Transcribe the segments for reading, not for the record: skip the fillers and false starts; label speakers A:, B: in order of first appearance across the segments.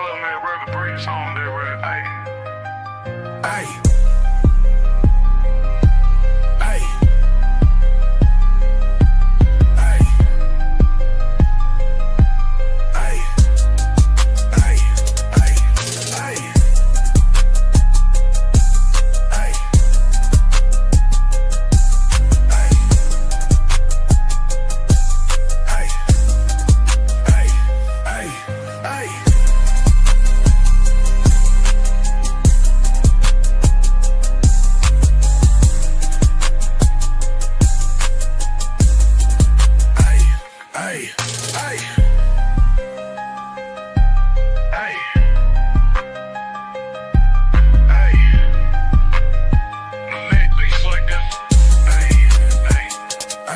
A: little nigga brother breeze on there, right? Hey. Hey. Hey. Hey. Hey. Hey.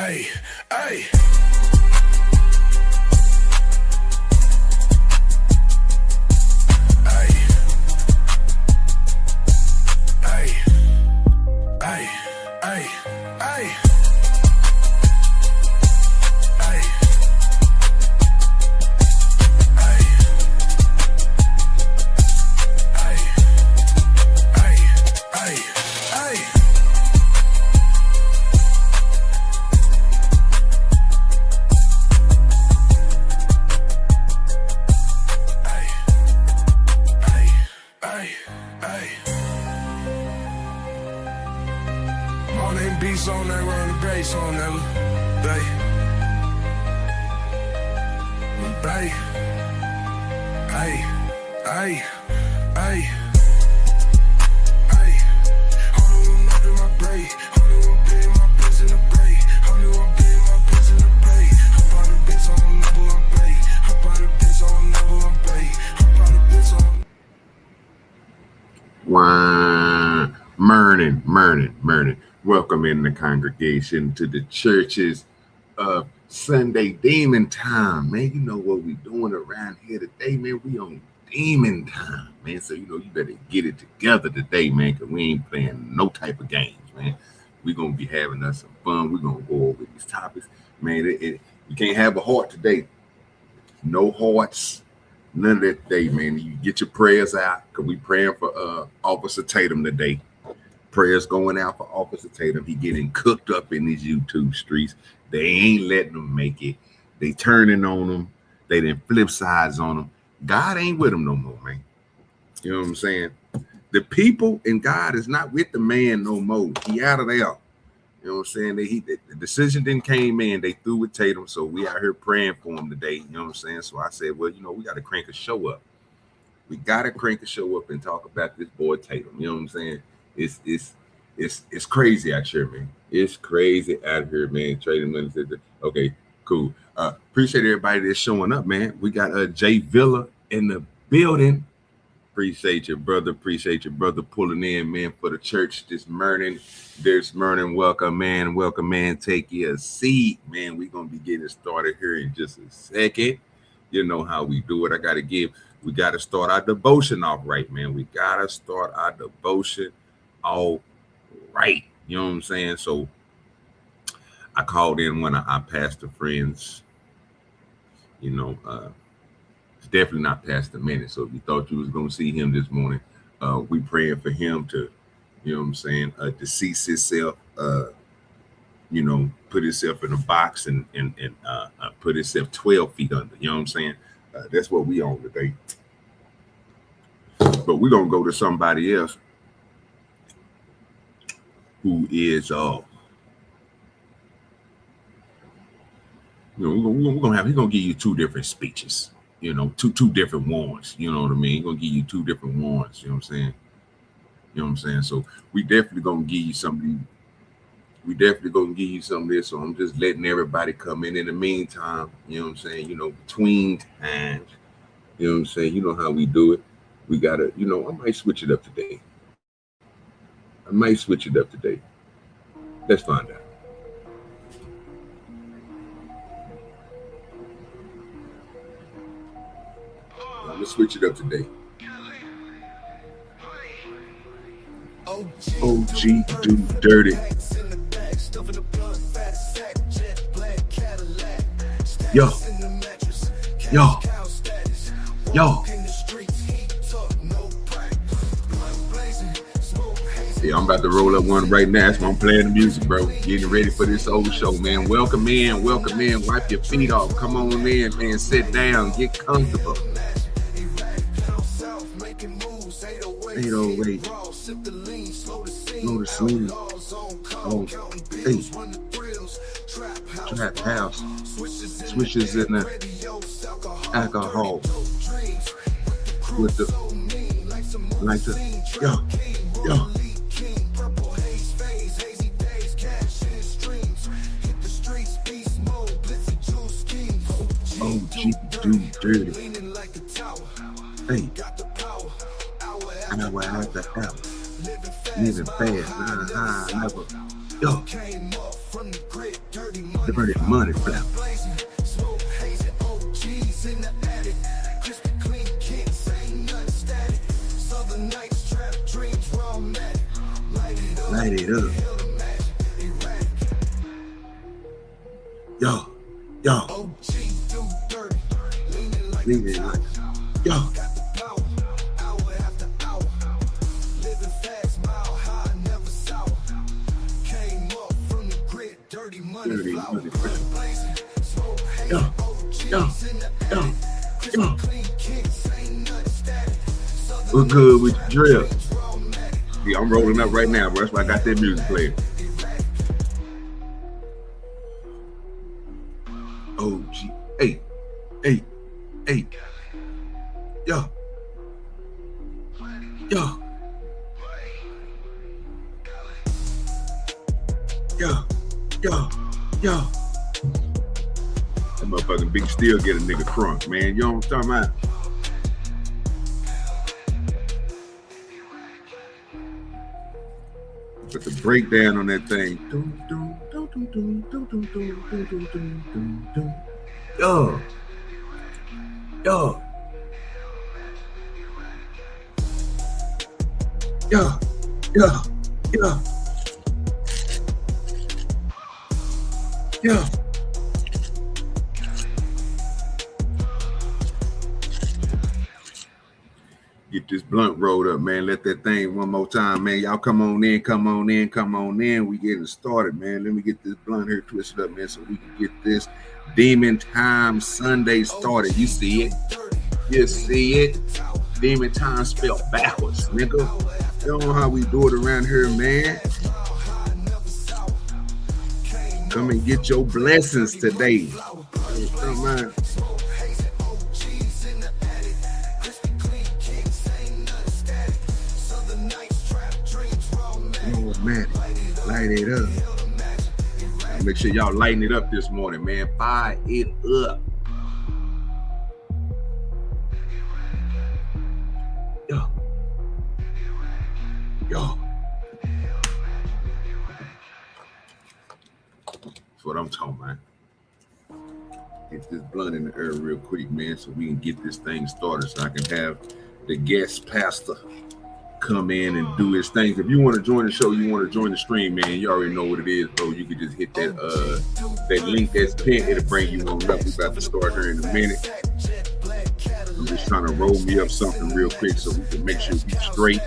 A: Hey. Hey. Hey. Beats on that, run the bass on that, babe. Hey, hey, hey, hey. Hold on, my break. Hold on, pay my bills in the break. Hold on, pay my bills in the break. Hop out the bitch on level, I'm paid. Hop out the bitch on level, I'm paid. Hop out the bitch on.
B: Morning. Welcome in the congregation to the churches of Sunday Demon Time, man. You know what we doing around here today, man. We on Demon Time, man. So, you better get it together today, man, because we ain't playing no type of games, man. We're going to be having us some fun. We're going to go over these topics, man. You can't have a heart today. No hearts, none of that today, man. You get your prayers out, because we praying for Officer Tatum today. Prayers going out for Officer Tatum. He getting cooked up in these YouTube streets. They ain't letting him make it. They turning on him. They done flip sides on him. God ain't with him no more, man. You know what I'm saying? The people and God is not with the man no more. He out of there. You know what I'm saying? The decision then came in. They threw with Tatum, so we out here praying for him today. You know what I'm saying? So I said, well, we got to crank a show up. We got to crank a show up and talk about this boy Tatum. You know what I'm saying? It's crazy out here, man. It's crazy out here, man. Trading money. Okay, cool. Appreciate everybody that's showing up, man. We got Jay Villa in the building. Appreciate your brother pulling in, man, for the church this morning. Welcome, man. Take your seat, man. We're gonna be getting started here in just a second. You know how we do it. We gotta start our devotion off right, man. We gotta start our devotion all right. You know what I'm saying? So I called in one of our pastor friends. It's definitely not Pastor Minute. So if you thought you was going to see him this morning, we praying for him to, you know what I'm saying, decease himself, put himself in a box and put himself 12 feet under. You know what I'm saying? That's what we on today. But we're going to go to somebody else who is, he's gonna give you two different speeches, two different warrants. You know what I mean? He's gonna give you two different warrants. You know what I'm saying? So we definitely gonna give you something. Some of this. So I'm just letting everybody come in the meantime. You know what I'm saying? Between times. You know what I'm saying? You know how we do it. We gotta, I might switch it up today. Let's find out. Let's switch it up today. OGDoDirty. Yo. Yeah, I'm about to roll up one right now. That's why I'm playing the music, bro. Getting ready for this old show, man. Welcome in. Wipe your feet off. Come on in, man. Sit down. Get comfortable. 808. Slow the scene. Oh, hey. Trap house. Switches in the alcohol. With the yo. OGDoDirty. Hey, I will have the help. Living fast, never. Yo, dirty money flap. Light it up. Yo. Leave it like, yo. Dirty money. Yo. What's good with your drill? Yeah, I'm rolling up right now, bro. That's why I got that music playing. OG. Hey. Yo. That motherfucking big still get a nigga crunk, man. You know what I'm talking about? Put the breakdown on that thing. Yo. Get this blunt rolled up, man. Let that thing one more time, man. Y'all come on in. We getting started, man. Let me get this blunt here twisted up, man, so we can get this Demon Time Sunday started. You see it? Demon Time spelled backwards, nigga. You know how we do it around here, man. Come and get your blessings today. Come on. Man, light it up. Make sure y'all lighten it up this morning, man. Fire it up. Yo. That's what I'm talking about. Get this blunt in the air real quick, man, so we can get this thing started, so I can have the guest pastor come in and do his things. If you want to join the show, you want to join the stream, man, you already know what it is, bro. You can just hit that link that's pinned. It'll bring you on up. We about to start here in a minute. I'm just trying to roll me up something real quick so we can make sure we straight.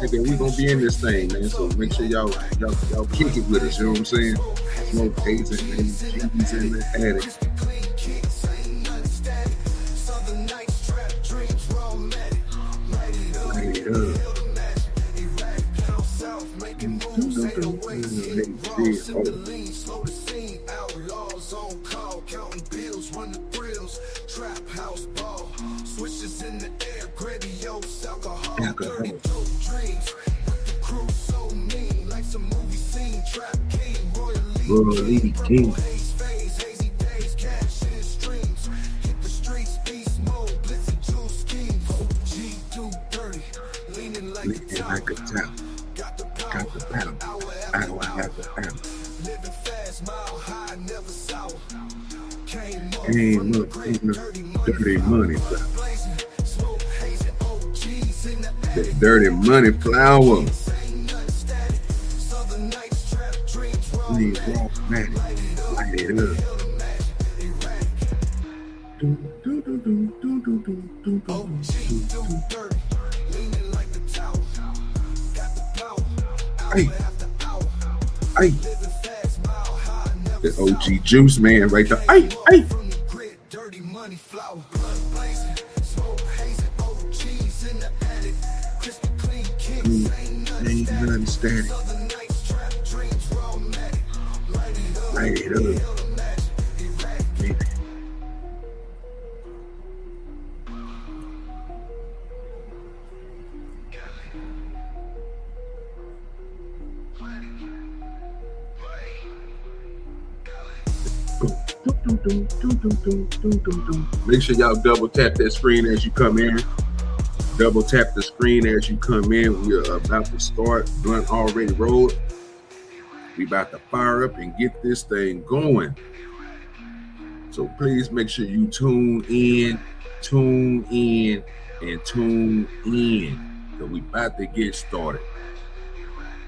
B: And then we gonna be in this thing, man. So make sure y'all kick it with us. You know what I'm saying? Smoke haze and cheese in the attic. Light it up. Royally King. Leaning like a towel. Got the paddle. I don't have the paddle. Came up in the dirty money flower. The dirty money flower. Please walk man. Light it up. Hey, hey. The OG juice man right there. Hey, hey. Ain't nothing static. Light it up. Make sure y'all double tap that screen as you come in. Double tap the screen as you come in. We are about to start. Blunt already rolled. We about to fire up and get this thing going. So please make sure you tune in, and tune in. So we about to get started.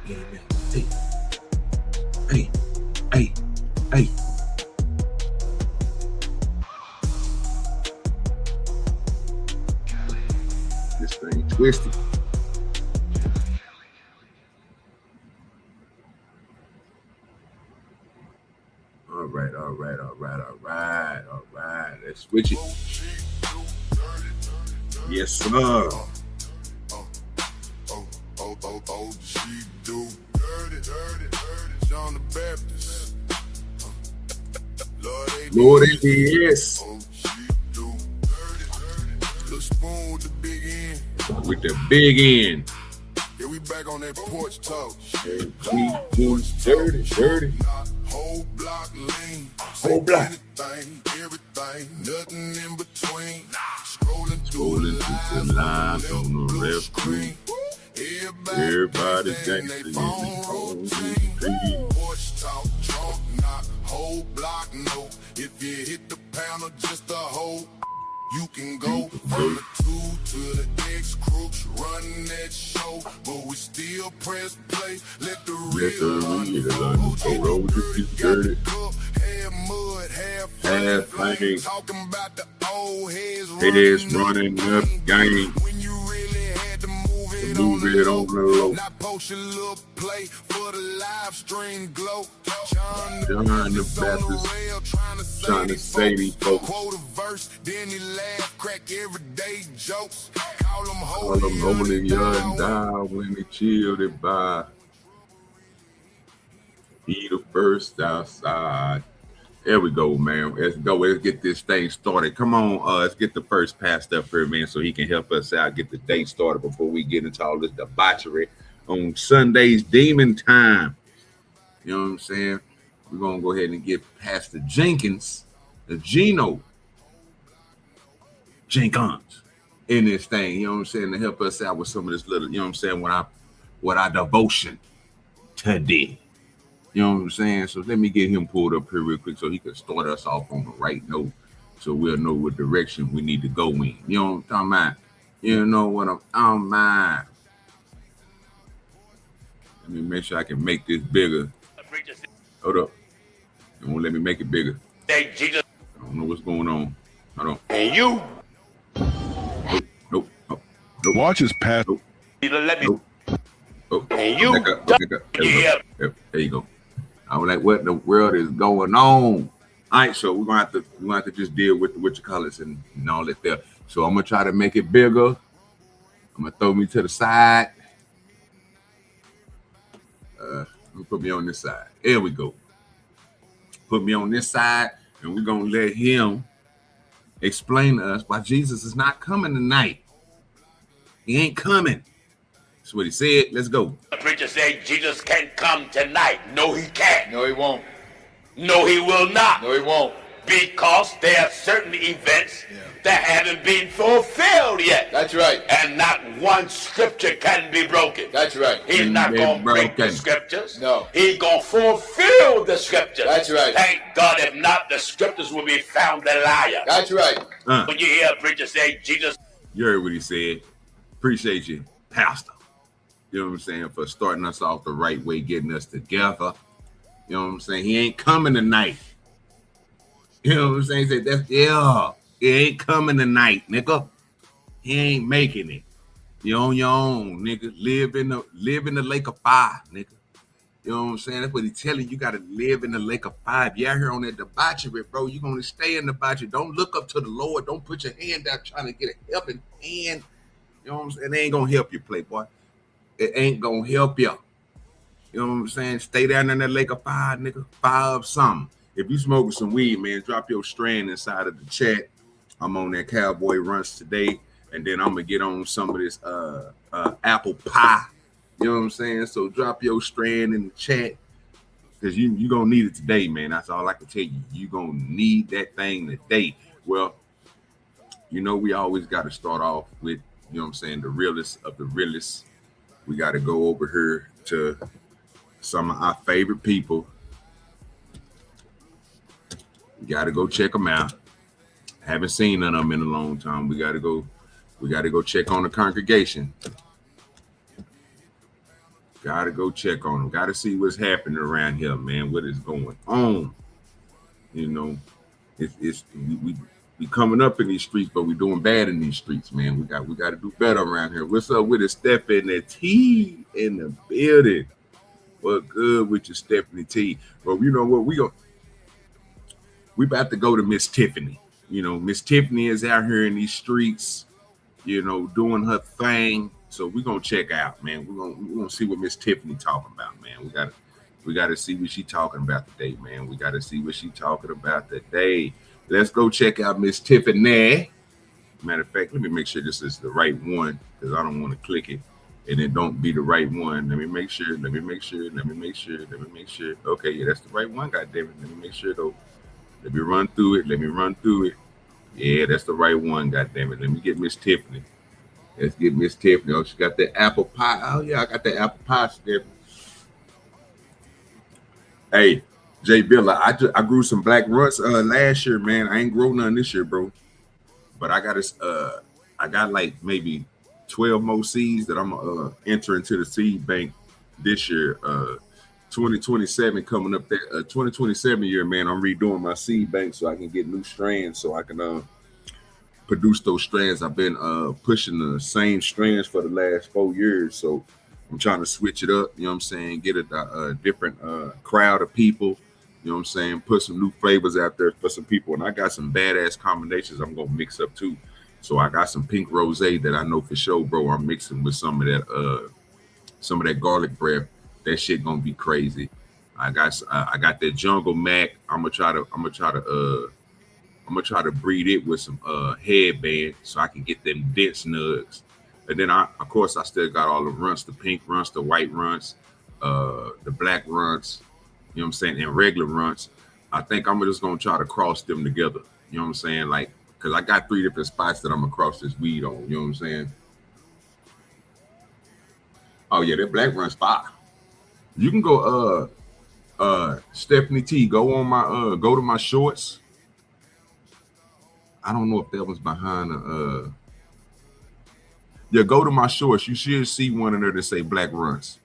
B: Hey, hey, hey, hey. This thing twisted. All right. Let's switch it. Yes, sir. Lord, it is. With the big end.
A: Yeah, we back on that porch talk.
B: And we do dirty.
A: Whole block lean.
B: Whole block.
A: Everything, nothing in between.
B: Scrolling through the lines on the red screen. Everybody dancing on the
A: porch talk, drunk, not whole block, no. If you hit the pound or just a hole, you can go from the 2 to the X crooks running that show, but we still press play. Let the real
B: roll dirty.
A: Half mud, half
B: flame.
A: Talking about the old heads
B: running up game.
A: When you really had to move it
B: on the low.
A: Not post your little play for the live stream glow.
B: John the Baptist trying to say these folks.
A: Quote a verse, then he laugh, crack everyday jokes.
B: Call them holy young die when they chilled it by. Be the first outside. There we go, man. Let's go. Let's get this thing started. Come on, let's get the first pastor up here, man, so he can help us out, get the day started before we get into all this debauchery on Sunday's Demon Time. You know what I'm saying? We're going to go ahead and get Pastor Jenkins, the Gino Jenkins, in this thing, you know what I'm saying, to help us out with some of this little, you know what I'm saying, what our devotion today. You know what I'm saying? So let me get him pulled up here real quick so he can start us off on the right note so we'll know what direction we need to go in. You know what I'm talking about? You know what I'm talking about? Let me make sure I can make this bigger. Hold up. It won't let me make it bigger.
C: Hey, Jesus.
B: I don't know what's going on. Hold on.
C: And you.
B: Nope.
D: Watch his path.
B: Nope.
C: Let me.
B: Nope. Oh,
C: and you.
B: There you go. I was like, what in the world is going on? All right, so we're gonna have to just deal with what you call it and all that there. So I'm gonna try to make it bigger. I'm gonna throw me to the side. Put me on this side. There we go. Put me on this side, and we're gonna let him explain to us why Jesus is not coming tonight. He ain't coming. That's what he said. Let's go.
C: The preacher said Jesus can't come tonight. No, he can't.
E: No, he won't.
C: No, he will not.
E: No, he won't.
C: Because there are certain events that haven't been fulfilled yet.
E: That's right.
C: And not one scripture can be broken.
E: That's right.
C: He's not going to break the scriptures.
E: No.
C: He's going to fulfill the scriptures.
E: That's right.
C: Thank God, if not, the scriptures will be found a liar.
E: That's right.
C: When you hear a preacher say Jesus.
B: You heard what he said. Appreciate you, Pastor. You know what I'm saying? For starting us off the right way, getting us together. You know what I'm saying? He ain't coming tonight. You know what I'm saying? He said, he ain't coming tonight, nigga. He ain't making it. You're on your own, nigga. Live in the lake of fire, nigga. You know what I'm saying? That's what he's telling you. You got to live in the lake of fire. If you're out here on that debauchery, bro, you're going to stay in the debauchery. Don't look up to the Lord. Don't put your hand out trying to get a helping hand. You know what I'm saying? It ain't going to help you, playboy. It ain't going to help you. You know what I'm saying? Stay down in that lake of fire, nigga. Fire up something. If you smoking some weed, man, drop your strand inside of the chat. I'm on that Cowboy Runts today. And then I'm going to get on some of this apple pie. You know what I'm saying? So drop your strand in the chat because you going to need it today, man. That's all I can tell you. You going to need that thing today. Well, you know, we always got to start off with, you know what I'm saying, the realest of the realest. We got to go over here to some of our favorite people. We got to go check them out. Haven't seen none of them in a long time. We got to go check on the congregation. Gotta go check on them. Gotta see what's happening around here, man. What is going on? You know, we coming up in these streets, but we doing bad in these streets, man. We got to do better around here. What's up with it, Stephanie T in the building? What good with your Stephanie T? Well, you know what? We about to go to Miss Tiffany. You know, Miss Tiffany is out here in these streets, you know, doing her thing. So we're gonna check out, man. We're gonna see what Miss Tiffany talking about, man. We gotta see what she talking about today, man. We gotta see what she talking about today. Let's go check out Miss Tiffany. Matter of fact, let me make sure this is the right one because I don't want to click it and it don't be the right one. Let me make sure. Okay, yeah, that's the right one. God damn it. Let me make sure though. Let me run through it. Yeah, that's the right one. God damn it. Let me get Miss Tiffany. Let's get Miss Tiffany. Oh, she got the apple pie. Oh, yeah, I got the apple pie, Tiffany. Hey, Jay Billa, I grew some black runts last year, man. I ain't grown none this year, bro. But I got like maybe 12 more seeds that I'm gonna enter into the seed bank this year. 2027 coming up there. 2027 year, man. I'm redoing my seed bank so I can get new strands so I can produce those strands. I've been pushing the same strands for the last 4 years, so I'm trying to switch it up. You know what I'm saying? Get a different crowd of people. You know what I'm saying? Put some new flavors out there for some people, and I got some badass combinations I'm gonna mix up too. So I got some pink rosé that I know for sure, bro. I'm mixing with some of that garlic breath. That shit gonna be crazy. I got that jungle mac. I'm gonna try to breed it with some headband so I can get them dense nugs. And then of course I still got all the runts, the pink runts, the white runts, the black runts, you know what I'm saying, and regular runts. I think I'm just gonna try to cross them together. You know what I'm saying? Like, cause I got 3 different spots that I'm gonna cross this weed on. You know what I'm saying? Oh yeah, that black run's fire. You can go Stephanie T, go to my shorts. I don't know if that was behind yeah, go to my shorts. You should see one in there that say black runs.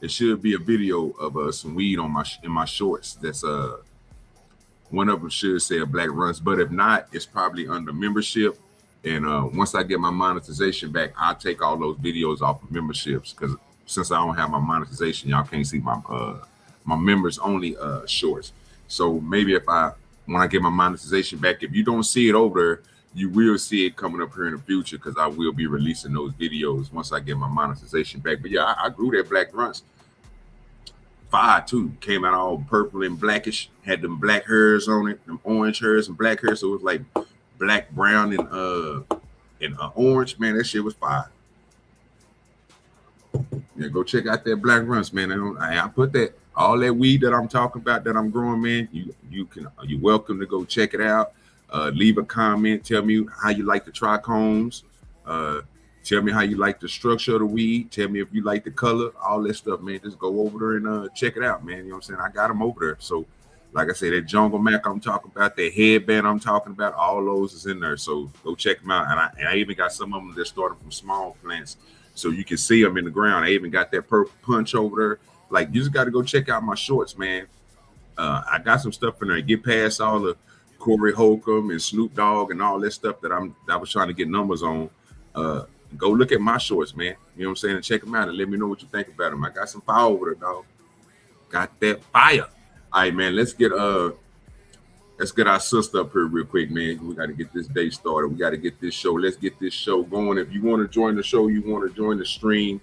B: It should be a video of some weed on in my shorts. That's one of them should say a black runs, but if not, it's probably under membership. And once I get my monetization back, I'll take all those videos off of memberships because since I don't have my monetization, y'all can't see my members only shorts. So maybe when I get my monetization back, if you don't see it over there, you will see it coming up here in the future because I will be releasing those videos once I get my monetization back. But yeah, I grew that black runts. Fire too. Came out all purple and blackish. Had them black hairs on it, them orange hairs and black hairs. So it was like black, brown, and orange. Man, that shit was fire. Yeah, go check out that black runs, man. I put that all that weed that I'm talking about that I'm growing, man. You're welcome to go check it out. Leave a comment. Tell me how you like the trichomes. Tell me how you like the structure of the weed. Tell me if you like the color. All that stuff, man. Just go over there and check it out, man. You know what I'm saying? I got them over there. So, like I said, that jungle mac I'm talking about, that headband I'm talking about, all those is in there. So go check them out. And I even got some of them that started from small plants, so you can see them in the ground. I even got that purple punch over there. Like, you just got to go check out my shorts, man. I got some stuff in there. Get past all the Corey Holcomb and Snoop Dogg and all that stuff that I was trying to get numbers on. Go look at my shorts, man. You know what I'm saying? And check them out and let me know what you think about them. I got some fire over there, dog. Got that fire. All right, man. Let's get our sister up here real quick, man. We got to get this day started. We got to get this show. Let's get this show going. If you want to join the show, you want to join the stream,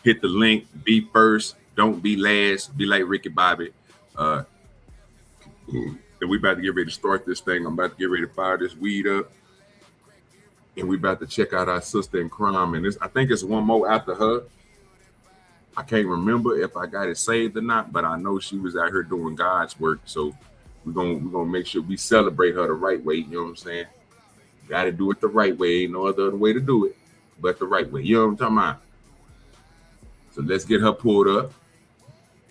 B: hit the link. Be first. Don't be last. Be like Ricky Bobby. And we about to get ready to start this thing. I'm about to get ready to fire this weed up. And we about to check out our sister in crime. And I think it's one more after her. I can't remember if I got it saved or not, but I know she was out here doing God's work. So we're gonna make sure we celebrate her the right way. You know what I'm saying? Got to do it the right way. Ain't no other way to do it but the right way. You know what I'm talking about? So let's get her pulled up.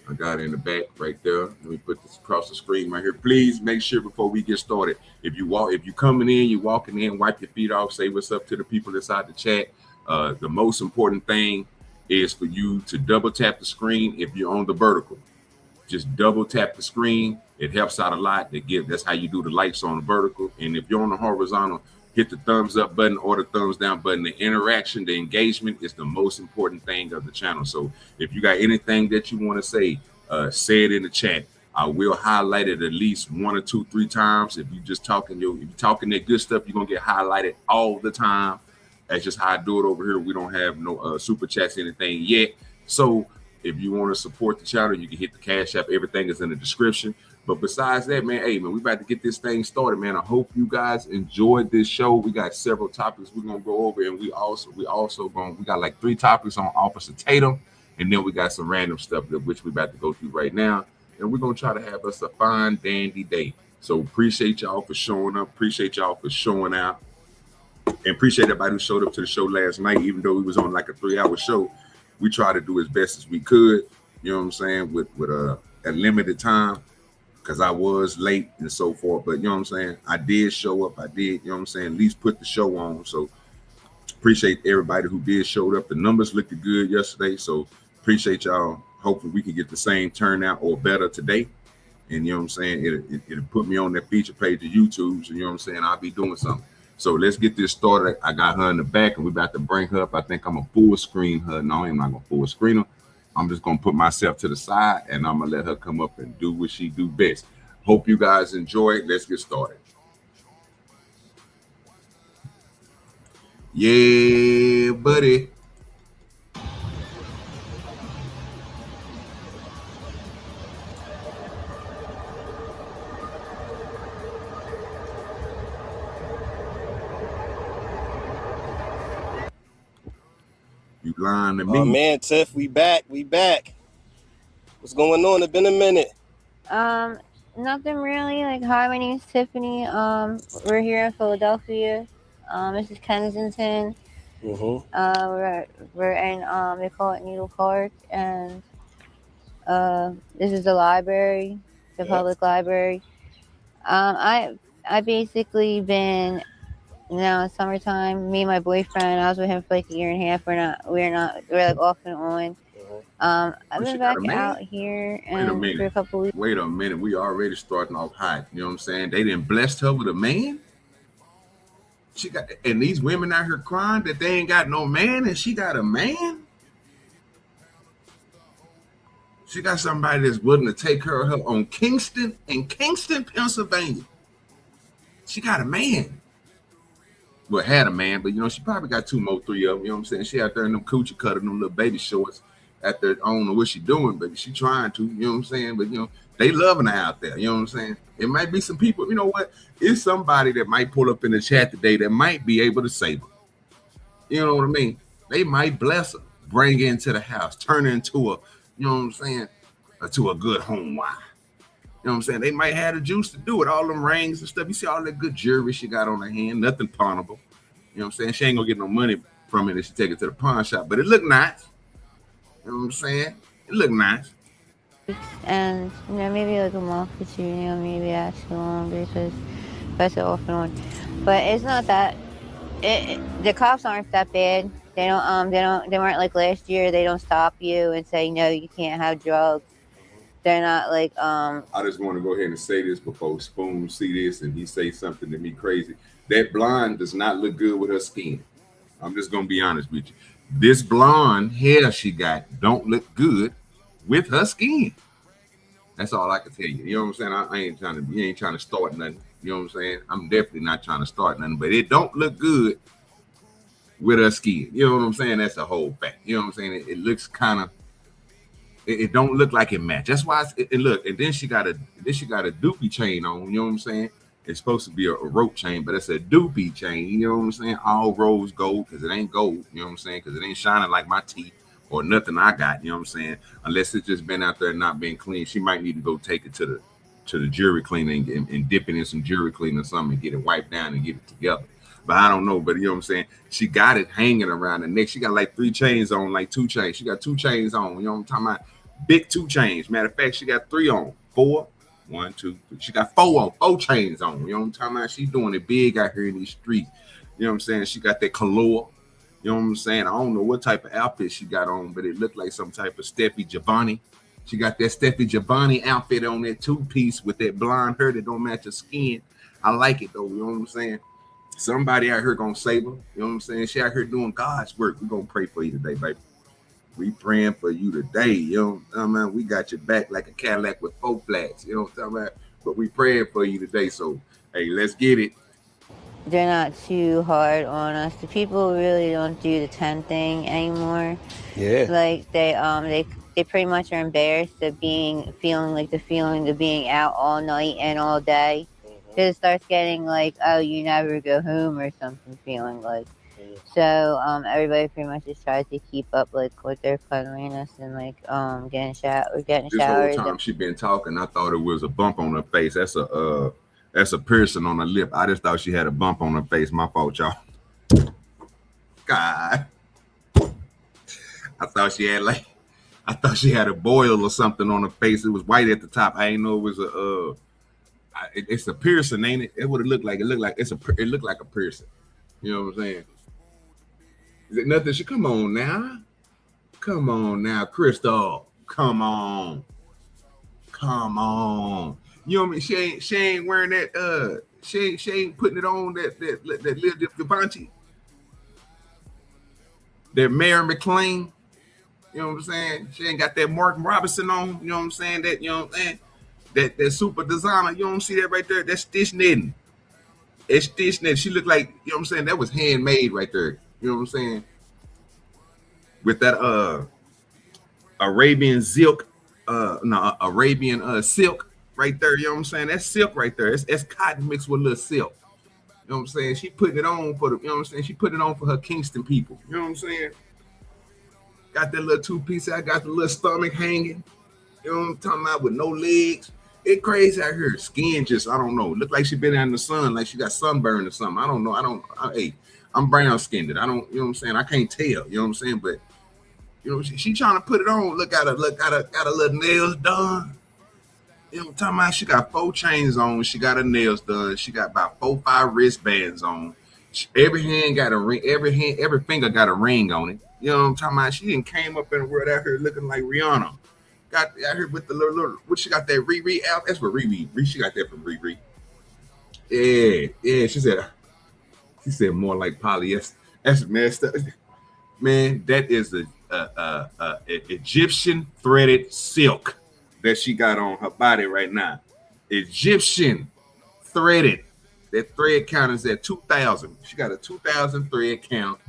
B: I got it in the back right there. Let me put this across the screen right here. Please make sure before we get started, if you coming in, you walking in, wipe your feet off, say what's up to the people inside the chat. The most important thing is for you to double tap the screen if you're on the vertical. Just double tap the screen. It helps out a lot. That's how you do the lights on the vertical. And if you're on the horizontal, hit the thumbs up button or the thumbs down button. The interaction, the engagement is the most important thing of the channel. So if you got anything that you want to say it in the chat. I will highlight it at least 1 or 2, 3 times. If you're just talking, if you're talking that good stuff, you're gonna get highlighted all the time. That's just how I do it over here. We don't have no super chats, anything yet. So if you want to support the channel, you can hit the Cash App. Everything is in the description. But besides that, man, hey, man, we about to get this thing started, man. I hope you guys enjoyed this show. We got several topics we're gonna go over, and we got like 3 topics on Officer Tatum, and then we got some random stuff which we about to go through right now. And we're gonna try to have us a fine, dandy day. So appreciate y'all for showing up. Appreciate y'all for showing out. And appreciate everybody who showed up to the show last night, even though we was on like a 3-hour show. We tried to do as best as we could, you know what I'm saying, with a limited time, because I was late and so forth. But you know what I'm saying, I did show up. I did, you know what I'm saying, at least put the show on. So appreciate everybody who did show up. The numbers looked good yesterday, so appreciate y'all. Hopefully we can get the same turnout or better today. And you know what I'm saying, it'll put me on that feature page of YouTube. So you know what I'm saying, I'll be doing something. So let's get this started. I got her in the back, and we're about to bring her up. I think I'm gonna full screen her. No, I'm not gonna full screen her. I'm just gonna put myself to the side, and I'm gonna let her come up and do what she do best. Hope you guys enjoy it. Let's get started. Yeah, buddy. You lying to me?
D: Oh man, Tiff, we back. What's going on? It's been a minute.
E: Nothing really. Like, hi, my name is Tiffany. We're here in Philadelphia. This is Kensington. We're in they call it Needle Park, and this is the library, the public library. I basically been, it's summertime. Me and my boyfriend, I was with him for like a year and a half. We're like off and on. I've been back out here for a couple weeks.
B: Wait a minute, we already starting off hot. You know what I'm saying? They didn't blessed her with a man. She got, and these women out here crying that they ain't got no man, and she got a man. She got somebody that's willing to take care of her on Kingston, Pennsylvania. She got a man. Well, had a man, but you know, she probably got 2 more, 3 of them. You know what I'm saying? She out there in them coochie cutter, them little baby shorts. Out there, I don't know what she doing, but she trying to. You know what I'm saying? But you know, they loving her out there. You know what I'm saying? It might be some people. You know what? It's somebody that might pull up in the chat today that might be able to save her. You know what I mean? They might bless her, bring her into the house, turn her into a, you know what I'm saying, to a good home wife. You know what I'm saying? They might have the juice to do it. All them rings and stuff. You see all that good jewelry she got on her hand. Nothing pawnable. You know what I'm saying? She ain't gonna get no money from it if she take it to the pawn shop. But it look nice. You know what I'm saying? It look nice.
E: And maybe like a month or 2. Maybe actually longer, because that's off and on. But it's not that. The cops aren't that bad. They weren't like last year. They don't stop you and say no, you can't have drugs. They're not like
B: I just want to go ahead and say this before Spoon see this and he say something to me crazy. That blonde does not look good with her skin. I'm just gonna be honest with you. This blonde hair she got don't look good with her skin. That's all I can tell you. You know what I'm saying? I ain't trying to. You ain't trying to start nothing. You know what I'm saying? I'm definitely not trying to start nothing. But it don't look good with her skin. You know what I'm saying? That's a whole fact. You know what I'm saying? It looks kind of. It don't look like it match. That's why. And look, and then she got a doopy chain on. You know what I'm saying? It's supposed to be a rope chain, but it's a doopy chain. You know what I'm saying? All rose gold because it ain't gold. You know what I'm saying? Because it ain't shining like my teeth or nothing I got. You know what I'm saying? Unless it's just been out there and not been clean, she might need to go take it to the jewelry cleaner and dip it in some jewelry cleaner or something and get it wiped down and get it together. But I don't know. But you know what I'm saying? She got it hanging around the neck. She got like 3 chains on, like 2 chains. She got 2 chains on. You know what I'm talking about? Big 2 chains. Matter of fact, she got 3 on. 4. 1, 2, 3. She got 4 on. 4 chains on. You know what I'm talking about? She's doing it big out here in these streets. You know what I'm saying? She got that color. You know what I'm saying? I don't know what type of outfit she got on, but it looked like some type of Steffi Giovanni. She got that Steffi Giovanni outfit on, that 2-piece with that blonde hair that don't match her skin. I like it though. You know what I'm saying? Somebody out here gonna save her. You know what I'm saying? She out here doing God's work. We're gonna pray for you today, baby. We praying for you today. You know what I'm talking about? We got your back like a Cadillac with 4 flats. You know what I'm talking about? But we praying for you today. So, hey, let's get it.
E: They're not too hard on us. The people really don't do the 10 thing anymore.
D: Yeah.
E: Like they pretty much are embarrassed of feeling of being out all night and all day. Because it starts getting like, oh, you never go home or something feeling like. So everybody pretty much just tries to keep up like with their cleanliness and like getting showers.
B: This whole time she been talking, I thought it was a bump on her face. That's a piercing on her lip. I just thought she had a bump on her face. My fault, y'all. God. I thought she had a boil or something on her face. It was white at the top. I didn't know it was it's a piercing, ain't it? It would have looked like it looked like a piercing. You know what I'm saying? Is it nothing? Come on now, Crystal. Come on. You know what I mean? She ain't wearing that. She ain't putting it on that Lil Givenchy. That Mary McLean. You know what I'm saying? She ain't got that Mark Robinson on. You know what I'm saying? That, you know what I'm saying? That super designer. You don't see that right there? That's stitch knitting. It's stitch knitting. She looked like, you know what I'm saying? That was handmade right there. You know what I'm saying? With that Arabian silk, Arabian silk right there. You know what I'm saying? That's silk right there. It's cotton mixed with a little silk. You know what I'm saying? She putting it on for the, you know what I'm saying? She put it on for her Kingston people. You know what I'm saying? Got that little 2-piece. I got the little stomach hanging. You know what I'm talking about? With no legs. It crazy out here. Skin just, I don't know. Look like she been out in the sun, like she got sunburn or something. I don't know. Hey, I'm brown skinned. I don't, you know what I'm saying? I can't tell. You know what I'm saying? But you know, she trying to put it on. Got her little nails done. You know what I'm talking about? She got 4 chains on. She got her nails done. She got about 4, 5 wristbands on. Every hand got a ring. Every finger got a ring on it. You know what I'm talking about? She didn't came up in the world out here looking like Rihanna. Got out here with the little what she got that Riri out. That's what Riri. She got that from Riri. Yeah. She said more like polyester. That's messed up. Man, that is a Egyptian threaded silk that she got on her body right now. Egyptian threaded. That thread count is at 2,000. She got a 2,000 thread count.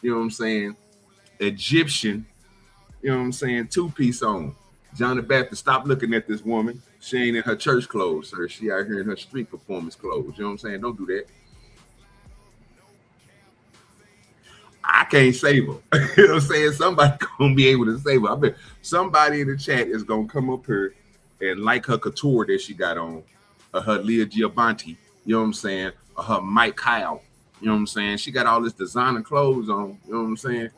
B: You know what I'm saying? Egyptian. You know what I'm saying? 2-piece on. John the Baptist, stop looking at this woman. She ain't in her church clothes, sir. She out here in her street performance clothes. You know what I'm saying? Don't do that. I can't save her. You know what I'm saying? Somebody gonna be able to save her. I bet somebody in the chat is gonna come up here and like her couture that she got on, or her Lil Giovanni, you know what I'm saying, or her Mike Kyle. You know what I'm saying? She got all this designer clothes on, you know what I'm saying?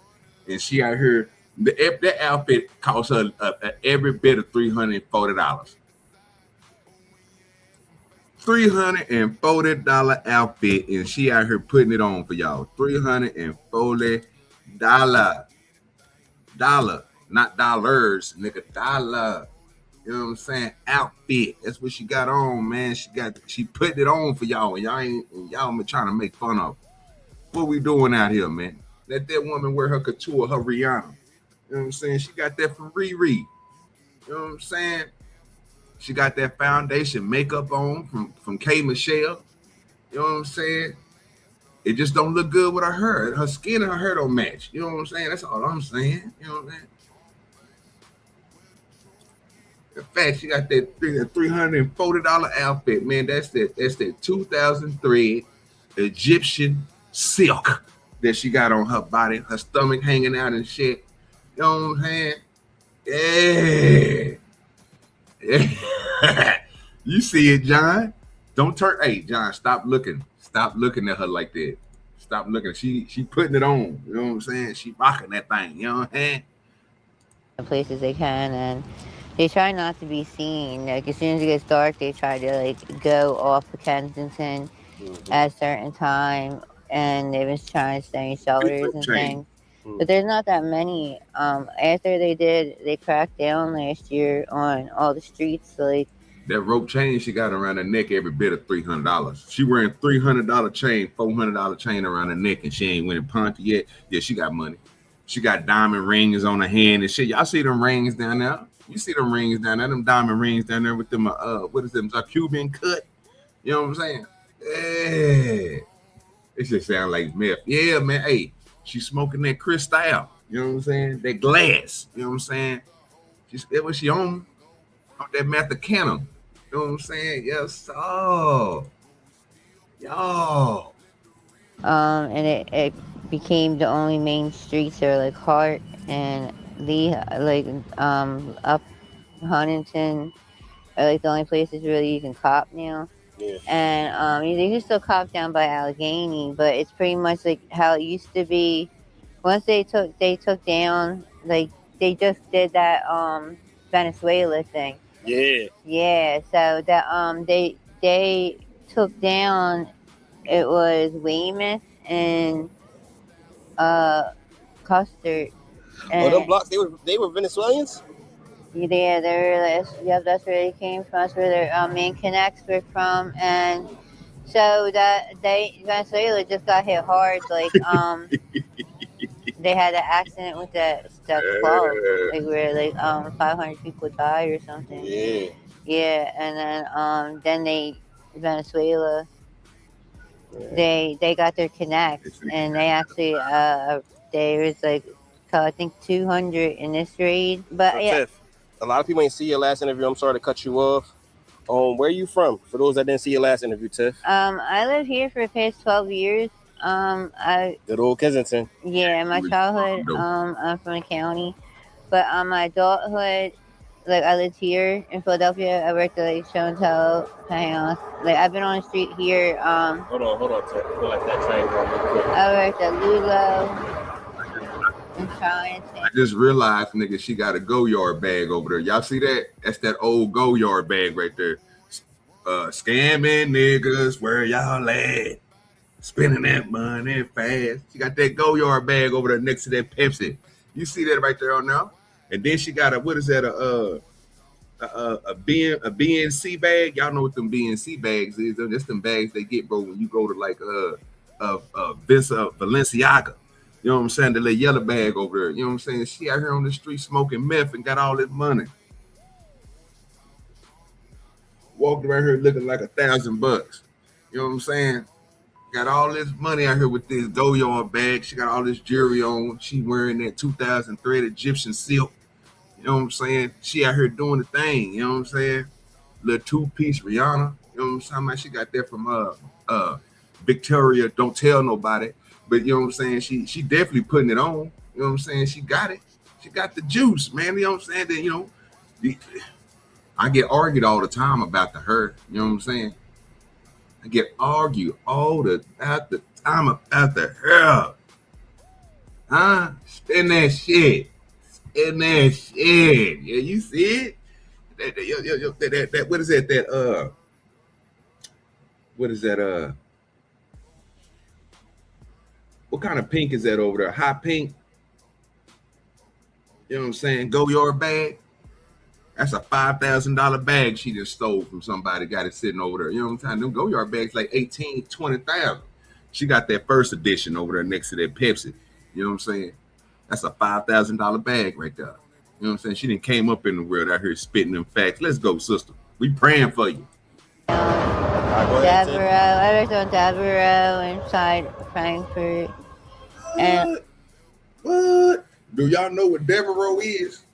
B: And she out here, that outfit cost her every bit of $340. $340 outfit, and she out here putting it on for y'all. $340. Not dollars, nigga. Dollar. You know what I'm saying? Outfit. That's what she got on, man. She putting it on for y'all, and y'all been trying to make fun of her. What we doing out here, man? Let that woman wear her couture, her Rihanna. You know what I'm saying? She got that from Riri. You know what I'm saying? She got that foundation makeup on from K Michelle. You know what I'm saying? It just don't look good with her hair. Her skin and her hair don't match. You know what I'm saying? That's all I'm saying. You know what I'm saying? In fact, she got that $340 outfit, man. That's that 2003 Egyptian silk that she got on her body, her stomach hanging out and shit. You know what I'm saying? Yeah. You see it, John. Don't turn. Hey, John, stop looking. Stop looking at her like that. Stop looking. She putting it on. You know what I'm saying? She rocking that thing. You know what I'm saying?
E: The places they can, and they try not to be seen. Like as soon as it gets dark, they try to like go off of Kensington at a certain time, and they've been trying to stay in shelters and things. But there's not that many. After they cracked down last year on all the streets, like
B: that rope chain she got around her neck, every bit of $300. She wearing $300 chain, $400 chain around her neck, and she ain't winning Ponte yet. Yeah, she got money. She got diamond rings on her hand and shit. Y'all see them rings down there? You see them rings down there? Them diamond rings down there with them what is them? A Cuban cut? You know what I'm saying? Yeah. It just sound like meth. Yeah, man. Hey, she smoking that Cristal. You know what I'm saying? That glass. You know what I'm saying? That was she on that methacannum. You know what I'm saying? Yes. Oh. Yo.
E: And it became the only main streets are like Hart and Lee, like up Huntington are like the only places really you can cop now.
D: Yeah.
E: And you can still cop down by Allegheny, but it's pretty much like how it used to be. Once they took down, like they just did that Venezuela thing.
D: Yeah.
E: Yeah. So that they took down. It was Weymouth and Custard. And
D: them blocks they were Venezuelans?
E: Yeah, that's where they came from. That's where their main connects were from, and so that Venezuela just got hit hard. Like they had an accident with that club, like where like 500 people died or something.
D: Yeah.
E: Yeah, and then Venezuela. They got their connects, and they actually there was like I think 200 in this raid. But yeah,
D: Tiff, a lot of people ain't see your last interview. I'm sorry to cut you off. Where are you from? For those that didn't see your last interview, Tiff.
E: I lived here for the past 12 years.
D: Good old Kensington.
E: Yeah, my childhood. I'm from the county, but my adulthood. Like I lived here in Philadelphia. I worked at like show and tell. Like I've been on the street here.
D: Hold on, Tiff. I feel like that train going quick.
E: I worked at Lulo and Chinatown.
B: I just realized, nigga, she got a Go-Yard bag over there. Y'all see that? That's that old Go-Yard bag right there. Scamming niggas, where y'all at? Spending that money fast. She got that Go-Yard bag over there next to that Pepsi. You see that right there on now? And then she got a BNC bag. Y'all know what them BNC bags is. That's them bags they get, bro, when you go to like Balenciaga. You know what I'm saying? The little yellow bag over there. You know what I'm saying? She out here on the street smoking meth and got all this money. Walked around here looking like $1,000. You know what I'm saying? Got all this money out here with this Go-Yard bag. She got all this jewelry on. She wearing that 2003 Egyptian silk. You know what I'm saying? She out here doing the thing. You know what I'm saying? Little two-piece Rihanna. You know what I'm saying? She got that from Victoria. Don't tell nobody. But you know what I'm saying? She definitely putting it on. You know what I'm saying? She got it. She got the juice, man. You know what I'm saying? That, you know, I get argued all the time about the her. You know what I'm saying? I get argued all the time about the her. Huh? Spin that shit. Spin that shit. Yeah, you see it? That what is that? What is that? What kind of pink is that over there? Hot pink? You know what I'm saying? Go-Yard bag. That's a $5,000 bag she just stole from somebody, got it sitting over there. You know what I'm saying? Them Go-Yard bags like 18, 20,000. She got that first edition over there next to that Pepsi. You know what I'm saying? That's a $5,000 bag right there. You know what I'm saying? She didn't came up in the world out here spitting them facts. Let's go, sister. We praying for you.
D: All right, go ahead, Tiff.
E: Devereaux. I worked on Devereaux inside Frankfurt. And
B: What? Do y'all know what Devereaux is?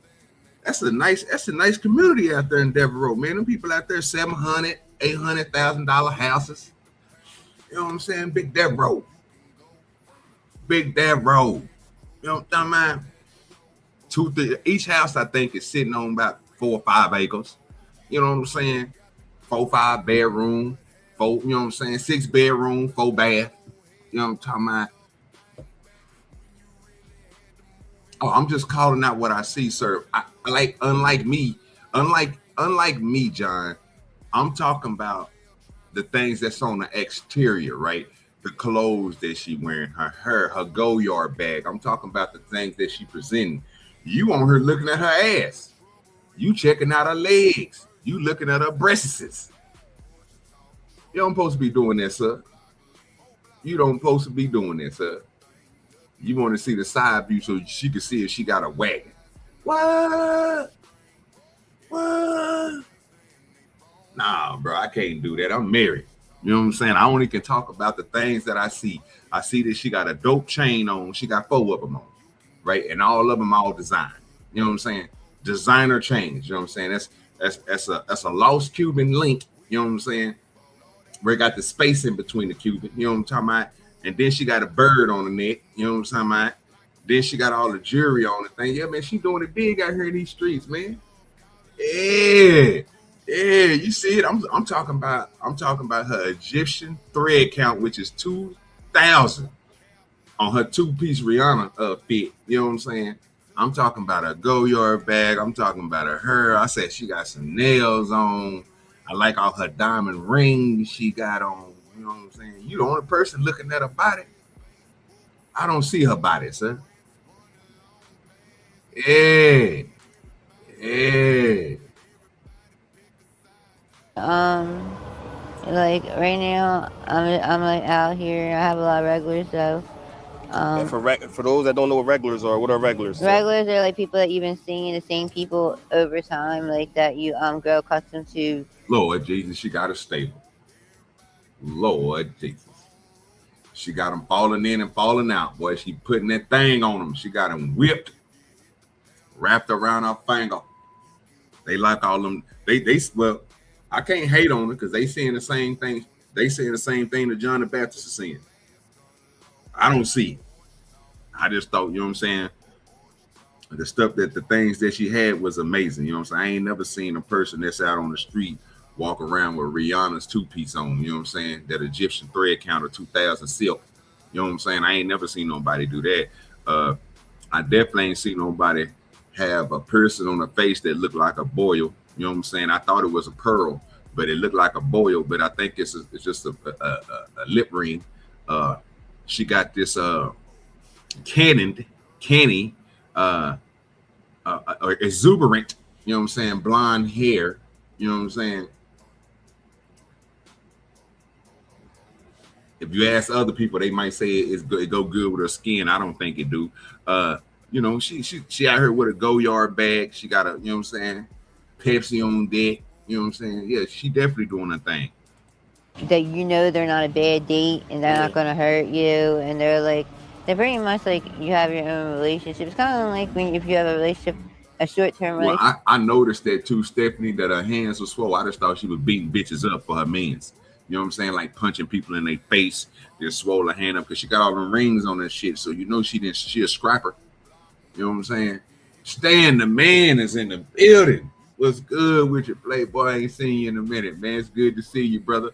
B: That's a nice community out there in Devereaux, man. Them people out there, $700,000, $800,000 houses. You know what I'm saying? Big Devereaux. Big Devereaux. You know what I'm talking about? Each house I think is sitting on about 4 or 5 acres. You know what I'm saying? 4 or 5 bedroom, 4, you know what I'm saying? 6 bedroom, 4 bath. You know what I'm talking about? Oh, I'm just calling out what I see, sir. Unlike me, John, I'm talking about the things that's on the exterior, right? The clothes that she wearing, her hair, her go-yard bag. I'm talking about the things that she presenting. You on her looking at her ass. You checking out her legs. You looking at her breasts. You don't supposed to be doing that, sir. You don't supposed to be doing that, sir. You want to see the side view so she can see if she got a wagon. What? Nah, bro, I can't do that. I'm married. You know what I'm saying? I only can talk about the things that I see. I see that she got a dope chain on. She got 4 of them on, right? And all of them all design. You know what I'm saying? Designer chains. You know what I'm saying? That's a lost Cuban link. You know what I'm saying? Where it got the space in between the Cuban. You know what I'm talking about? And then she got a bird on the neck. You know what I'm talking about? Then she got all the jewelry on the thing. Yeah, man, she doing it big out here in these streets, man. Yeah, you see it. I'm talking about her Egyptian thread count, which is 2,000 on her 2-piece Rihanna fit. You know what I'm saying? I'm talking about a go-yard bag. I'm talking about her. I said she got some nails on. I like all her diamond rings she got on. You know what I'm saying? You the only person looking at her body. I don't see her body, sir. Yeah.
E: Like right now, I'm like out here. I have a lot of regulars though.
D: And for those that don't know what regulars are, what are regulars?
E: Regulars are like people that you've been seeing the same people over time, like that you grow accustomed to.
B: Lord Jesus, she got her stable. Lord Jesus. She got them falling in and falling out. Boy, she putting that thing on them. She got them whipped, wrapped around her finger. They like all them. Well, I can't hate on her because they saying the same thing. They saying the same thing that John the Baptist is saying. I don't see it. I just thought, you know what I'm saying? The things that she had was amazing. You know what I'm saying? I ain't never seen a person that's out on the street walk around with Rihanna's 2-piece on, you know what I'm saying? That Egyptian thread counter 2,000 silk. You know what I'm saying? I ain't never seen nobody do that. I definitely ain't seen nobody have a person on her face that looked like a boil. You know what I'm saying? I thought it was a pearl, but it looked like a boil. But I think it's just a lip ring. She got this canny, exuberant, you know what I'm saying, blonde hair. You know what I'm saying? If you ask other people, they might say it go good with her skin. I don't think it do. You know, she out here with a go-yard bag. She got a, you know what I'm saying, Pepsi on deck. You know what I'm saying? Yeah, she definitely doing her thing.
E: That you know they're not a bad date and they're not gonna hurt you, and they're pretty much like you have your own relationship. It's kind of like if you have a relationship, a short-term relationship.
B: Well, I noticed that too, Stephanie, that her hands were swole. I just thought she was beating bitches up for her mans. You know what I'm saying? Like punching people in their face. Just swole her hand up because she got all them rings on that shit. So you know she a scrapper. You know what I'm saying? Stan the man is in the building. What's good with you, Playboy? I ain't seen you in a minute, man. It's good to see you, brother.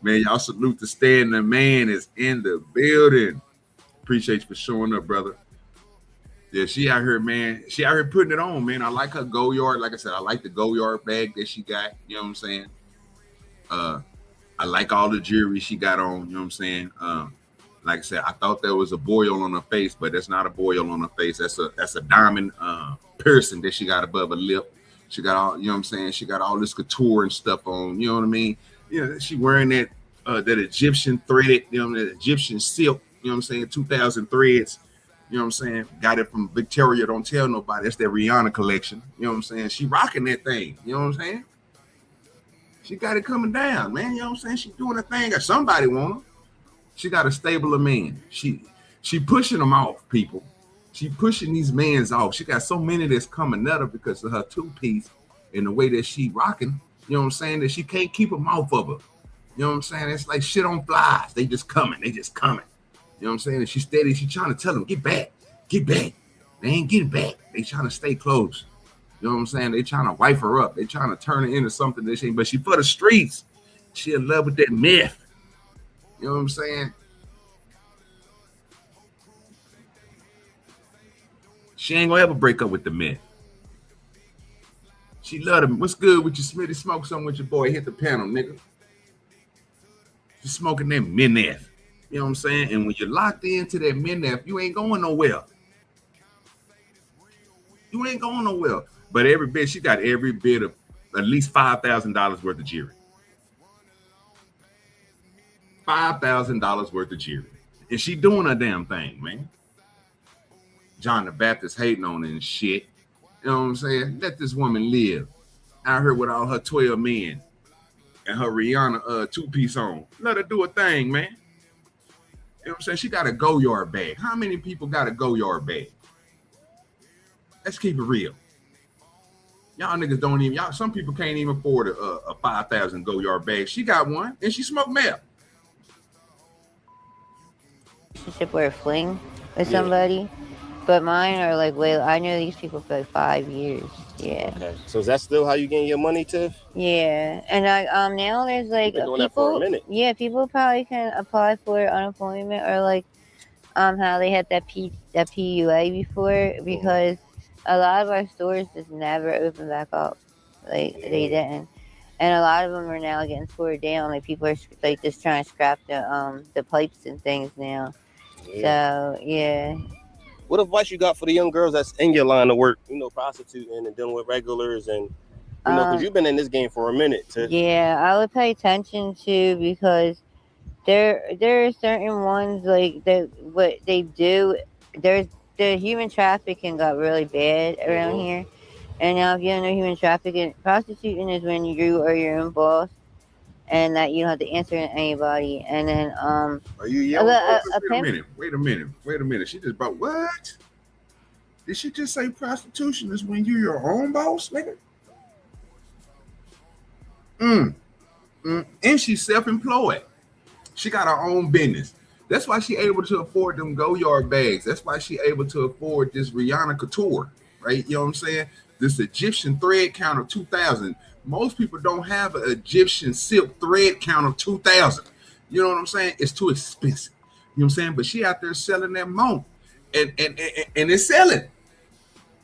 B: Man, y'all salute to Stan the man is in the building. Appreciate you for showing up, brother. Yeah, she out here, man. She out here putting it on, man. I like her go-yard. Like I said, I like the go-yard bag that she got. You know what I'm saying? I like all the jewelry she got on. You know what I'm saying? Like I said, I thought there was a boil on her face, but that's not a boil on her face. That's a diamond piercing that she got above her lip. She got all, you know what I'm saying? She got all this couture and stuff on. You know what I mean? Yeah, she wearing that that Egyptian thread, that Egyptian silk, you know what I'm saying, 2,000 threads, you know what I'm saying, got it from Victoria, don't tell nobody, that's that Rihanna collection, you know what I'm saying, she rocking that thing, you know what I'm saying, she got it coming down, man, you know what I'm saying, she doing a thing, or somebody want her, she got a stable of men, she pushing them off, people, she pushing these mans off, she got so many that's coming at her because of her two-piece and the way that she rocking, you know what I'm saying, that she can't keep them off of her. You know what I'm saying? It's like shit on flies. They just coming. You know what I'm saying? And she's steady. She's trying to tell them, get back. They ain't getting back. They trying to stay close. You know what I'm saying? They trying to wipe her up. They trying to turn her into something that she ain't. But she for the streets. She in love with that myth. You know what I'm saying? She ain't gonna ever break up with the myth. She love him. What's good with you, Smitty? Smoke something with your boy. Hit the panel, nigga. You're smoking that mineth. You know what I'm saying? And when you're locked into that mineth, you ain't going nowhere. But every bit, she got every bit of at least $5,000 worth of jewelry. $5,000 worth of jewelry. And she doing her damn thing, man. John the Baptist hating on her and shit. You know what I'm saying? Let this woman live. Out here with all her 12 men. And her Rihanna two-piece on. Let her do a thing, man. You know what I'm saying? She got a go-yard bag. How many people got a go-yard bag? Let's keep it real. Y'all niggas don't even, some people can't even afford a 5,000 go-yard bag. She got one, and she smoked meth.
E: Relationship or a fling with somebody. But mine are like, wait, I know these people for like 5 years. Yeah.
D: Okay. So is that still how you getting your money, Tiff?
E: Yeah. And now there's like
D: You've been doing that for a minute.
E: Yeah, people probably can apply for unemployment or like how they had that PUA before, because a lot of our stores just never opened back up. Like they didn't. And a lot of them are now getting tore down. Like people are like just trying to scrap the pipes and things now. Yeah. So yeah.
D: What advice you got for the young girls that's in your line of work, you know, prostituting and dealing with regulars, and you know, because you've been in this game for a minute.
E: Yeah, I would pay attention to, because there are certain ones like that. What they do, the human trafficking got really bad around here, and now if you don't know human trafficking, prostituting is when you are your own boss, and that you don't have to answer to anybody. And then
B: Are you yelling? Wait a minute. She just bought what? Did she just say prostitution is when you're your own boss, nigga? And she's self-employed. She got her own business. That's why she able to afford them go-yard bags. That's why she able to afford this Rihanna couture, right? You know what I'm saying? This Egyptian thread count of 2,000. Most people don't have an Egyptian silk thread count of 2,000. You know what I'm saying? It's too expensive. You know what I'm saying? But she out there selling that mo, and it's selling.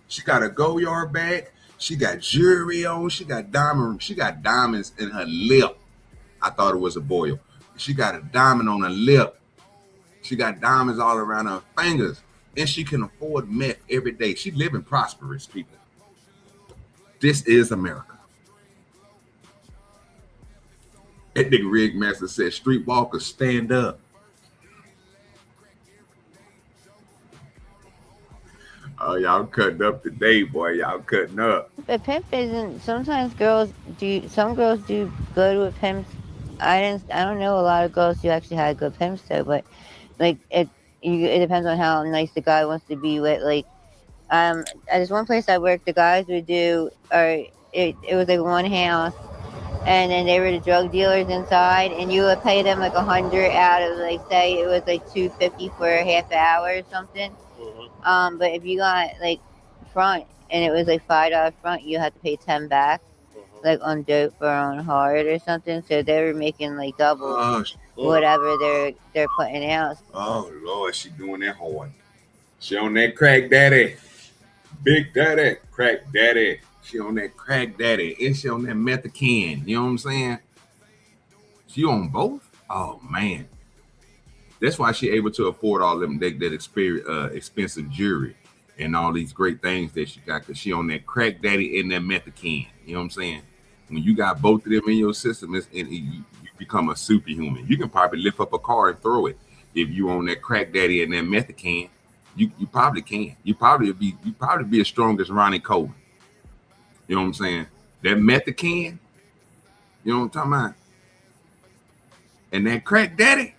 B: She got a go-yard bag. She got jewelry on. She got diamonds in her lip. I thought it was a boil. She got a diamond on her lip. She got diamonds all around her fingers. And she can afford meth every day. She living prosperous, people. This is America. That nigga Rig Master said, streetwalkers, stand up. Oh, y'all cutting up today, boy. Y'all cutting up.
E: But pimp isn't. Sometimes girls do. Some girls do good with pimps. I don't know a lot of girls who actually had good pimps though. But like it depends on how nice the guy wants to be with. Like at this one place I worked, the guys would do. Or it was like one house, and then they were the drug dealers inside, and you would pay them like 100 out of, like, say it was like $250 for a half hour or something. But if you got like front and it was like $5 front, you had to pay 10 back, like on dope or on hard or something. So they were making like double whatever they're putting out.
B: Oh Lord, she doing that hard. She on that crack daddy, big daddy, crack daddy. She on that crack daddy, and she on that methacan. You know what I'm saying? She on both. Oh man. That's why she able to afford all them that expensive jewelry and all these great things that she got, because she on that crack daddy and that methacan. You know what I'm saying? When you got both of them in your system, you become a superhuman. You can probably lift up a car and throw it. If you on that crack daddy and that method can, you probably can. You probably be as strong as Ronnie Coleman. You know what I'm saying? That method can, you know what I'm talking about? And that crack daddy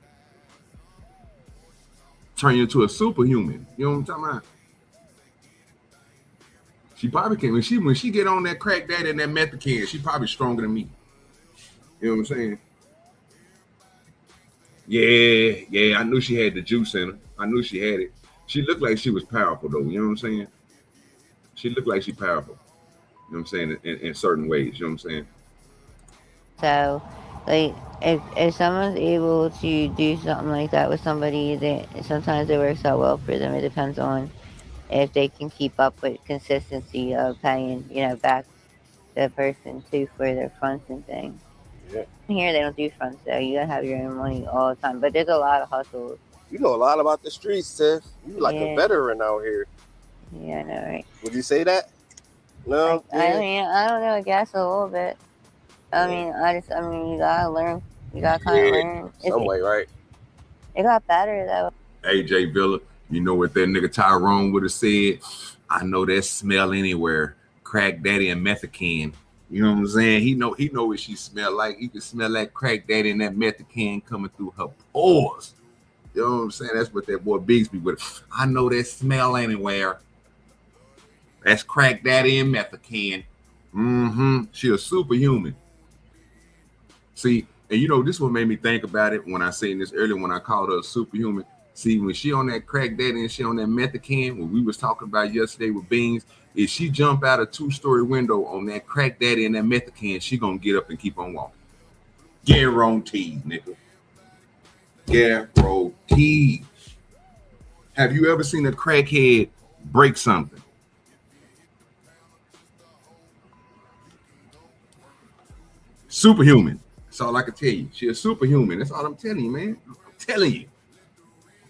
B: turn you into a superhuman. You know what I'm talking about? She probably can. When she get on that crack daddy and that method can, she probably stronger than me. You know what I'm saying? Yeah. I knew she had the juice in her. I knew she had it. She looked like she was powerful though. You know what I'm saying? She looked like she powerful. You know what I'm saying? In certain ways. You know what I'm saying?
E: So, like, if someone's able to do something like that with somebody, that sometimes it works out well for them. It depends on if they can keep up with consistency of paying, back the person too for their fronts and things.
D: Yeah.
E: Here they don't do fronts though. You gotta have your own money all the time. But there's a lot of hustles.
D: You know a lot about the streets, Tiff. You like a veteran out here.
E: Yeah, I know, right?
D: Would you say that? No.
E: I mean, I don't know. I guess a little bit. I mean, you gotta learn. You gotta kind of learn.
D: Some way, right?
E: It got better though.
B: AJ Villa, you know what that nigga Tyrone would have said? I know that smell anywhere. Crack daddy and method can. You know what I'm saying? He know what she smell like. You can smell that crack daddy and that method can coming through her pores. You know what I'm saying? That's what that boy Bigsby would. I know that smell anywhere. That's crack daddy and method can. She a superhuman. See, and this what made me think about it when I seen this earlier when I called her a superhuman. See, when she on that crack daddy and she on that method can, what we was talking about yesterday with Beans, if she jump out a 2-story window on that crack daddy and that method can, she gonna get up and keep on walking. Guaranteed, nigga. Guaranteed. Have you ever seen a crackhead break something? Superhuman. That's all I can tell you. She a superhuman. That's all I'm telling you, man. I'm telling you.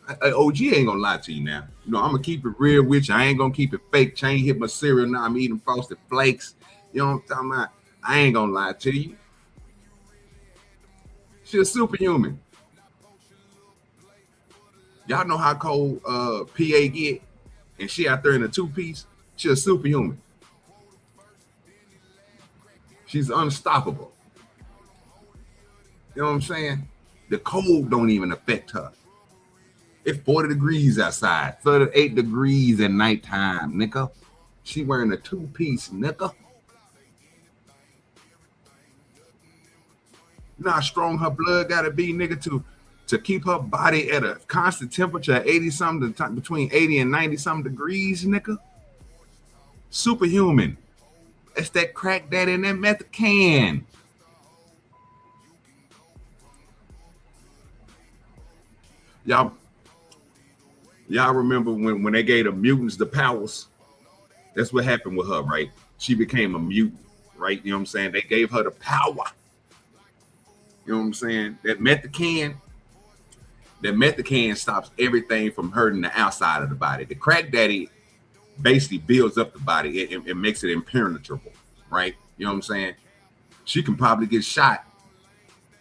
B: OG ain't gonna lie to you now. I'm gonna keep it real with you. I ain't gonna keep it fake. I ain't hit my cereal now. I'm eating Frosted Flakes. You know what I'm talking about? I ain't gonna lie to you. She a superhuman. Y'all know how cold PA get, and she out there in a 2-piece. She a superhuman. She's unstoppable. You know what I'm saying? The cold don't even affect her. It's 40 degrees outside, 38 degrees at nighttime, nigga. She wearing a 2-piece, nigga. You know how strong her blood gotta be, nigga, to keep her body at a constant temperature of 80-something, between 80 and 90-something degrees, nigga. Superhuman. It's that crack daddy and that method can. Y'all remember when they gave the mutants the powers? That's what happened with her, right? She became a mutant, right? You know what I'm saying? They gave her the power. You know what I'm saying? That method can stops everything from hurting the outside of the body. The crack daddy basically builds up the body. It makes it impenetrable, right? You know what I'm saying? She can probably get shot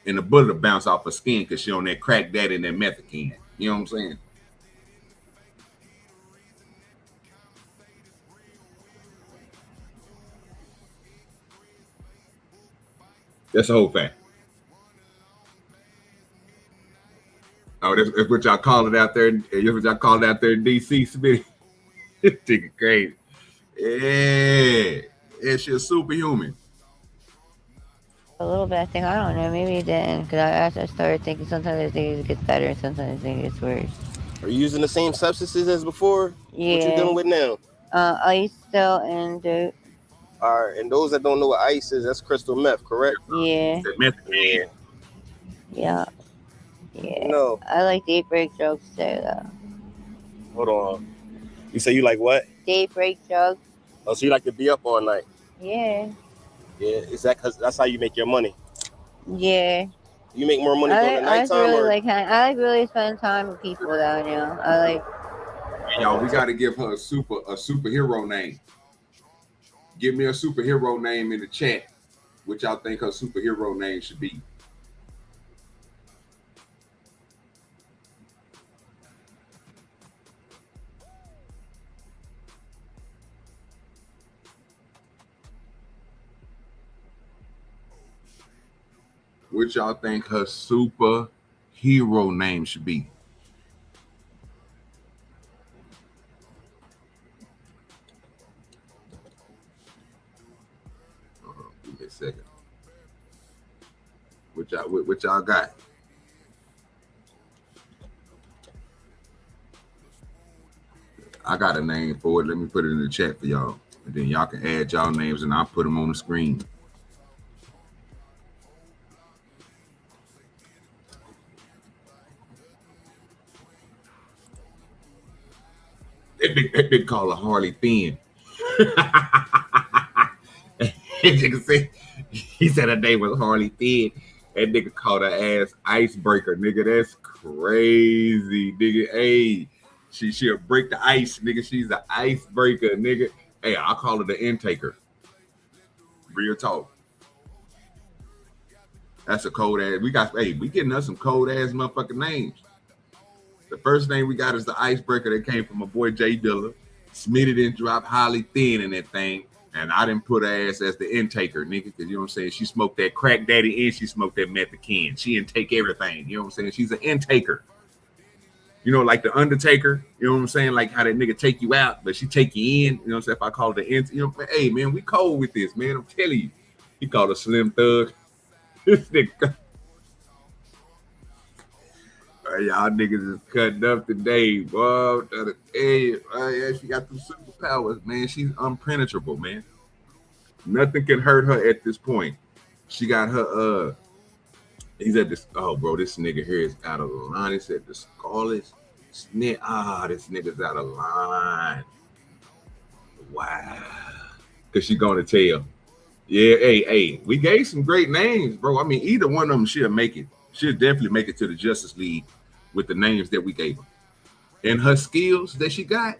B: and the bullet will bounce off her skin because she on that crack daddy and that method can. You know what I'm saying? That's the whole fact. Oh, that's what y'all call it out there. That's what y'all call it out there in DC, Smitty. It's crazy. Yeah, she's a superhuman.
E: A little bit, I think. I don't know. Maybe it didn't. Because I started thinking sometimes I think it gets better and sometimes I think it gets worse.
D: Are you using the same substances as before?
E: Yeah.
D: What you dealing with now?
E: Ice still and dope.
D: All right, and those that don't know what ice is, that's crystal meth, correct?
E: Yeah.
B: That meth can.
E: Yeah. Yeah.
D: No.
E: I like date break drugs too, though.
D: Hold on. You say you like what?
E: Date break drugs.
D: Oh, so you like to be up all night?
E: Yeah.
D: Yeah. Is that because that's how you make your money?
E: Yeah.
D: You make more money during the nighttime?
E: I like really spending time with people though. I like.
B: Yo, we got to give her a superhero name. Give me a superhero name in the chat. What y'all think her superhero name should be? What y'all think her superhero name should be? Give me a second. What y'all got? I got a name for it. Let me put it in the chat for y'all. And then y'all can add y'all names and I'll put them on the screen. That big call her Harley Finn. He said her name was Harley Finn. That nigga called her ass Icebreaker, nigga. That's crazy, nigga. Hey, she'll break the ice, nigga. She's an icebreaker, nigga. Hey, I'll call her the intaker. Real talk. That's a cold ass. We getting us some cold ass motherfucking names. The first name we got is the icebreaker that came from my boy Jay Dilla. Smitty didn't drop Holly Thin in that thing. And I didn't put her ass as the intaker, nigga, because you know what I'm saying? She smoked that crack daddy and she smoked that meth can. She intake everything. You know what I'm saying? She's an intaker. You know, like the Undertaker, you know what I'm saying? Like how that nigga take you out, but she take you in. You know what I'm saying? If I call it the in, you know, hey man, we cold with this, man. I'm telling you. He called a Slim Thug. This nigga. Y'all niggas is cutting up today, boy. Hey, yeah, she got some superpowers, man. She's impenetrable, man. Nothing can hurt her at this point. She got her, he's at this, oh, bro, this nigga here is out of line. He said the Scarlet Snitch. This nigga's out of line. Wow. Because she going to tell. Yeah, hey, we gave some great names, bro. I mean, either one of them she'll make it. She'll definitely make it to the Justice League with the names that we gave her. And her skills that she got,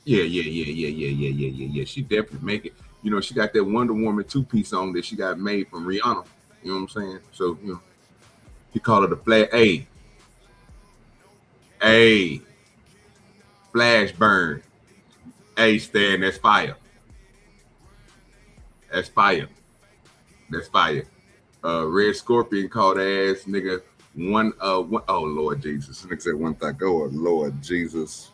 B: yeah. She definitely make it. You know, she got that Wonder Woman 2-piece on that she got made from Rihanna. You know what I'm saying? So, you know, he called her the Flash. Hey, Flash Burn. Hey, Stan, that's fire. That's fire. Red Scorpion called ass nigga one. Oh Lord Jesus, nigga said one thing. Oh Lord Jesus,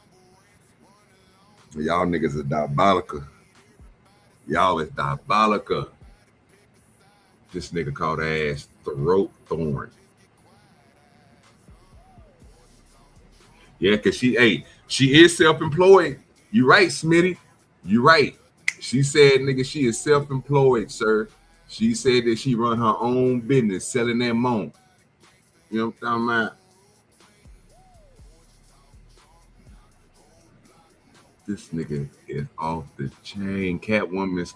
B: y'all niggas are diabolical. Y'all is diabolical. This nigga called ass Throat Thorn. Yeah, cause she is self-employed. You right, Smitty. You right. She said, nigga, she is self-employed, sir. She said that she run her own business selling that moan. You know what I'm talking about? This nigga is off the chain. Catwoman's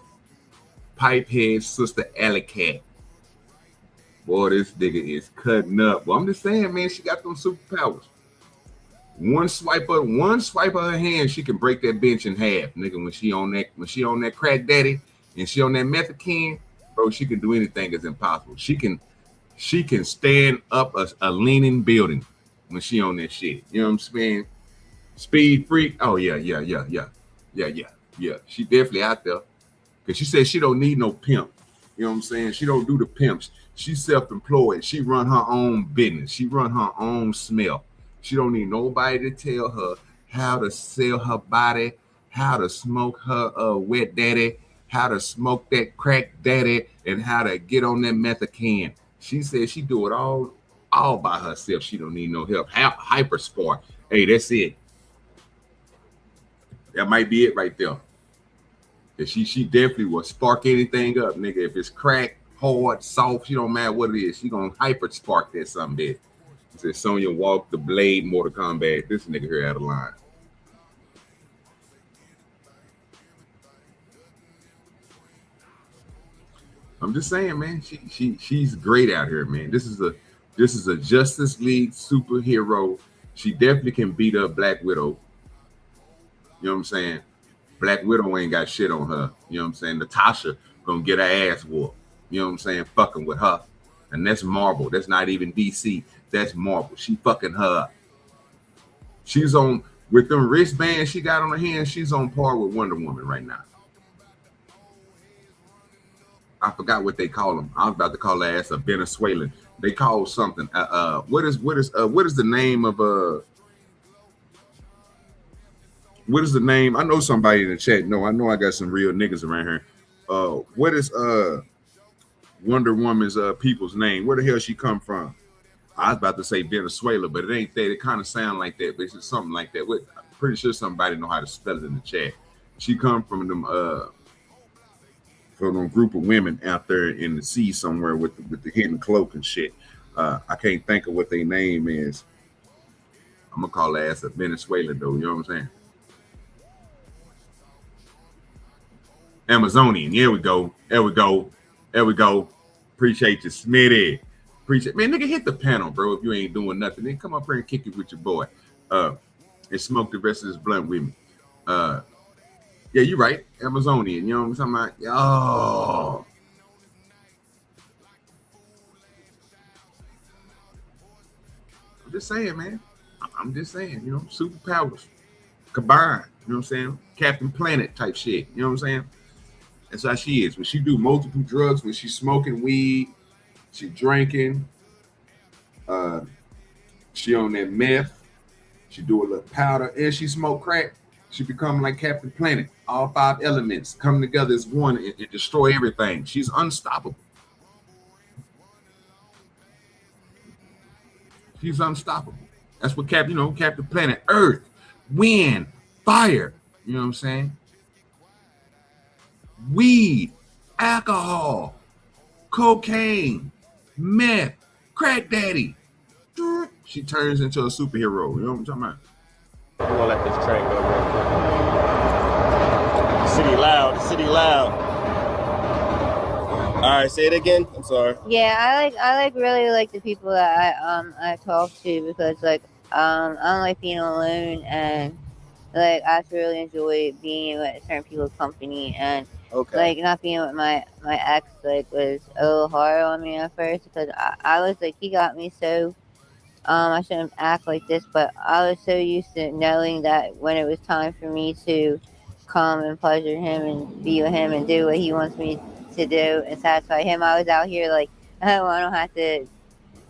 B: pipehead sister Alley Cat. Boy, this nigga is cutting up. Well, I'm just saying, man, she got them superpowers. One swipe of her hand, she can break that bench in half, nigga. When she on that crack daddy and she on that method can, bro, she can do anything that's impossible. She can stand up a leaning building when she on that shit. You know what I'm saying? Speed freak. Oh yeah. She definitely out there. Cause she said she don't need no pimp. You know what I'm saying? She don't do the pimps. She's self-employed. She run her own business. She run her own smell. She don't need nobody to tell her how to sell her body, how to smoke her wet daddy, how to smoke that crack daddy, and how to get on that method can. She said she do it all by herself. She don't need no help. Hyper sport. Hey, that's it. That might be it right there. She definitely will spark anything up, nigga. If it's crack, hard, soft, she don't matter what it is. She gonna hyper spark that something there. Said Sonya walked the blade Mortal Kombat. This nigga here out of line. I'm just saying, man. She's great out here, man. This is a Justice League superhero. She definitely can beat up Black Widow. You know what I'm saying? Black Widow ain't got shit on her. You know what I'm saying? gonna get her ass whooped. You know what I'm saying? Fucking with her. And that's Marvel. That's not even DC. That's Marvel. She fucking her up. She's on, with them wristbands she got on her hand, she's on par with Wonder Woman right now. I forgot what they call them. I was about to call her ass a Venezuelan. They call something. What is the name of what is the name? I know somebody in the chat. No, I know I got some real niggas around here. What is Wonder Woman's people's name? Where the hell she come from? I was about to say Venezuela, but it ain't that. It kind of sound like that, but it's something like that. I'm pretty sure somebody know how to spell it in the chat. She come from them group of women out there in the sea somewhere with the hidden cloak and shit. I can't think of what their name is. I'm gonna call her ass a Venezuela though. You know what I'm saying? Amazonian. There we go. There we go. There we go. Appreciate you, Smitty. Appreciate, man, nigga, hit the panel, bro. If you ain't doing nothing, then come up here and kick it with your boy. And smoke the rest of this blunt with me. Yeah, you're right. Amazonian. You know what I'm talking about? Oh. I'm just saying, man. I'm just saying, you know, superpowers combined. You know what I'm saying? Captain Planet type shit. You know what I'm saying? That's how she is. When she do multiple drugs, when she's smoking weed, she drinking, she on that meth, she do a little powder, and she smoke crack, she become like Captain Planet. All 5 elements come together as one and destroy everything. She's unstoppable. She's unstoppable. That's what Captain Planet, Earth, wind, fire. You know what I'm saying? Weed, alcohol, cocaine, meth, crack daddy. She turns into a superhero. You know what I'm talking about?
D: I'm gonna let this train go real quick. City loud. The city loud. All right, say it again. I'm sorry.
E: Yeah, I really like the people that I talk to, because like I don't like being alone, and like I really enjoy being with certain people's company, and like not being with my ex like was a little hard on me at first, because I was like, he got me so I shouldn't act like this, but I was so used to knowing that when it was time for me to come and pleasure him and be with him and do what he wants me to do and satisfy him, I was out here like, oh, I don't have to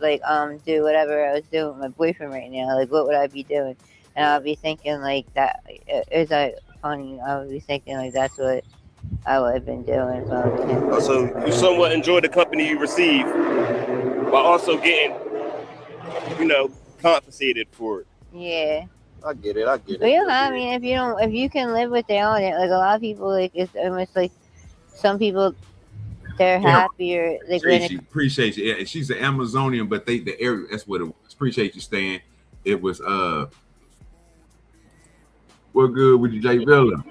E: like do whatever I was doing with my boyfriend right now. Like, what would I be doing? And I'll be thinking like that. It's like funny. I would be thinking like that's what I would have been doing if I was him.
D: So you somewhat enjoy the company you receive, while also getting, compensated for it.
E: Yeah.
D: I get it.
E: But I mean, if you can live without it, like a lot of people, like it's almost like some people, they're happier. Like
B: appreciate you. Yeah, she's an Amazonian, but the area, that's what it was. Appreciate you, Stan. It was what good with you, Jay Villa?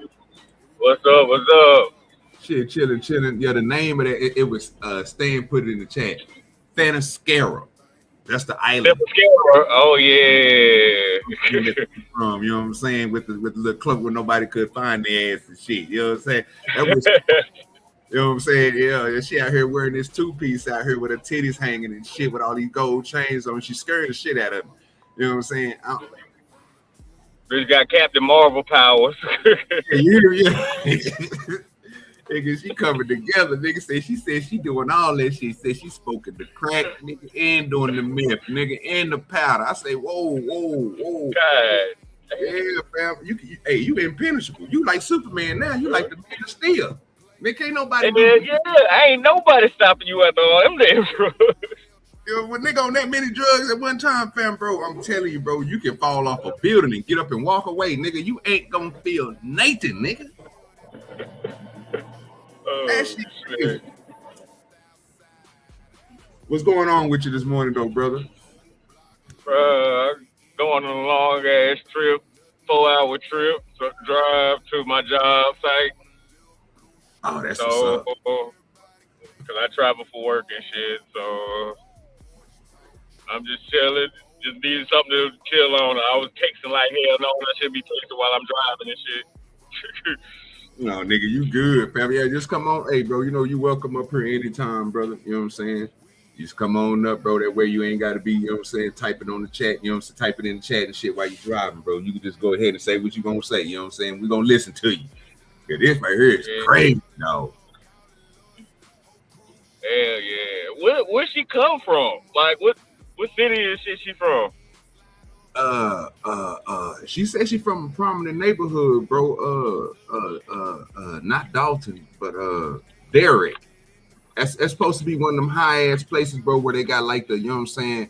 F: What's up?
B: Shit, chilling. Yeah, the name of that, it was Stan put it in the chat. Thanaskara. That's the island.
F: Oh yeah.
B: From, you know what I'm saying, with the little cloak where nobody could find their ass and shit. You know what I'm saying? That was, you know what I'm saying? Yeah, she out here wearing this 2-piece out here with her titties hanging and shit with all these gold chains on. She scared the shit out of him. You know what I'm saying?
F: Bitch got Captain Marvel powers.
B: Yeah. Nigga, she covered together. Nigga she said she doing all that shit. Said she spoken the crack, nigga, and doing the meth, nigga, and the powder. I say, whoa.
F: God.
B: Yeah, fam. You impenetrable. You like Superman now. You like the Man of Steel. Nigga, ain't nobody.
F: Yeah, ain't nobody stopping you after all them damn drugs.
B: Yo, when nigga on that many drugs at one time, fam, bro, I'm telling you, bro, you can fall off a building and get up and walk away, nigga. You ain't gonna feel nothing, nigga. That shit crazy. What's going on with you this morning, though, brother?
F: Going on a long ass trip, 4-hour trip, so drive to my job site.
B: Oh, that's what's up.
F: Cause I travel for work and shit, so I'm just chilling. Just needed something to chill on. I was texting like hell no, I should be texting while I'm driving and shit.
B: No, nigga, you good, fam. Yeah, just come on. Hey, bro, you know you welcome up here anytime, brother. You know what I'm saying? You just come on up, bro. That way you ain't got to be, you know what I'm saying, typing on the chat. You know what I'm saying? Typing in the chat and shit while you driving, bro. You can just go ahead and say what you gonna say. You know what I'm saying? We gonna listen to you. Yeah, this right here is crazy, no.
F: Hell yeah. Where she come from? Like what city is she from?
B: She said she from a prominent neighborhood, bro. Not Dalton, but Derrick. That's supposed to be one of them high ass places, bro, where they got like the, you know what I'm saying,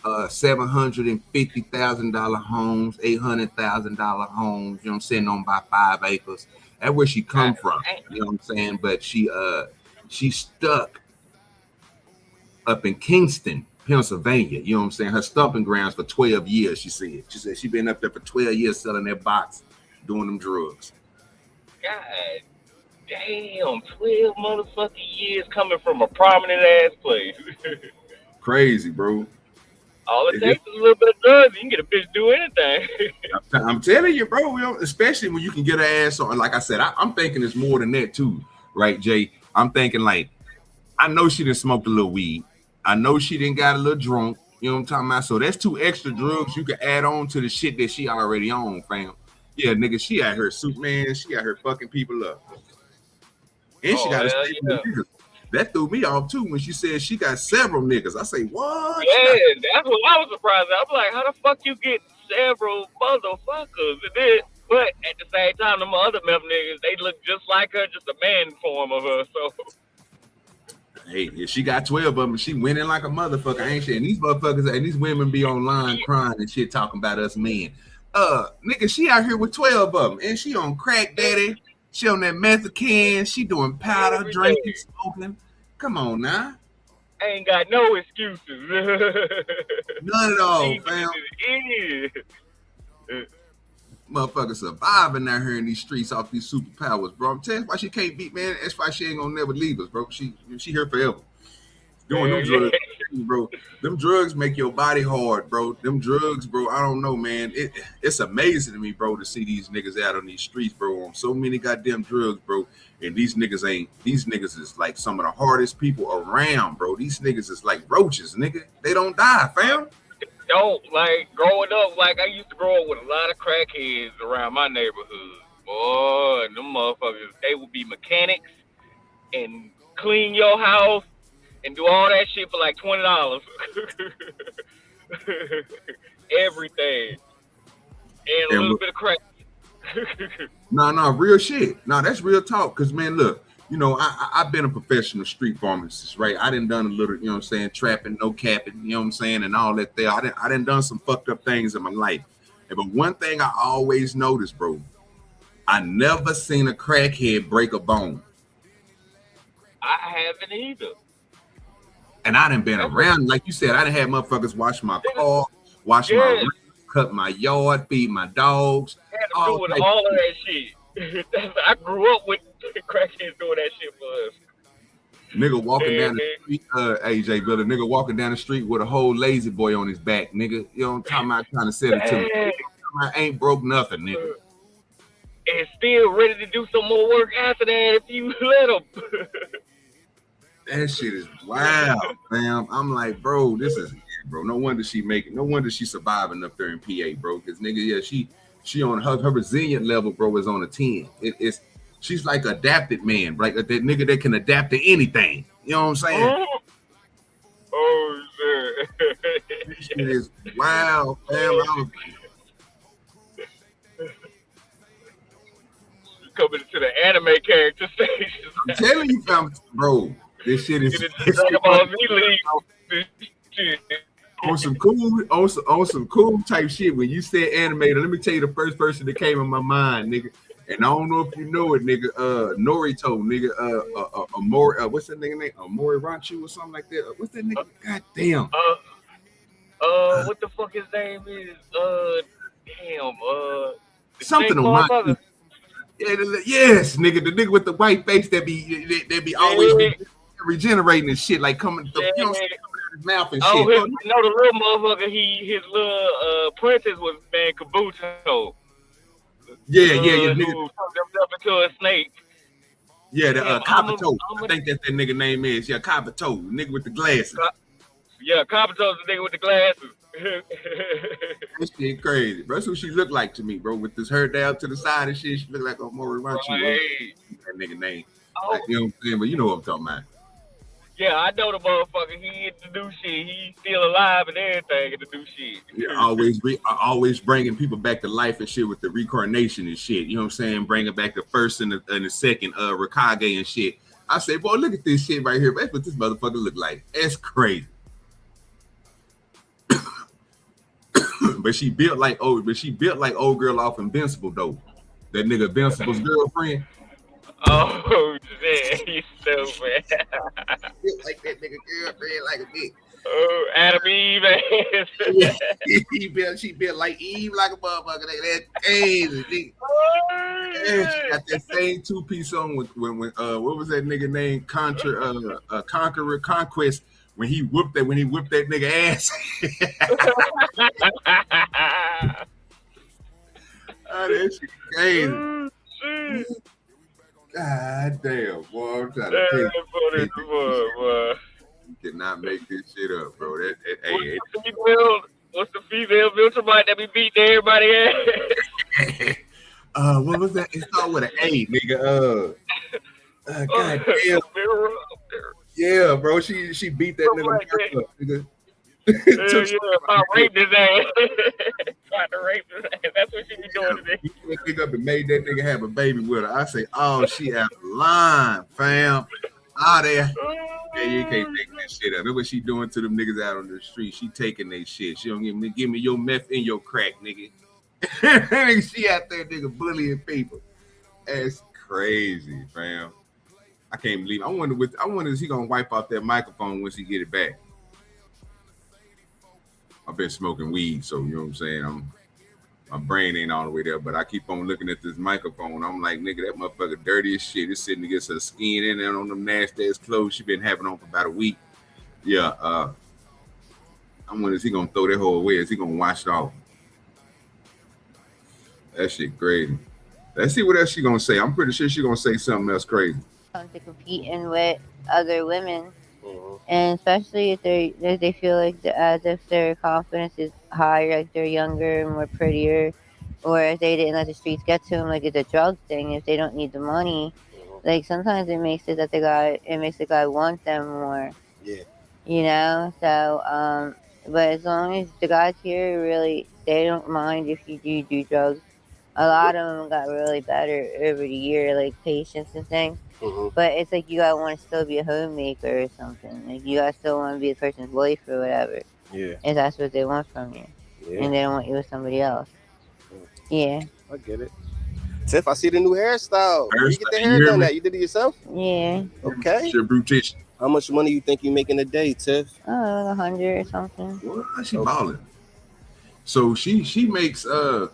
B: $750,000 homes, $800,000 homes, you know what I'm saying, on by 5 acres. That's where she come from, you know what I'm saying? But she stuck up in Kingston, Pennsylvania, you know what I'm saying? Her stomping grounds for 12 years, she said. She said she been up there for 12 years selling that box, doing them drugs.
F: God damn, 12 motherfucking years coming from a prominent ass place.
B: Crazy, bro.
F: All it takes is a little bit of drugs. You can get a bitch to do anything.
B: I'm telling you, bro, you know, especially when you can get her ass on. Like I said, I'm thinking it's more than that too, right, Jay? I'm thinking like, I know she done smoked a little weed. I know she done got a little drunk. You know what I'm talking about? So that's 2 extra drugs you can add on to the shit that she already on, fam. Yeah, nigga, she out here, Superman. She out here fucking people up. And she got a niggas. That threw me off too when she said she got several niggas. I say, what?
F: Yeah, that's what I was surprised at. I'm like, how the fuck you get several motherfuckers? And then, but at the same time, them other meth niggas, they look just like her, just a man form of her. So,
B: hey, if she got 12 of them, she winning like a motherfucker, ain't she? And these motherfuckers and these women be online crying and shit talking about us men. Nigga, she out here with 12 of them, and she on crack, daddy. She on that methadone. She doing powder, drinking, smoking. Come on now.
F: Ain't got no excuses.
B: None at all, fam. Motherfucker surviving out here in these streets off these superpowers, bro. I'm telling you why she can't beat, man. That's why she ain't gonna never leave us, bro. She here forever. Doing them drugs, bro. Them drugs make your body hard, bro. Them drugs, bro. I don't know, man. It's amazing to me, bro, to see these niggas out on these streets, bro, on so many goddamn drugs, bro. And these niggas is like some of the hardest people around, bro. These niggas is like roaches, nigga. They don't die, fam.
F: Don't, like, growing up, like, I used to grow up with a lot of crackheads around my neighborhood. Boy, them motherfuckers, they would be mechanics and clean your house and do all that shit for like $20. Everything. And a little bit of crack.
B: No, real shit. No, that's real talk. Cause man, look, you know, I've been a professional street pharmacist, right? I done a little, you know what I'm saying, trapping, no capping, you know what I'm saying, and all that there. I done some fucked up things in my life. But one thing I always noticed, bro, I never seen a crackhead break a bone.
F: I haven't either.
B: And I done been around, like you said, I done had motherfuckers wash my car, wash my roof, cut my yard, feed my dogs.
F: I had to do with all of that shit. I grew up with crackheads doing that shit for us.
B: Nigga walking down the street, AJ, brother, nigga walking down the street with a whole lazy boy on his back, nigga. You know what I'm talking about? Trying to set it to me. I ain't broke nothing, nigga.
F: And still ready to do some more work after that if you let him.
B: That shit is wild, fam. I'm like, bro, this is, bro. No wonder she making. No wonder she surviving up there in PA, bro. Because nigga, yeah, she on her resilient level, bro, is on a 10. She's like adapted man, right? That nigga that can adapt to anything. You know what I'm saying?
F: Oh shit!
B: This shit is wild, fam.
F: Coming to the anime character stage.
B: I'm telling you, fam, bro. This shit is on some cool type shit. When you said animated, let me tell you the first person that came in my mind, nigga. And I don't know if you know it, nigga. Norito, nigga. Amori, what's that nigga name? Amori Ranchu or something like that. What's that nigga? God damn.
F: What the fuck his name is?
B: Something on my. Yeah, yes, nigga. The nigga with the white face that be always regenerating and shit, like coming coming out of his mouth and shit.
F: Oh, you know the little motherfucker. His little princess was named Kabuto.
B: Yeah, nigga.
F: Who turned himself into a snake.
B: Yeah, the
F: Damn,
B: Copper Toe. I think that's that nigga name is. Yeah, Copper Toe, nigga with the glasses.
F: Yeah, Coppertoe's the nigga with the glasses.
B: This shit crazy, bro. That's who she looked like to me, bro. With this hair down to the side and shit, she looked like a more
F: Right.
B: that nigga name.
F: Oh,
B: Like, you know what I'm saying? But you know what I'm talking about.
F: yeah, I know the motherfucker. He in the new shit. He's still alive and everything in the new shit.
B: Yeah, always bringing people back to life and shit with the reincarnation and shit. You know what I'm saying? Bringing back the first and the second Rikage and shit. I say, boy, look at this shit right here. That's what this motherfucker look like. That's crazy. but she built like old girl off Invincible though. That nigga Invincible's girlfriend.
F: Oh shit, he's stupid.
B: Built like that nigga girlfriend like a bitch.
F: Oh, Adam Eve.
B: Yeah, she built like Eve like a motherfucker. That's crazy. Yeah, she got that same 2-piece on when what was that nigga named Conqueror Conquest when he whooped that nigga ass. Oh, that shit crazy. God damn, boy, I'm trying to tell you. You cannot make this shit up, bro.
F: What's the female Viltrumite that be beating everybody ass?
B: What was that? It started with an A, nigga. God damn. Yeah, bro. She beat that nigga up, nigga.
F: I raped his ass. Tried to rape his ass. That's what she be doing today.
B: He picked up and made that nigga have a baby with her. I say, oh, she out of line, fam. Out there. Yeah, you can't make that shit up. That's what she doing to them niggas out on the street. She taking their shit. She don't give me your meth and your crack, nigga. She out there, nigga, bullying people. That's crazy, fam. I can't believe it. I wonder is he gonna wipe out that microphone once he get it back. I've been smoking weed, so you know what I'm saying. My brain ain't all the way there, but I keep on looking at this microphone. I'm like, nigga, that motherfucker dirty as shit. It's sitting against her skin in there on them nasty ass clothes she been having on for about a week. Yeah, I wonder is he gonna throw that whole away? Is he gonna wash it off? That shit crazy. Let's see what else she gonna say. I'm pretty sure she gonna say something else crazy.
E: To competing with other women, and especially if they feel like as if their confidence is higher, like they're younger, more prettier, or if they didn't let the streets get to them, like it's a drug thing. If they don't need the money, like sometimes it makes it that the guy want them more.
D: Yeah.
E: You know. So, but as long as the guys here really, they don't mind if you do drugs. A lot of them got really better over the year, like patience and things. But it's like you gotta want to still be a homemaker or something. Like you gotta still want to be a person's wife or whatever.
D: Yeah.
E: If that's what they want from you, and they don't want you with somebody else. Yeah.
D: I get it. Tiff, I see the new hairstyle. Where you get the hair done at? You did it yourself?
E: Yeah.
B: It's
D: Okay.
B: your beautician.
D: How much money you think you making a day, Tiff?
E: Oh, 100 or something.
B: Well, she balling. So she makes at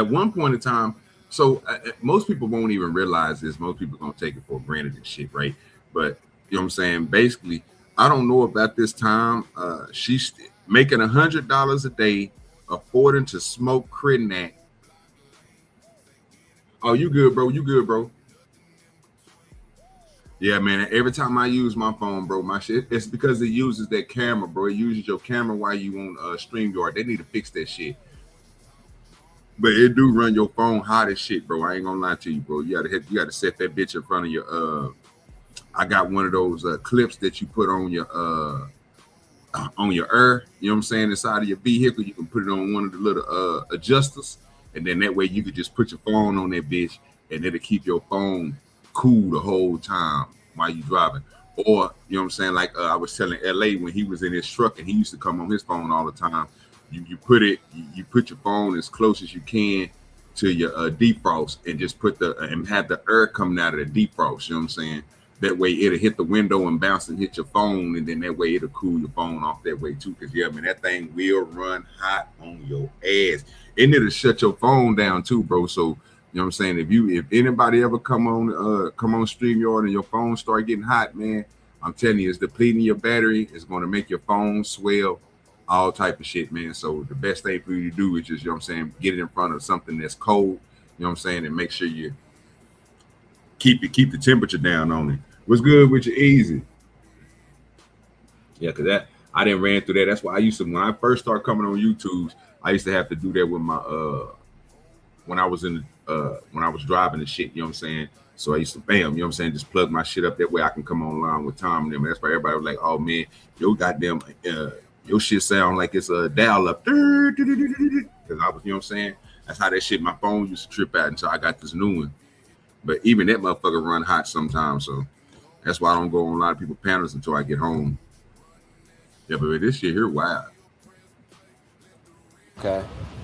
B: one point in time. So most people won't even realize this. Most people gonna take it for granted and shit, right? But you know what I'm saying. Basically, I don't know about this time. She's making $100 a day, affording to smoke Critinac. Oh, you good, bro? You good, bro? Yeah, man. Every time I use my phone, bro, my shit, it's because it uses that camera, bro. It uses your camera while you on StreamYard. They need to fix that shit. But it do run your phone hot as shit, bro. I ain't gonna lie to you, bro. You gotta set that bitch in front of your I got one of those clips that you put on your air, you know what I'm saying, inside of your vehicle. You can put it on one of the little adjusters, and then that way you could just put your phone on that bitch and it'll keep your phone cool the whole time while you driving. Or, you know what I'm saying, like I was telling LA when he was in his truck and he used to come on his phone all the time. You put your phone as close as you can to your defrost and just and have the air coming out of the defrost. You know what I'm saying? That way it'll hit the window and bounce and hit your phone, and then that way it'll cool your phone off that way too. Cause yeah, man, that thing will run hot on your ass, and it'll shut your phone down too, bro. So you know what I'm saying? If anybody ever come on StreamYard and your phone start getting hot, man, I'm telling you, it's depleting your battery. It's going to make your phone swell. all type of shit, man. So the best thing for you to do is just, you know what I'm saying, get it in front of something that's cold, you know what I'm saying, and make sure you keep the temperature down on it. What's good with you, Easy? Yeah, because that I didn't ran through that. That's why I used to, when I first started coming on YouTube, I used to have to do that with my when I was driving and shit, you know what I'm saying? So I used to bam, you know what I'm saying, just plug my shit up that way I can come online with Tom and them. That's why everybody was like, oh man, your goddamn your shit sound like it's a dial up. Because I was, you know what I'm saying? That's how that shit, my phone used to trip out until I got this new one. But even that motherfucker run hot sometimes. So that's why I don't go on a lot of people's panels until I get home. Yeah, but this shit here, wild.
D: Okay.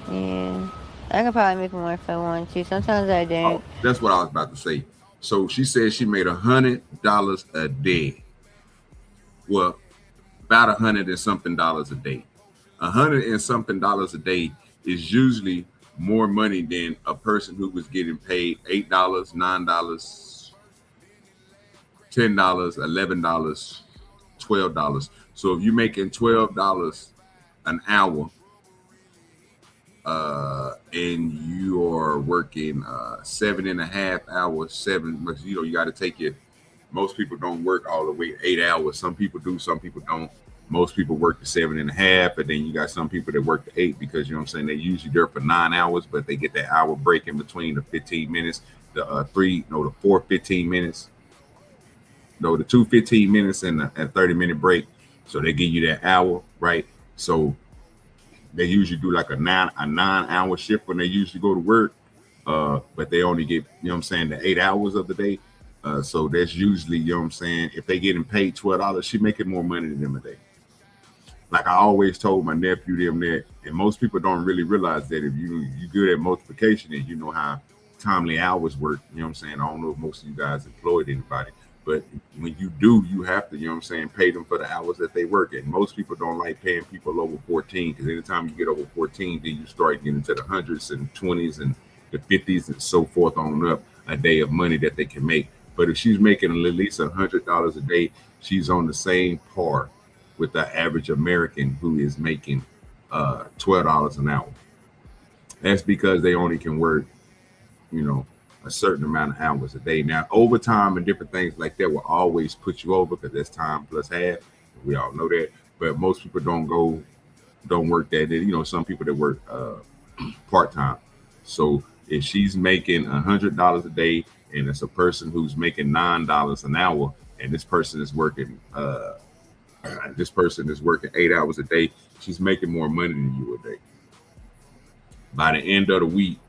E: Yeah. I could probably make more if I want to. Sometimes I don't.
B: Oh, that's what I was about to say. So she said she made $100 a day. Well, about $100 and something a day. $100 and something a day is usually more money than a person who was getting paid $8, $9, $10, $11, $12. So if you're making $12 an hour, and you're working 7.5 hours, but you got to take it. Most people don't work all the way 8 hours. Some people do, some people don't. Most people work the 7.5, and then you got some people that work the 8 because, you know what I'm saying, they're usually there for 9 hours, but they get that hour break in between the 15 minutes, the 4 15 minutes, the 2 15 minutes and a 30-minute break. So they give you that hour, right? So they usually do like a 9-hour shift when they usually go to work, but they only get, you know what I'm saying, the 8 hours of the day. So that's usually, you know what I'm saying, if they getting paid $12, she making more money than them a day. Like I always told my nephew them that, and most people don't really realize that if you good at multiplication and you know how timely hours work, you know what I'm saying. I don't know if most of you guys employed anybody, but when you do, you have to, you know what I'm saying, pay them for the hours that they work. And most people don't like paying people over 14 because anytime you get over 14, then you start getting into the hundreds and 20s and the 50s and so forth on up a day of money that they can make. But if she's making at least $100 a day, she's on the same par with the average American who is making $12 an hour. That's because they only can work, you know, a certain amount of hours a day. Now, overtime and different things like that will always put you over because that's time plus half. We all know that. But most people don't work that. You know, some people that work part-time. So if she's making $100 a day and it's a person who's making $9 an hour and this person is working 8 hours a day, she's making more money than you a day. By the end of the week,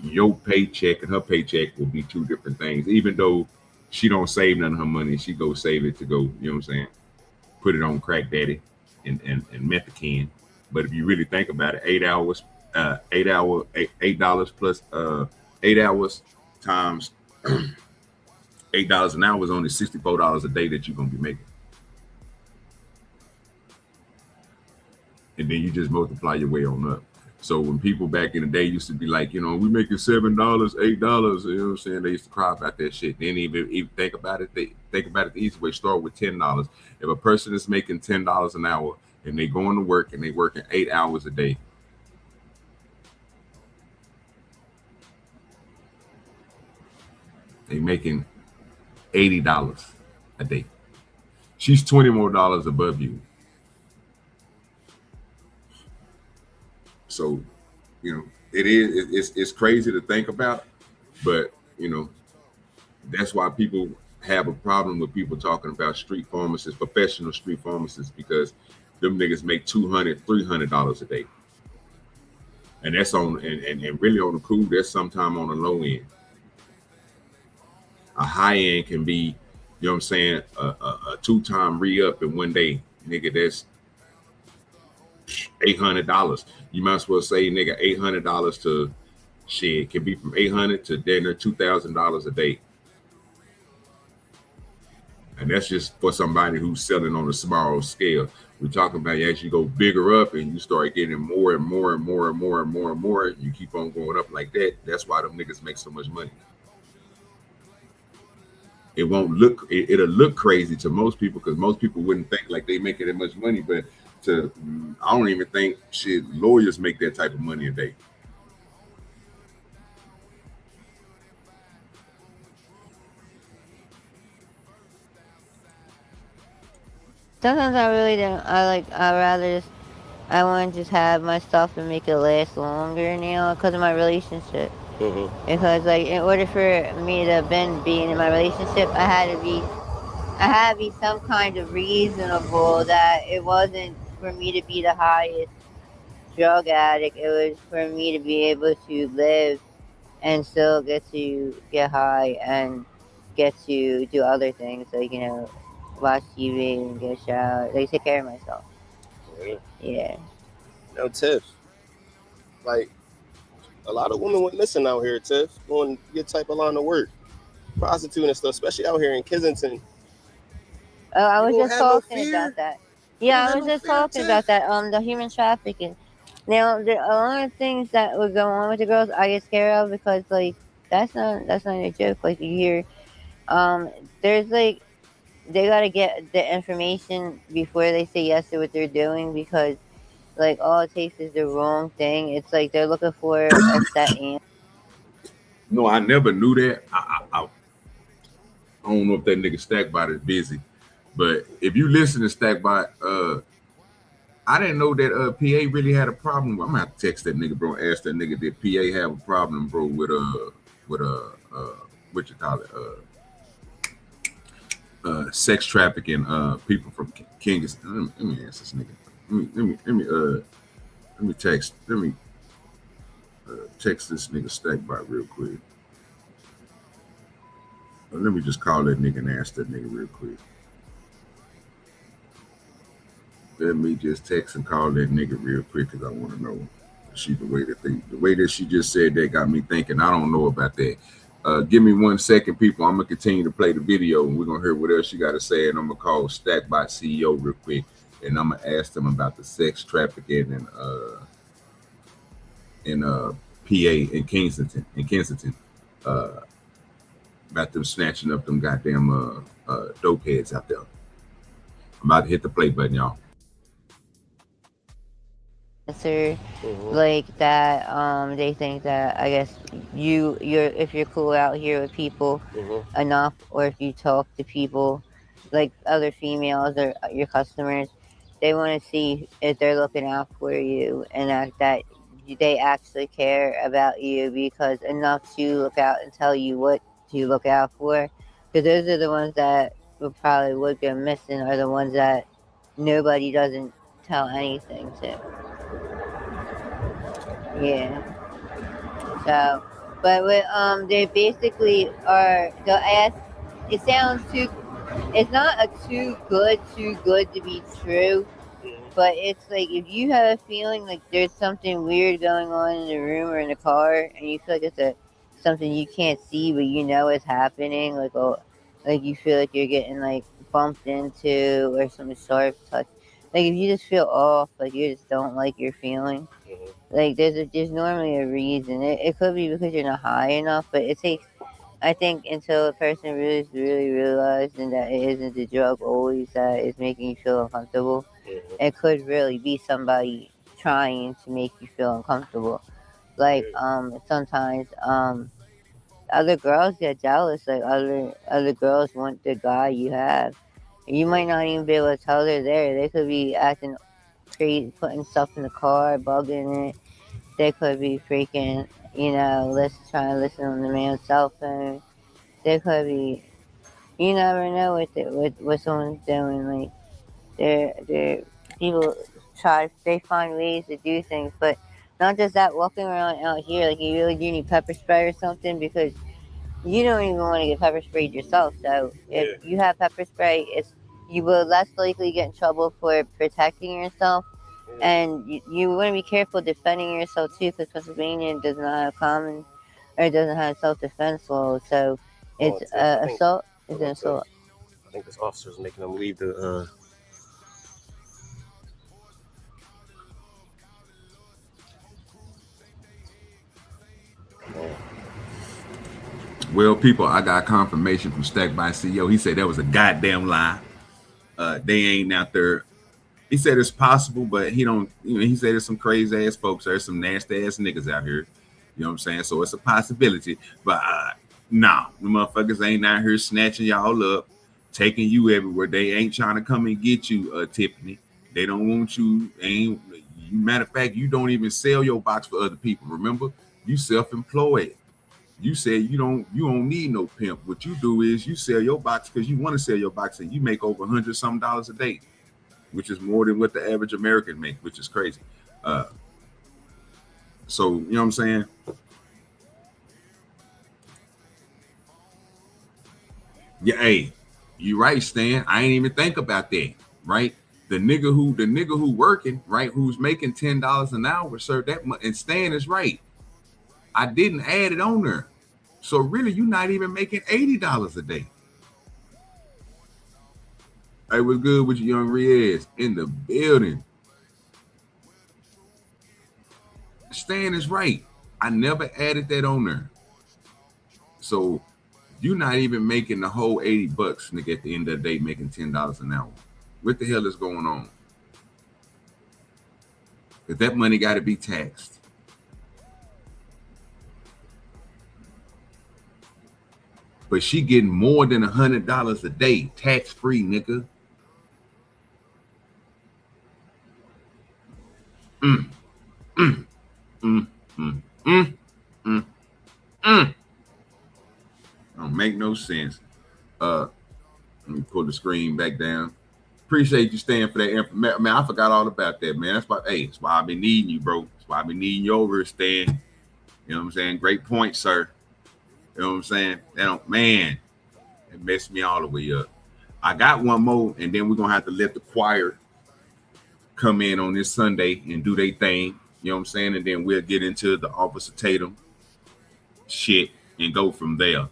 B: your paycheck and her paycheck will be two different things. Even though she don't save none of her money, she go save it to go, you know what I'm saying, put it on crack daddy and methacin. But if you really think about it, $8 plus 8 hours times $8 an hour is only $64 a day that you're gonna be making. And then you just multiply your way on up. So when people back in the day used to be like, you know, we making $7, $8, you know what I'm saying? They used to cry about that shit. They didn't even think about it. They think about it the easy way. Start with $10. If a person is making $10 an hour and they going to work and they working 8 hours a day, they making $80 a day. She's $20 more above you. So, you know, it's crazy to think about, but you know, that's why people have a problem with people talking about street pharmacists, professional street pharmacists, because them niggas make $200, $300 a day. And that's on, and really on the cool, that's sometime on the low end. A high end can be, you know what I'm saying, a 2-time re-up in one day. Nigga, that's $800. You might as well say, nigga, $800 to shit. Can be from $800 to then $2,000 a day. And that's just for somebody who's selling on a small scale. We're talking about as you go bigger up and you start getting more and more and more and more and more and more, you keep on going up like that. That's why them niggas make so much money. It'll look crazy to most people because most people wouldn't think like they making that much money, but I don't even think lawyers make that type of money a day.
E: Sometimes I really don't. I want to just have my stuff and make it last longer now because of my relationship.
D: Mm-hmm.
E: Because like in order for me to being in my relationship, I had to be some kind of reasonable that it wasn't for me to be the highest drug addict. It was for me to be able to live and still get to get high and get to do other things like watch TV and get a shower, like take care of myself.
D: Yeah.
E: Yeah.
D: Now, Tiff, like a lot of women went missing out here, Tiff, doing your type of line of work, prostituting and stuff, especially out here in Kensington.
E: Oh, I
D: You
E: was
D: don't
E: just
D: have no
E: talking
D: fear?
E: about that.
D: You
E: Yeah,
D: don't
E: I
D: have
E: was
D: no
E: just
D: fear,
E: talking
D: Tiff?
E: about that. The human trafficking. Now, a lot of things that would go on with the girls, I get scared of because like that's not a joke. Like you hear, there's like they gotta get the information before they say yes to what they're doing because like all it takes is the wrong thing. It's like they're looking for a set answer.
B: No, I never knew that. I don't know if that nigga Stackbot is busy, but if you listen to Stackbot, I didn't know that PA really had a problem. I'm gonna have to text that nigga, bro, and ask that nigga, did PA have a problem, bro, with what you call it, sex trafficking people from Kingston. Let me ask this nigga. Let me text this nigga Stackbot real quick. Let me just call that nigga and ask that nigga real quick. Let me just text and call that nigga real quick because I want to know. The way that she just said that got me thinking. I don't know about that. Give me 1 second, people. I'm gonna continue to play the video and we're gonna hear what else you got to say. And I'm gonna call Stackbot CEO real quick and I'm gonna ask them about the sex trafficking in PA in Kensington. About them snatching up them goddamn dope heads out there. I'm about to hit the play button, y'all.
E: Like that they think that I guess you're if you're cool out here with people enough or if you talk to people like other females or your customers, they want to see if they're looking out for you and that they actually care about you because enough to look out and tell you what to look out for because those are the ones that would go missing are the ones that nobody doesn't tell anything to. Yeah. So, but with, they basically are. They'll ask. It sounds too. It's not a too good to be true. But it's like if you have a feeling like there's something weird going on in the room or in the car, and you feel like it's something you can't see, but you know it's happening. Like you feel like you're getting like bumped into or some sharp touch. Like if you just feel off, like you just don't like your feeling. Like there's normally a reason. It could be because you're not high enough, but it takes, I think, until a person really realizing that it isn't the drug always that is making you feel uncomfortable. It could really be somebody trying to make you feel uncomfortable. Like sometimes other girls get jealous. Like other girls want the guy you have. You might not even be able to tell they're there. They could be acting crazy, putting stuff in the car, bugging it. They could be freaking, trying to listen on the man's cell phone. They could be, you never know what someone's doing. Like, they're people they find ways to do things, but not just that. Walking around out here, like you really do need pepper spray or something because you don't even want to get pepper sprayed yourself. So if you have pepper spray, you will less likely get in trouble for protecting yourself. And you want to be careful defending yourself too, because Pennsylvania does not have doesn't have self-defense laws. So it's assault. It's an assault.
D: I think this officer's making them leave the.
B: Well, people, I got confirmation from Stackbot CEO. He said that was a goddamn lie. They ain't out there He said it's possible, but he don't. He said there's some crazy ass folks. There's some nasty ass niggas out here. You know what I'm saying? So it's a possibility. But nah, the motherfuckers ain't out here snatching y'all up, taking you everywhere. They ain't trying to come and get you, Tiffany. They don't want you. Matter of fact, you don't even sell your box for other people. Remember, you self-employed. You said you don't need no pimp. What you do is you sell your box because you want to sell your box, and you make over $100-some a day, which is more than what the average American make, which is crazy. So you know what I'm saying? Yeah, hey, you right, Stan. I ain't even think about that, right? The nigga who working, right, who's making $10 an hour, sir, that much, and Stan is right. I didn't add it on there. So really, you're not even making $80 a day. Hey, what's good with you, young Riaz? In the building. Stan is right. I never added that on there. So you're not even making the whole $80, nigga, at the end of the day, making $10 an hour. What the hell is going on? Because that money got to be taxed. But she getting more than $100 a day, tax-free, nigga. Don't make no sense. Let me pull the screen back down. Appreciate you staying for that information. Man, I forgot all about that, man. That's why I've been needing you, bro. That's why I've been needing you over here, Stan. You know what I'm saying? Great point, sir. You know what I'm saying? Man, it messed me all the way up. I got one more, and then we're gonna have to let the choir come in on this Sunday and do their thing. You know what I'm saying? And then we'll get into the Officer Tatum shit and go from there.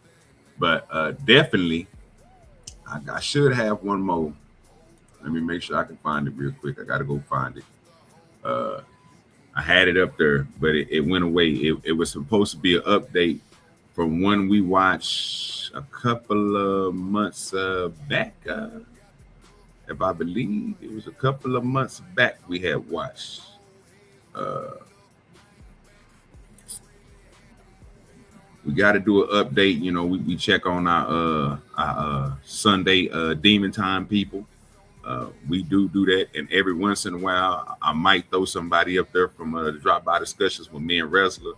B: But definitely, I should have one more. Let me make sure I can find it real quick. I gotta go find it. I had it up there, but it went away. It was supposed to be an update from one we watched a couple of months back. If I believe it was a couple of months back we had watched. We got to do an update. You know, we check on our Sunday Demon Time people. We do that, and every once in a while, I might throw somebody up there from the Drop By discussions with me and Wrestler.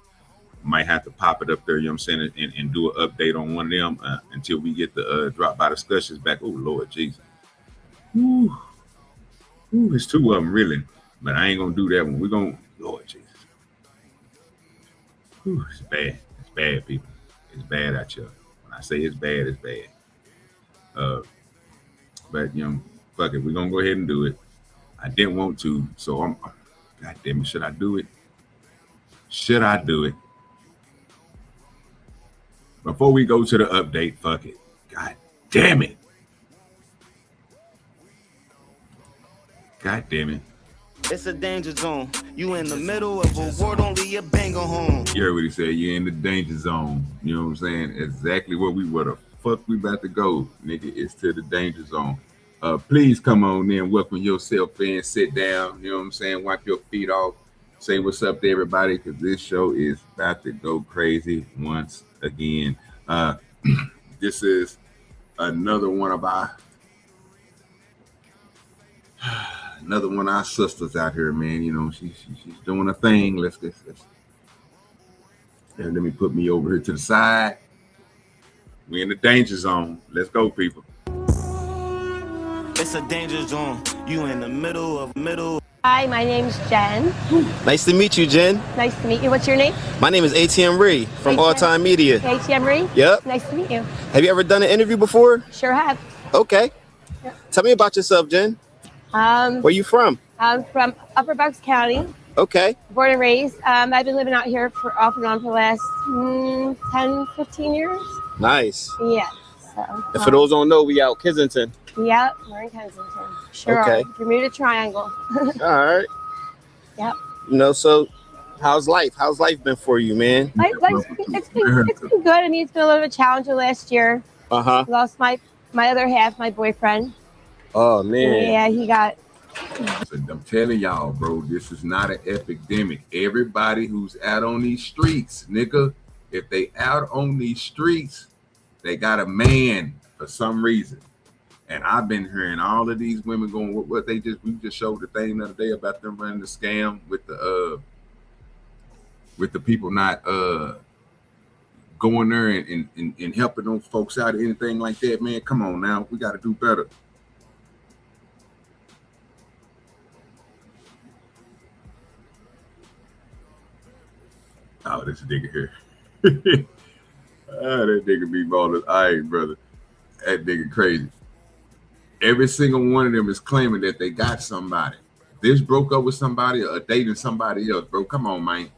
B: Might have to pop it up there, you know what I'm saying, and do an update on one of them until we get the Drop By discussions back. Oh, Lord Jesus. Ooh, it's two of them, really. But I ain't going to do that one. We're going to, Lord Jesus. Ooh, it's bad. It's bad, people. It's bad out here. When I say it's bad, it's bad. But, you know, fuck it. We're going to go ahead and do it. I didn't want to, so I'm, God damn it, should I do it? Should I do it? Before we go to the update, fuck it. God damn it. God damn it.
G: It's a danger zone. You in the middle of a war, don't leave your banger home.
B: You heard what he said. You're in the danger zone. You know what I'm saying? Exactly where the fuck we about to go, nigga. It's to the danger zone. Please come on in, welcome yourself in, sit down. You know what I'm saying? Wipe your feet off. Say what's up to everybody, because this show is about to go crazy once again. This is another one of our sisters out here, man. You know, she's doing a thing. Let's and let me put me over here to the side. We in the danger zone. Let's go, people.
G: It's a danger zone. You in the middle.
H: Hi, my name's Jen.
D: Nice to meet you, Jen.
H: Nice to meet you. What's your name?
D: My name is ATM Ree from
H: ATM?
D: All Time Media.
H: ATM Ree?
D: Yep.
H: Nice to meet you.
D: Have you ever done an interview before?
H: Sure have.
D: Okay.
H: Yep.
D: Tell me about yourself, Jen. Where you from?
H: I'm from Upper Bucks County.
D: Okay.
H: Born and raised. I've been living out here for off and on for the last 10, 15 years.
D: Nice.
H: Yeah. So,
D: And for those who don't know, we out Kensington.
H: yeah, we're in Kensington. Sure
D: Okay.
H: are. Bermuda Triangle.
D: All right.
H: Yep.
D: You know, so how's life? How's life been for you, man?
H: It's been good. I mean, it's been a little bit challenging last year.
D: Uh-huh.
H: Lost my other half, my boyfriend.
D: Oh, man.
H: Yeah, he got
B: So I'm telling y'all, bro, this is not an epidemic. Everybody who's out on these streets, nigga, if they out on these streets, they got a man for some reason. And I've been hearing all of these women going, what we just showed the thing the other day about them running the scam with the people not going there and helping those folks out or anything like that. Man, come on now, we got to do better. Oh, this nigga here. That nigga be balling. All right, brother. That nigga crazy. Every single one of them is claiming that they got somebody. This broke up with somebody or dating somebody else, bro. Come on, man.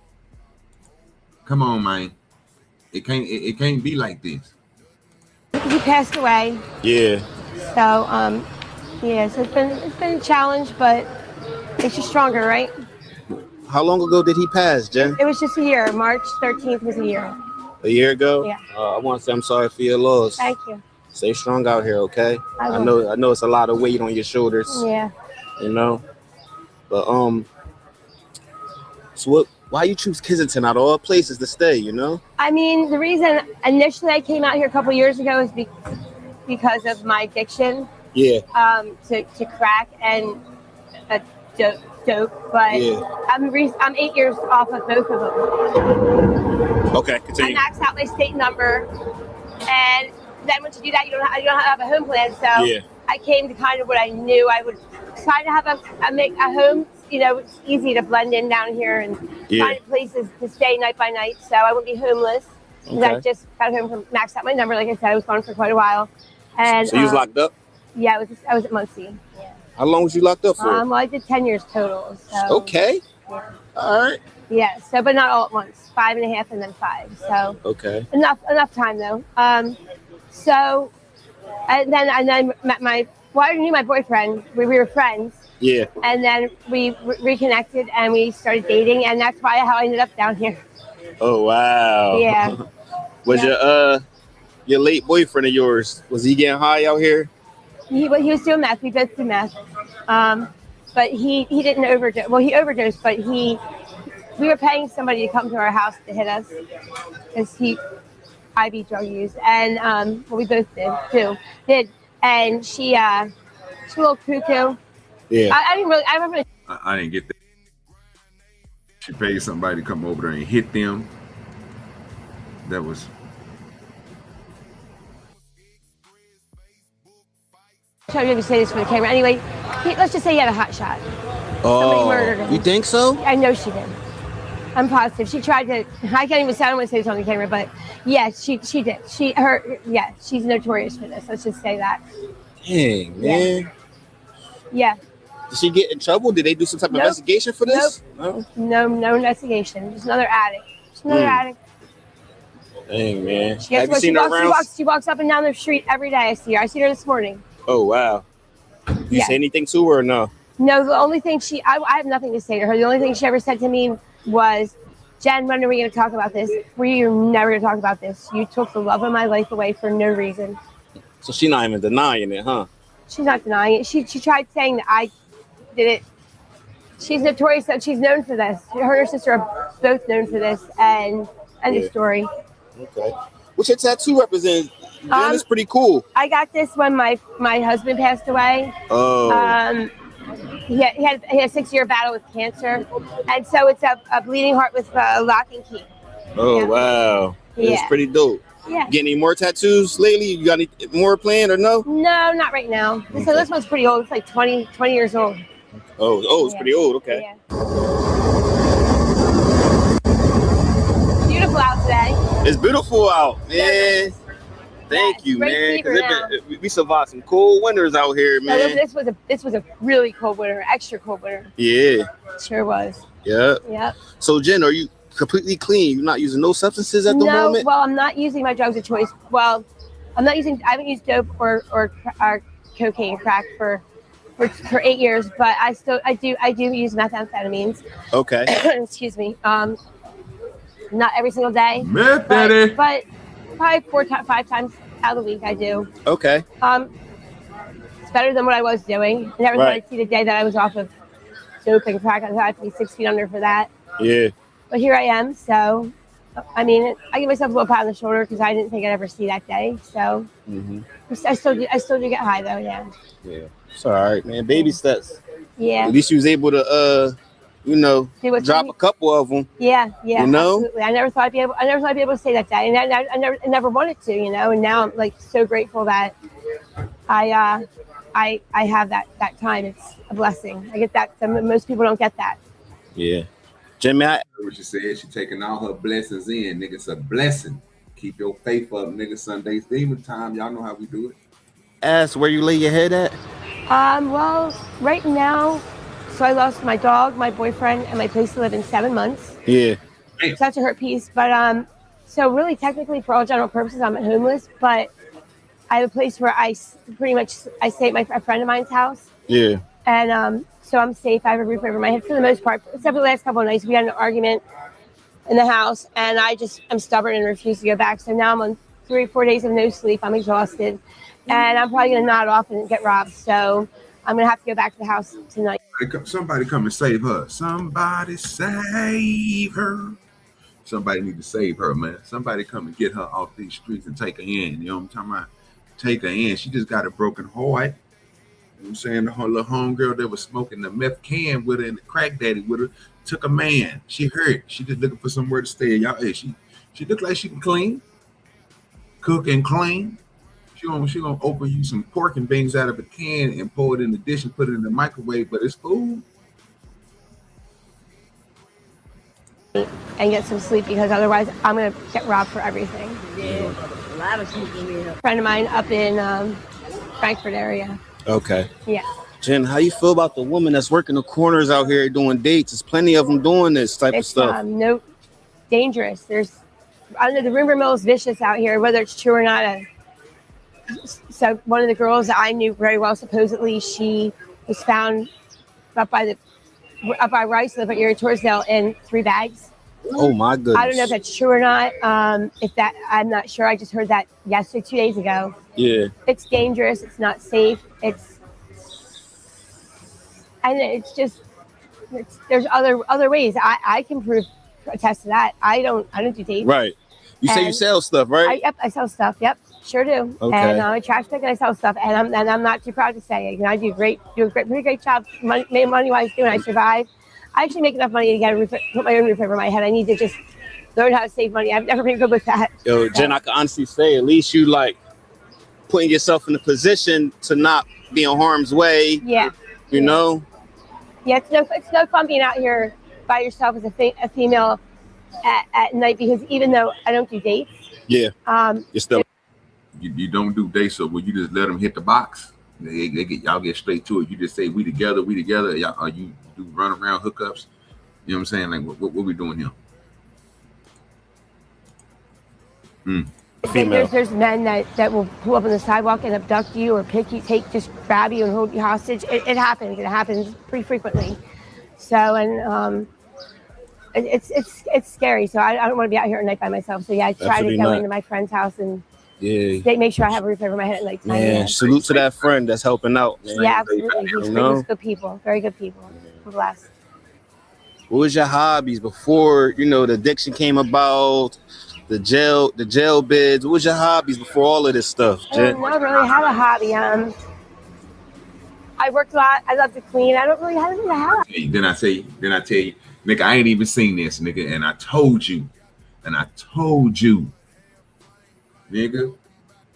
B: Come on, man. It can't be like this.
H: He passed away.
D: Yeah.
H: So yeah, so it's been a challenge, but makes you stronger, right?
D: How long ago did he pass, Jen?
H: It was just a year. March 13th was a year.
D: A year ago?
H: Yeah.
D: I want to say I'm sorry for your loss.
H: Thank you.
D: Stay strong out here, okay?
H: I
D: I know it's a lot of weight on your shoulders.
H: Yeah.
D: You know? But so why you choose Kensington out of all places to stay, you know?
H: I mean, the reason initially I came out here a couple years ago is because of my addiction.
D: Yeah.
H: To crack and dope, but
D: yeah.
H: I'm 8 years off of both of them.
D: Okay, continue.
H: I maxed out my state number, and then once you do that, you don't have a home plan. So
D: yeah.
H: I came to kind of what I knew I would try to have a home. You know, it's easy to blend in down here and find places to stay night by night, so I wouldn't be homeless. Okay. I just got home from maxed out my number. Like I said, I was gone for quite a while. And
D: so you was locked up?
H: Yeah, I was at Muncie. Yeah.
D: How long was you locked up for?
H: Well, I did 10 years total. So,
D: okay. Yeah. All right.
H: Yeah. So, but not all at once. 5.5 and then 5. So.
D: Okay.
H: Enough time though. So, and then I met I knew my boyfriend. We were friends.
D: Yeah. And
H: then we reconnected and we started dating, and that's how I ended up down here.
D: Oh wow.
H: Yeah.
D: Was your late boyfriend of yours, was he getting high out here?
H: He was doing meth. We both did meth. But he didn't overdose. Well, he overdosed, but we were paying somebody to come to our house to hit us because he IV drug used, and we both did. And she's a little cuckoo.
D: Yeah.
H: I
B: didn't get that. She paid somebody to come over there and hit them. That was.
H: I'm trying to say this for the camera. Anyway, let's just say he had a hot shot. Somebody murdered him.
D: You think so?
H: I know she did. I'm positive. She tried to. I can't even say. I don't want to say this on the camera, but yeah, she did. She's notorious for this. Let's just say that.
D: Dang, man.
H: Yeah.
D: Did she get in trouble? Did they do some type of investigation for this?
H: Nope. No investigation. Just another addict.
D: Dang, man.
H: Have you seen her around? She walks up and down the street every day. I see her. I seen her this morning.
D: Oh, wow. You say anything to her or no?
H: No, the only thing I have nothing to say to her. The only thing she ever said to me was, Jen, when are we going to talk about this? We're never going to talk about this. You took the love of my life away for no reason.
D: So she's not even denying it, huh?
H: She's not denying it. She tried saying that I did it. She's notorious. She's known for this. Her and her sister are both known for this. And the story. Okay.
D: What's your tattoo represent? Jen, is pretty cool.
H: I got this when my husband passed away.
D: Oh.
H: He had a 6-year battle with cancer, and so it's a bleeding heart with a lock and key.
D: Oh, wow. It's pretty dope.
H: Yeah.
D: Get any more tattoos lately? You got any more planned or no?
H: No, not right now. Okay. So this one's pretty old. It's like 20 years old.
D: Oh, it's pretty old. Okay.
H: Yeah. Beautiful out today.
D: It's beautiful out, man. Thank you, man. Because we survived some cold winters out here, man.
H: No, this was a really cold winter, extra cold winter.
D: Yeah.
H: Sure was.
D: Yeah.
H: Yep.
D: So, Jen, are you completely clean? You're not using no substances at the moment?
H: No, well, I'm not using my drugs of choice. Well, I haven't used dope or cocaine, crack for 8 years, but I do use methamphetamines.
D: Okay.
H: Excuse me. Not every single day. But probably 5 times out of the week I do.
D: Okay.
H: It's better than what I was doing. I never thought I'd see the day that I was off of dope and crack. I thought I'd be 6 feet under for that.
D: Yeah.
H: But here I am. So, I mean, I give myself a little pat on the shoulder because I didn't think I'd ever see that day. So, I still do get high though. Yeah.
D: Yeah. It's all right, man. Baby steps.
H: Yeah.
D: At least you was able to, drop a couple of them.
H: Yeah.
D: You know?
H: Absolutely. I never thought I'd be able to say that day, and I never wanted to, you know. And now I'm like so grateful that I have that time. It's a blessing. I get that. Most people don't get that.
D: Yeah. Jimmy,
B: what she said, she taking all her blessings in, nigga. It's a blessing. Keep your faith up, nigga. Sunday's demon time. Y'all know how we do it.
D: ask where you lay your head at?
H: Well, right now, so I lost my dog, my boyfriend, and my place to live in 7 months.
D: Yeah.
H: So that's a hurt piece. But so really, technically, for all general purposes, I'm homeless. But I have a place where I stay at a friend of mine's house.
D: Yeah.
H: And so I'm safe. I have a roof over my head for the most part. Except for the last couple of nights, we had an argument in the house, and I'm stubborn and refuse to go back. So now I'm on 3 or 4 days of no sleep. I'm exhausted, and I'm probably gonna nod off and get robbed. So I'm gonna have to go back to the house tonight.
B: Somebody come and save her. Somebody save her. Somebody need to save her, man. Somebody come and get her off these streets and take her in. You know what I'm talking about? Take her in. She just got a broken heart. You know what I'm saying? The whole little homegirl that was smoking the meth can with her and the crack daddy with her took a man. She hurt. She just looking for somewhere to stay. Y'all, hey, she look like she can clean, cook and clean. She gonna open you some pork and beans out of a can and pour it in the dish and put it in the microwave, but it's food.
H: And get some sleep, because otherwise I'm gonna get robbed for everything.
I: Yeah, a lot of people here.
H: Friend of mine up in Frankfurt area.
D: Okay.
H: Yeah.
D: Jen, how you feel about the woman that's working the corners out here doing dates? There's plenty of them doing this type of stuff.
H: No, dangerous. I don't know, the rumor mill is vicious out here, whether it's true or not. So one of the girls that I knew very well, supposedly she was found up by Rice, up at Torresdale, in 3 bags.
D: Oh my goodness.
H: I don't know if that's true or not. I'm not sure. I just heard that yesterday, 2 days ago.
D: Yeah.
H: It's dangerous. It's not safe. There's other ways. I can attest to that. I don't do dates.
D: Right. You say you sell stuff, right?
H: Yep, I sell stuff. Yep, sure do.
D: Okay.
H: And I'm a trash pick and I sell stuff, and I'm not too proud to say it. I do a pretty great job money-wise doing. I survive. I actually make enough money to put my own roof over my head. I need to just learn how to save money. I've never been good with that.
D: Yo, Jen, I can honestly say, at least you like putting yourself in a position to not be in harm's way.
H: Yeah.
D: You know.
H: Yeah, it's no fun being out here by yourself as a female at night, because even though I don't do dates.
D: Yeah. You're still.
B: You don't do dates, so will you just let them hit the box? Y'all get straight to it. You just say we together. Y'all, are you do run around hookups? You know what I'm saying? Like what we doing here?
H: There's men that will pull up on the sidewalk and abduct you or pick you, just grab you and hold you hostage. It happens. It happens pretty frequently. So, and it's scary. So I don't want to be out here at night by myself. So yeah, I try to go into my friend's house and make sure I have a roof over my head at night time.
D: Man, salute to that friend that's helping out, man.
H: Yeah, absolutely. He's good people, very good people. I'm blessed.
D: What was your hobbies before, the addiction came about, the jail bids? What was your hobbies before all of this stuff, Jen?
H: I don't really have a hobby. I worked a lot. I love to clean. I don't really have a hobby.
B: Hey, then I tell you, nigga, I ain't even seen this, nigga, and I told you, nigga,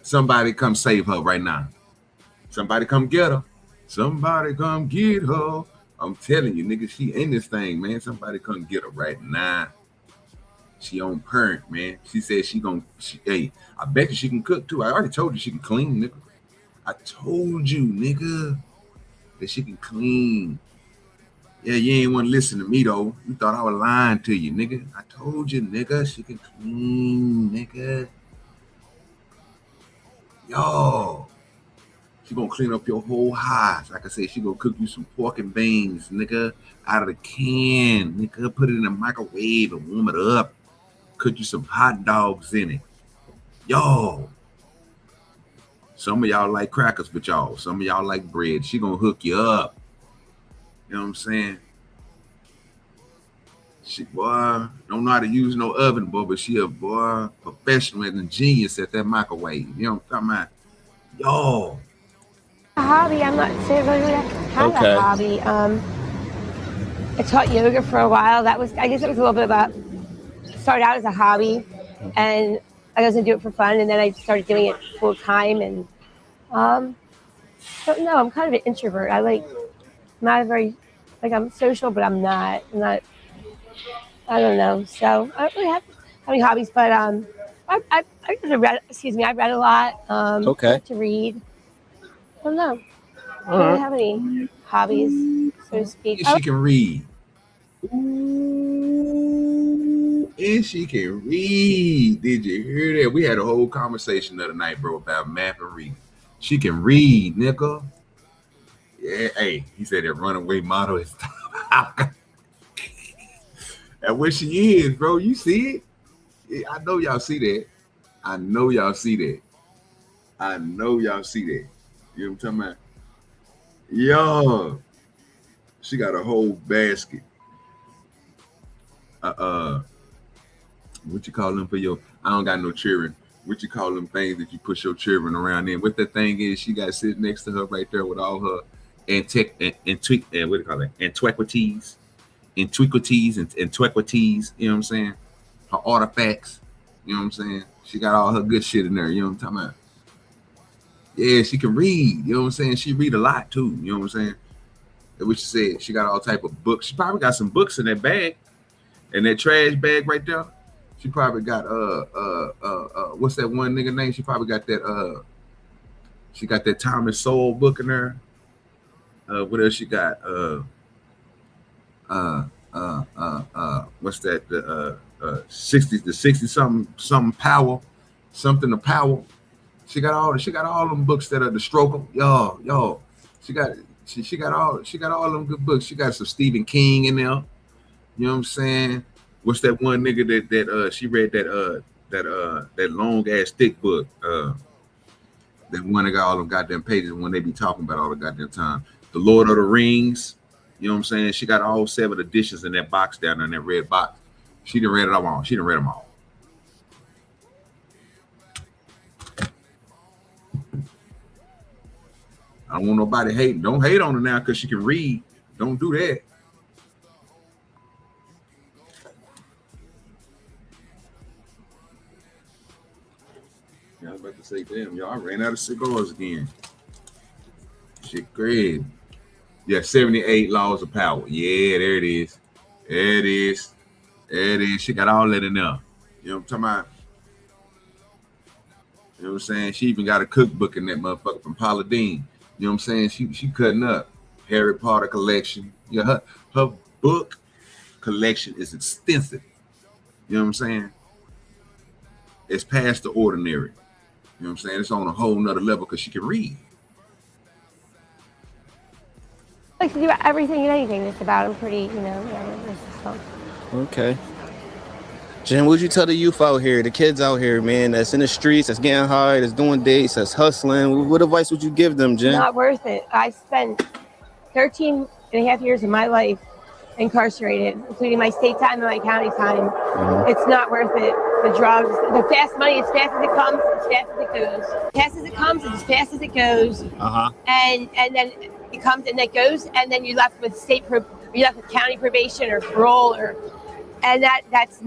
B: somebody come save her right now. Somebody come get her. Somebody come get her. I'm telling you, nigga, she in this thing, man. Somebody come get her right now. She on parent, man. She said hey, I bet you she can cook too. I already told you she can clean, nigga. I told you, nigga, that she can clean. Yeah, you ain't want to listen to me, though. You thought I was lying to you, nigga. I told you, nigga, she can clean, nigga. Yo. She gonna clean up your whole house. Like I said, she gonna cook you some pork and beans, nigga, out of the can, nigga. Put it in the microwave and warm it up. Cook you some hot dogs in it. Yo. Some of y'all like crackers, but y'all, some of y'all like bread. She gonna hook you up. You know what I'm saying? She, boy, don't know how to use no oven, boy, but she a boy professional and a genius at that microwave. You know what I'm talking about? Yo.
H: A hobby, I'm not saying really have a hobby. I taught yoga for a while. I guess it was a little bit about, started out as a hobby, and I wasn't do it for fun, and then I started doing it full time, and don't know, I'm kind of an introvert. Not very, I'm social, but I'm not, I don't know. So I don't really have any hobbies, but I read a lot. I like to read. I don't know. I don't really have any hobbies, so to speak.
B: She can read. Ooh, and she can read. Did you hear that? We had a whole conversation the other night, bro, about math and reading. She can read, nigga. Yeah, hey, he said that runaway model is and what she is, bro. You see it? Yeah, I know y'all see that. I know y'all see that. I know y'all see that. You know what I'm talking about? Yo, she got a whole basket. What you call them for your? I don't got no children. What you call them things that you push your children around in? What that thing is? She got sitting next to her right there with all her antiquities, antiquities, you know what I'm saying? Her artifacts, you know what I'm saying? She got all her good shit in there, you know what I'm talking about? Yeah, she can read, you know what I'm saying? She read a lot too, you know what I'm saying? That's what she said. She got all type of books. She probably got some books in that bag, in that trash bag right there. She probably got what's that one nigga name? She probably got that she got that Thomas Sowell book in there. What else she got? What's that? The 60 something power, something to power. She got all them books that are the stroke. Yo. She got all them good books. She got some Stephen King in there. You know what I'm saying? What's that one nigga that she read that long ass thick book? That one that got all them goddamn pages when they be talking about all the goddamn time. The Lord of the Rings. You know what I'm saying? She got all 7 editions in that box down there in that red box. She done read it all. She done read them all. I don't want nobody hating. Don't hate on her now because she can read. Don't do that. Yeah, I was about to say, damn, y'all, I ran out of cigars again. Shit, great. Yeah, 78 laws of power. Yeah, there it is. There it is. There it is. She got all that in there. You know what I'm talking about? You know what I'm saying? She even got a cookbook in that motherfucker from Paula Deen. You know what I'm saying? She cutting up. Harry Potter collection. Yeah, her book collection is extensive. You know what I'm saying? It's past the ordinary. You know what I'm saying? It's on a whole nother level because she can read.
H: I like to do everything and anything that's about. I'm pretty,
D: Okay. Jen, what'd you tell the youth out here, the kids out here, man, that's in the streets, that's getting high, that's doing dates, that's hustling? What advice would you give them, Jen?
H: Not worth it. I spent 13 and a half years of my life incarcerated, including my state time and my county time. Mm-hmm. It's not worth it. The drugs, the fast money, as fast as it comes, as fast as it goes. As fast as it comes, as fast as it goes. Uh-huh. And then it comes and it goes, and then you're left with county probation or parole, and that's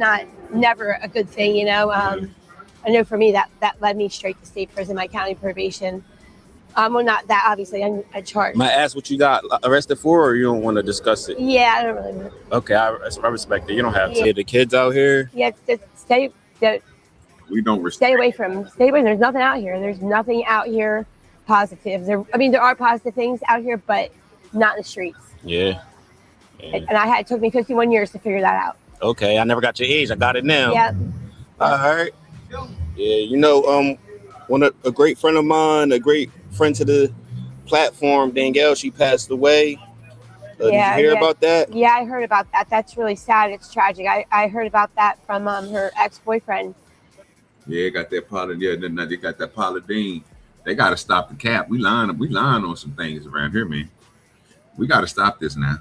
H: never a good thing, I know for me that led me straight to state prison, my county probation. Well, not that, obviously, I'm charged.
D: Might I ask what you got arrested for, or you don't want to discuss it?
H: Yeah, I don't really.
D: Okay, I respect it. You don't have to. The kids out here.
H: Yeah, stay.
B: We don't
H: stay away from. Stay away. There's nothing out here. There's nothing out here positive. There are positive things out here, but not in the streets.
D: Yeah.
H: And it took me 51 years to figure that out.
D: Okay, I never got your age. I got it now.
H: Yeah.
D: All right. Yeah, a great friend of mine, a great friend to the platform, Danielle, she passed away. Did you hear about that?
H: Yeah, I heard about that. That's really sad. It's tragic. I heard about that from her ex-boyfriend.
B: Yeah, got that Paula. Yeah, then they got that Paula Deen. They got to stop the cap. We lying on some things around here, man. We got to stop this now.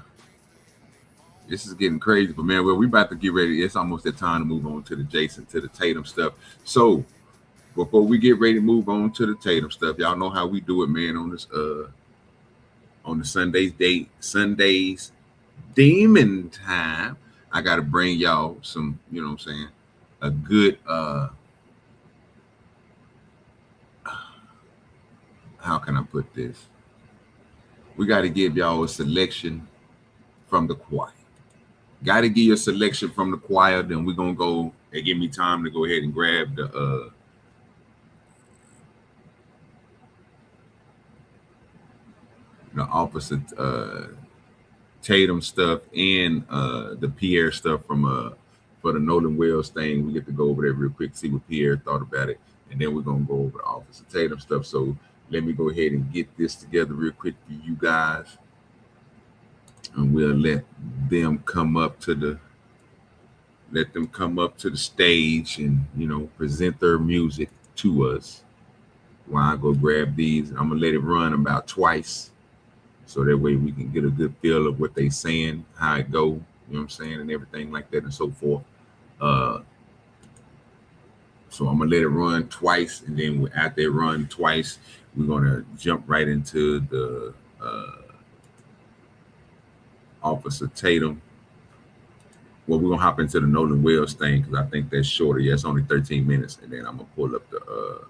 B: This is getting crazy, but man, we about to get ready. It's almost that time to move on to the TATUM stuff. So before we get ready to move on to the TATUM stuff, y'all know how we do it, man. On this on the Sundays demon time, I got to bring y'all some, you know what I'm saying, a good how can I put this? We got to give y'all a selection from the choir. Got to give you a selection from the choir. Then we're gonna go and give me time to go ahead and grab the opposite TATUM stuff and the Pierre stuff from for the Nolan Wells thing. We get to go over there real quick, see what Pierre thought about it, and then we're gonna go over the opposite TATUM stuff. So let me go ahead and get this together real quick for you guys, and we'll let them come up to the stage and, you know, present their music to us while I go grab these. I'm gonna let it run about twice, so that way we can get a good feel of what they saying, how it go, you know what I'm saying, and everything like that and so forth. So I'm gonna let it run twice, and then after it run twice, we're gonna jump right into the Officer TATUM. Well, we're gonna hop into the Nolan Wells thing because I think that's shorter. Yeah, it's only 13 minutes, and then I'm gonna pull up the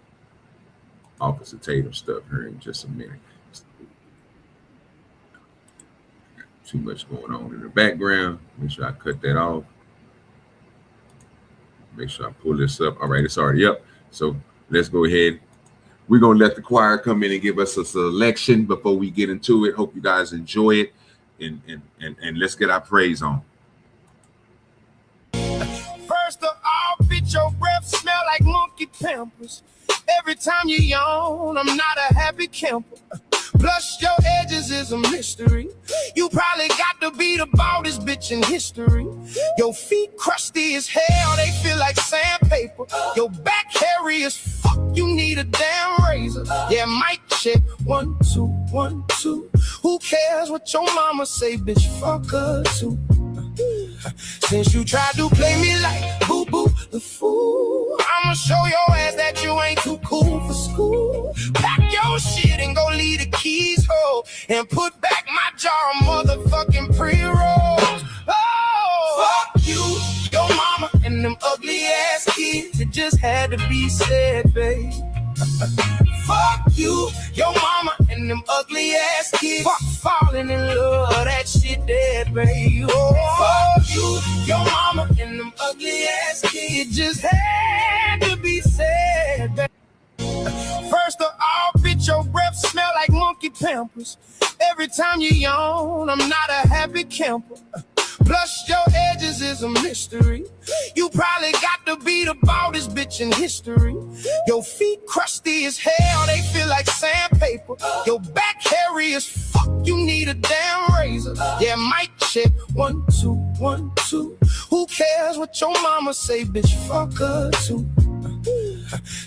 B: Officer TATUM stuff here in just a minute. Too much going on in the background. Make sure I cut that off. Make sure I pull this up. All right, it's already up. So let's go ahead. We're gonna let the choir come in and give us a selection before we get into it. Hope you guys enjoy it, and let's get our praise on.
J: First of all, bitch, your breath smell like monkey pampers. Every time you yawn, I'm not a happy camper. Plus your edges is a mystery. You probably got to be the baldest bitch in history. Your feet crusty as hell, they feel like sandpaper. Your back hairy as fuck, you need a damn razor. Yeah, mic check, 1, 2, 1, 2. Who cares what your mama say, bitch, fuck her too. Since you tried to play me like boo-boo the fool, I'ma show your ass that you ain't too cool for school. Pack your shit and go leave the keys home and put back my jar of motherfucking pre-rolls. Oh, fuck you, your mama, and them ugly ass kids. It just had to be said, babe. Fuck you, your mama, and them ugly ass kids. Fuck falling in love, that shit dead, babe. Oh, fuck you, your mama, and them ugly ass kids. It just had to be said, babe. First of all, bitch, your breath smell like monkey pampers. Every time you yawn, I'm not a happy camper. Plus your edges is a mystery. You probably got to be the baldest bitch in history. Your feet crusty as hell, they feel like sandpaper. Your back hairy as fuck, you need a damn razor. Yeah, mic check, 1, 2, 1, 2. Who cares what your mama say, bitch, fuck her too.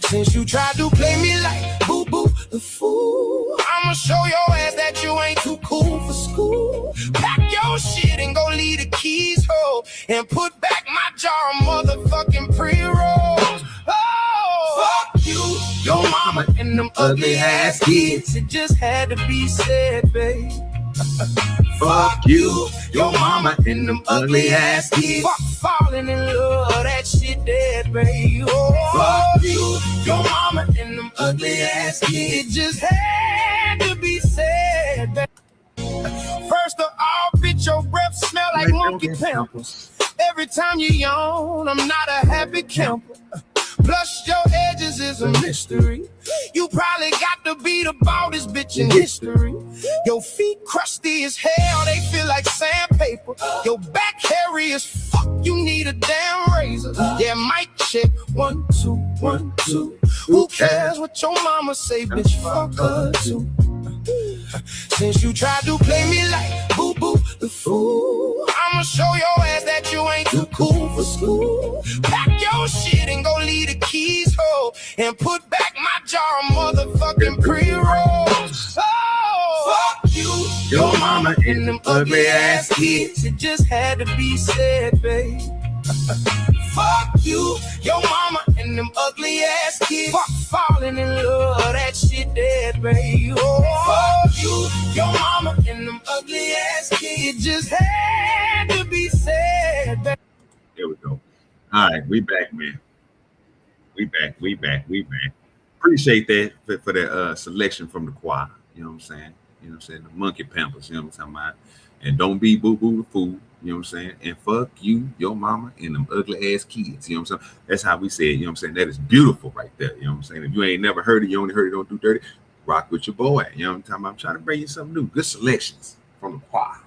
J: Since you tried to play me like boo-boo the fool, I'ma show your ass that you ain't too cool for school. Pack your shit and go leave the keys home and put back my jar of motherfucking pre-rolls. Oh, fuck you, your mama, and them ugly ass kids. It just had to be said, babe. Fuck you, your mama, and them ugly ass kids. Fuck falling in love, that shit dead, babe. Oh, fuck you, your mama, and them ugly ass kids. It just had to be said, babe. First of all, bitch, your breath smell like monkey pampers. Every time you yawn, I'm not a happy camper. Plus your edges is a mystery. You probably got to be the baldest bitch in history. Your feet crusty as hell, they feel like sandpaper. Your back hairy as fuck, you need a damn razor. Yeah, mic check, 1, 2, 1, 2. Who cares what your mama say, bitch, fuck her too. Since you tried to play me like boo-boo the fool, I'ma show your ass that you ain't too cool for school. Pack your shit and go leave the keys home and put back my jar of motherfucking and them ugly ass kids. It just had to be said, babe. Fuck you, your mama, and them ugly ass kids. Fuck falling in love, that shit dead, babe. Oh, fuck you, your mama, and them ugly ass kids. Just had to be said, babe.
B: There we go. All right, we back, man. We back. Appreciate that for that selection from the choir. You know what I'm saying? You know what I'm saying? The monkey pampers, you know what I'm talking about? And don't be boo-boo the fool, you know what I'm saying? And fuck you, your mama, and them ugly ass kids, you know what I'm saying? That's how we say it, you know what I'm saying? That is beautiful right there, you know what I'm saying? If you ain't never heard it, you only heard it on Do Dirty, rock with your boy, you know what I'm talking about? I'm trying to bring you something new. Good selections from the choir.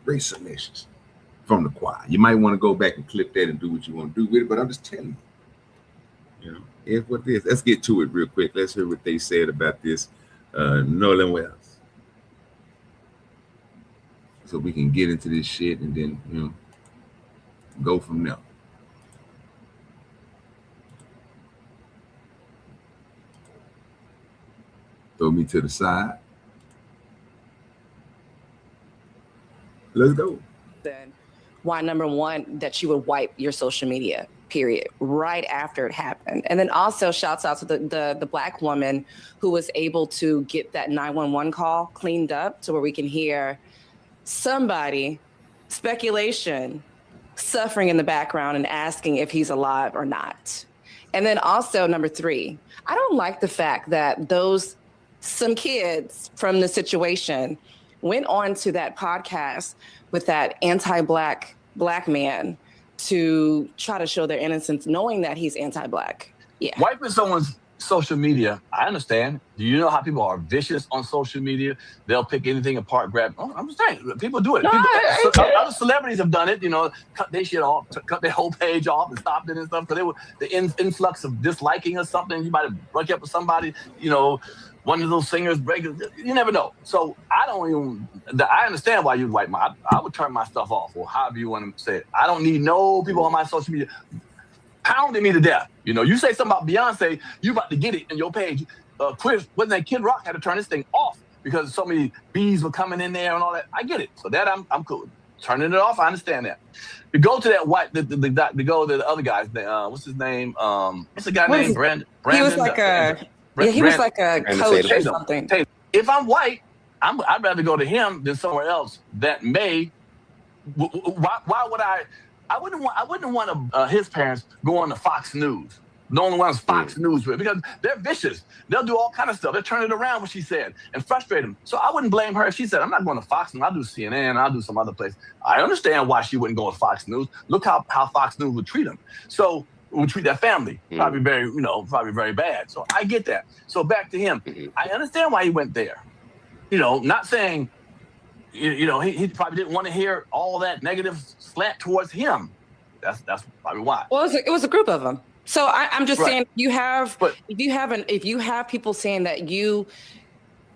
B: Great selections from the choir. You might want to go back and clip that and do what you want to do with it, but I'm just telling you know, it's what it is. Let's get to it real quick. Let's hear what they said about this Nolan Wells. So we can get into this shit and then, you know, go from there. Throw me to the side. Let's go.
K: Then why, number one, that you would wipe your social media, period, right after it happened. And then also shouts out to the Black woman who was able to get that 911 call cleaned up to where we can hear somebody, speculation, suffering in the background and asking if he's alive or not. And then also number three, I don't like the fact that some kids from the situation went on to that podcast with that anti-Black man to try to show their innocence, knowing that he's anti-Black. Yeah.
L: Wiping someone's social media, I understand. Do you know how people are vicious on social media? They'll pick anything apart, grab. Oh, I'm saying, people do it.
K: No,
L: Other celebrities have done it, you know, cut their shit off, cut their whole page off and stopped it and stuff. Because the influx of disliking or something, you might have broke up with somebody, you know, one of those singers break. You never know. So I understand why you'd wipe I would turn my stuff off, or however you want to say it. I don't need no people on my social media pounding me to death. You know, you say something about Beyonce, you about to get it in your page. Chris, wasn't that Kid Rock had to turn this thing off because so many bees were coming in there and all that. I get it. So that I'm cool. Turning it off, I understand that. To go to that to go to the other guy's what's his name? What's the guy named Brandon?
K: He was like he was like a coach or something.
L: If I'm white, I'd rather go to him than somewhere else that may. Why would I? I wouldn't want his parents go on to Fox News. The only ones Fox News with, because they're vicious. They'll do all kind of stuff. They'll turn it around what she said and frustrate him. So I wouldn't blame her if she said, I'm not going to Fox News. I'll do CNN. I'll do some other place. I understand why she wouldn't go to Fox News. Look how Fox News would treat them. So would treat that family probably very bad. So I get that. So back to him. I understand why he went there. You know, not saying, you know, he probably didn't want to hear all that negative slant towards him. That's probably why.
K: Well, it was a group of them. So I'm just saying, if you have people saying that you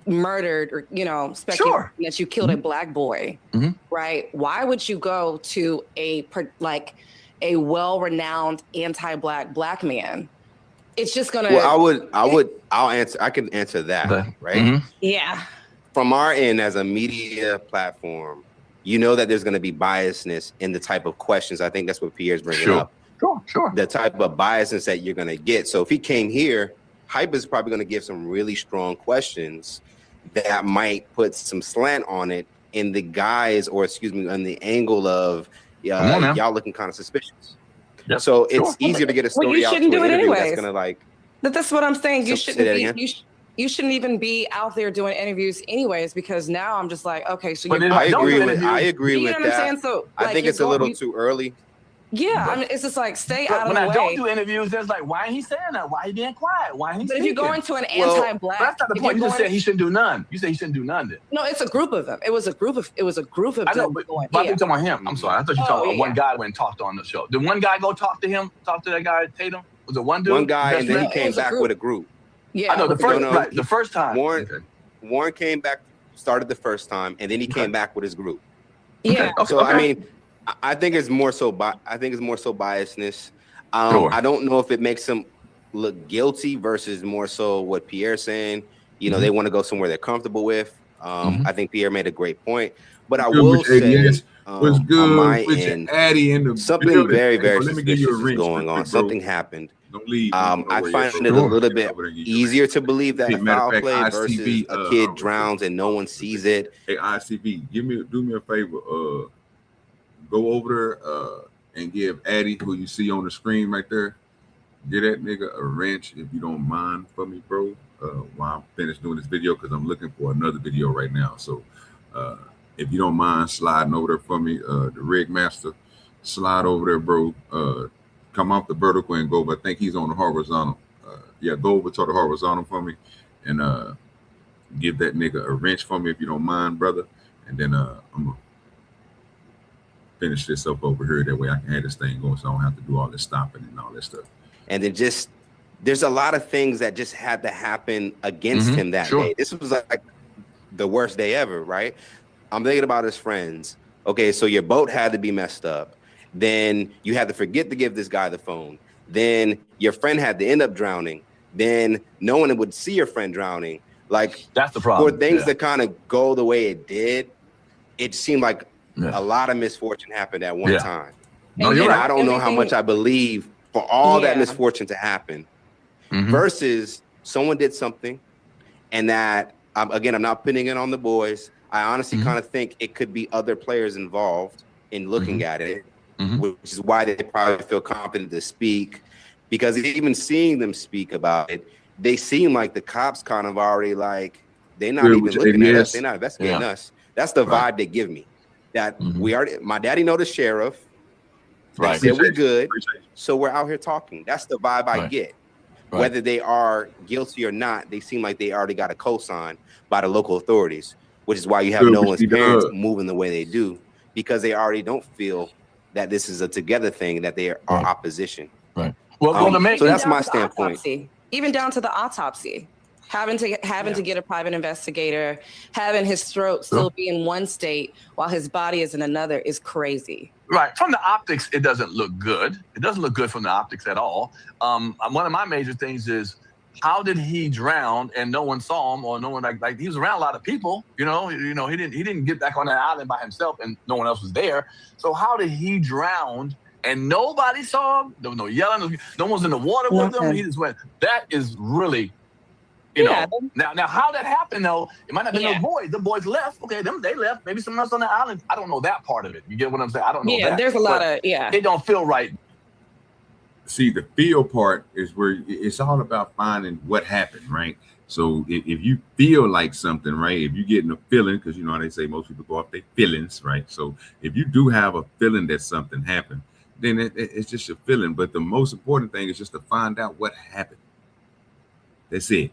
K: murdered or, you know, speculating that you killed a Black boy, right? Why would you go to a well-renowned anti-Black man? It's just gonna.
D: Well, I'll answer. I can answer that, right?
K: Yeah.
D: From our end as a media platform, you know that there's going to be biasness in the type of questions. I think that's what Pierre's bringing up.
L: Sure.
D: The type of biasness that you're going to get. So if he came here, Hype is probably going to give some really strong questions that might put some slant on it in the guise, or on the angle of y'all looking kind of suspicious.
L: Yep.
D: So it's easier to get a story out to an interview that's going to like.
K: That's what I'm saying. You shouldn't be. You shouldn't even be out there doing interviews anyways, because now I'm just like, okay, so
D: I agree with that.
K: Saying? So,
D: I think it's a little too early.
K: Yeah, I mean, it's just like stay out of the way.
L: When I don't do interviews, there's like, why ain't he saying that? Why he being quiet? Why ain't he?
K: But if you're going to an anti-Black,
L: that's not the point. You just said he shouldn't do none. You said he shouldn't do none. Then.
K: No, it's a group of them. It was a group of.
L: I know, but I'm talking about him. I'm sorry. I thought you were talking about one guy went and talked on the show. Did one guy go talk to him? Talk to that guy TATUM? Was it one dude?
D: One guy, and then he came back with a group.
K: Yeah,
L: I know the first time.
D: Warren came back, started the first time, and then he came back with his group.
K: Yeah.
D: So I mean, I think it's more so. Biasness. I don't know if it makes him look guilty versus more so what Pierre's saying. You know, they want to go somewhere they're comfortable with. I think Pierre made a great point, but I
B: Good
D: will
B: with
D: say,
B: ADS. What's good
D: on my
B: with
D: end,
B: your Addy in the
D: something
B: building?
D: very,
B: Hey,
D: very
B: bro, let me give you a
D: suspicious is
B: wrench
D: going
B: real
D: on.
B: quick, bro.
D: Something happened.
B: Don't leave.
D: I find it a little bit easier to believe that
B: Matter
D: foul
B: of fact,
D: play versus
B: ICB,
D: a kid drowns and no one sees it.
B: Hey, ICB, do me a favor. Go over there and give Addy, who you see on the screen right there, get that nigga a wrench if you don't mind for me, bro. While I'm finished doing this video, because I'm looking for another video right now. So if you don't mind sliding over there for me, the rig master, slide over there, bro. Come off the vertical and go, but I think he's on the horizontal. Yeah, go over to the horizontal for me and give that nigga a wrench for me if you don't mind, brother. And then I'm gonna finish this up over here. That way I can have this thing going, so I don't have to do all this stopping and all that stuff.
D: And then there's a lot of things that just had to happen against him that day. This was like the worst day ever, right? I'm thinking about his friends. Okay, so your boat had to be messed up. Then you had to forget to give this guy the phone. Then your friend had to end up drowning. Then no one would see your friend drowning. Like,
L: that's the problem.
D: For things to kind of go the way it did, it seemed like a lot of misfortune happened at one time.
L: No,
D: and
L: you're right.
D: I don't know how much I believe for all that misfortune to happen versus someone did something and that, again, I'm not putting it on the boys. I honestly kind of think it could be other players involved in looking at it, which is why they probably feel confident to speak, because even seeing them speak about it, they seem like the cops kind of already like, they're not even looking at us. They're not investigating us. That's the vibe they give me. That we already, my daddy know the sheriff. They said we're good. So we're out here talking. That's the vibe I get. Whether they are guilty or not, they seem like they already got a cosign by the local authorities, which is why you have Nolan's parents moving the way they do, because they already don't feel that this is a together thing, that they are opposition.
L: Right. Well,
D: so that's my standpoint.
K: Even down to the autopsy, having to get a private investigator, having his throat still be in one state while his body is in another is crazy.
L: Right. From the optics, it doesn't look good. It doesn't look good from the optics at all. One of my major things is, how did he drown and no one saw him, or no one like he was around a lot of people, he didn't get back on that island by himself and no one else was there. So how did he drown and nobody saw him? There was no yelling, no one was in the water with him. He just went. That is really, you know. Now how that happened though, it might not be no boys. The boys left. Okay, they left. Maybe someone else on the island. I don't know that part of it. You get what I'm saying? I don't know that.
K: Yeah, there's a lot of
L: It don't feel right.
B: See, the feel part is where it's all about finding what happened, right? So if you feel like something, right? If you're getting a feeling, because you know how they say most people go off their feelings, right? So if you do have a feeling that something happened, then it's just a feeling. But the most important thing is just to find out what happened. That's it.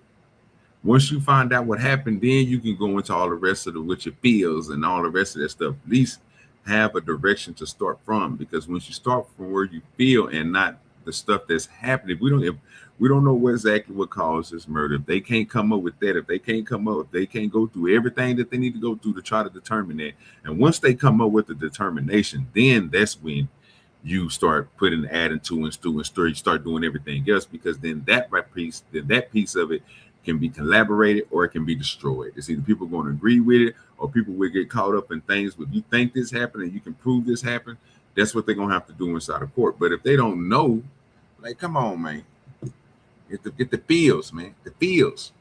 B: Once you find out what happened, then you can go into all the rest of what your feels and all the rest of that stuff. At least have a direction to start from, because once you start from where you feel and not the stuff that's happening, if we don't know exactly what caused this murder, if they can't come up with that, if they can't go through everything that they need to go through to try to determine that, and once they come up with the determination, then that's when you start adding two and three, you start doing everything else, because then that piece of it can be collaborated or it can be destroyed. It's either people going to agree with it or people will get caught up in things. If you think this happened and you can prove this happened, that's what they're going to have to do inside of court. But if they don't know, like, come on, man. Get the feels, man. The feels.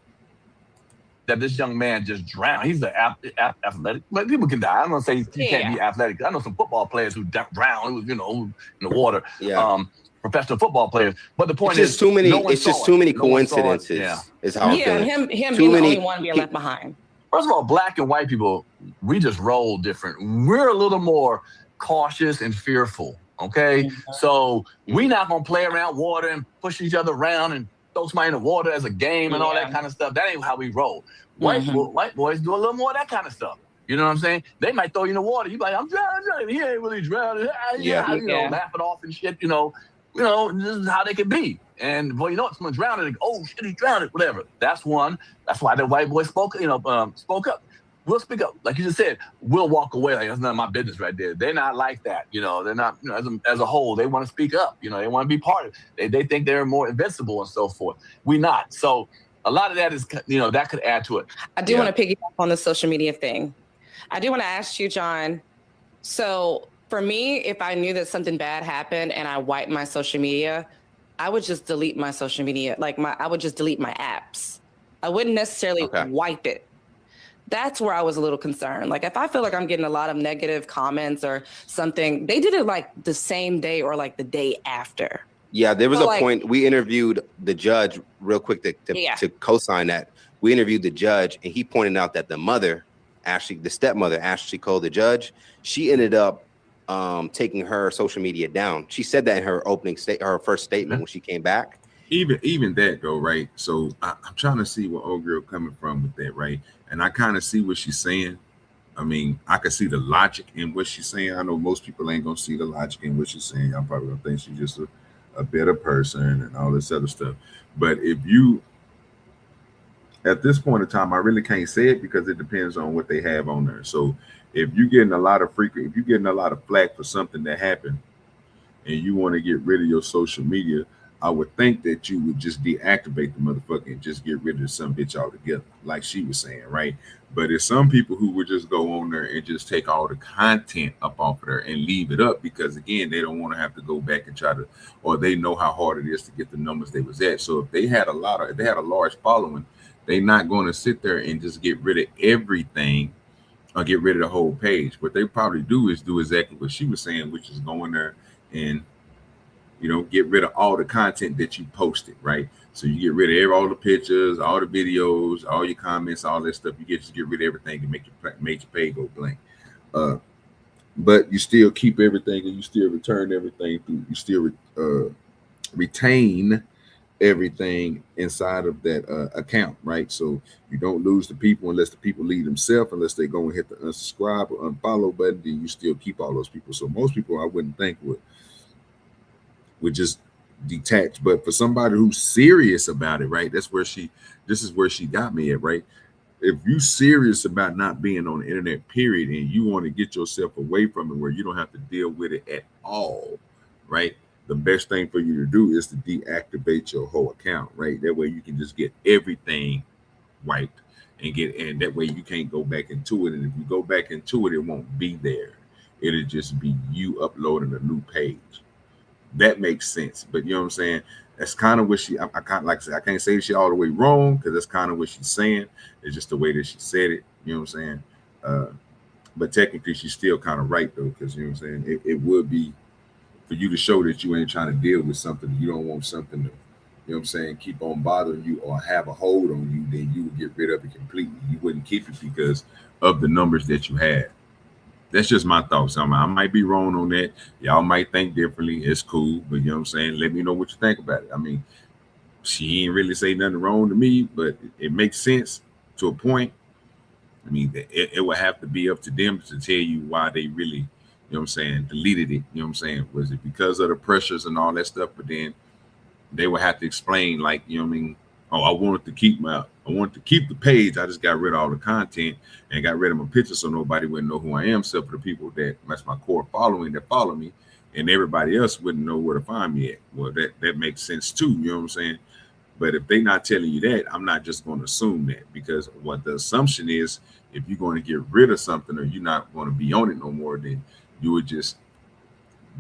L: That this young man just drowned. He's an athletic, but people can die. I'm gonna say he can't be athletic. I know some football players who drown, in the water. Professional football players. But the point is,
D: too many. It's just too many coincidences. Is how
K: him being the only one being left behind.
L: First of all, black and white people, we just roll different. We're a little more cautious and fearful. Okay, so we're not gonna play around water and push each other around and throw somebody in the water as a game and all that kind of stuff. That ain't how we roll. White boys do a little more of that kind of stuff. You know what I'm saying? They might throw you in the water. You be like, I'm drowning. He ain't really drowning. Laugh it off and shit. This is how they can be. And boy, someone drowning. They go, oh shit, he drowned. Whatever. That's one. That's why the white boy spoke up. We'll speak up, like you just said. We'll walk away like that's none of my business right there. They're not like that, they're not. As a whole, they want to speak up. They want to be part of it. They think they're more invincible and so forth. We not. So a lot of that is, that could add to it.
K: I do want to piggyback on the social media thing. I do want to ask you, John. So for me, if I knew that something bad happened and I wiped my social media, I would just delete my social media. I would just delete my apps. I wouldn't necessarily wipe it. That's where I was a little concerned. Like if I feel like I'm getting a lot of negative comments or something, they did it like the same day or like the day after.
D: Yeah, there was a point we interviewed the judge real quick to co-sign that. We interviewed the judge and he pointed out that the stepmother actually called the judge. She ended up taking her social media down. She said that in her her first statement when she came back.
B: Even that though, right? So I'm trying to see where old girl coming from with that, right? And I kind of see what she's saying. I mean, I can see the logic in what she's saying. I know most people ain't gonna see the logic in what she's saying. Y'all probably gonna think she's just a better person and all this other stuff. But if you, at this point in time, I really can't say it because it depends on what they have on there. So if you're getting a lot of flack for something that happened and you want to get rid of your social media, I would think that you would just deactivate the motherfucker and just get rid of some bitch altogether, like she was saying, right? But there's some people who would just go on there and just take all the content up off of there and leave it up because, again, they don't want to have to go back and try to, or they know how hard it is to get the numbers they was at. So if they had a large following, they're not going to sit there and just get rid of everything or get rid of the whole page. What they probably do is do exactly what she was saying, which is go in there and get rid of all the content that you posted, right? So you get rid of all the pictures, all the videos, all your comments, all that stuff. You just get rid of everything and make your page go blank. But you still keep everything and you still return everything through. You still retain everything inside of that account, right? So you don't lose the people unless the people leave themselves, unless they go and hit the unsubscribe or unfollow button, then you still keep all those people. So most people I wouldn't think would just detach. But for somebody who's serious about it, right? This is where she got me at, right? If you serious about not being on the internet, period, and you want to get yourself away from it where you don't have to deal with it at all, right? The best thing for you to do is to deactivate your whole account, right? That way you can just get everything wiped and that way you can't go back into it. And if you go back into it, it won't be there. It'll just be you uploading a new page. That makes sense. But you know what I'm saying? That's kind of what I kind of like I said, I can't say she all the way wrong because that's kind of what she's saying. It's just the way that she said it. You know what I'm saying? But technically she's still kind of right though, because you know what I'm saying? It would be for you to show that you ain't trying to deal with something. You don't want something to, you know what I'm saying, keep on bothering you or have a hold on you, then you would get rid of it completely. You wouldn't keep it because of the numbers that you had. That's just my thoughts. I might be wrong on that. Y'all might think differently. It's cool. But you know what I'm saying? Let me know what you think about it. I mean, she ain't really say nothing wrong to me, but it makes sense to a point. I mean, it would have to be up to them to tell you why they really, you know what I'm saying, deleted it. You know what I'm saying? Was it because of the pressures and all that stuff? But then they would have to explain, like, you know what I mean? Oh, I wanted to keep the page. I just got rid of all the content and got rid of my pictures so nobody wouldn't know who I am, except for the people that's my core following that follow me, and everybody else wouldn't know where to find me at. Well, that makes sense too. You know what I'm saying? But if they're not telling you that, I'm not just going to assume that, because what the assumption is, if you're going to get rid of something or you're not going to be on it no more, then you would just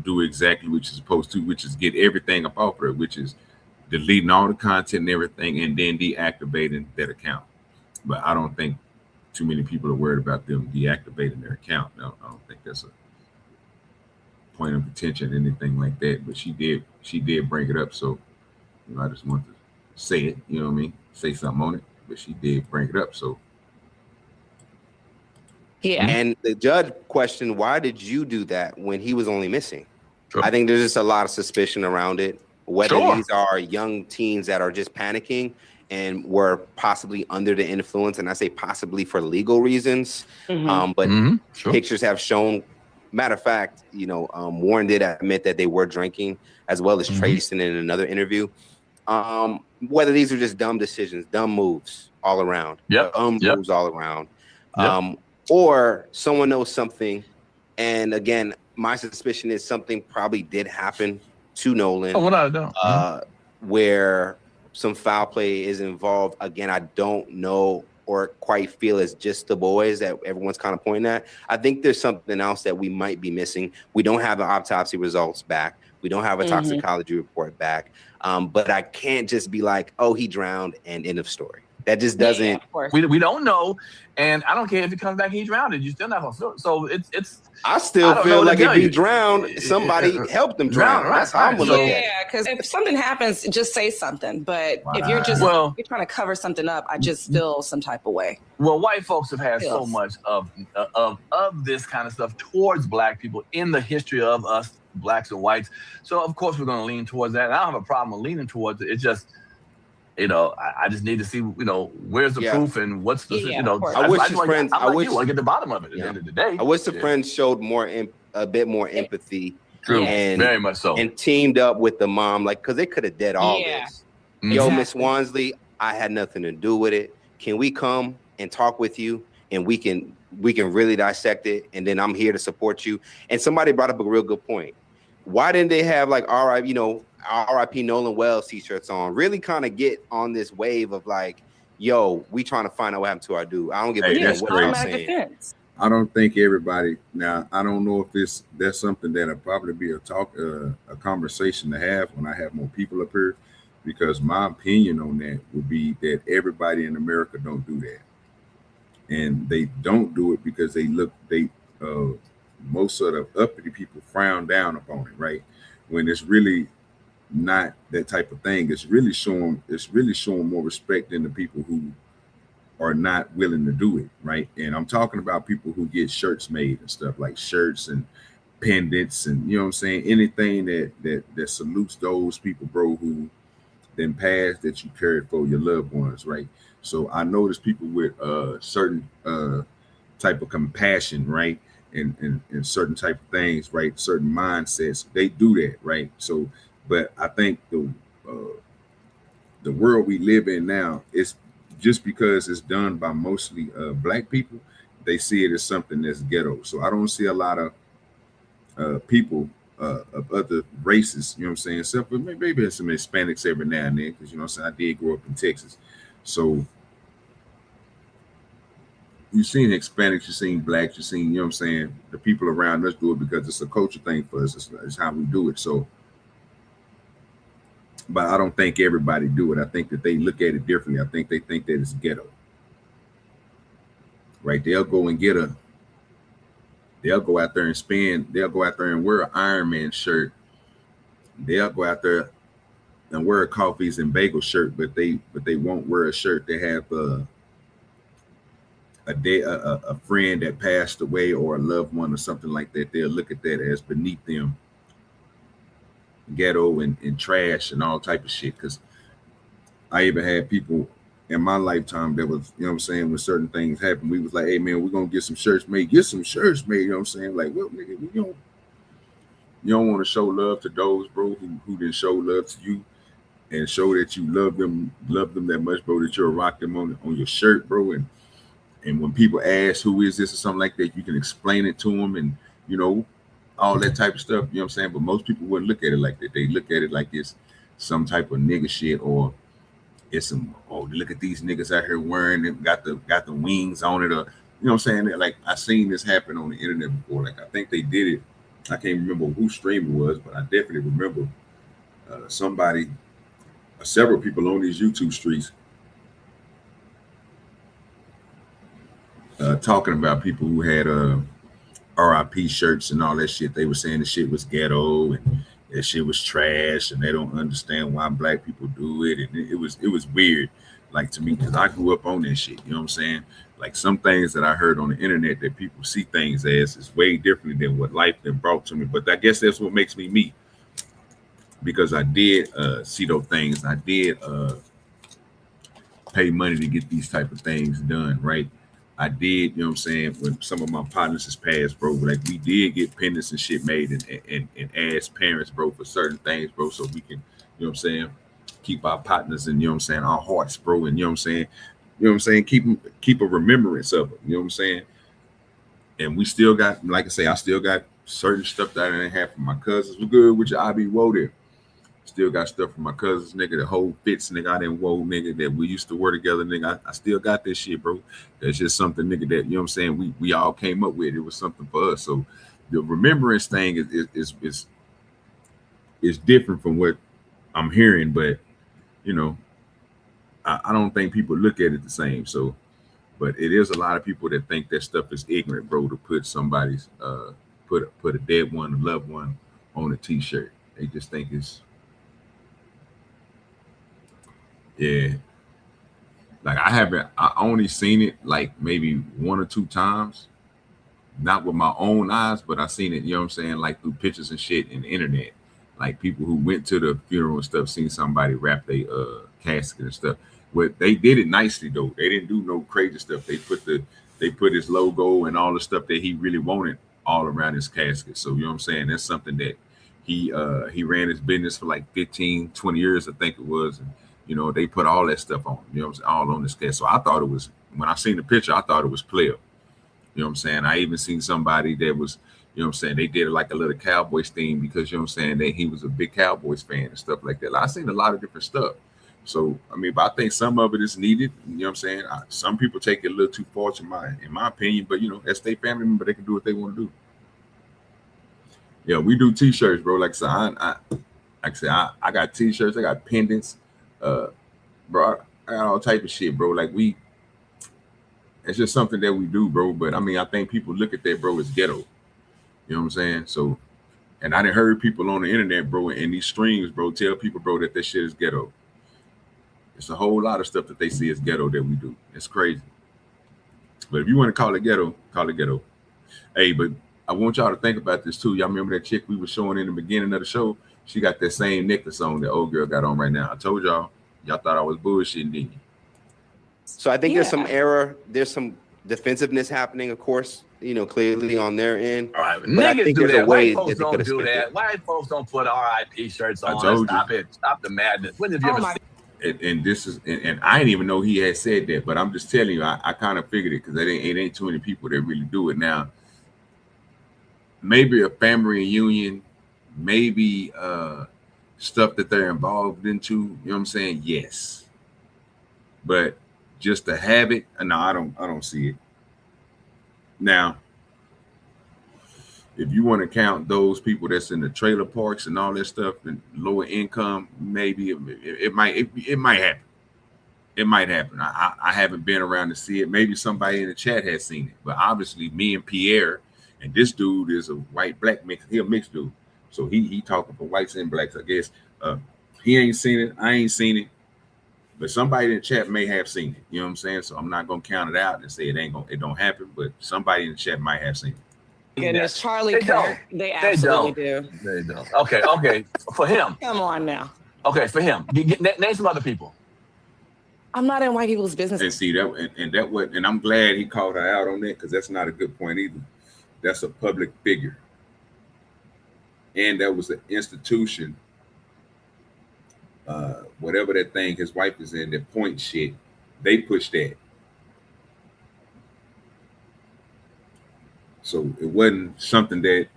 B: do exactly what you're supposed to, which is get everything up off of it, which is deleting all the content and everything, and then deactivating that account. But I don't think too many people are worried about them deactivating their account. No, I don't think that's a point of contention, anything like that. But she did bring it up, so I just want to say it. You know what I mean? Say something on it. But she did bring it up, so.
K: Yeah.
D: And the judge questioned, why did you do that when he was only missing? Sure. I think there's just a lot of suspicion around it. Whether these are young teens that are just panicking and were possibly under the influence, and I say possibly for legal reasons, but pictures have shown. Matter of fact, Warren did admit that they were drinking, as well as Trayson in another interview. Whether these are just dumb decisions, dumb moves all around, moves all around, or someone knows something. And again, my suspicion is something probably did happen to Nolan, where some foul play is involved. Again, I don't know or quite feel it's just the boys that everyone's kind of pointing at. I think there's something else that we might be missing. We don't have the autopsy results back. We don't have a toxicology report back. But I can't just be like, oh, he drowned and end of story. That just doesn't.
K: Yeah, of course.
L: We don't know, and I don't care if he comes back, he drowned. You still not gonna feel it. So it's.
D: I still feel like if he drowned, somebody helped him drown.
L: Right,
D: That's how I'm gonna look at it.
K: Yeah, because if something happens, just say something. But if you're just you're trying to cover something up, I just feel some type of way.
L: Well, white folks have had so much of this kind of stuff towards black people in the history of us, blacks and whites. So of course we're going to lean towards that. And I don't have a problem with leaning towards it. It's just, I just need to see, where's the proof and what's the,
D: I wish his friends.
L: I want to get the bottom of it at the end of the day.
D: I wish the friends showed a bit more empathy.
L: True,
D: and
L: very much so,
D: and teamed up with the mom, because they could have did all this. Yo, Miss Wansley, I had nothing to do with it. Can we come and talk with you, and we can really dissect it, and then I'm here to support you. And somebody brought up a real good point. Why didn't they have like R.I.P. Nolan Wells t-shirts on? Really kind of get on this wave of like, yo, we trying to find out what happened to our dude. I don't give a damn what I'm saying.
B: I don't think everybody. Now, I don't know if that's something that'll probably be a conversation to have when I have more people up here, because my opinion on that would be that everybody in America don't do that, and they don't do it because most of the uppity people frown down upon it, right? When it's really not that type of thing. It's really showing more respect than the people who are not willing to do it, right? And I'm talking about people who get shirts made and stuff, like shirts and pendants and, you know what I'm saying, anything that salutes those people, bro, who then passed that you cared for your loved ones, right? So I notice people with certain type of compassion, right? And certain type of things, right? Certain mindsets, they do that, right? So, but I think the world we live in now is just because it's done by mostly black people, they see it as something that's ghetto. So I don't see a lot of people of other races, you know what I'm saying? Except for maybe there's some Hispanics every now and then, because, you know what I'm saying, I did grow up in Texas. So you've seen Hispanics, you've seen blacks, you've seen, you know what I'm saying, the people around us do it because it's a culture thing for us. It's how we do it. So, but I don't think everybody do it. I think that they look at it differently. I think they think that it's ghetto. Right? They'll go out there and wear an Iron Man shirt. They'll go out there and wear a coffees and bagel shirt, but they won't wear a shirt that have a friend that passed away or a loved one or something like that. They'll look at that as beneath them, ghetto and trash and all type of shit. Because I even had people in my lifetime that was, you know what I'm saying, when certain things happen, we was like, hey man, we're gonna get some shirts made, you know what I'm saying? Like, well, nigga, you don't want to show love to those, bro, who didn't show love to you and show that you love them that much, bro, that you'll rock them on your shirt, bro. And when people ask who is this or something like that, you can explain it to them and, you know, all that type of stuff, you know what I'm saying? But most people wouldn't look at it like that. They look at it like it's some type of nigga shit, or it's some, oh, look at these niggas out here wearing it, got the wings on it, or, you know what I'm saying? Like, I seen this happen on the internet before. Like, I think they did it. I can't remember whose stream it was, but I definitely remember several people on these YouTube streets talking about people who had RIP shirts and all that shit. They were saying the shit was ghetto and that shit was trash, and they don't understand why black people do it. And it was weird, like, to me, because I grew up on that shit. You know what I'm saying? Like, some things that I heard on the internet that people see things as is way different than what life then brought to me. But I guess that's what makes me me, because I did see those things. I did pay money to get these type of things done, right? I did, you know what I'm saying, when some of my partners has passed, bro, like, we did get pendants and shit made and ask parents, bro, for certain things, bro, so we can, you know what I'm saying, keep our partners and, you know what I'm saying, our hearts, bro, and, you know what I'm saying, keep a remembrance of them, you know what I'm saying? And we still got, like I say, I still got certain stuff that I didn't have from my cousins. We're good with your IB Woe there. Still got stuff from my cousins, nigga. The whole fits, nigga. I didn't whoa, nigga. That we used to work together, nigga. I still got this shit, bro. That's just something, nigga. That you know what I'm saying. We all came up with. It was something for us. So the remembrance thing is different from what I'm hearing, but you know, I don't think people look at it the same. So, but it is a lot of people that think that stuff is ignorant, bro. To put somebody's put a dead one, a loved one, on a T-shirt. They just think it's. Yeah, like I only seen it like maybe 1 or 2 times, not with my own eyes, but I seen it, you know what I'm saying, like through pictures and shit in the internet. Like people who went to the funeral and stuff, seen somebody wrap their casket and stuff. But they did it nicely though. They didn't do no crazy stuff. They put his logo and all the stuff that he really wanted all around his casket. So you know what I'm saying? That's something that he ran his business for like 15, 20 years, I think it was. And, you know, they put all that stuff on, you know what I'm saying, all on this cast. So I thought it was, when I seen the picture, I thought it was player. You know what I'm saying? I even seen somebody that was, you know what I'm saying, they did it like a little Cowboys theme because, you know what I'm saying, that he was a big Cowboys fan and stuff like that. Like, I seen a lot of different stuff. So, I mean, but I think some of it is needed. You know what I'm saying? Some people take it a little too far in my opinion, but, you know, that's their family member. They can do what they want to do. Yeah, we do T-shirts, bro. Like I said, I got T-shirts. I got pendants. Bro, I got all type of shit, bro. Like it's just something that we do, bro. But I mean, I think people look at that, bro, as ghetto. You know what I'm saying? So, and I done heard people on the internet, bro, in these streams, bro, tell people, bro, that shit is ghetto. It's a whole lot of stuff that they see as ghetto that we do. It's crazy. But if you want to call it ghetto, call it ghetto. Hey, but I want y'all to think about this too. Y'all remember that chick we were showing in the beginning of the show? She got that same necklace on that old girl got on right now. I told y'all thought I was bullshitting, didn't you?
D: So I think there's some error. There's some defensiveness happening, of course, you know, clearly on their end.
L: All right,
D: but
L: niggas
D: I think
L: do
D: there's
L: that.
D: a way
L: White folks
D: that
L: don't do that. White folks don't put RIP shirts on. Stop it. Stop the madness. When have you ever seen?
B: And this is, and I didn't even know he had said that, but I'm just telling you, I kind of figured it because it ain't too many people that really do it now. Maybe a family reunion, maybe stuff that they're involved into, you know what I'm saying? Yes. But just to have it, no, I don't see it. Now, if you want to count those people that's in the trailer parks and all that stuff and lower income, maybe it might happen. It might happen. I haven't been around to see it. Maybe somebody in the chat has seen it, but obviously me and Pierre, and this dude is a white black mix. He a mixed dude. So he talking for whites and blacks, I guess. He ain't seen it. I ain't seen it. But somebody in the chat may have seen it. You know what I'm saying? So I'm not gonna count it out and say it don't happen. But somebody in the chat might have seen it.
K: Goodness, Charlie Kirk, they absolutely do.
L: They don't. Okay. For him.
K: Come on now.
L: Okay, for him. Name some other people.
K: I'm not in white people's business.
B: And see that, and I'm glad he called her out on that because that's not a good point either. That's a public figure. And that was an institution, whatever that thing his wife is in, that point shit, they pushed that. So it wasn't something that,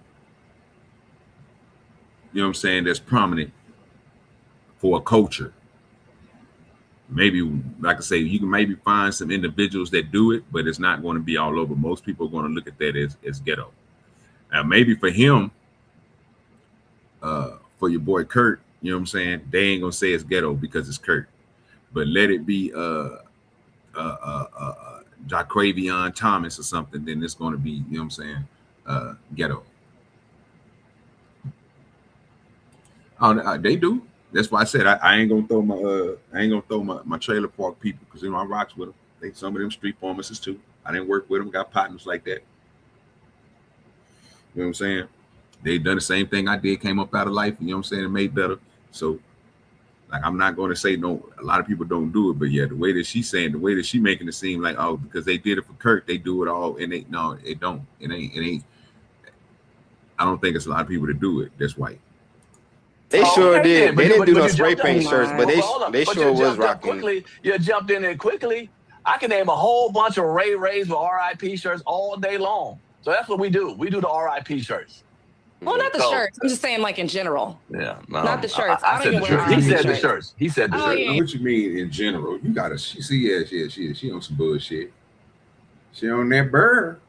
B: you know what I'm saying, that's prominent for a culture. Maybe, like I say, you can maybe find some individuals that do it, but it's not going to be all over. Most people are going to look at that as ghetto. Now, maybe for him, for your boy Kurt, you know what I'm saying, they ain't gonna say it's ghetto because it's Kurt, but let it be Jaquavion Thomas or something, then it's gonna be, you know what I'm saying, ghetto. They do. That's why I said I ain't gonna throw my trailer park people, because you know I rocks with them. Some of them street pharmacists too. I didn't work with them, got partners like that. You know what I'm saying? They done the same thing I did, came up out of life, you know what I'm saying, and made better. So, like, I'm not going to say no, a lot of people don't do it, but yeah, the way that she's saying, the way that she making it seem like, oh, because they did it for Kurt, they do it all, and it don't. It ain't. I don't think it's a lot of people that do it. That's white.
D: They sure did. They didn't do no spray paint shirts, but they sure was rocking.
L: You jumped in there quickly. I can name a whole bunch of Rays with RIP shirts all day long. So that's what we do. We do the RIP shirts.
K: Well, not the shirts. I'm just saying, like in general.
L: Yeah, no,
K: not the shirts.
L: I said the shirts. He said the shirts. He said the shirts.
B: Yeah. What you mean in general? You gotta see, she on some bullshit. She on that bird.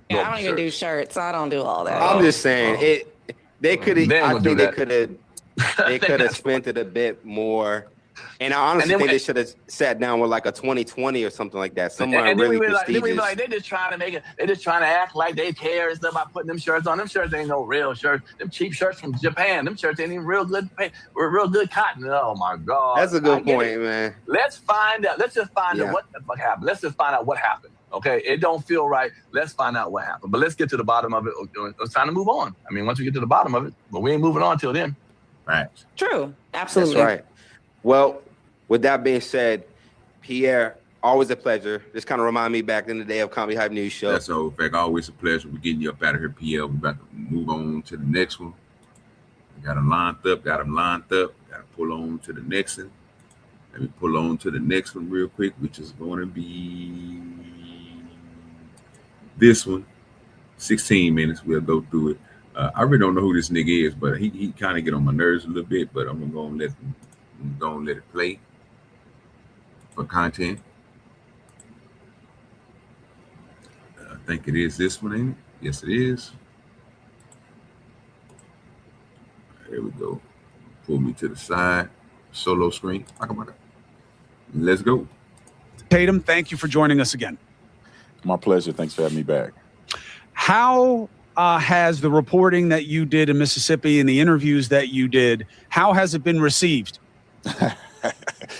K: Yeah, I don't even do shirts. I don't do all that.
D: I'm just saying they could have. I think they could have. They could have spent it a bit more. And I honestly think they should have sat down with like a 2020 or something like that. Someone really prestigious.
L: Like, they just trying to make it. They just trying to act like they care and stuff about putting them shirts on. Them shirts ain't no real shirts. Them cheap shirts from Japan. Them shirts ain't even real good cotton. Oh my God.
D: That's a good point, man.
L: Let's find out. Let's just find out what the fuck happened. Let's just find out what happened. Okay, it don't feel right. Let's find out what happened. But let's get to the bottom of it. It's time to move on. I mean, once we get to the bottom of it, but we ain't moving on till then.
B: Right.
K: True. Absolutely.
D: That's right. Well, with that being said, Pierre, always a pleasure. Just kind of remind me back in the day of Comedy Hype News Show.
B: That's all. In fact, always a pleasure. We're getting you up out of here, Pierre. We're about to move on to the next one. We got them lined up. Got to pull on to the next one. Let me pull on to the next one real quick, which is going to be this one. 16 minutes. We'll go through it. I really don't know who this nigga is, but he kind of get on my nerves a little bit, but I'm going to let it play for content. I think it is this one, ain't it? Yes, it is. There we go. Pull me to the side. Solo screen. Let's go.
M: Tatum, thank you for joining us again.
N: My pleasure. Thanks for having me back.
M: How has the reporting that you did in Mississippi and the interviews that you did, how has it been received?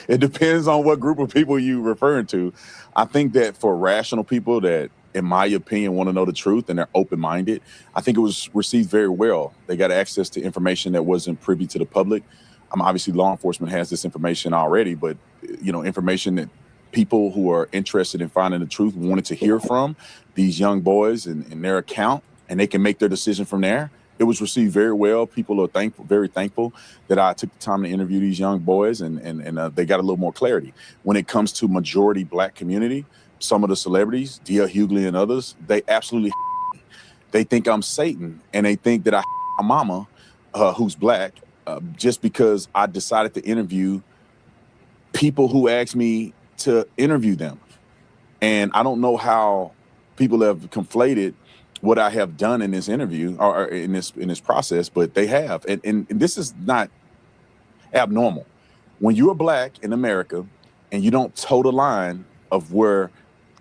N: It depends on what group of people you referring to. I think that for rational people that, in my opinion, want to know the truth and they're open-minded, I think it was received very well. They got access to information that wasn't privy to the public. Obviously, law enforcement has this information already, but information that people who are interested in finding the truth wanted to hear from these young boys and their account, and they can make their decision from there. It was received very well. People are very thankful that I took the time to interview these young boys, and they got a little more clarity. When it comes to majority Black community, some of the celebrities, D.L. Hughley and others, they absolutely they think I'm Satan, and they think that I my mama, who's Black, just because I decided to interview people who asked me to interview them. And I don't know how people have conflated what I have done in this interview or in this process, but they have. And this is not abnormal. When you are Black in America and you don't toe the line of where,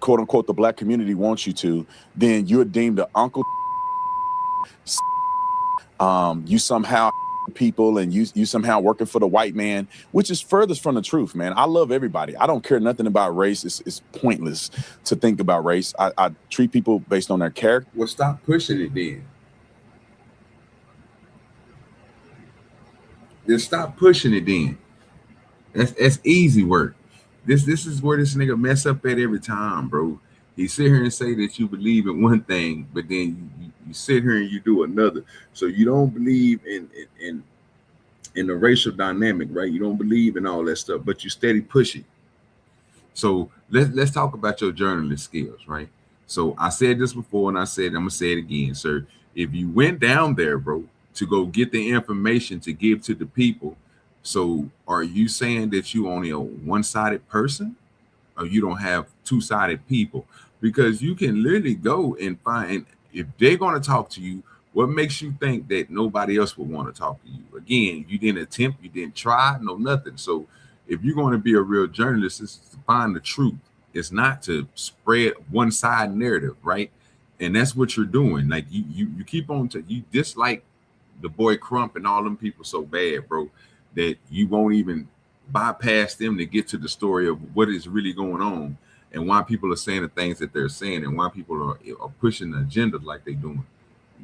N: quote unquote, the Black community wants you to, then you're deemed an uncle. You somehow people and you somehow working for the white man, which is furthest from the truth, man. I love everybody. I don't care nothing about race. It's pointless to think about race. I treat people based on their character.
B: Well, stop pushing it then. Just stop pushing it then. That's easy work. This is where this nigga mess up at every time, bro. He sit here and say that you believe in one thing, but then you sit here and you do another. So you don't believe in the racial dynamic, right? You don't believe in all that stuff, but you steady pushing. So let's talk about your journalist skills, right? So I said this before, and I'm gonna say it again, sir. If you went down there, bro, to go get the information to give to the people, so are you saying that you only a one-sided person, or you don't have two-sided people? Because you can literally go and find, if they're going to talk to you, what makes you think that nobody else would want to talk to you? Again, you didn't attempt, you didn't try, no nothing. So if you're going to be a real journalist, it's to find the truth. It's not to spread one side narrative, right? And that's what you're doing. Like you keep on you dislike the boy Crump and all them people so bad, bro, that you won't even bypass them to get to the story of what is really going on and why people are saying the things that they're saying and why people are pushing the agenda like they're doing.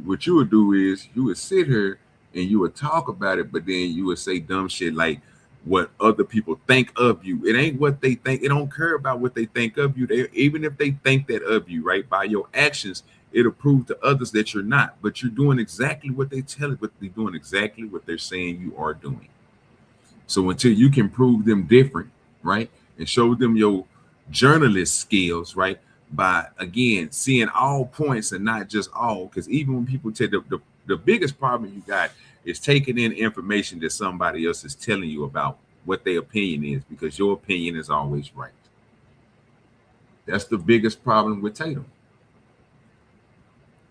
B: What you would do is you would sit here and you would talk about it, but then you would say dumb shit like what other people think of you. It ain't what they think. It don't care about what they think of you. Even if they think that of you, right, by your actions, it'll prove to others that you're not. But you're doing exactly what they tell you, but they're doing exactly what they're saying you are doing. So until you can prove them different, right, and show them your journalist skills, right, by again seeing all points and not just all, because even when people take The biggest problem you got is taking in information that somebody else is telling you about what their opinion is, because your opinion is always right. That's the biggest problem with Tatum.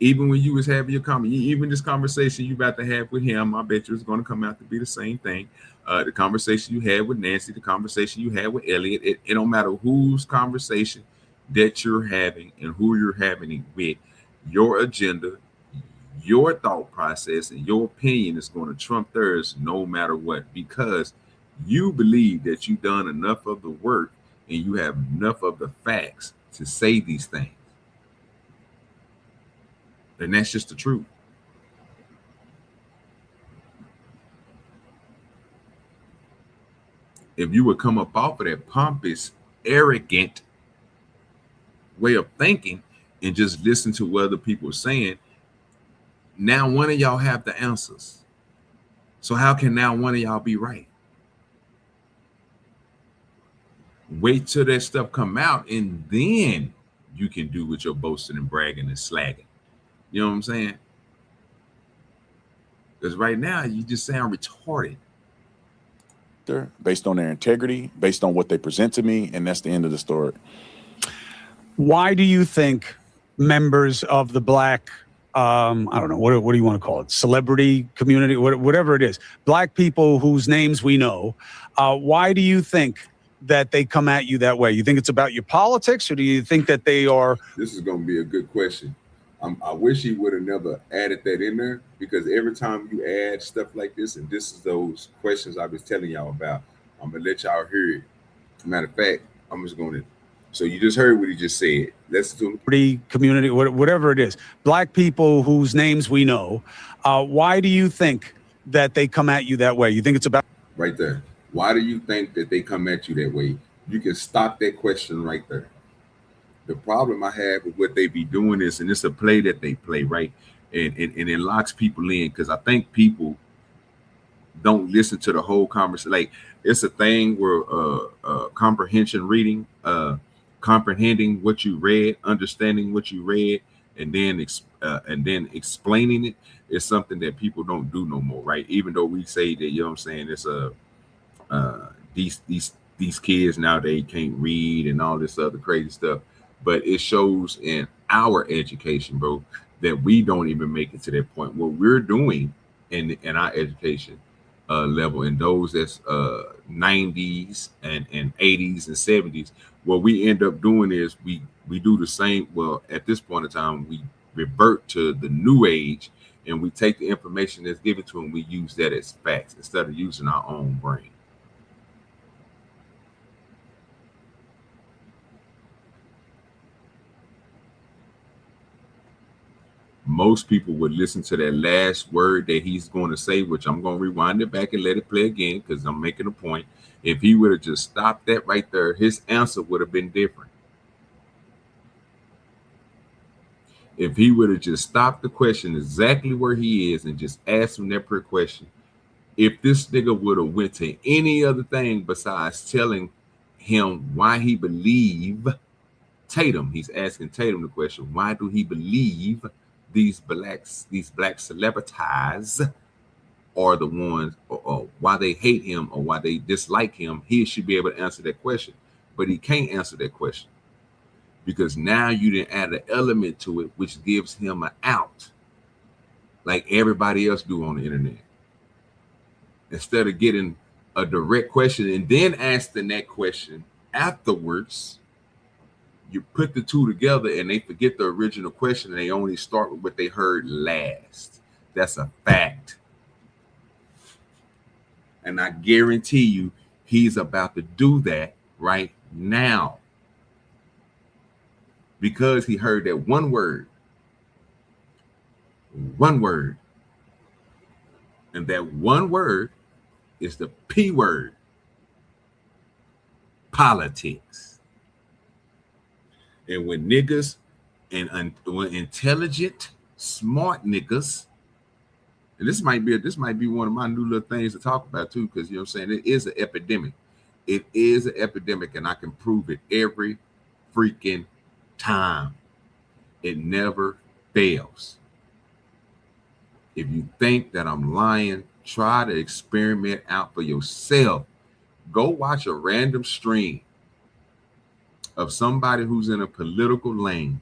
B: Even when you was having your even this conversation you about to have with him, I bet you it's going to come out to be the same thing. The conversation you had with Nancy, the conversation you had with Elliot, it don't matter whose conversation that you're having and who you're having it with, your agenda, your thought process, and your opinion is going to trump theirs no matter what, because you believe that you've done enough of the work and you have enough of the facts to say these things. And that's just the truth. If you would come up off of that pompous, arrogant way of thinking and just listen to what other people are saying, now one of y'all have the answers. So how can now one of y'all be right? Wait till that stuff come out, and then you can do with your boasting and bragging and slagging. You know what I'm saying? Because right now you just sound retarded.
N: Based on their integrity, based on what they present to me, and that's the end of the story.
M: Why do you think members of the Black, I don't know, what do you want to call it? Celebrity community, whatever it is, Black people whose names we know, why do you think that they come at you that way? You think it's about your politics, or do you think that they are?
B: This is going to be a good question. I wish he would have never added that in there, because every time you add stuff like this, and this is those questions I was telling y'all about, I'm going to let y'all hear it. Matter of fact, I'm just going to. So you just heard what he just said. Let's do
M: it. Community, whatever it is, Black people whose names we know. Why do you think that they come at you that way? You think it's about
B: right there? Why do you think that they come at you that way? You can stop that question right there. The problem I have with what they be doing is, and it's a play that they play, right? And it locks people in, because I think people don't listen to the whole conversation. Like, it's a thing where comprehension reading, comprehending what you read, understanding what you read, and then explaining it is something that people don't do no more, right? Even though we say that, you know what I'm saying, it's these kids nowadays can't read and all this other crazy stuff. But it shows in our education, bro, that we don't even make it to that point. What we're doing in our education level, in those that's 90s and 80s and 70s, what we end up doing is we do the same. Well, at this point in time, we revert to the new age, and we take the information that's given to them, we use that as facts instead of using our own brain. Most people would listen to that last word that he's going to say, which I'm going to rewind it back and let it play again, because I'm making a point. If he would have just stopped that right there, his answer would have been different. If he would have just stopped the question exactly where he is and just asked him that per question, if this nigga would have went to any other thing besides telling him why he believe Tatum, he's asking Tatum the question, why do he believe these black celebrities are the ones, or why they hate him or why they dislike him, he should be able to answer that question. But he can't answer that question, because now you didn't add an element to it which gives him an out, like everybody else do on the internet. Instead of getting a direct question and then asking that question afterwards, you put the two together and they forget the original question and they only start with what they heard last. That's a fact. And I guarantee you he's about to do that right now, because he heard that one word. And that one word is the P word: politics. And when niggas and when intelligent, smart niggas, and this might be one of my new little things to talk about too, because you know what I'm saying, it is an epidemic. It is an epidemic, and I can prove it every freaking time. It never fails. If you think that I'm lying, try to experiment out for yourself. Go watch a random stream of somebody who's in a political lane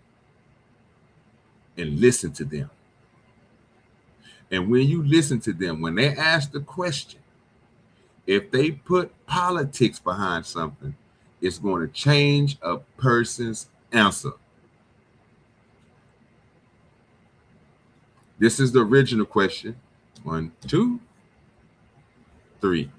B: and listen to them. And when you listen to them, when they ask the question, if they put politics behind something, it's going to change a person's answer. This is the original question. 1, 2, 3.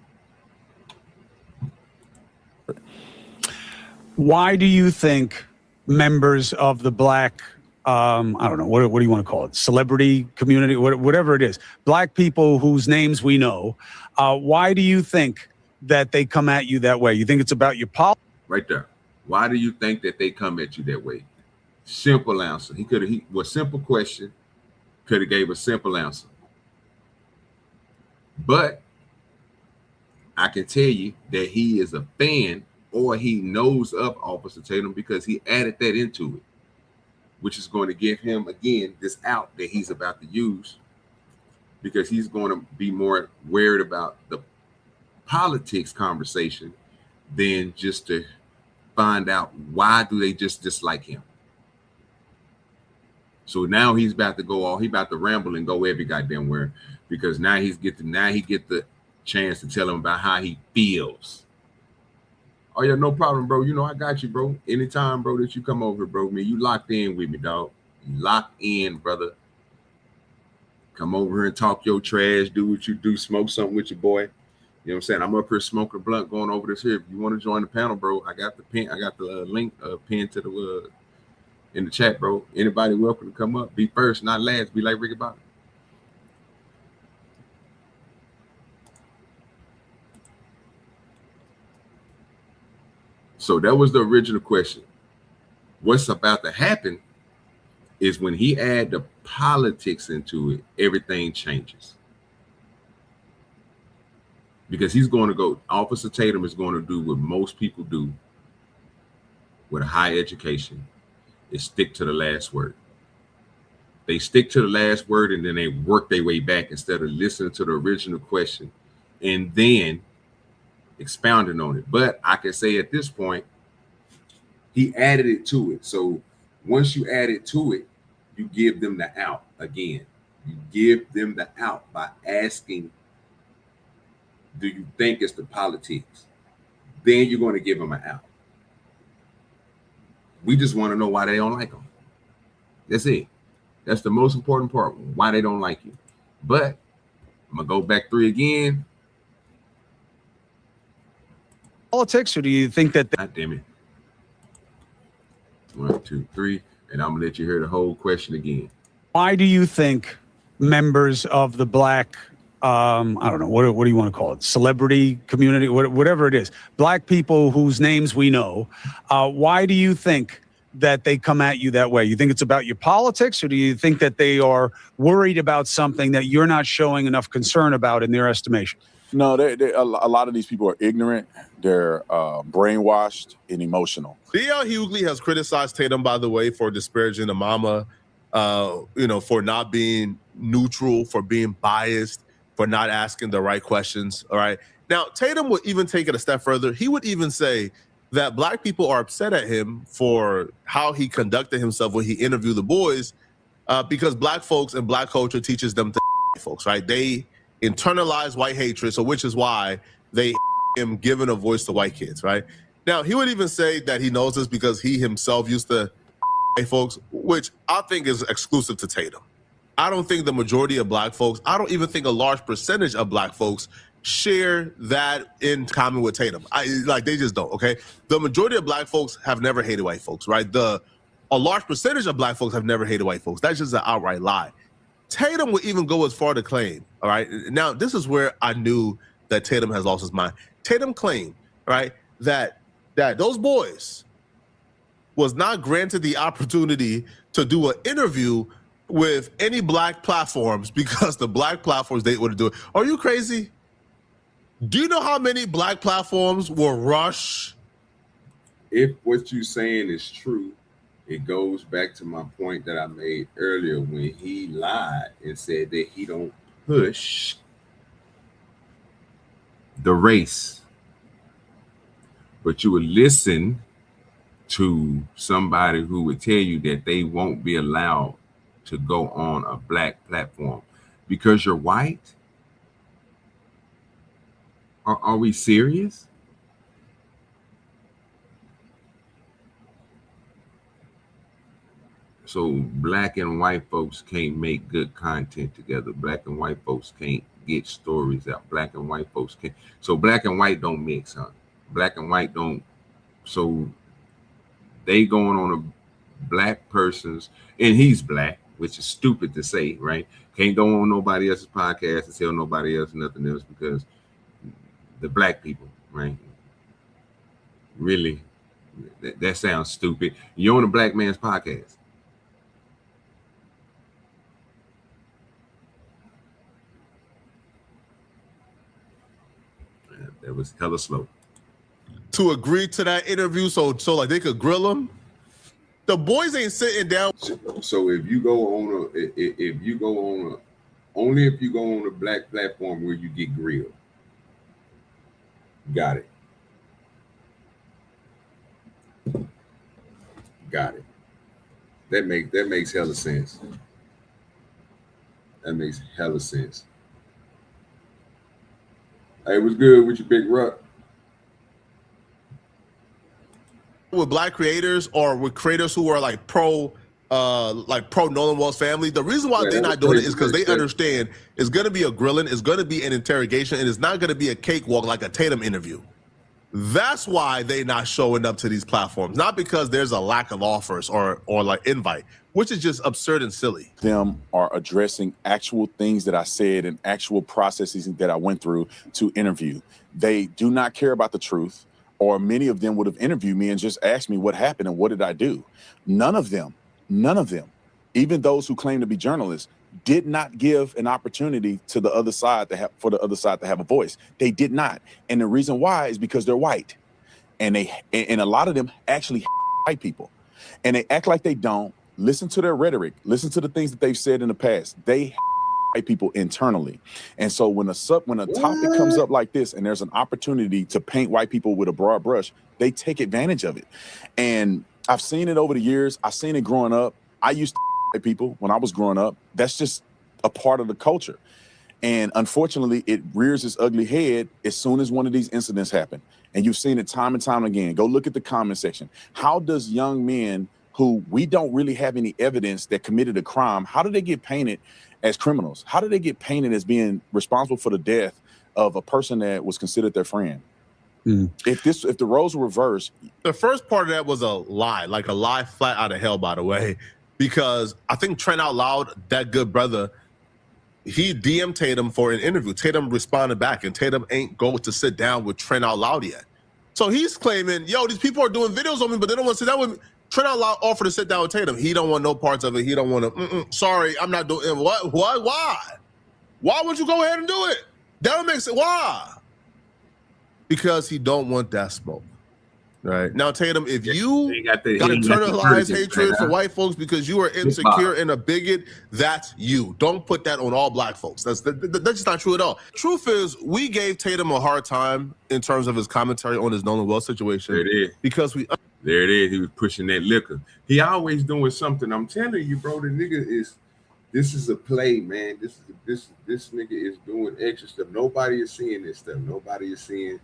M: Why do you think members of the black, I don't know, what do you want to call it? Celebrity community, whatever it is, black people whose names we know, why do you think that they come at you that way? You think it's about your politics?
B: Right there. Why do you think that they come at you that way? Simple answer. Simple question, could have gave a simple answer. But I can tell you that he is a fan, or he knows of Officer Tatum because he added that into it, which is going to give him, again, this out that he's about to use, because he's going to be more worried about the politics conversation than just to find out why do they just dislike him. So now he's about to go all, he about to ramble and go every goddamn where, because now he get the chance to tell him about how he feels. Oh yeah, no problem, bro. You know I got you, bro. Anytime, bro, that you come over, bro. Man, you locked in with me, dog. You locked in, brother. Come over here and talk your trash. Do what you do. Smoke something with your boy. You know what I'm saying? I'm up here smoking a blunt, going over this here. If you want to join the panel, bro, I got the pin. I got the link pinned to the in the chat, bro. Anybody welcome to come up. Be first, not last. Be like Ricky Bobby. So that was the original question. What's about to happen is when he add the politics into it, everything changes. Because he's going to go, Officer Tatum is going to do what most people do with a high education, is stick to the last word. They stick to the last word and then they work their way back instead of listening to the original question and then expounding on it. But I can say at this point, he added it to it. So once you add it to it, you give them the out again. You give them the out by asking, do you think it's the politics? Then you're going to give them an out. We just want to know why they don't like them. That's it. That's the most important part, why they don't like you. But I'm going to go back 3 again.
M: Politics, or do you think that
B: God damn it. 1, 2, 3, and I'm gonna let you hear the whole question again.
M: Why do you think members of the black, I don't know, what do you want to call it? Celebrity community, whatever it is, black people whose names we know, why do you think that they come at you that way? You think it's about your politics, or do you think that they are worried about something that you're not showing enough concern about in their estimation?
N: No, a lot of these people are ignorant. They're brainwashed and emotional.
O: D.L. Hughley has criticized Tatum, by the way, for disparaging the mama, for not being neutral, for being biased, for not asking the right questions. All right. Now, Tatum would even take it a step further. He would even say that black people are upset at him for how he conducted himself when he interviewed the boys, because black folks and black culture teaches them to folks, right? They internalize white hatred, so which is why they him giving a voice to white kids, right? Now, he would even say that he knows this because he himself used to folks, which I think is exclusive to Tatum. I don't think the majority of black folks, I don't even think a large percentage of black folks share that in common with Tatum. They just don't, okay? The majority of black folks have never hated white folks, right? A large percentage of black folks have never hated white folks. That's just an outright lie. Tatum would even go as far to claim, all right? Now, this is where I knew that Tatum has lost his mind. Tatum claimed, right, that those boys was not granted the opportunity to do an interview with any black platforms because the black platforms they would do it. Are you crazy? Do you know how many black platforms will rush?
B: If what you're saying is true, it goes back to my point that I made earlier when he lied and said that he don't push the race. But you would listen to somebody who would tell you that they won't be allowed to go on a black platform because you're white? Are we serious? So black and white folks can't make good content together. Black and white folks can't get stories out. Black and white folks can't. So black and white don't mix, huh? Black and white don't. So they going on a black person's, and he's black, which is stupid to say, right? Can't go on nobody else's podcast and tell nobody else nothing else because the black people, right? Really, that sounds stupid. You're on a black man's podcast. That was hella slow.
O: To agree to that interview, so like they could grill him. The boys ain't sitting down.
B: So if you go on only if you go on a black platform where you get grilled. Got it. Got it. That makes hella sense. That makes hella sense. Hey, what's good with your big ruck?
O: With black creators or with creators who are like pro Nolan Wall's family, the reason why they're not doing it is because they understand it's going to be a grilling, it's going to be an interrogation, and it's not going to be a cakewalk like a Tatum interview. That's why they're not showing up to these platforms, not because there's a lack of offers or like invite, which is just absurd and silly.
N: Them are addressing actual things that I said and actual processes that I went through to interview. They do not care about the truth, or many of them would have interviewed me and just asked me what happened and what did I do. None of them, even those who claim to be journalists, did not give an opportunity to the other side for the other side to have a voice. They did not. And the reason why is because they're white. And a lot of them actually white people. And they act like they don't. Listen to their rhetoric. Listen to the things that they've said in the past. They white people internally. And so when a topic comes up like this and there's an opportunity to paint white people with a broad brush, they take advantage of it. And I've seen it over the years. I've seen it growing up. I used to white people when I was growing up. That's just a part of the culture. And unfortunately, it rears its ugly head as soon as one of these incidents happen. And you've seen it time and time again. Go look at the comment section. How does young men who we don't really have any evidence that committed a crime, how do they get painted as criminals? How do they get painted as being responsible for the death of a person that was considered their friend? If the roles were reversed.
O: The first part of that was a lie flat out of hell, by the way, because I think Trent Out Loud, that good brother, he DM'd Tatum for an interview. Tatum responded back, and Tatum ain't go to sit down with Trent Out Loud yet. So he's claiming, yo, these people are doing videos on me, but they don't want to sit down with me. Trent Out Loud offered to sit down with Tatum. He don't want no parts of it. He don't want to, sorry, I'm not doing it. What? Why? Why would you go ahead and do it? That don't make sense. Why? Because he don't want that smoke. Right. Now, Tatum, if you got internalized hatred for white folks because you are insecure and a bigot, that's you. Don't put that on all black folks. That's just not true at all. Truth is, we gave Tatum a hard time in terms of his commentary on his Nolan Wells situation.
B: There it is.
O: Because
B: there it is. He was pushing that liquor. He always doing something. I'm telling you, bro, the nigga this is a play, man. This nigga is doing extra stuff. Nobody is seeing this stuff. Nobody is seeing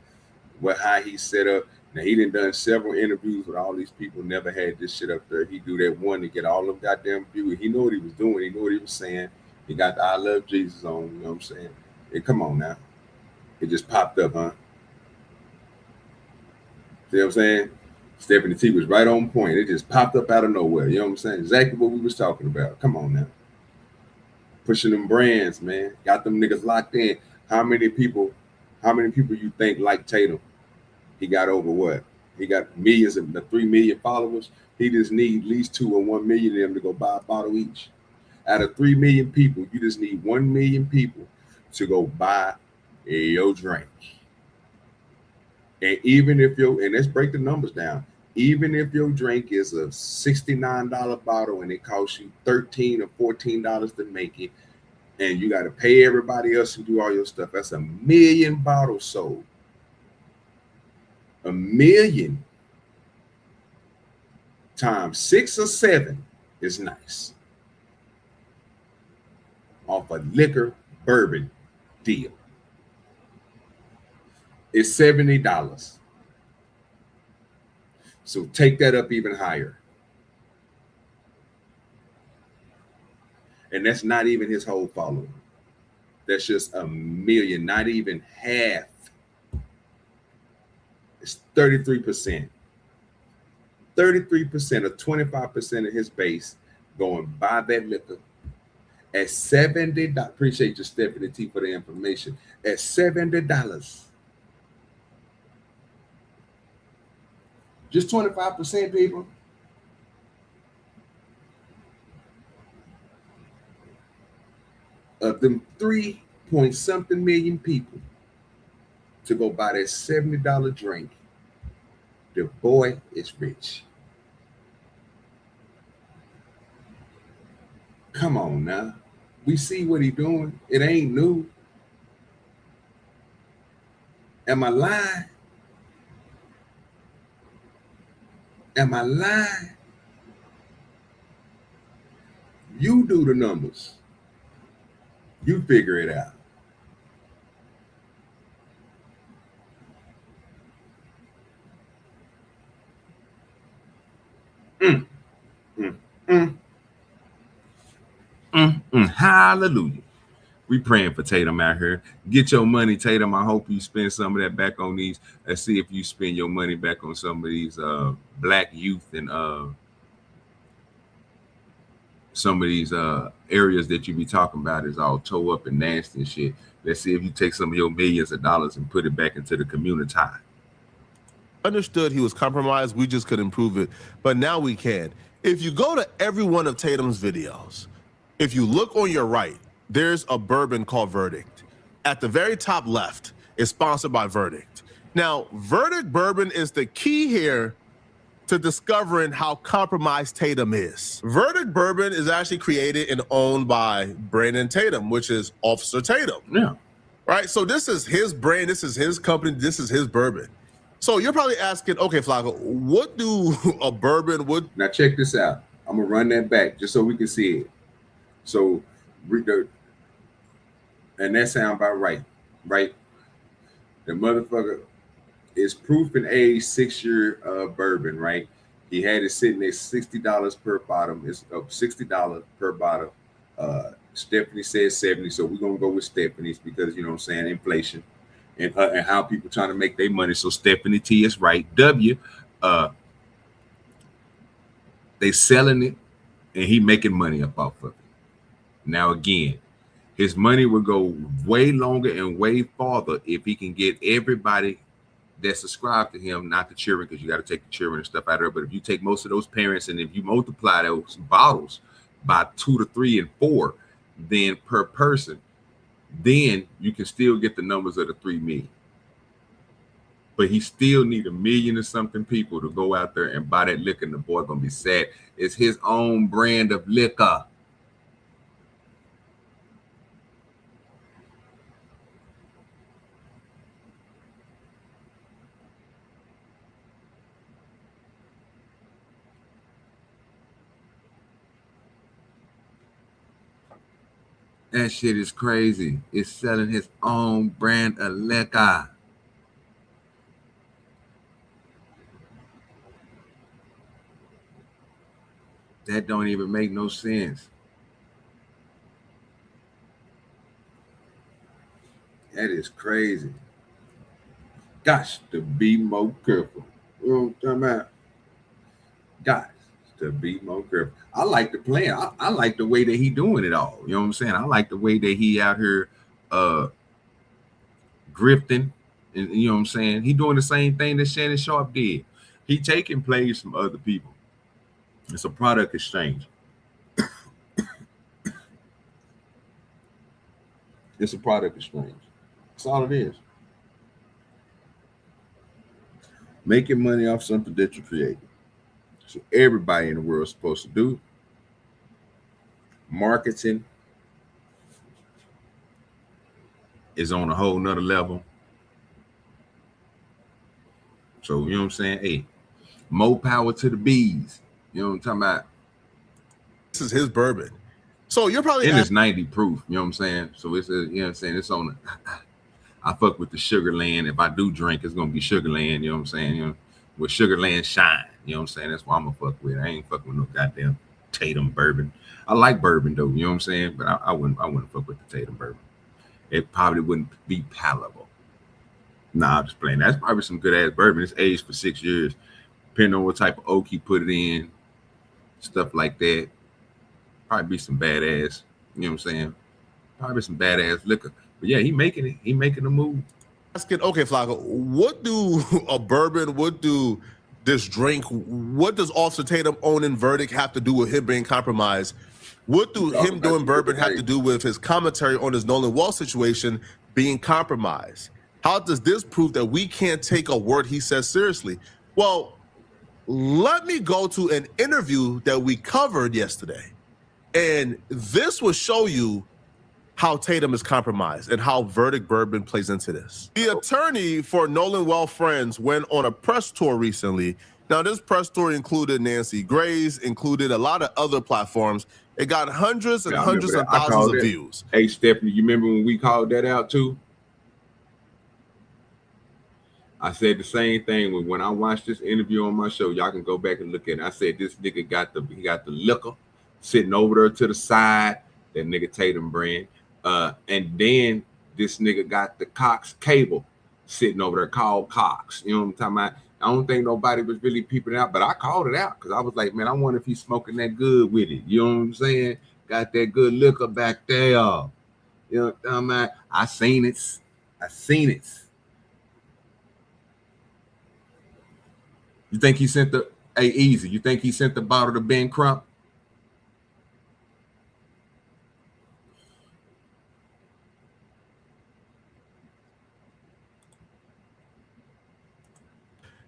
B: how he set up. Now, he done several interviews with all these people, never had this shit up there. He do that one to get all them goddamn viewers. He knew what he was doing. He knew what he was saying. He got the I Love Jesus on, you know what I'm saying? Hey, come on now. It just popped up, huh? See what I'm saying? Stephanie T was right on point. It just popped up out of nowhere. You know what I'm saying? Exactly what we was talking about. Come on now. Pushing them brands, man. Got them niggas locked in. How many people you think like Tatum? He got over what? He got millions of 3 million followers. He just need at least 2 or 1 million of them to go buy a bottle each. Out of 3 million people, you just need 1 million people to go buy your drink. And even if and let's break the numbers down. Even if your drink is a $69 bottle and it costs you $13 or $14 to make it, and you got to pay everybody else to do all your stuff, that's 1 million bottles sold. 1 million times 6 or 7 is nice. Off a liquor bourbon deal. It's $70. So take that up even higher. And that's not even his whole following. That's just 1 million, not even half. It's 33%. 33% or 25% of his base going buy that liquor at $70. Appreciate you, Stephanie T, for the information. At $70. Just 25%, people. Of them 3-point-something million people to go buy that $70 drink, the boy is rich. Come on now. We see what he doing. It ain't new. Am I lying? Am I lying? You do the numbers. You figure it out. Hallelujah. We praying for Tatum out here. Get your money, Tatum. I hope you spend some of that back on these. Let's see if you spend your money back on some of these black youth and some of these areas that you be talking about is all toe up and nasty and shit. Let's see if you take some of your millions of dollars and put it back into the community.
O: Understood he was compromised. We just couldn't prove it, but now we can. If you go to every one of Tatum's videos, if you look on your right, there's a bourbon called Verdict. At the very top left, it's sponsored by Verdict. Now, Verdict bourbon is the key here to discovering how compromised Tatum is. Verdict bourbon is actually created and owned by Brandon Tatum, which is Officer Tatum.
B: Yeah.
O: Right? So this is his brand, this is his company, this is his bourbon. So you're probably asking, okay, Flacco, what do a bourbon would...
B: Now check this out. I'm gonna run that back just so we can see it. So, and that sound about right? The motherfucker is proof and age 6-year bourbon, right? He had it sitting at $60 per bottle. It's $60 per bottle. Stephanie says 70, so we're gonna go with Stephanie's because you know what I'm saying, inflation and how people trying to make their money. So Stephanie T is right. They selling it and he making money up off of it. Now again, his money will go way longer and way farther if he can get everybody that subscribe to him, not the children, because you got to take the children and stuff out of there. But if you take most of those parents and if you multiply those bottles by 2 to 3 and 4, then per person, then you can still get the numbers of the 3 million. But he still need 1 million or something people to go out there and buy that liquor, and the boy gonna be sad. It's his own brand of liquor. That shit is crazy. It's selling his own brand of liquor. That don't even make no sense. That is crazy. Gosh, to be more careful. You know what I'm talking about? Gosh, to be more careful. I like the plan. I like the way that he doing it all. You know what I'm saying? I like the way that he out here grifting. And you know what I'm saying? He doing the same thing that Shannon Sharp did. He taking plays from other people. It's a product exchange. It's a product exchange. That's all it is. Making money off something that you created. So everybody in the world is supposed to do. Marketing is on a whole nother level. So, you know what I'm saying? Hey, more power to the bees. You know what I'm talking about?
O: This is his bourbon. So you're probably
B: and it's 90 proof. You know what I'm saying? So it's, you know what I'm saying? It's on I fuck with the Sugarland. If I do drink, it's gonna be Sugarland. You know what I'm saying? You know, with Sugarland shine. You know what I'm saying? That's what I'm gonna fuck with. I ain't fucking with no goddamn Tatum bourbon. I like bourbon though. You know what I'm saying? But I wouldn't fuck with the Tatum bourbon. It probably wouldn't be palatable. Nah, I'm just playing. That's probably some good ass bourbon. It's aged for 6 years, depending on what type of oak you put it in, stuff like that. Probably be some badass. You know what I'm saying? Probably some badass liquor. But yeah, he making it. He making a move.
O: Okay, Flacco, what do a bourbon, what do this drink, what does Officer Tatum owning verdict have to do with him being compromised? What do him doing bourbon have to do with his commentary on his Nolan Wall situation being compromised? How does this prove that we can't take a word he says seriously? Well, let me go to an interview that we covered yesterday. And this will show you how Tatum is compromised and how verdict bourbon plays into this. The attorney for Nolan Well Friends went on a press tour recently. Now, this press tour included Nancy Grace, included a lot of other platforms. It got hundreds and hundreds of thousands of views.
B: Hey, Stephanie, you remember when we called that out too? I said the same thing when I watched this interview on my show. Y'all can go back and look at it. I said this nigga got the liquor sitting over there to the side, that nigga Tatum brand. And then this nigga got the Cox cable sitting over there called Cox. You know what I'm talking about? I don't think nobody was really peeping it out, but I called it out because I was like, man, I wonder if he's smoking that good with it. You know what I'm saying? Got that good liquor back there. You know what I'm talking about? I seen it. You think he sent the, hey, Easy, you think he sent the bottle to Ben Crump?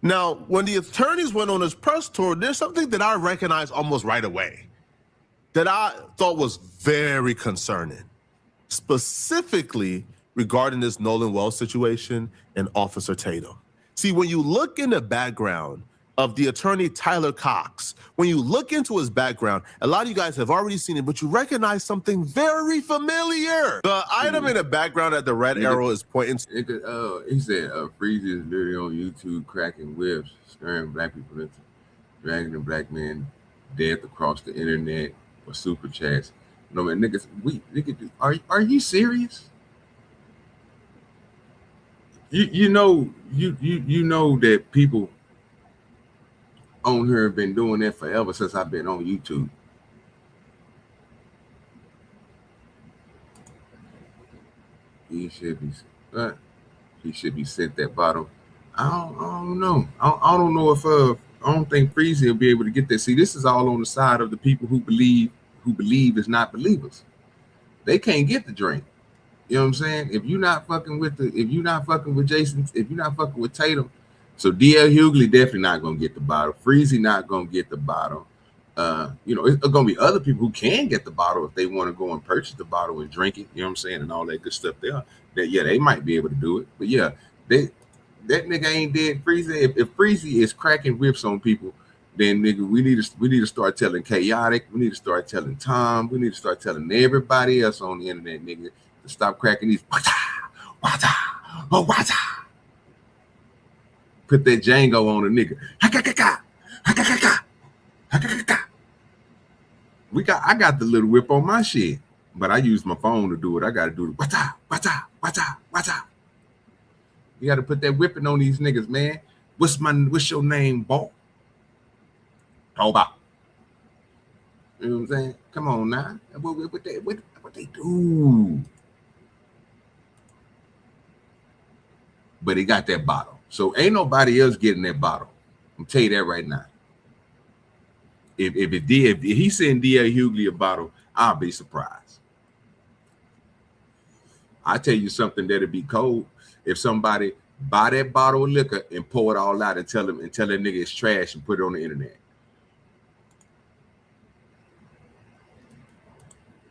O: Now, when the attorneys went on his press tour, there's something that I recognized almost right away that I thought was very concerning, specifically regarding this Nolan Wells situation and Officer Tatum. See, when you look in the background of the attorney Tyler Cox, when you look into his background, a lot of you guys have already seen it, but you recognize something very familiar. The item in the background at the red arrow is pointing to.
B: He said, Freezy is literally on YouTube cracking whips, stirring black people into dragging the black man death across the internet for super chats. No man, niggas, are you serious? You know that people on here have been doing that forever since I've been on YouTube. He should be sent that bottle. I don't know. I don't know if I don't think Freezy will be able to get that. See, this is all on the side of the people who believe is not believers. They can't get the drink. You know what I'm saying? If you're not fucking with Jason, if you're not fucking with Tatum, so DL Hughley definitely not gonna get the bottle. Freezy not gonna get the bottle. It's gonna be other people who can get the bottle if they want to go and purchase the bottle and drink it. You know what I'm saying? And all that good stuff there. They might be able to do it. But yeah, that nigga ain't dead. Freezy. If Freezy is cracking whips on people, then nigga, we need to start telling Chaotic. We need to start telling Tom. We need to start telling everybody else on the internet, nigga, to stop cracking these. Put that Django on a nigga. I got the little whip on my shit, but I use my phone to do it. I got to do it. Wata. You got to put that whipping on these niggas, man. What's your name, boy? Toba. You know what I'm saying? Come on now. What they do? But he got that bottle. So ain't nobody else getting that bottle. I'm tell you that right now. If he send D.A. Hughley a bottle, I'll be surprised. I tell you something that'd be cold. If somebody buy that bottle of liquor and pour it all out and tell that nigga it's trash and put it on the internet.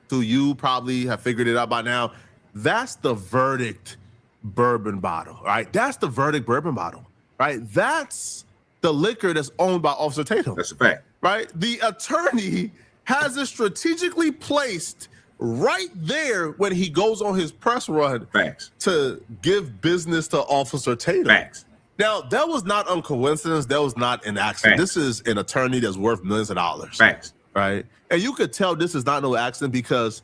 O: So you probably have figured it out by now. That's the Verdict bourbon bottle, right? That's the Verdict bourbon bottle, right? That's the liquor that's owned by Officer Tatum.
B: That's a fact.
O: Right? The attorney has it strategically placed right there when he goes on his press run.
B: Facts.
O: To give business to Officer Tatum.
B: Facts.
O: Now, that was not a coincidence. That was not an accident.
B: Facts.
O: This is an attorney that's worth millions of dollars.
B: Facts.
O: Right? And you could tell this is not no accident because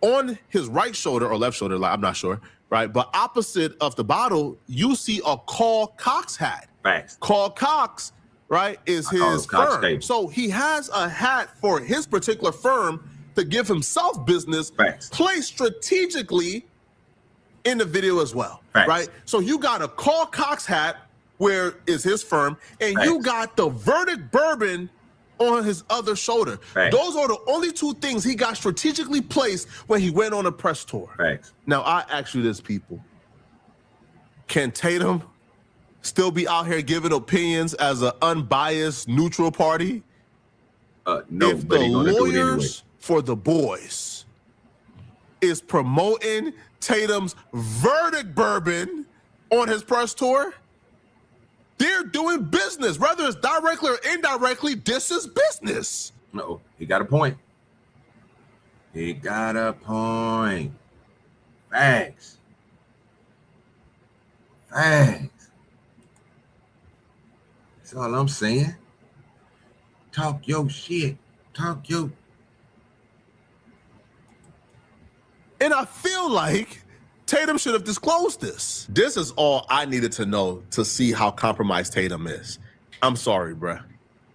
O: on his right shoulder or left shoulder, I'm not sure, right? But opposite of the bottle, you see a Carl Cox hat.
B: Facts.
O: Carl Cox, right, is his firm. So he has a hat for his particular firm to give himself business.
B: Facts.
O: Placed strategically in the video as well.
B: Facts.
O: Right? So you got a Carl Cox hat where is his firm, and
B: Facts.
O: you got the Verdict bourbon on his other shoulder.
B: Facts.
O: Those are the only two things he got strategically placed when he went on a press tour.
B: Facts.
O: Now, I ask you this, people. Can Tatum still be out here giving opinions as an unbiased, neutral party?
B: No,
O: if
B: but
O: the
B: he gonna do it
O: lawyers
B: anyway.
O: for the boys is promoting Tatum's Verdict bourbon on his press tour, they're doing business. Whether it's directly or indirectly, this is business.
B: No, he got a point. He got a point. Facts. Facts. That's all I'm saying. Talk your shit. Talk your.
O: And I feel like Tatum should have disclosed this. This is all I needed to know to see how compromised Tatum is. I'm sorry, bruh.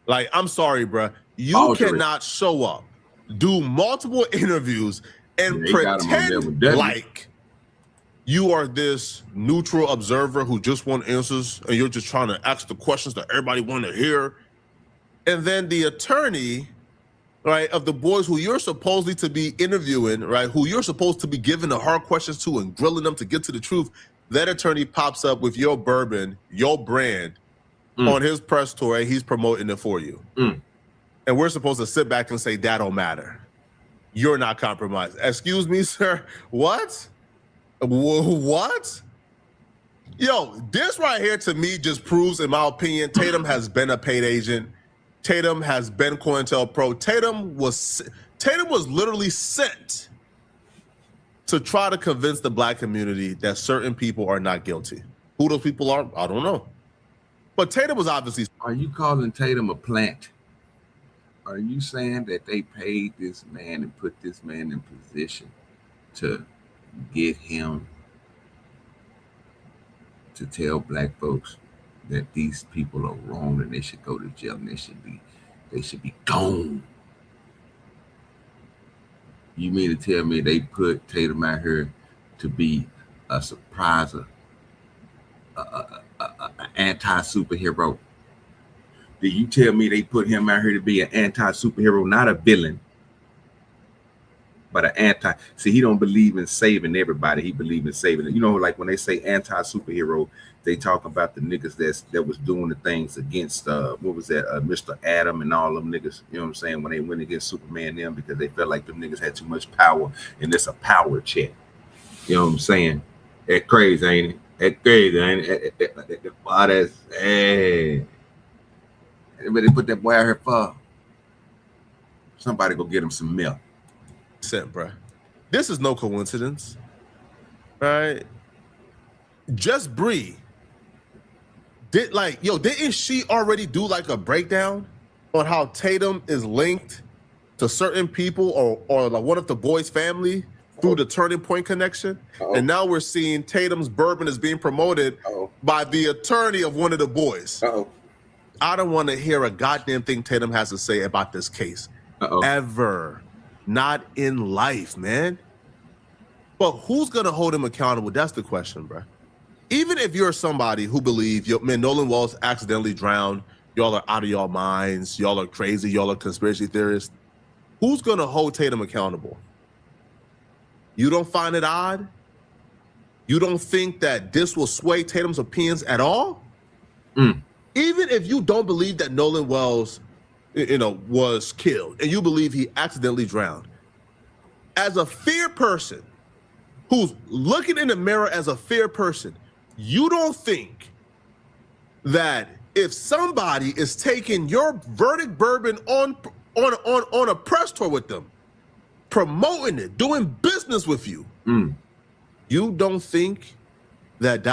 O: Like, I'm sorry, bruh. You cannot show up, do multiple interviews, and pretend like you are this neutral observer who just wants answers, and you're just trying to ask the questions that everybody want to hear. And then the attorney, right, of the boys who you're supposedly to be interviewing, right, who you're supposed to be giving the hard questions to and grilling them to get to the truth, that attorney pops up with your bourbon, your brand, on his press tour, and he's promoting it for you. And we're supposed to sit back and say, that don't matter. You're not compromised. Excuse me, sir. What? What? Yo, this right here to me just proves, in my opinion, Tatum has been a paid agent. Tatum has been COINTELPRO. Tatum was literally sent to try to convince the black community that certain people are not guilty. Who those people are, I don't know. But Tatum was obviously.
B: Are you calling Tatum a plant? Are you saying that they paid this man and put this man in position to get him to tell black folks that these people are wrong and they should go to jail and they should be gone? You mean to tell me they put Tatum out here to be a surpriser, an anti-superhero? Did you tell me they put him out here to be an anti-superhero, not a villain, but an anti? See, he don't believe in saving everybody. He believes in saving it. You know, like when they say anti-superhero, they talk about the niggas that was doing the things against what was that, Mr. Adam and all them niggas. You know what I'm saying? When they went against Superman and them because they felt like them niggas had too much power, and it's a power check. You know what I'm saying? That crazy, ain't it? That crazy, ain't it? Wow, that's hey. Everybody put that boy out here for. Somebody go get him some milk.
O: Bro. This is no coincidence, right? Just Bree didn't she already do like a breakdown on how Tatum is linked to certain people or like one of the boys' family through the Turning Point connection? And now we're seeing Tatum's bourbon is being promoted by the attorney of one of the boys. I don't want to hear a goddamn thing Tatum has to say about this case. Ever. Not in life, man. But who's going to hold him accountable? That's the question, bro. Even if you're somebody who believes, man, Nolan Walsh accidentally drowned, y'all are out of y'all minds, y'all are crazy, y'all are conspiracy theorists, who's going to hold Tatum accountable? You don't find it odd You don't think that this will sway Tatum's opinions at all?
B: Mm.
O: Even if you don't believe that Nolan Wells, was killed, and you believe he accidentally drowned, as a fair person who's looking in the mirror as a fair person, you don't think that if somebody is taking your verdict bourbon on a press tour with them, promoting it, doing business with you, you don't think that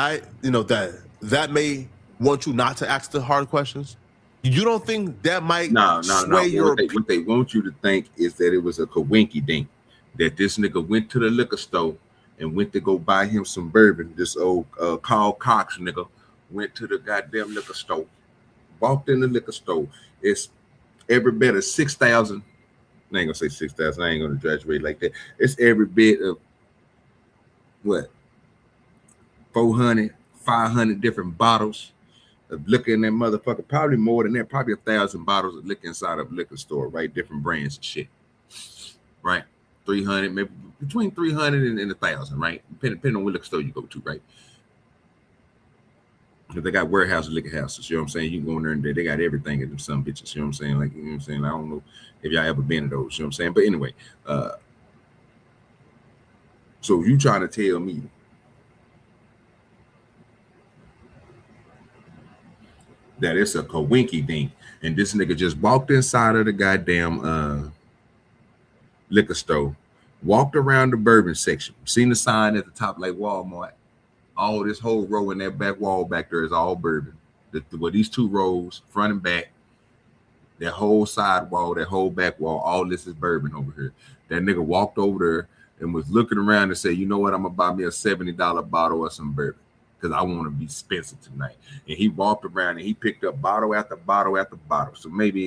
O: may want you not to ask the hard questions? You don't think that might sway your...
B: What they want you to think is that it was a coinky dink, that this nigga went to the liquor store and went to go buy him some bourbon. This old Carl Cox nigga went to the goddamn liquor store, walked in the liquor store. It's every bit of 6,000. I ain't gonna say 6,000. I ain't gonna graduate like that. It's every bit of what? 400, 500 different bottles of liquor in that motherfucker. Probably more than that. Probably 1,000 bottles of liquor inside of a liquor store, right? Different brands and shit, right? 300, maybe between 300 and 1,000, right? Depending on what liquor store you go to, right? If they got warehouse liquor houses, you know what I'm saying? You can go in there and they got everything in them some bitches, you know what I'm saying? Like, you know what I'm saying? I don't know if y'all ever been to those, you know what I'm saying? But anyway, so you trying to tell me that it's a coinky dink and this nigga just walked inside of the goddamn liquor store, walked around the bourbon section, seen the sign at the top like Walmart. All this whole row in that back wall back there is all bourbon. These two rows, front and back, that whole side wall, that whole back wall, all this is bourbon over here. That nigga walked over there and was looking around and said, you know what, I'm gonna buy me a $70 bottle of some bourbon because I want to be expensive tonight. And he walked around and he picked up bottle after bottle after bottle. So maybe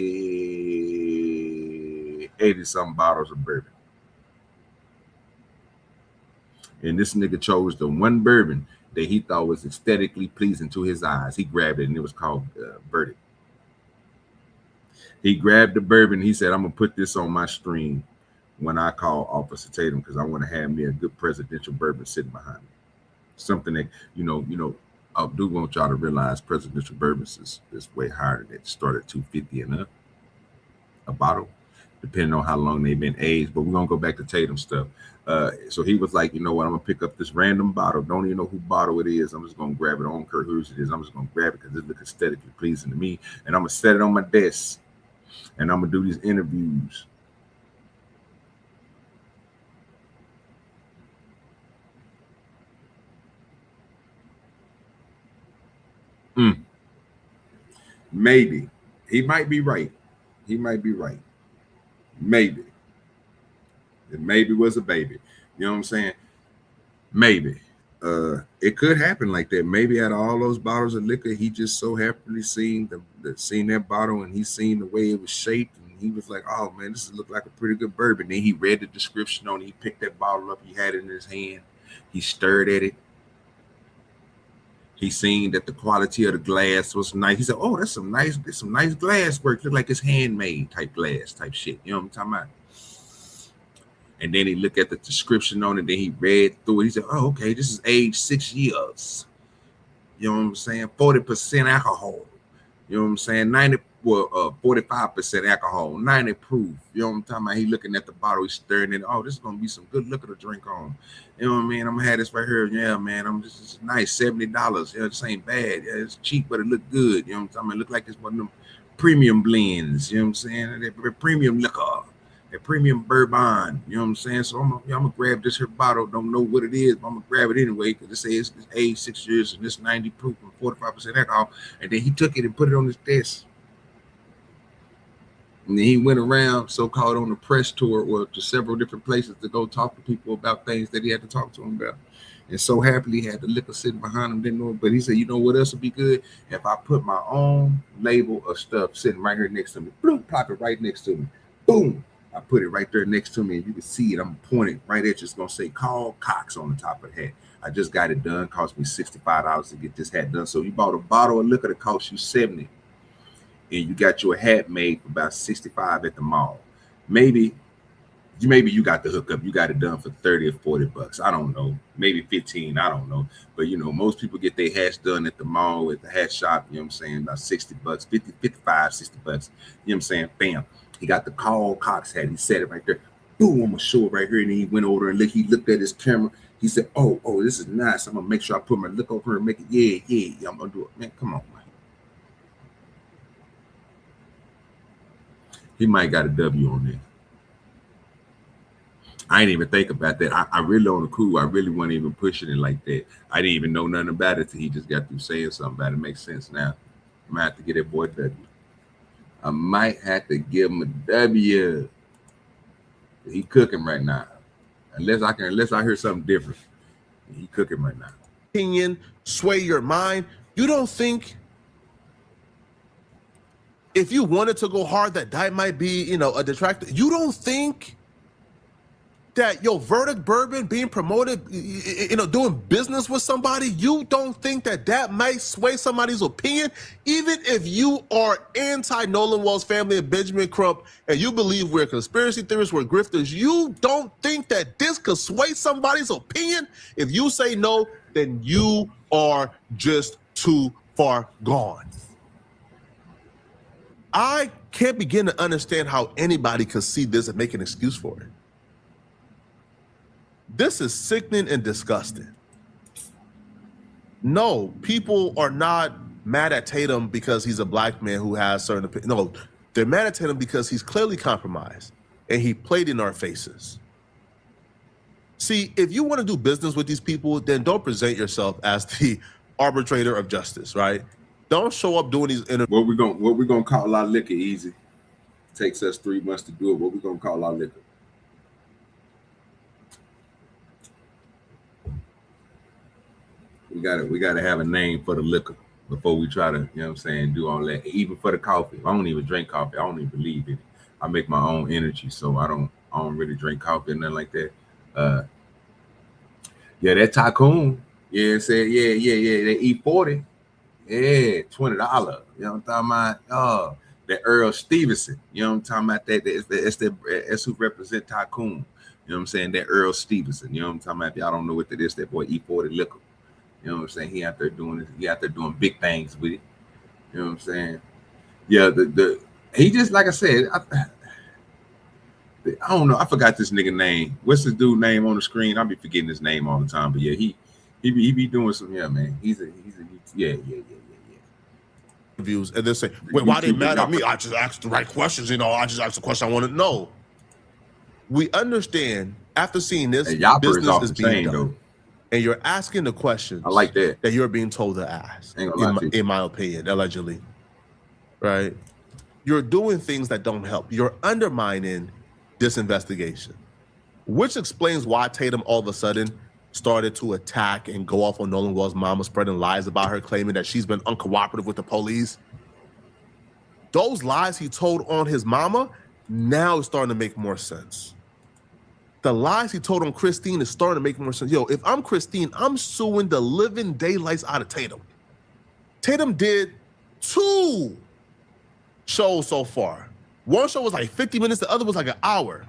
B: 80-something bottles of bourbon. And this nigga chose the one bourbon that he thought was aesthetically pleasing to his eyes. He grabbed it and it was called Verdict. He grabbed the bourbon. He said, I'm going to put this on my stream when I call Officer Tatum because I want to have me a good presidential bourbon sitting behind me. Something that, I do want y'all to realize presidential bourbons is way higher than that. Start at $250 and up a bottle, depending on how long they've been aged. But we're going to go back to Tatum stuff. So he was like, you know what, I'm going to pick up this random bottle. Don't even know who bottle it is. I'm just going to grab it. I don't care whose it is. I'm just going to grab it because it looks aesthetically pleasing to me. And I'm going to set it on my desk. And I'm going to do these interviews. Maybe. He might be right. Maybe. It maybe was a baby. You know what I'm saying? Maybe. It could happen like that. Maybe out of all those bottles of liquor, he just so happily seen that bottle and he seen the way it was shaped. And he was like, oh, man, this look like a pretty good bourbon. Then he read the description on it. He picked that bottle up. He had it in his hand. He stirred at it. He seen that the quality of the glass was nice. He said, oh, that's some nice glass work. Look like it's handmade type glass type shit. You know what I'm talking about? And then he looked at the description on it. Then he read through it. He said, oh, okay, this is aged 6 years. You know what I'm saying? 40% alcohol. You know what I'm saying? 45% alcohol, 90 proof. You know what I'm talking about? He looking at the bottle, he's stirring it. Oh, this is gonna be some good liquor to drink on. You know what I mean? I'm gonna have this right here. Yeah, man. This is nice, $70. Yeah, this ain't bad. Yeah, it's cheap, but it look good. You know what I'm talking about? It look like it's one of them premium blends. You know what I'm saying? That premium liquor, that premium bourbon. You know what I'm saying? So I'm gonna grab this here bottle. Don't know what it is, but I'm gonna grab it anyway because it says it's aged 6 years and it's 90 proof and 45% alcohol. And then he took it and put it on his desk. And then he went around so-called on a press tour or to several different places to go talk to people about things that he had to talk to them about. And so happily he had the liquor sitting behind him, didn't know it. But he said, you know what else would be good? If I put my own label of stuff sitting right here next to me. Boom, pop it right next to me. Boom. I put it right there next to me and you can see it. I'm pointing right at you. It's going to say Carl Cox on the top of the hat. I just got it done. Cost me $65 to get this hat done. So you bought a bottle of liquor that cost you $70. And you got your hat made for about $65 at the mall. Maybe maybe you got the hookup, you got it done for 30 or 40 bucks. I don't know, maybe 15, I don't know. But you know, most people get their hash done at the mall, at the hash shop, you know what I'm saying, about 60 bucks, 50, 55, 60 bucks. You know what I'm saying? Bam. He got the Carl Cox hat. He set it right there. Boom, I'm gonna show it right here. And then he went over and he looked at his camera. He said, oh, this is nice. I'm gonna make sure I put my look over and make it. Yeah, I'm gonna do it. Man, come on, man. He might got a W on there. I didn't even think about that. I really on the cool. I really wasn't even pushing it like that. I didn't even know nothing about it till he just got through saying something about it. Makes sense now. I might have to get that boy a W. I might have to give him a W. He cooking right now. Unless I hear something different. He cooking right now.
O: Opinion sway your mind. You don't think if you wanted to go hard that might be, you know, a detractor? You don't think that your Verdict Bourbon being promoted, you know, doing business with somebody, you don't think that might sway somebody's opinion? Even if you are anti-Nolan Wells family and Benjamin Crump, and you believe we're conspiracy theorists, we're grifters, you don't think that this could sway somebody's opinion? If you say no, then you are just too far gone. I can't begin to understand how anybody could see this and make an excuse for it. This is sickening and disgusting. No, people are not mad at Tatum because he's a black man who has certain opinions. No, they're mad at Tatum because he's clearly compromised and he played in our faces. See, if you want to do business with these people, then don't present yourself as the arbitrator of justice, right? Don't show up doing these interviews.
B: What we gonna call our liquor? Easy. Takes us 3 months to do it. What we gonna call our liquor? We gotta have a name for the liquor before we try to, you know what I'm saying, do all that. Even for the coffee. I don't even drink coffee. I don't even believe in it. I make my own energy, so I don't really drink coffee or nothing like that. Yeah, that TATUM. Yeah, said yeah. That E40. Yeah, $20. You know what I'm talking about? Oh, that Earl Stevenson. You know what I'm talking about? That's who represent TATUM. You know what I'm saying? That Earl Stevenson. You know what I'm talking about? If y'all don't know what that is, that boy E40 liquor. You know what I'm saying? He out there doing it. He out there doing big things with it. You know what I'm saying? Yeah, he just, like I said, I don't know. I forgot this nigga name. What's this dude name on the screen? I'll be forgetting his name all the time. But yeah, he be doing some. Yeah, man. He's a yeah.
O: Views and they say, wait, why they mad at me? I just asked the right questions. You know, I just asked the question I want to know. We understand after seeing this, business is being done. Though. And you're asking the questions
B: I like that
O: you're being told to ask, in my opinion, allegedly, right? You're doing things that don't help. You're undermining this investigation, which explains why Tatum all of a sudden started to attack and go off on Nolan Wells' mama, spreading lies about her, claiming that she's been uncooperative with the police. Those lies he told on his mama now is starting to make more sense. The lies he told on Christine is starting to make more sense. Yo, if I'm Christine, I'm suing the living daylights out of Tatum. Tatum did 2 shows so far. One show was like 50 minutes, the other was like an hour,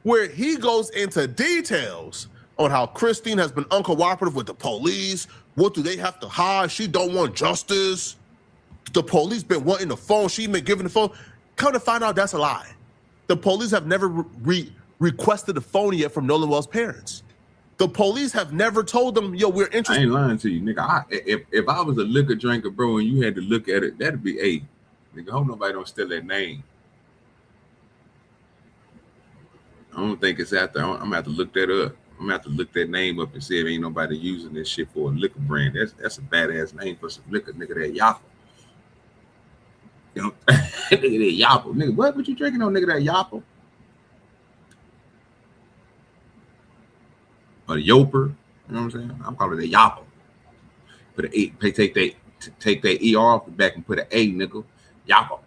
O: where he goes into details on how Christine has been uncooperative with the police. What do they have to hide? She don't want justice. The police been wanting the phone. She been giving the phone. Come to find out that's a lie. The police have never requested a phone yet from Nolan Wells' parents. The police have never told them, yo, we're interested.
B: I ain't lying to you, nigga. If I was a liquor drinker, bro, and you had to look at it, that'd be nigga, I hope nobody don't steal that name. I don't think it's out there. I'm gonna have to look that up. I'm gonna have to look that name up and see if ain't nobody using this shit for a liquor brand. That's a badass name for some liquor, nigga. That Yappa. You know, nigga, that Yappa. Nigga, what you drinking on, nigga? That Yappa? Or the Yoper? You know what I'm saying? I'm calling it a Yappa. Put an A. Take that ER off the back and put an A, nigga. Yappa.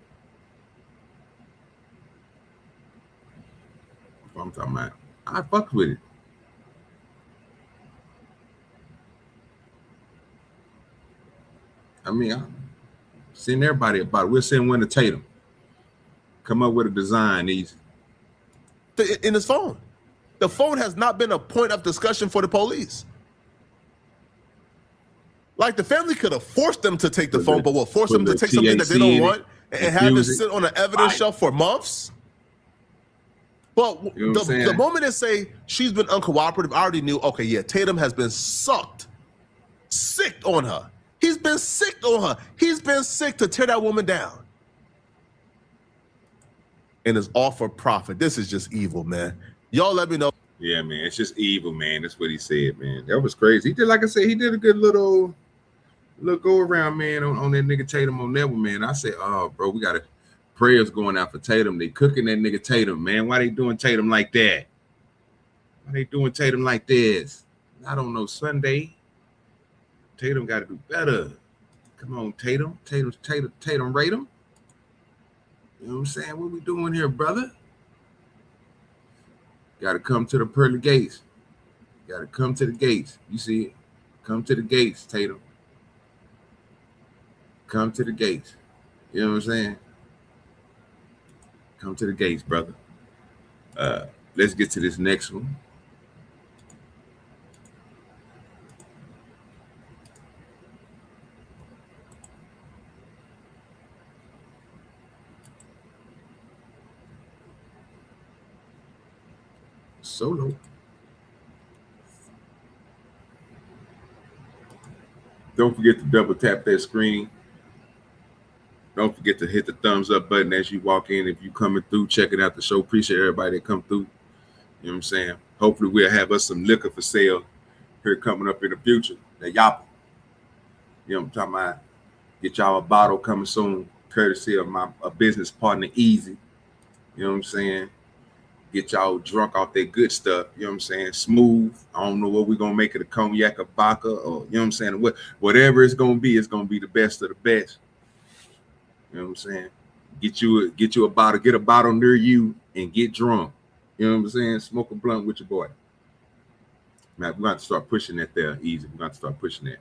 B: That's what I'm talking about. I fuck with it. I mean, I'm sending everybody about it. We'll send one to Tatum. Come up with a design easy.
O: in his phone. The phone has not been a point of discussion for the police. Like the family could have forced them to take the phone, but force them to take something that they don't want and have it sit on an evidence shelf for months? But the moment they say she's been uncooperative, I already knew, okay, yeah, Tatum has been sick on her. He's been sick on her. He's been sick to tear that woman down. And it's all for profit. This is just evil, man. Y'all let me know.
B: Yeah, man, it's just evil, man. That's what he said, man. That was crazy. He did, like I said, he did a good little go around, man, on that nigga Tatum on that one, man. I said, oh, bro, we got prayers going out for Tatum. They cooking that nigga Tatum, man. Why they doing Tatum like that? Why they doing Tatum like this? I don't know, Sunday. Tatum got to do better. Come on, Tatum rate him. You know what I'm saying? What we doing here, brother? Got to come to the pearly gates. Got to come to the gates. You see it? Come to the gates, Tatum. Come to the gates. You know what I'm saying? Come to the gates, brother. Let's get to this next one. Solo. Don't forget to double tap that screen. Don't forget to hit the thumbs up button as you walk in. If you coming through, checking out the show. Appreciate everybody that come through. You know what I'm saying? Hopefully we'll have us some liquor for sale here coming up in the future. The Yapa. You know what I'm talking about? Get y'all a bottle coming soon, courtesy of my business partner, Easy. You know what I'm saying? Get y'all drunk off that good stuff. You know what I'm saying? Smooth. I don't know what we're going to make it, a cognac, a vodka, or, you know what I'm saying? Whatever it's going to be the best of the best. You know what I'm saying? Get you a bottle, get a bottle near you and get drunk. You know what I'm saying? Smoke a blunt with your boy. Man, we're going to start pushing that there, Easy. We're going to start pushing that.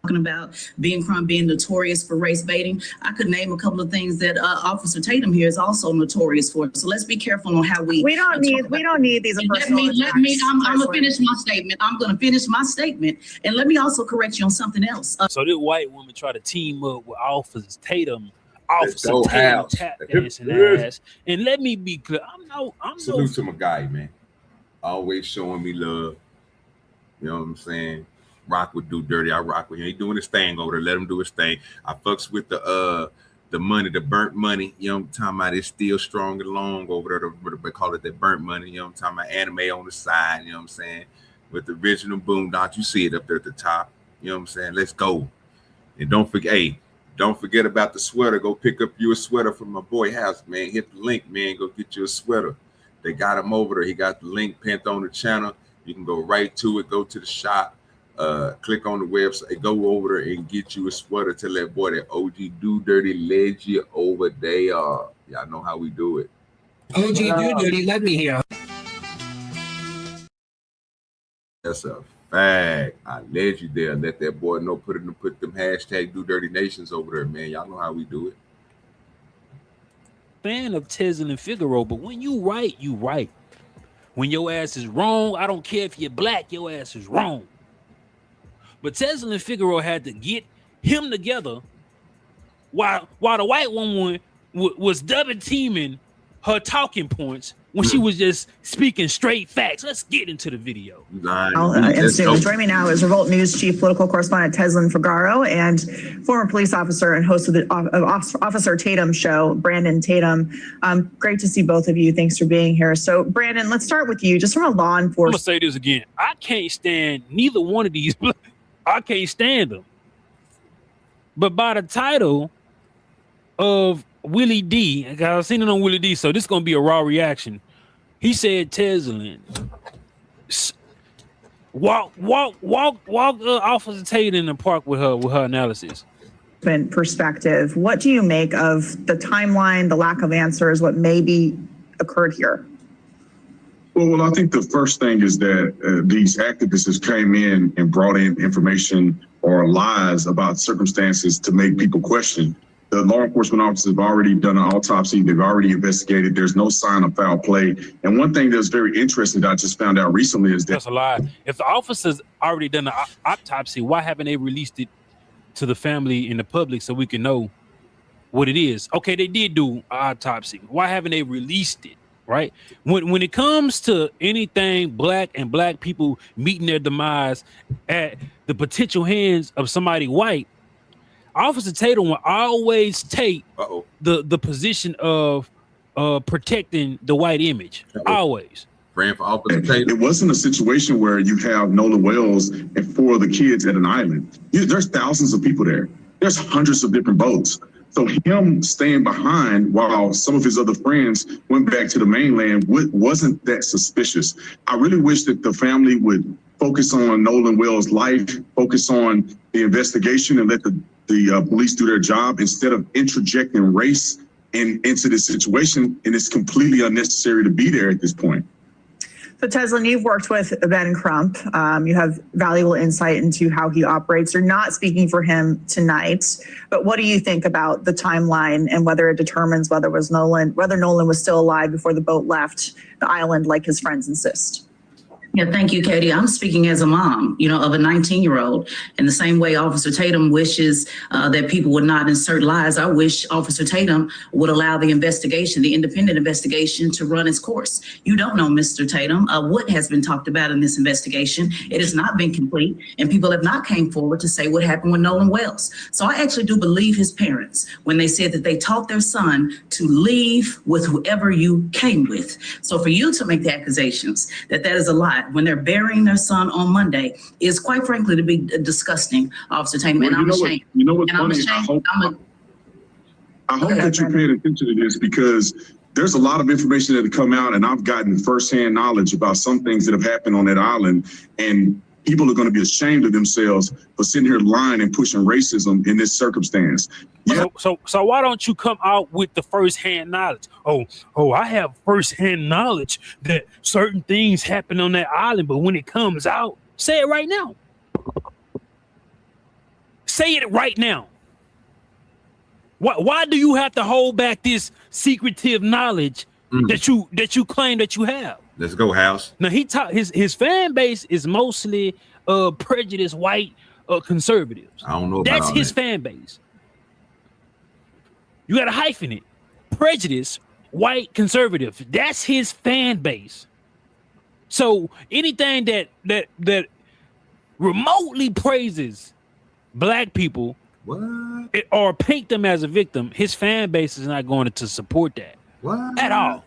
P: Talking about being notorious for race baiting. I could name a couple of things that Officer Tatum here is also notorious for. So let's be careful on how we don't need these. I'm gonna finish my statement. I'm gonna finish my statement, and let me also correct you on something else.
Q: So this white woman tried to team up with Officer Tatum. Officer Tatum tap dancing ass. And let me be clear.
B: Salute to my guy, man. Always showing me love. You know what I'm saying? Rock with DoDirty. I rock with him. He doing his thing over there. Let him do his thing. I fucks with the money, the burnt money. You know what I'm talking about? It's still strong and long over there. They call it that burnt money. You know what I'm talking about? Anime on the side. You know what I'm saying? With the original boom dot. You see it up there at the top. You know what I'm saying? Let's go. And don't forget about the sweater. Go pick up you a sweater from my boy house, man. Hit the link, man. Go get you a sweater. They got him over there. He got the link pinned on the channel. You can go right to it. Go to the shop. Click on the website, go over there and get you a sweater. Tell that boy that OGDoDirty led you over there. Y'all know how we do it.
R: OGDoDirty, let me hear.
B: That's a fact. I led you there. Let that boy know. Put them hashtag DoDirty Nations over there, man. Y'all know how we do it.
Q: Fan of Tezlyn and Figaro, but when you right, you right. When your ass is wrong, I don't care if you're black, your ass is wrong. But Tezlyn and Figaro had to get him together while the white woman was double teaming her talking points when she was just speaking straight facts. Let's get into the video.
S: Joining me now is Revolt News Chief Political Correspondent Tezlyn Figaro and former police officer and host of the Officer Tatum show, Brandon Tatum. Great to see both of you. Thanks for being here. So, Brandon, let's start with you. Just from a law enforcement.
Q: I'm gonna say this again. I can't stand neither one of these. I can't stand them. But by the title of Willie D, I've seen it on Willie D, so this is gonna be a raw reaction. He said Tezlyn walk Officer Tate in the park with her analysis.
S: Perspective. What do you make of the timeline, the lack of answers, what maybe occurred here?
T: Well, I think the first thing is that these activists came in and brought in information or lies about circumstances to make people question The law enforcement officers have already done an autopsy. They've already investigated. There's no sign of foul play. And one thing that's very interesting that I just found out recently is that—
Q: That's a lie. If the officers already done the autopsy, why haven't they released it to the family and the public so we can know what it is? Okay, they did do an autopsy. Why haven't they released it? Right? When it comes to anything black and black people meeting their demise at the potential hands of somebody white, Officer Tatum will always take the position of protecting the white image. Always.
B: Praying for Officer Tatum.
T: It wasn't a situation where you have Nolan Wells and 4 of the kids at an island. There's thousands of people there. There's hundreds of different boats. So him staying behind while some of his other friends went back to the mainland wasn't that suspicious. I really wish that the family would focus on Nolan Wells' life, focus on the investigation, and let the police do their job instead of interjecting race into this situation. And it's completely unnecessary to be there at this point.
S: So Teslin, you've worked with Ben Crump. You have valuable insight into how he operates. You're not speaking for him tonight, but what do you think about the timeline and whether it determines whether Nolan was still alive before the boat left the island, like his friends insist?
P: Yeah, thank you, Katie. I'm speaking as a mom, of a 19-year-old. In the same way Officer Tatum wishes that people would not insert lies, I wish Officer Tatum would allow the investigation, the independent investigation, to run its course. You don't know, Mr. Tatum, what has been talked about in this investigation. It has not been complete, and people have not came forward to say what happened with Nolan Wells. So I actually do believe his parents when they said that they taught their son to leave with whoever you came with. So for you to make the accusations that is a lie when they're burying their son on Monday is quite frankly to be disgusting, Officer Tatum. And I'm ashamed.
T: You know what's funny? I hope that you're paying attention to this, because there's a lot of information that have come out, and I've gotten firsthand knowledge about some things that have happened on that island, and people are going to be ashamed of themselves for sitting here lying and pushing racism in this circumstance. Yeah.
Q: So why don't you come out with the firsthand knowledge? Oh, I have firsthand knowledge that certain things happen on that island, but when it comes out, say it right now. Say it right now. Why do you have to hold back this secretive knowledge that you claim that you have?
B: Let's go, House.
Q: Now his fan base is mostly prejudiced white conservatives.
B: I don't know.
Q: That's his fan base. You got to hyphen it. Prejudice, white conservative. That's his fan base. So anything that remotely praises black people or paint them as a victim, his fan base is not going to support that at all.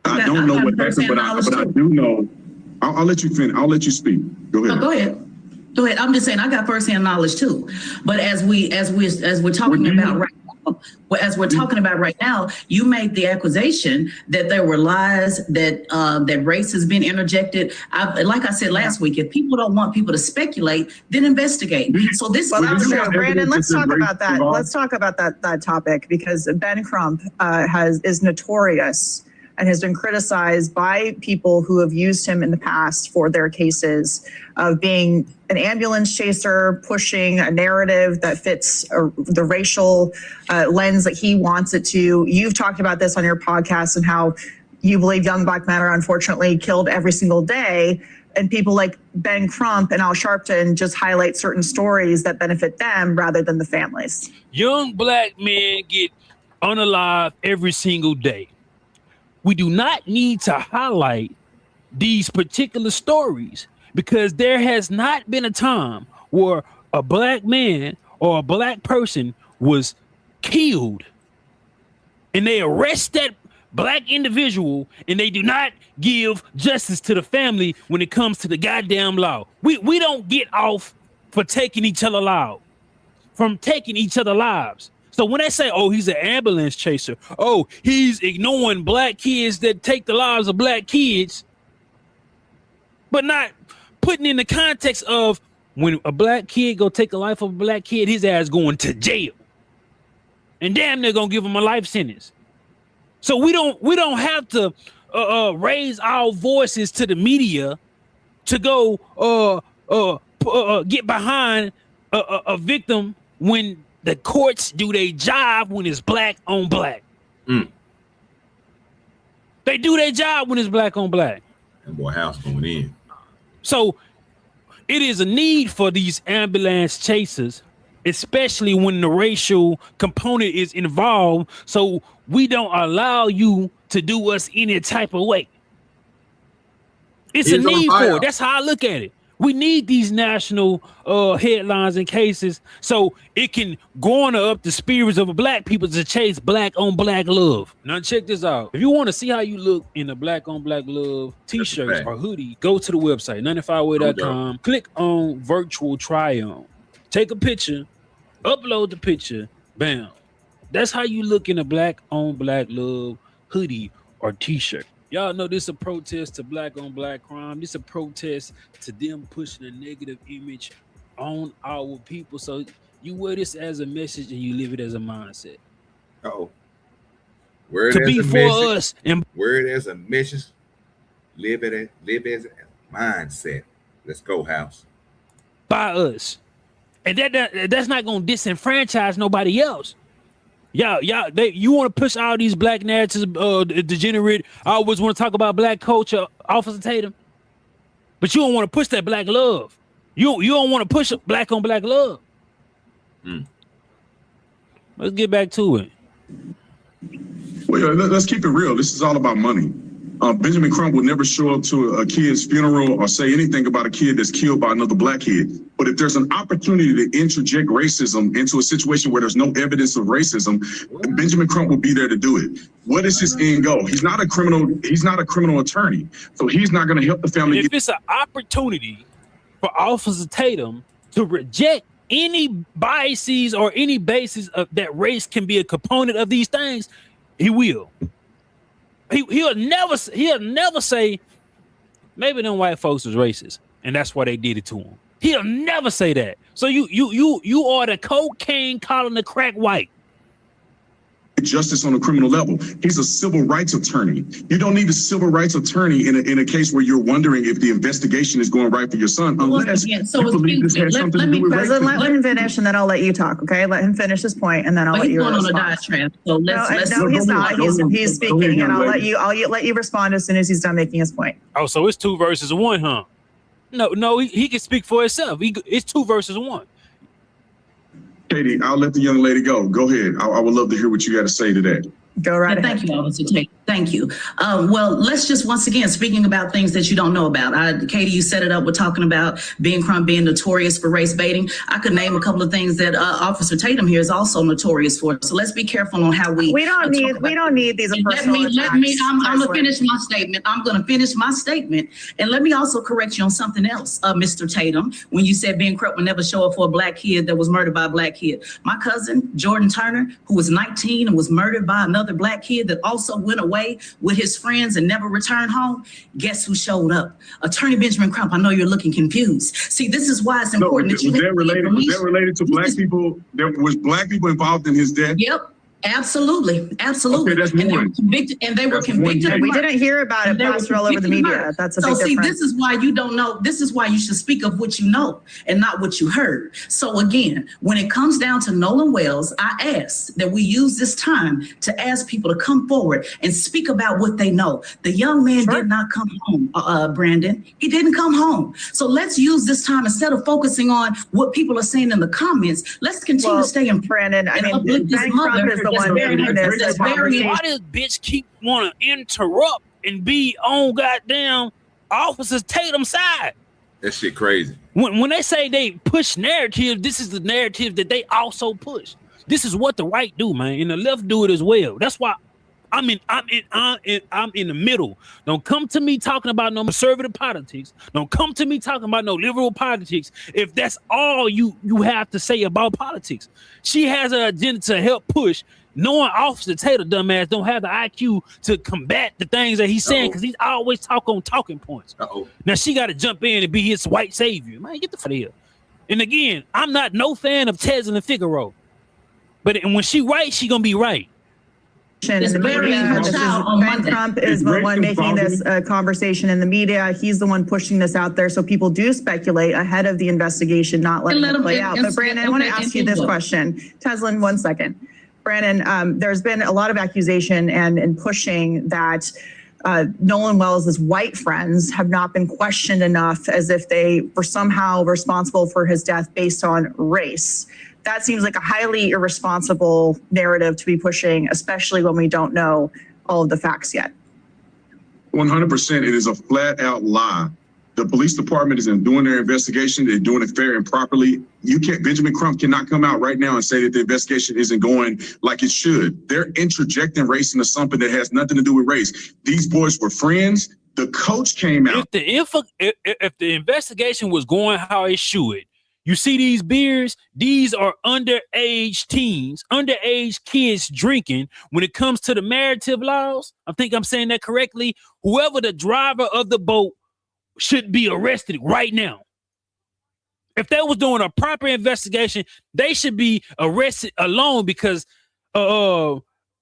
T: I don't know what happened, but I do know. I'll let you finish. I'll let you speak. Go ahead.
P: Go ahead. I'm just saying I got firsthand knowledge too. But as we're talking about right now, you made the accusation that there were lies, that race has been interjected. Like I said last week, if people don't want people to speculate, then investigate. So this
S: Brandon, let's talk about that. Let's talk about that topic, because Ben Crump is notorious and has been criticized by people who have used him in the past for their cases of being an ambulance chaser, pushing a narrative that fits the racial lens that he wants it to. You've talked about this on your podcast and how you believe young black men are unfortunately killed every single day. And people like Ben Crump and Al Sharpton just highlight certain stories that benefit them rather than the families.
Q: Young black men get unalived every single day. We do not need to highlight these particular stories, because there has not been a time where a black man or a black person was killed and they arrest that black individual and they do not give justice to the family when it comes to the goddamn law. We don't get off for taking each other lives. So when they say, oh, he's an ambulance chaser, oh, he's ignoring black kids that take the lives of black kids, but not putting in the context of when a black kid go take the life of a black kid, his ass going to jail. And damn, they're gonna give him a life sentence. So we don't have to raise our voices to the media to go get behind a victim when the courts do their job when it's black on black. They do their job when it's black on black.
B: And boy, house going in.
Q: So it is a need for these ambulance chasers, especially when the racial component is involved. So we don't allow you to do us any type of way. It's a need for it. That's how I look at it. We need these national headlines and cases so it can garner up the spirits of black people to chase black on black love. Now check this out. If you want to see how you look in a black on black love t-shirts or hoodie, go to the website 95way.com, click on virtual try on, take a picture, upload the picture, bam. That's how you look in a black on black love hoodie or t-shirt. Y'all know this is a protest to black on black crime. This is a protest to them pushing a negative image on our people. So you wear this as a message and you live it as a mindset.
B: Wear it
Q: to
B: as
Q: be
B: a
Q: for
B: message,
Q: us and
B: wear it as a message. Live as a mindset. Let's go, house.
Q: By us. And that's not gonna disenfranchise nobody else. You want to push all these black narratives, degenerate. I always want to talk about black culture, Officer Tatum, but you don't want to push that black love. You don't want to push black on black love. Let's get back to it.
T: Well, let's keep it real. This is all about money. Benjamin Crump would never show up to a kid's funeral or say anything about a kid that's killed by another black kid. But if there's an opportunity to interject racism into a situation where there's no evidence of racism, Benjamin Crump will be there to do it. What is his end goal? He's not a criminal. He's not a criminal attorney, so he's not going to help the family.
Q: If it's an opportunity for Officer Tatum to reject any biases or any basis of that race can be a component of these things, he will. He'll never say maybe them white folks was racist and that's why they did it to him. He'll never say that. So you are the cocaine calling the crack white.
T: Justice on a criminal level. He's a civil rights attorney. You don't need a civil rights attorney in a case where you're wondering if the investigation is going right for your son, unless you believe this has something to do with
S: President,
T: racism.
S: let him finish, and then I'll let you talk. Okay, let him finish his point, and then I'll let you
P: going
S: respond.
P: on a diatribe. So let's
S: no, he's not. He's speaking, and I'll let you respond as soon as he's done making his point.
Q: Oh, so it's 2 versus 1, huh? No, he can speak for himself. It's 2 versus 1.
T: Katie, I'll let the young lady go. Go ahead. I would love to hear what you got to say to that.
S: Go right ahead.
P: Thank you, Officer Tate. Thank you. Well, let's just once again, speaking about things that you don't know about. Katie, you set it up with talking about Ben Crump being notorious for race baiting. I could name a couple of things that Officer Tatum here is also notorious for. So let's be careful on how we
S: don't need these personal attacks.
P: I'm gonna finish my statement. I'm gonna finish my statement. And let me also correct you on something else, Mr. Tatum, when you said Ben Crump would never show up for a black kid that was murdered by a black kid. My cousin, Jordan Turner, who was 19 and was murdered by another black kid that also went away with his friends and never returned home. Guess who showed up? Attorney Benjamin Crump. I know you're looking confused. See, this is why it's important that you
T: was that related to black people? There was black people involved in his death?
P: Yep. Absolutely. Okay,
T: that's
P: and they were convicted.
S: We didn't hear about it plastered all over the media. That's a big difference.
P: So see, this is why you don't know. This is why you should speak of what you know and not what you heard. So again, when it comes down to Nolan Wells, I ask that we use this time to ask people to come forward and speak about what they know. The young man did not come home, Brandon. He didn't come home. So let's use this time instead of focusing on what people are saying in the comments. Let's continue to stay in
S: Brandon. I mean,
P: this mother.
Q: Why this bitch keep want to interrupt and be on goddamn Officer Tatum's side?
B: That shit crazy.
Q: When they say they push narrative, this is the narrative that they also push. This is what the right do, man, and the left do it as well. That's why I'm in the middle. Don't come to me talking about no conservative politics. Don't come to me talking about no liberal politics if that's all you have to say about politics. She has an agenda to help push. Knowing Officer Tatum, dumbass, don't have the IQ to combat the things that he's saying because he's always talking points. Now she got to jump in and be his white savior. Man, get the fuck out of here. And again, I'm not no fan of Tez and Figaro. But when she right, she gonna be right.
S: in the media. Ben Crump is the one making this conversation in the media. He's the one pushing this out there, so people do speculate ahead of the investigation, not letting it play out. But Brandon, I want to ask you this question. Teslin, 1 second. Brandon, there's been a lot of accusation and pushing that Nolan Wells' white friends have not been questioned enough, as if they were somehow responsible for his death based on race. That seems like a highly irresponsible narrative to be pushing, especially when we don't know all of the facts yet.
T: 100%. It is a flat out lie. The police department isn't doing their investigation. They're doing it fair and properly. Benjamin Crump cannot come out right now and say that the investigation isn't going like it should. They're interjecting race into something that has nothing to do with race. These boys were friends. The coach came out.
Q: If the investigation was going how it should, you see these beers, these are underage teens, underage kids drinking. When it comes to the narrative laws, I think I'm saying that correctly. Whoever the driver of the boat should be arrested right now. If they was doing a proper investigation, they should be arrested alone, because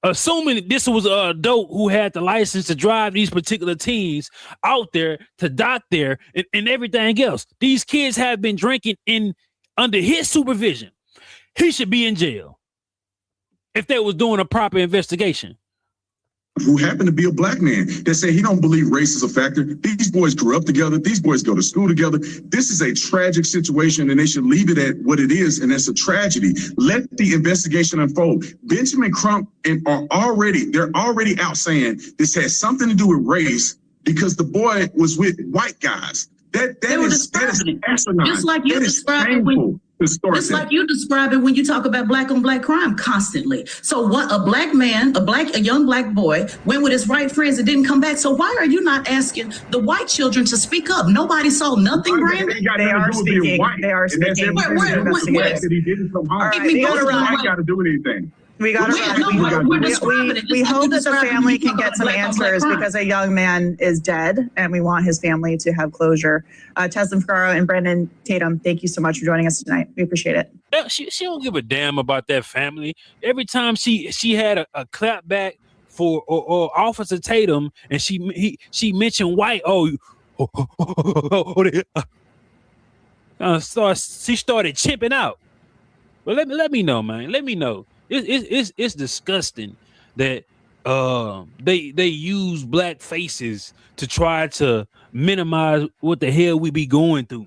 Q: assuming this was an adult who had the license to drive these particular teens out there to dock there and everything else. These kids have been drinking under his supervision. He should be in jail if they was doing a proper investigation.
T: Who happened to be a black man that said he don't believe race is a factor. These boys grew up together. These boys go to school together. This is a tragic situation, and they should leave it at what it is, and that's a tragedy. Let the investigation unfold. Benjamin Crump they're already out saying this has something to do with race because the boy was with white guys. That is asinine.
P: Just like you described it when Just like you describe it when you talk about black on black crime constantly. So what a black man, a young black boy went with his white friends and didn't come back. So why are you not asking the white children to speak up? Nobody saw nothing, Brandon.
T: They are speaking. They are speaking.
P: He didn't come home.
T: White got to do anything.
S: We got to we hope that the family can get some answers because a young man is dead and we want his family to have closure. Teslin Figaro and Brandon Tatum, thank you so much for joining us tonight. We appreciate it.
Q: She don't give a damn about that family. Every time she had a clap back for or Officer Tatum and she mentioned white, she started chipping out. But let me know, man. Let me know. It's disgusting that they use black faces to try to minimize what the hell we be going through.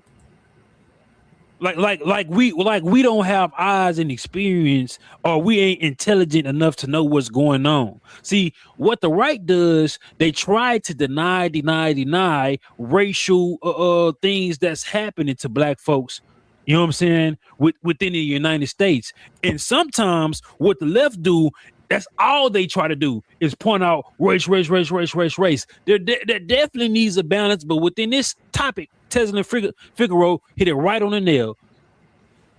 Q: Like we don't have eyes and experience, or we ain't intelligent enough to know what's going on. See, what the right does, they try to deny racial things that's happening to black folks. You know what I'm saying? Within the United States. And sometimes what the left do, that's all they try to do is point out race. There definitely needs a balance, but within this topic, Teslin Figaro hit it right on the nail.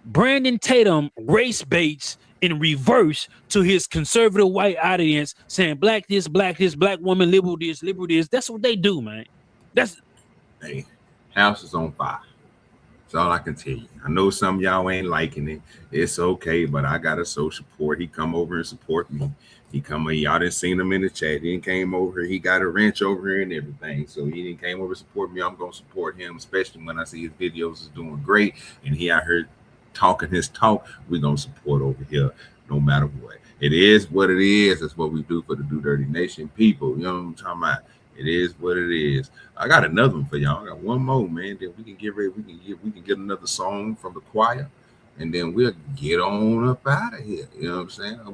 Q: Brandon Tatum race baits in reverse to his conservative white audience, saying black this, black woman, liberal this. That's what they do, man.
B: Hey, house is on fire. That's all I can tell you. I know some of y'all ain't liking it. It's okay, but I gotta show support. He come over and support me. Y'all didn't seen him in the chat. He came over. He got a wrench over here and everything. So he didn't came over to support me. I'm gonna support him, especially when I see his videos is doing great and he out here talking his talk. We're gonna support over here no matter what. It is what it is. That's what we do for the DoDirty Nation people. You know what I'm talking about? It is what it is. I got another one for y'all. I got one more, man. Then we can get ready. We can get another song from the choir, and then we'll get on up out of here. You know what I'm saying? I know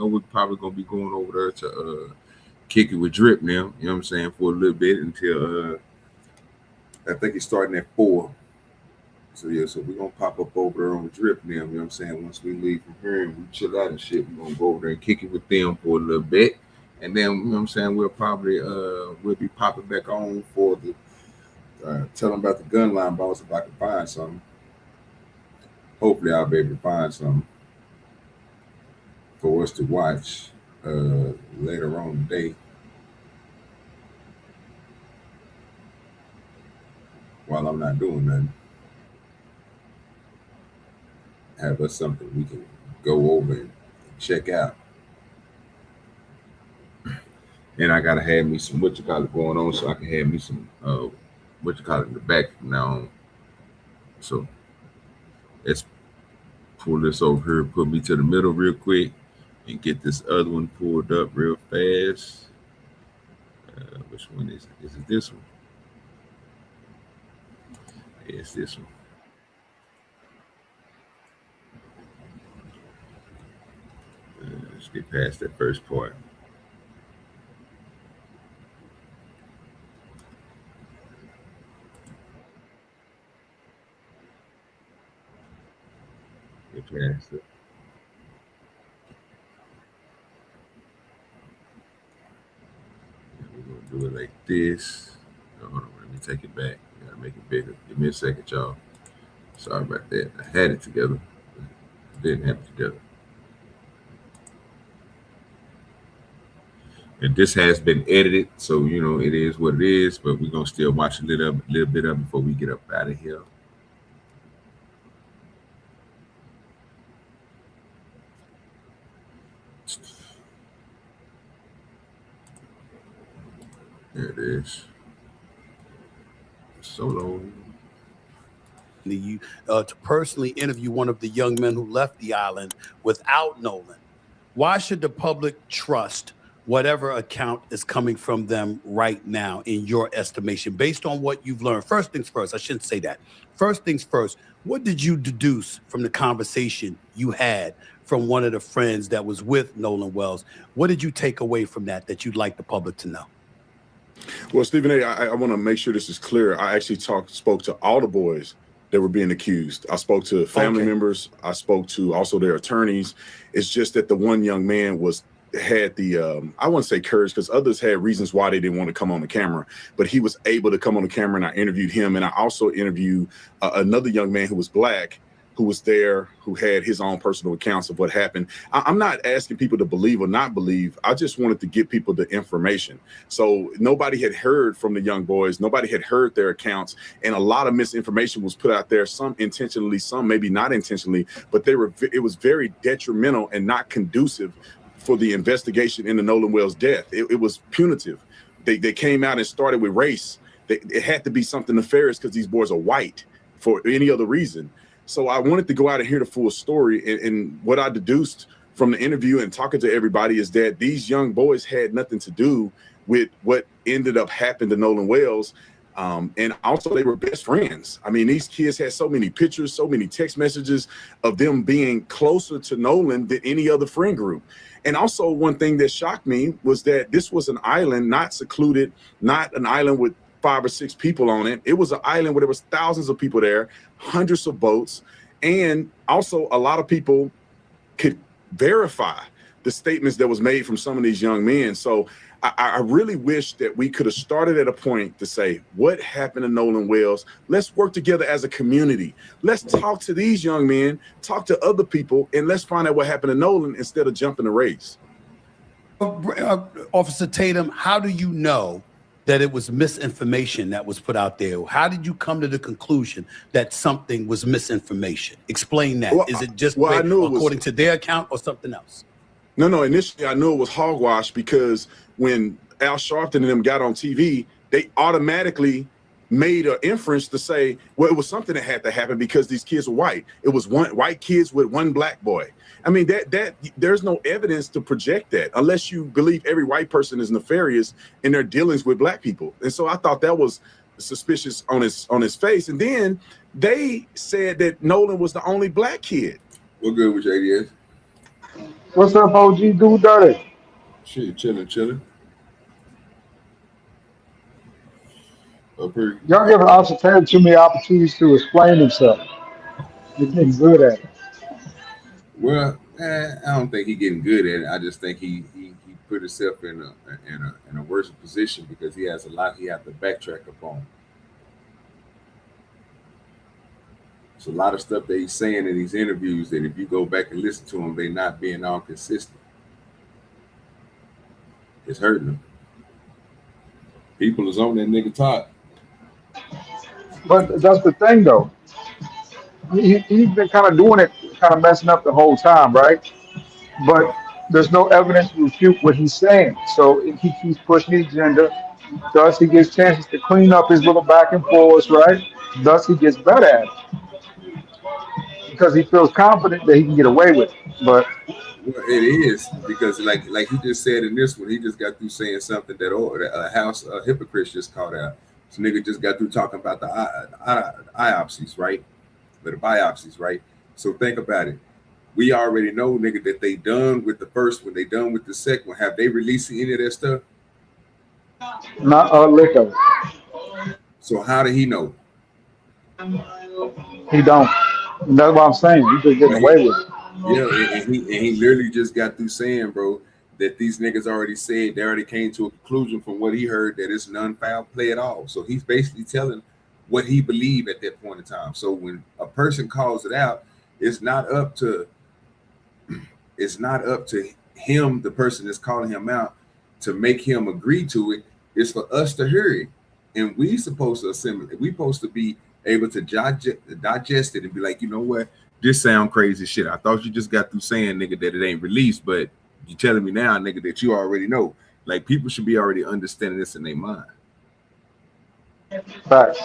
B: we're probably gonna be going over there to kick it with Drip now. You know what I'm saying, for a little bit until I think it's starting at 4. So yeah, so we're gonna pop up over there on the Drip now. You know what I'm saying? Once we leave from here and we chill out and shit, we're gonna go over there and kick it with them for a little bit. And then, you know what I'm saying, we'll probably we'll be popping back on for the tell them about the gun line boss if I can find something. Hopefully I'll be able to find something for us to watch later on today. While I'm not doing nothing. Have us something we can go over and check out. And I gotta have me some going on so I can have me some in the back from now on. So let's pull this over here, put me to the middle real quick, and get this other one pulled up real fast. Which one is it? Is it this one? Yeah, it's this one. Let's get past that first part. Get past it. We're gonna do it like this. No, hold on, let me take it back. I gotta make it bigger. Give me a second, y'all. Sorry about that. I had it together, but I didn't have it together. And this has been edited, so you know it is what it is. But we're gonna still watch a little bit of it before we get up out of here. There it is. So long.
U: To personally interview one of the young men who left the island without Nolan. Why should the public trust whatever account is coming from them right now, in your estimation, based on what you've learned? First things first, I shouldn't say that. First things first, what did you deduce from the conversation you had from one of the friends that was with Nolan Wells? What did you take away from that you'd like the public to know?
N: Well, Stephen A., I want to make sure this is clear. I actually spoke to all the boys that were being accused. I spoke to family members. I spoke to also their attorneys. It's just that the one young man had the, I wouldn't say courage, because others had reasons why they didn't want to come on the camera, but he was able to come on the camera, and I interviewed him. And I also interviewed another young man who was black, who was there, who had his own personal accounts of what happened. I'm not asking people to believe or not believe. I just wanted to give people the information. So nobody had heard from the young boys. Nobody had heard their accounts. And a lot of misinformation was put out there, some intentionally, some maybe not intentionally, but it was very detrimental and not conducive for the investigation into Nolan Wells' death. It was punitive. They came out and started with race. It had to be something nefarious because these boys are white for any other reason. So I wanted to go out and hear the full story. And what I deduced from the interview and talking to everybody is that these young boys had nothing to do with what ended up happening to Nolan Wells. And also they were best friends. I mean, these kids had so many pictures, so many text messages of them being closer to Nolan than any other friend group. And also one thing that shocked me was that this was an island, not secluded, not an island with 5 or 6 people on it. It was an island where there was thousands of people there, hundreds of boats. And also a lot of people could verify the statements that was made from some of these young men. So I really wish that we could have started at a point to say, what happened to Nolan Wells? Let's work together as a community. Let's talk to these young men, talk to other people, and let's find out what happened to Nolan instead of jumping the race.
U: Officer Tatum, how do you know that it was misinformation that was put out there? How did you come to the conclusion that something was misinformation? Explain that. Is it just according to their account or something else?
N: No. Initially, I knew it was hogwash because when Al Sharpton and them got on TV, they automatically made an inference to say, well, it was something that had to happen because these kids were white. It was white kids with one black boy. I mean, that there's no evidence to project that unless you believe every white person is nefarious in their dealings with black people. And so I thought that was suspicious on his face. And then they said that Nolan was the only black kid.
B: What good with JDS?
V: What's up, OGDoDirty?
B: Shit, chilling. Up here.
V: Y'all giving Officer Tatum too many opportunities to explain himself. He's getting good at it.
B: Well, I don't think he's getting good at it. I just think he put himself in a worse position because he has a lot he has to backtrack upon. It's a lot of stuff that he's saying in these interviews that if you go back and listen to him, they're not being all consistent. It's hurting him. People is on that nigga top.
V: But that's the thing, though. He's been kind of doing it, kind of messing up the whole time, right? But there's no evidence to refute what he's saying. So if he keeps pushing his agenda, thus he gets chances to clean up his little back and forths, right? Thus he gets better at it because he feels confident that he can get away with it. But
B: Well, it is because, like he just said in this one, he just got through saying something that a house of hypocrites just called out. This nigga just got through talking about the biopsies, right? The biopsies, right? So think about it. We already know, nigga, that they done with the first one. They done with the second one. Have they released any of that stuff?
V: not a lick of it.
B: So how did he know?
V: He don't. And that's what I'm saying. He's just getting away with it.
B: Yeah, and he literally just got through saying, bro, that these niggas already said, they already came to a conclusion from what he heard that it's non-foul play at all. So he's basically telling what he believed at that point in time. So when a person calls it out, it's not up to him, the person that's calling him out, to make him agree to it. It's for us to hear it. And we supposed to assimilate. We supposed to be able to digest it and be like, you know what? This sound crazy shit. I thought you just got through saying, nigga, that it ain't released, but you telling me now, nigga, that you already know. Like, people should be already understanding this in their mind.
V: Facts.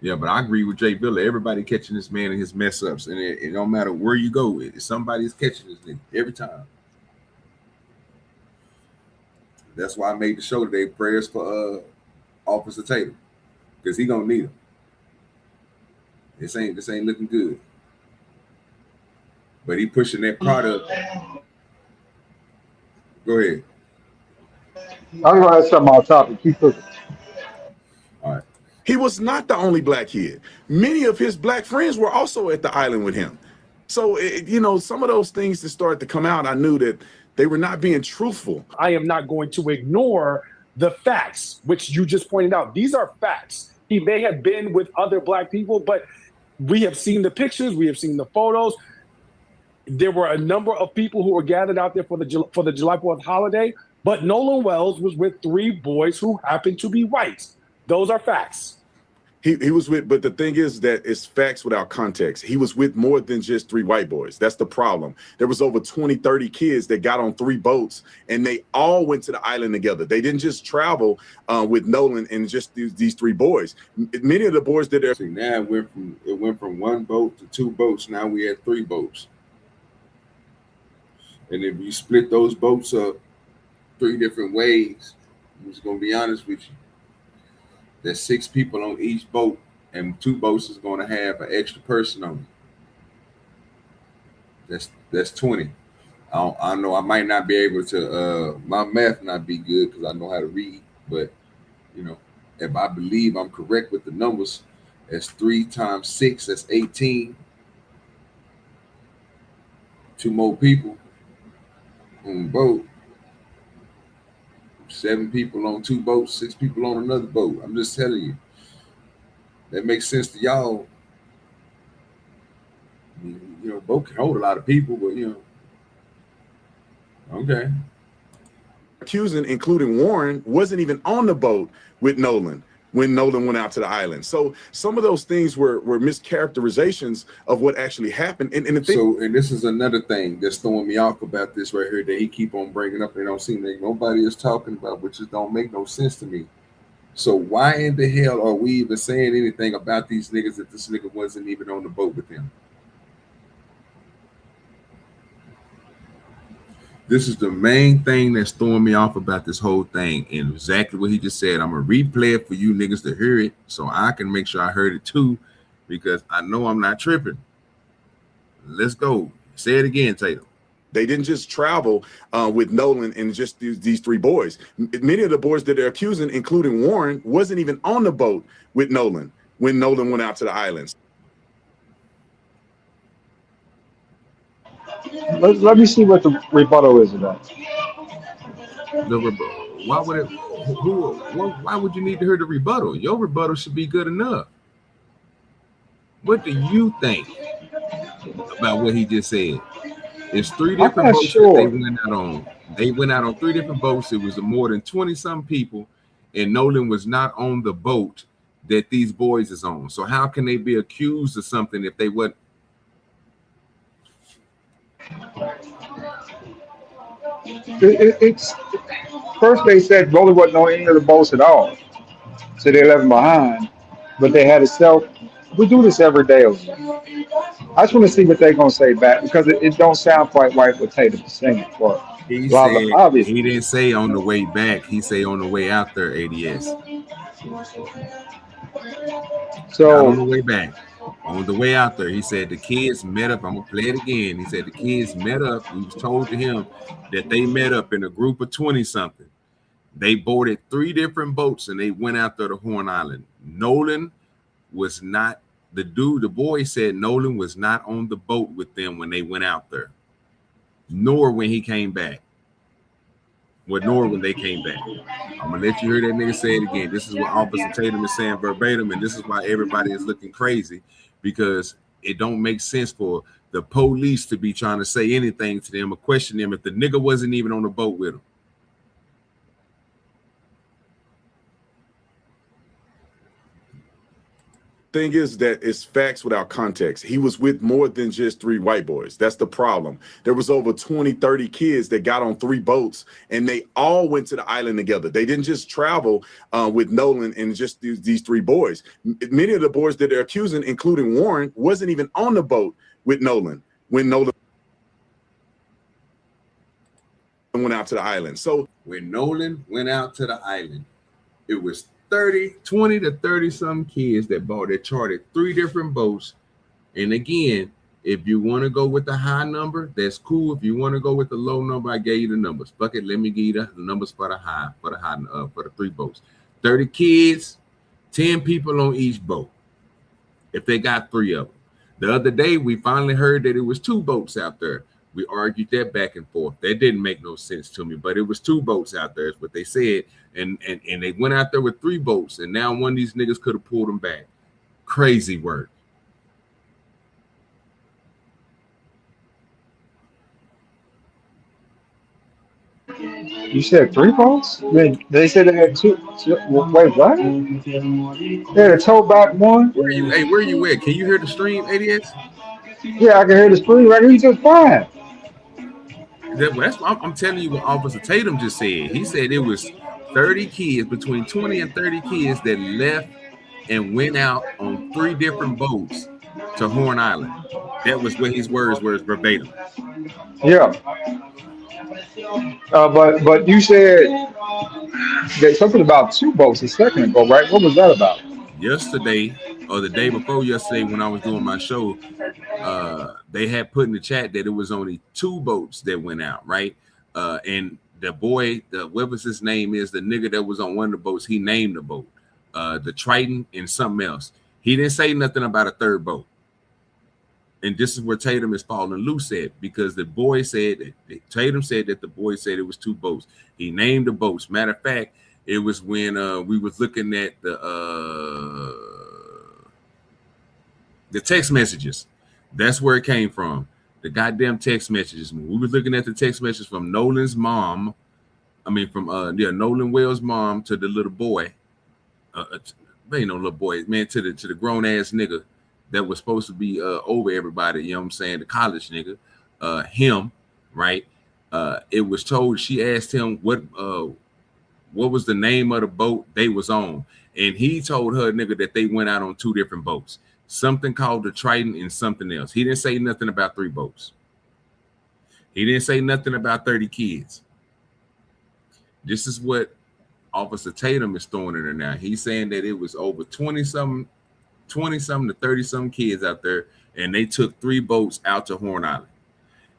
B: Yeah, but I agree with Jay Villa. Everybody catching this man and his mess ups, and it don't matter where you go, somebody's catching this nigga every time. That's why I made the show today. Prayers for Officer Tatum, because he gonna need them. This ain't looking good. But he pushing that product. Go ahead.
V: I'm gonna ask something off topic. Keep pushing.
B: All right.
N: He was not the only black kid. Many of his black friends were also at the island with him. So, you know, some of those things that started to come out, I knew that they were not being truthful.
A: I am not going to ignore the facts, which you just pointed out. These are facts. He may have been with other black people, but we have seen the pictures, we have seen the photos. There were a number of people who were gathered out there for the July 4th holiday, but Nolan Wells was with 3 boys who happened to be white. Those are facts.
N: He was with, but the thing is that it's facts without context. He was with more than just 3 white boys. That's the problem. There was over 20, 30 kids that got on 3 boats, and they all went to the island together. They didn't just travel with Nolan and just these 3 boys. Many of the boys did their.
B: See, now it went from 1 boat to 2 boats. Now we had 3 boats. And if you split those boats up 3 different ways, I'm just gonna be honest with you. There's 6 people on each boat, and 2 boats is going to have an extra person on it. That's 20. I know I might not be able to. My math not be good because I know how to read, but you know, if I believe I'm correct with the numbers, that's 3 times 6. That's 18. 2 more people on the boat. 7 people on 2 boats, 6 people on another boat. I'm just telling you. That makes sense to y'all. You know, boat can hold a lot of people, but you know. Okay.
N: Accusing, including Warren, wasn't even on the boat with Nolan when Nolan went out to the island. So some of those things were mischaracterizations of what actually happened. And
B: this is another thing that's throwing me off about this right here that he keep on bringing up. They don't seem like nobody is talking about, which just don't make no sense to me. So why in the hell are we even saying anything about these niggas if this nigga wasn't even on the boat with them? This is the main thing that's throwing me off about this whole thing, and exactly what he just said. I'm gonna replay it for you niggas to hear it, so I can make sure I heard it too, because I know I'm not tripping. Let's go. Say it again, Tatum.
N: They didn't just travel with Nolan and just these 3 boys. Many of the boys that they're accusing, including Warren, wasn't even on the boat with Nolan when Nolan went out to the islands.
V: Let me see what the rebuttal is about.
B: Why would it? Why would you need to hear the rebuttal? Your rebuttal should be good enough. What do you think about what he just said? It's 3 different boats that they went out on. They went out on 3 different boats. It was more than 20-some people, and Nolan was not on the boat that these boys is on. So how can they be accused of something if they wasn't?
V: It's first they said Rolly wasn't on any of the boats at all, so they left him behind. But they had a self. We do this every day. I just want to see what they're gonna say back because it don't sound quite right what Tatum is saying. For
B: He
V: blah blah.
B: said
V: Obviously,
B: he didn't say on the way back. He say on the way out there. ADS. Not on
V: so
B: the way back. On the way out there, he said the kids met up. I'm gonna play it again. He said the kids met up. We was told to him that they met up in a group of 20 something. They boarded 3 different boats and they went out there to Horn Island. Nolan was not the dude. The boy said Nolan was not on the boat with them when they went out there, nor when he came back. Nor when they came back. I'm gonna let you hear that nigga say it again. This is what Officer Tatum is saying verbatim, and this is why everybody is looking crazy, because it don't make sense for the police to be trying to say anything to them or question them if the nigga wasn't even on the boat with them.
N: Thing is that it's facts without context. He was with more than just 3 white boys. That's the problem. There was over 20, 30 kids that got on 3 boats and they all went to the island together. They didn't just travel with Nolan and just these 3 boys. Many of the boys that they're accusing, including Warren, wasn't even on the boat with Nolan when Nolan went out to the island. So
B: when Nolan went out to the island, it was 20 to 30 some kids that chartered 3 different boats. And again, if you want to go with the high number, that's cool. If you want to go with the low number, I gave you the numbers. Fuck it, let me give you the numbers for the 3 boats. 30 kids, 10 people on each boat. If they got 3 of them. The other day, we finally heard that it was 2 boats out there. We argued that back and forth. That didn't make no sense to me, but it was 2 boats out there, is what they said. And they went out there with 3 boats, and now one of these niggas could have pulled them back. Crazy work.
V: you said 3 boats? They said they had 2. Wait, what? They had a tow back one.
B: Where you at? Can you hear the stream, ADS?
V: Yeah, I can hear the screen right here. He's just fine.
B: That's what I'm telling you what Officer Tatum just said. He said it was 30 kids, between 20 and 30 kids that left and went out on 3 different boats to Horn Island. That was what his words were, verbatim.
V: Yeah. But you said there's something about 2 boats a second ago, right? What was that about?
B: Yesterday or the day before yesterday, when I was doing my show, they had put in the chat that it was only 2 boats that went out, right? And the boy, what was his name is, the nigga that was on one of the boats, he named the boat, the Triton and something else. He didn't say nothing about a 3rd boat. And this is where Tatum is falling loose at, because the boy said, Tatum said that the boy said it was 2 boats. He named the boats. Matter of fact, it was when we was looking at the text messages. That's where it came from. The goddamn text messages. When we were looking at the text messages from Nolan's mom, from Nolan Wells' mom to the little boy. Ain't no little boy, man, to the grown ass nigga that was supposed to be over everybody, you know what I'm saying? The college nigga, him, right? It was told, she asked him what was the name of the boat they was on. And he told her nigga that they went out on 2 different boats. Something called the Triton and something else. He didn't say nothing about 3 boats. He didn't say nothing about 30 kids. This is what Officer Tatum is throwing in there now. He's saying that it was over 20-something to 30-something kids out there, and they took 3 boats out to Horn Island.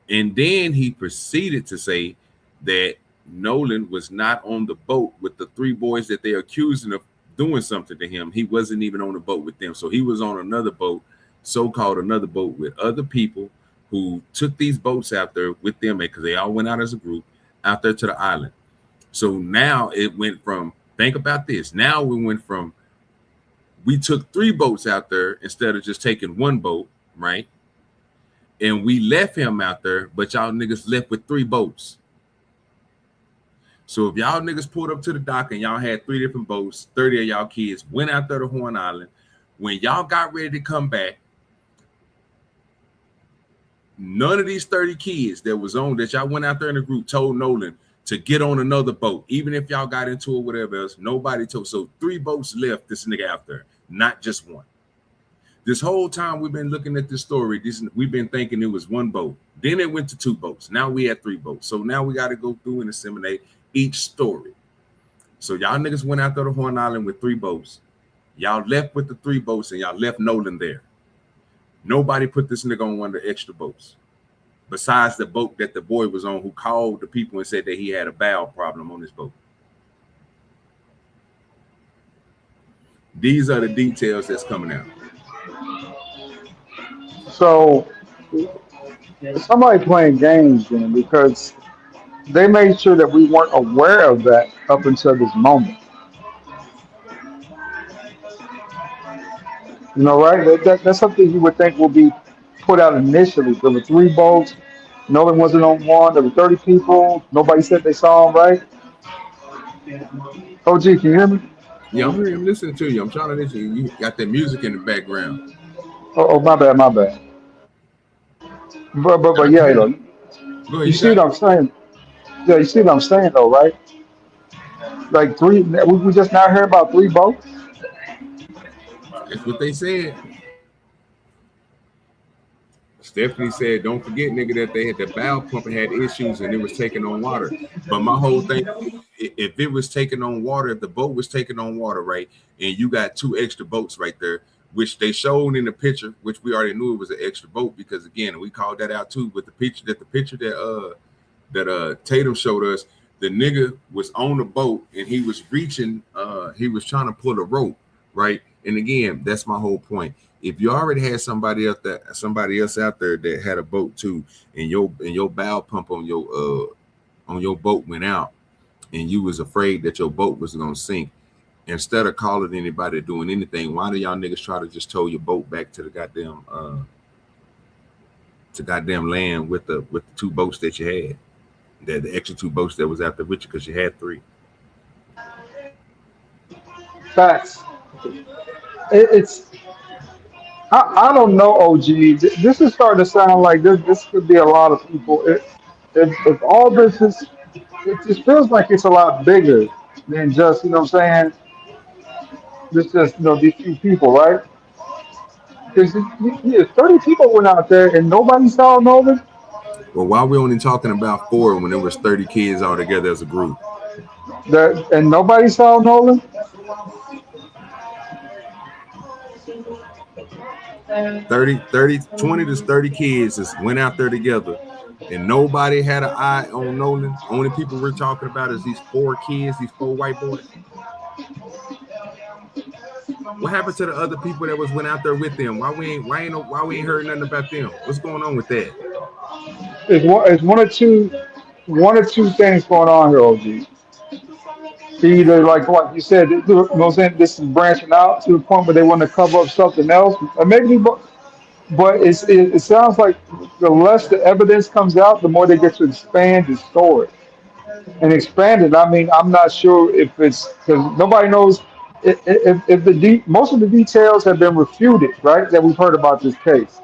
B: And then he proceeded to say that Nolan was not on the boat with the 3 boys that they're accusing of doing something to him. He wasn't even on the boat with them. So he was on another boat, so-called another boat, with other people who took these boats out there with them, because they all went out as a group out there to the island. So now it went from, think about this. Now we took 3 boats out there instead of just taking 1 boat, right? And we left him out there, but y'all niggas left with 3 boats. So if y'all niggas pulled up to the dock and y'all had 3 different boats, 30 of y'all kids went out there to Horn Island. When y'all got ready to come back, none of these 30 kids that was on that y'all went out there in the group told Nolan to get on another boat, even if y'all got into it, whatever else. Nobody told. So 3 boats left this nigga out there, not just one. This whole time we've been looking at this story, we've been thinking it was 1 boat. Then it went to 2 boats. Now we had 3 boats. So now we got to go through and assimilate each story. So y'all niggas went out there to Horn Island with 3 boats. Y'all left with the 3 boats and y'all left Nolan there. Nobody put this nigga on one of the extra boats, besides the boat that the boy was on, who called the people and said that he had a valve problem on his boat. These are the details that's coming out.
V: So somebody playing games then, because they made sure that we weren't aware of that up until this moment. You know, right? That's something you would think will be put out initially. There were 3 boats. Nolan wasn't on one. There were 30 people. Nobody said they saw him, right? OG, can you hear me?
B: Yeah, I'm listening to you. I'm trying to listen. You got that music in the background.
V: Oh, my bad. But yeah, you see what I'm saying? Yeah, you see what I'm saying though, right? Like 3, we just now heard about 3 boats.
B: That's what they said. Stephanie said, don't forget, nigga, that they had the valve pump had issues and it was taking on water. But my whole thing, if it was taking on water, if the boat was taking on water, right, and you got 2 extra boats right there, which they showed in the picture, which we already knew it was an extra boat, because again, we called that out too with the picture that Tatum showed us. The nigga was on the boat and he was reaching, he was trying to pull a rope, right? And again, that's my whole point. If you already had somebody else out there that had a boat too, and your valve pump on your boat went out, and you was afraid that your boat was gonna sink, instead of calling anybody doing anything, why do y'all niggas try to just tow your boat back to the goddamn land with the 2 boats that you had, the extra 2 boats that was out there with you, because you had 3.
V: Facts. I don't know, OG. This is starting to sound like this could be a lot of people. If all this is, it just feels like it's a lot bigger than just, you know what I'm saying, just these few people, right? Because 30 people went out there and nobody saw Nolan.
B: Well, why we only talking about 4 when there was 30 kids all together as a group?
V: And nobody saw Nolan?
B: 20 to 30 kids went out there together, and nobody had an eye on Nolan. Only people we're talking about is these 4 kids, these 4 white boys. What happened to the other people that went out there with them? Why we ain't heard nothing about them? What's going on with that?
V: It's one or two things going on here, OG. Either like you said, you know what I'm saying, this is branching out to the point where they want to cover up something else, or maybe, but it sounds like the less the evidence comes out, the more they get to expand the story. And expand it, I mean, I'm not sure if it's because nobody knows if most of the details have been refuted, right? That we've heard about this case.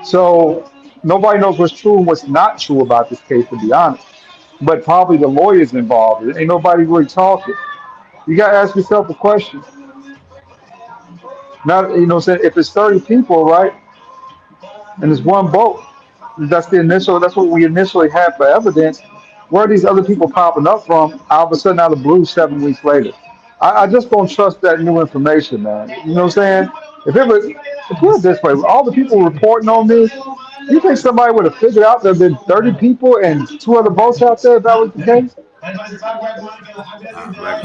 V: So nobody knows what's true and what's not true about this case, to be honest. But probably the lawyers involved. Ain't nobody really talking. You gotta ask yourself a question. Now, you know what I'm saying, if it's 30 people, right, and it's 1 boat, that's what we initially had for evidence. Where are these other people popping up from all of a sudden out of the blue 7 weeks later? I just don't trust that new information, man. You know what I'm saying? If put it this way, all the people reporting on this, you think somebody would have figured out there have been 30 people and 2 other boats out there if that was the case?
B: Like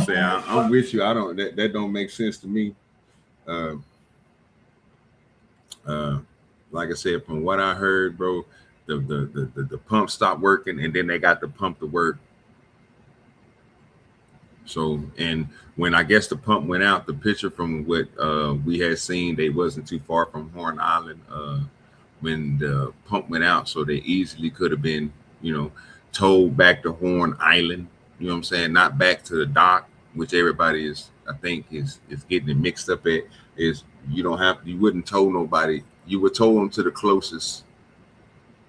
B: I say, I'm with you. That don't make sense to me. Like I said, from what I heard, bro, the pump stopped working, and then they got the pump to work. So, and when I guess the pump went out, the picture from what we had seen, they wasn't too far from Horn Island when the pump went out, so they easily could have been, towed back to Horn Island. You know what I'm saying? Not back to the dock, which everybody is, I think, is getting it mixed up at. Is you wouldn't tow nobody. You would tow them to the closest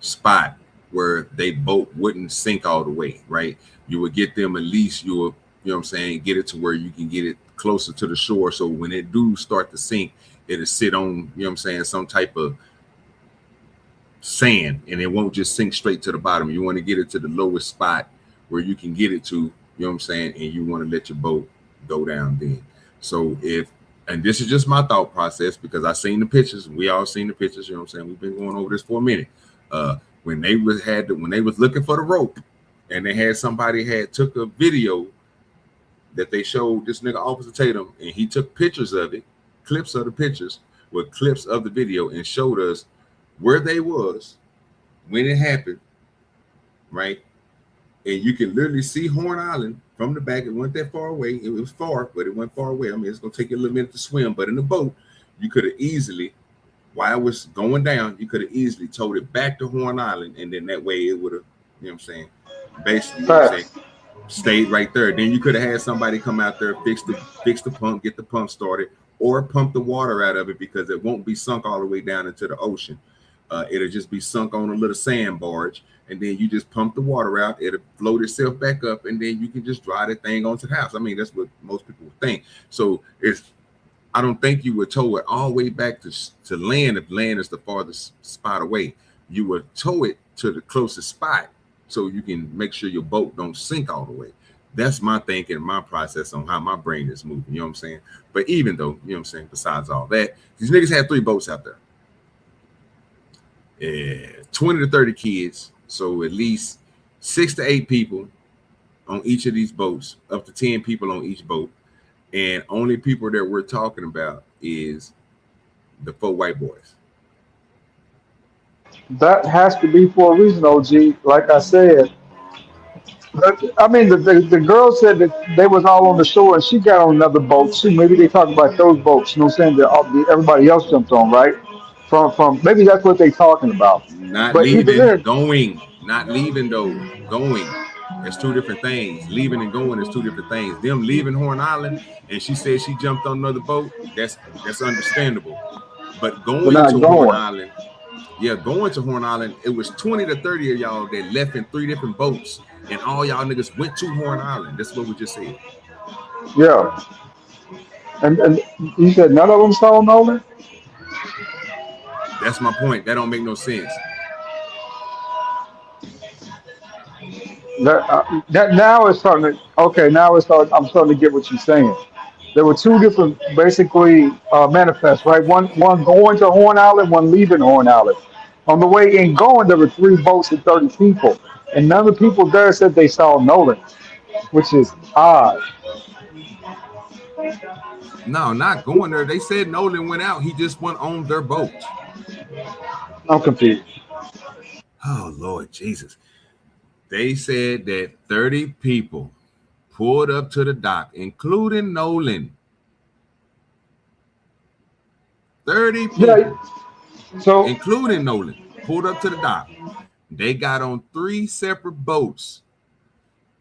B: spot where they boat wouldn't sink all the way, right? You would get them at least, you know what I'm saying, get it to where you can get it closer to the shore. So when it do start to sink, it'll sit on, you know what I'm saying, some type of sand, and it won't just sink straight to the bottom. You want to get it to the lowest spot where you can get it to, you know what I'm saying, and you want to let your boat go down then. So and this is just my thought process because I seen the pictures, we all seen the pictures, you know what I'm saying, we've been going over this for a minute. When they was looking for the rope, and they had somebody took a video that they showed this nigga Officer Tatum, and he took pictures of it, clips of the pictures with clips of the video, and showed us where they was when it happened, right? And you can literally see Horn Island from the back. It wasn't that far away. It was far, but it went far away. I mean, it's gonna take you a little minute to swim, but in the boat, you could have easily, while it was going down, you could have easily towed it back to Horn Island, and then that way it would have, you know what I'm saying, basically, you know what I'm saying, stayed right there. Then you could have had somebody come out there, fix the pump, get the pump started, or pump the water out of it because it won't be sunk all the way down into the ocean. It'll just be sunk on a little sand barge, and then you just pump the water out. It'll float itself back up, and then you can just drive the thing onto the house. I mean, that's what most people would think. So I don't think you would tow it all the way back to land if land is the farthest spot away. You would tow it to the closest spot so you can make sure your boat don't sink all the way. That's my thinking, my process on how my brain is moving, you know what I'm saying? But even though, you know what I'm saying, besides all that, these niggas had 3 boats out there. 20 to 30 kids, so at least 6 to 8 people on each of these boats, up to 10 people on each boat, and only people that we're talking about is the 4 white boys.
V: That has to be for a reason, OG. Like I said, I mean, the girl said that they was all on the shore, and she got on another boat. Maybe they talk about those boats. You know what I'm saying? That everybody else jumped on, right? From maybe that's what they talking about.
B: Not
V: But
B: leaving,
V: even
B: going. Not leaving though, going. It's 2 different things. Leaving and going is 2 different things. Them leaving Horn Island, and she said she jumped on another boat. That's understandable. But going to Horn Island, yeah, going to Horn Island, it was 20 to 30 of y'all that left in 3 different boats, and all y'all niggas went to Horn Island. That's what we just said.
V: Yeah. And you said none of them saw Nolan?
B: That's my point. That don't make no sense.
V: That now it's starting to, okay, now I'm starting to get what you're saying. There were 2 different basically manifests, right? One going to Horn Island, one leaving Horn Island. On the way in going, there were 3 boats and 30 people. And none of the people there said they saw Nolan, which is odd.
B: No, not going there. They said Nolan went out. He just went on their boat.
V: I'm confused.
B: Oh, Lord Jesus. They said that 30 people pulled up to the dock, including Nolan. 30 people,
V: yeah. So
B: including Nolan, pulled up to the dock. They got on 3 separate boats.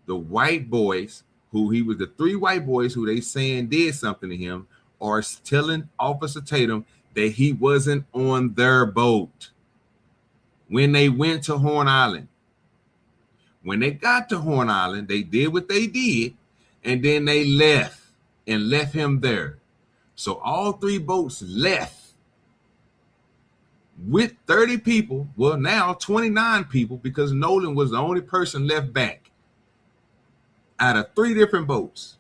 B: The white boys, the 3 white boys who they saying did something to him, are telling Officer Tatum that he wasn't on their boat when they went to Horn Island. When they got to Horn Island, they did what they did, and then they left him there. So all 3 boats left with 30 people. Well, now 29 people, because Nolan was the only person left back out of 3 different boats.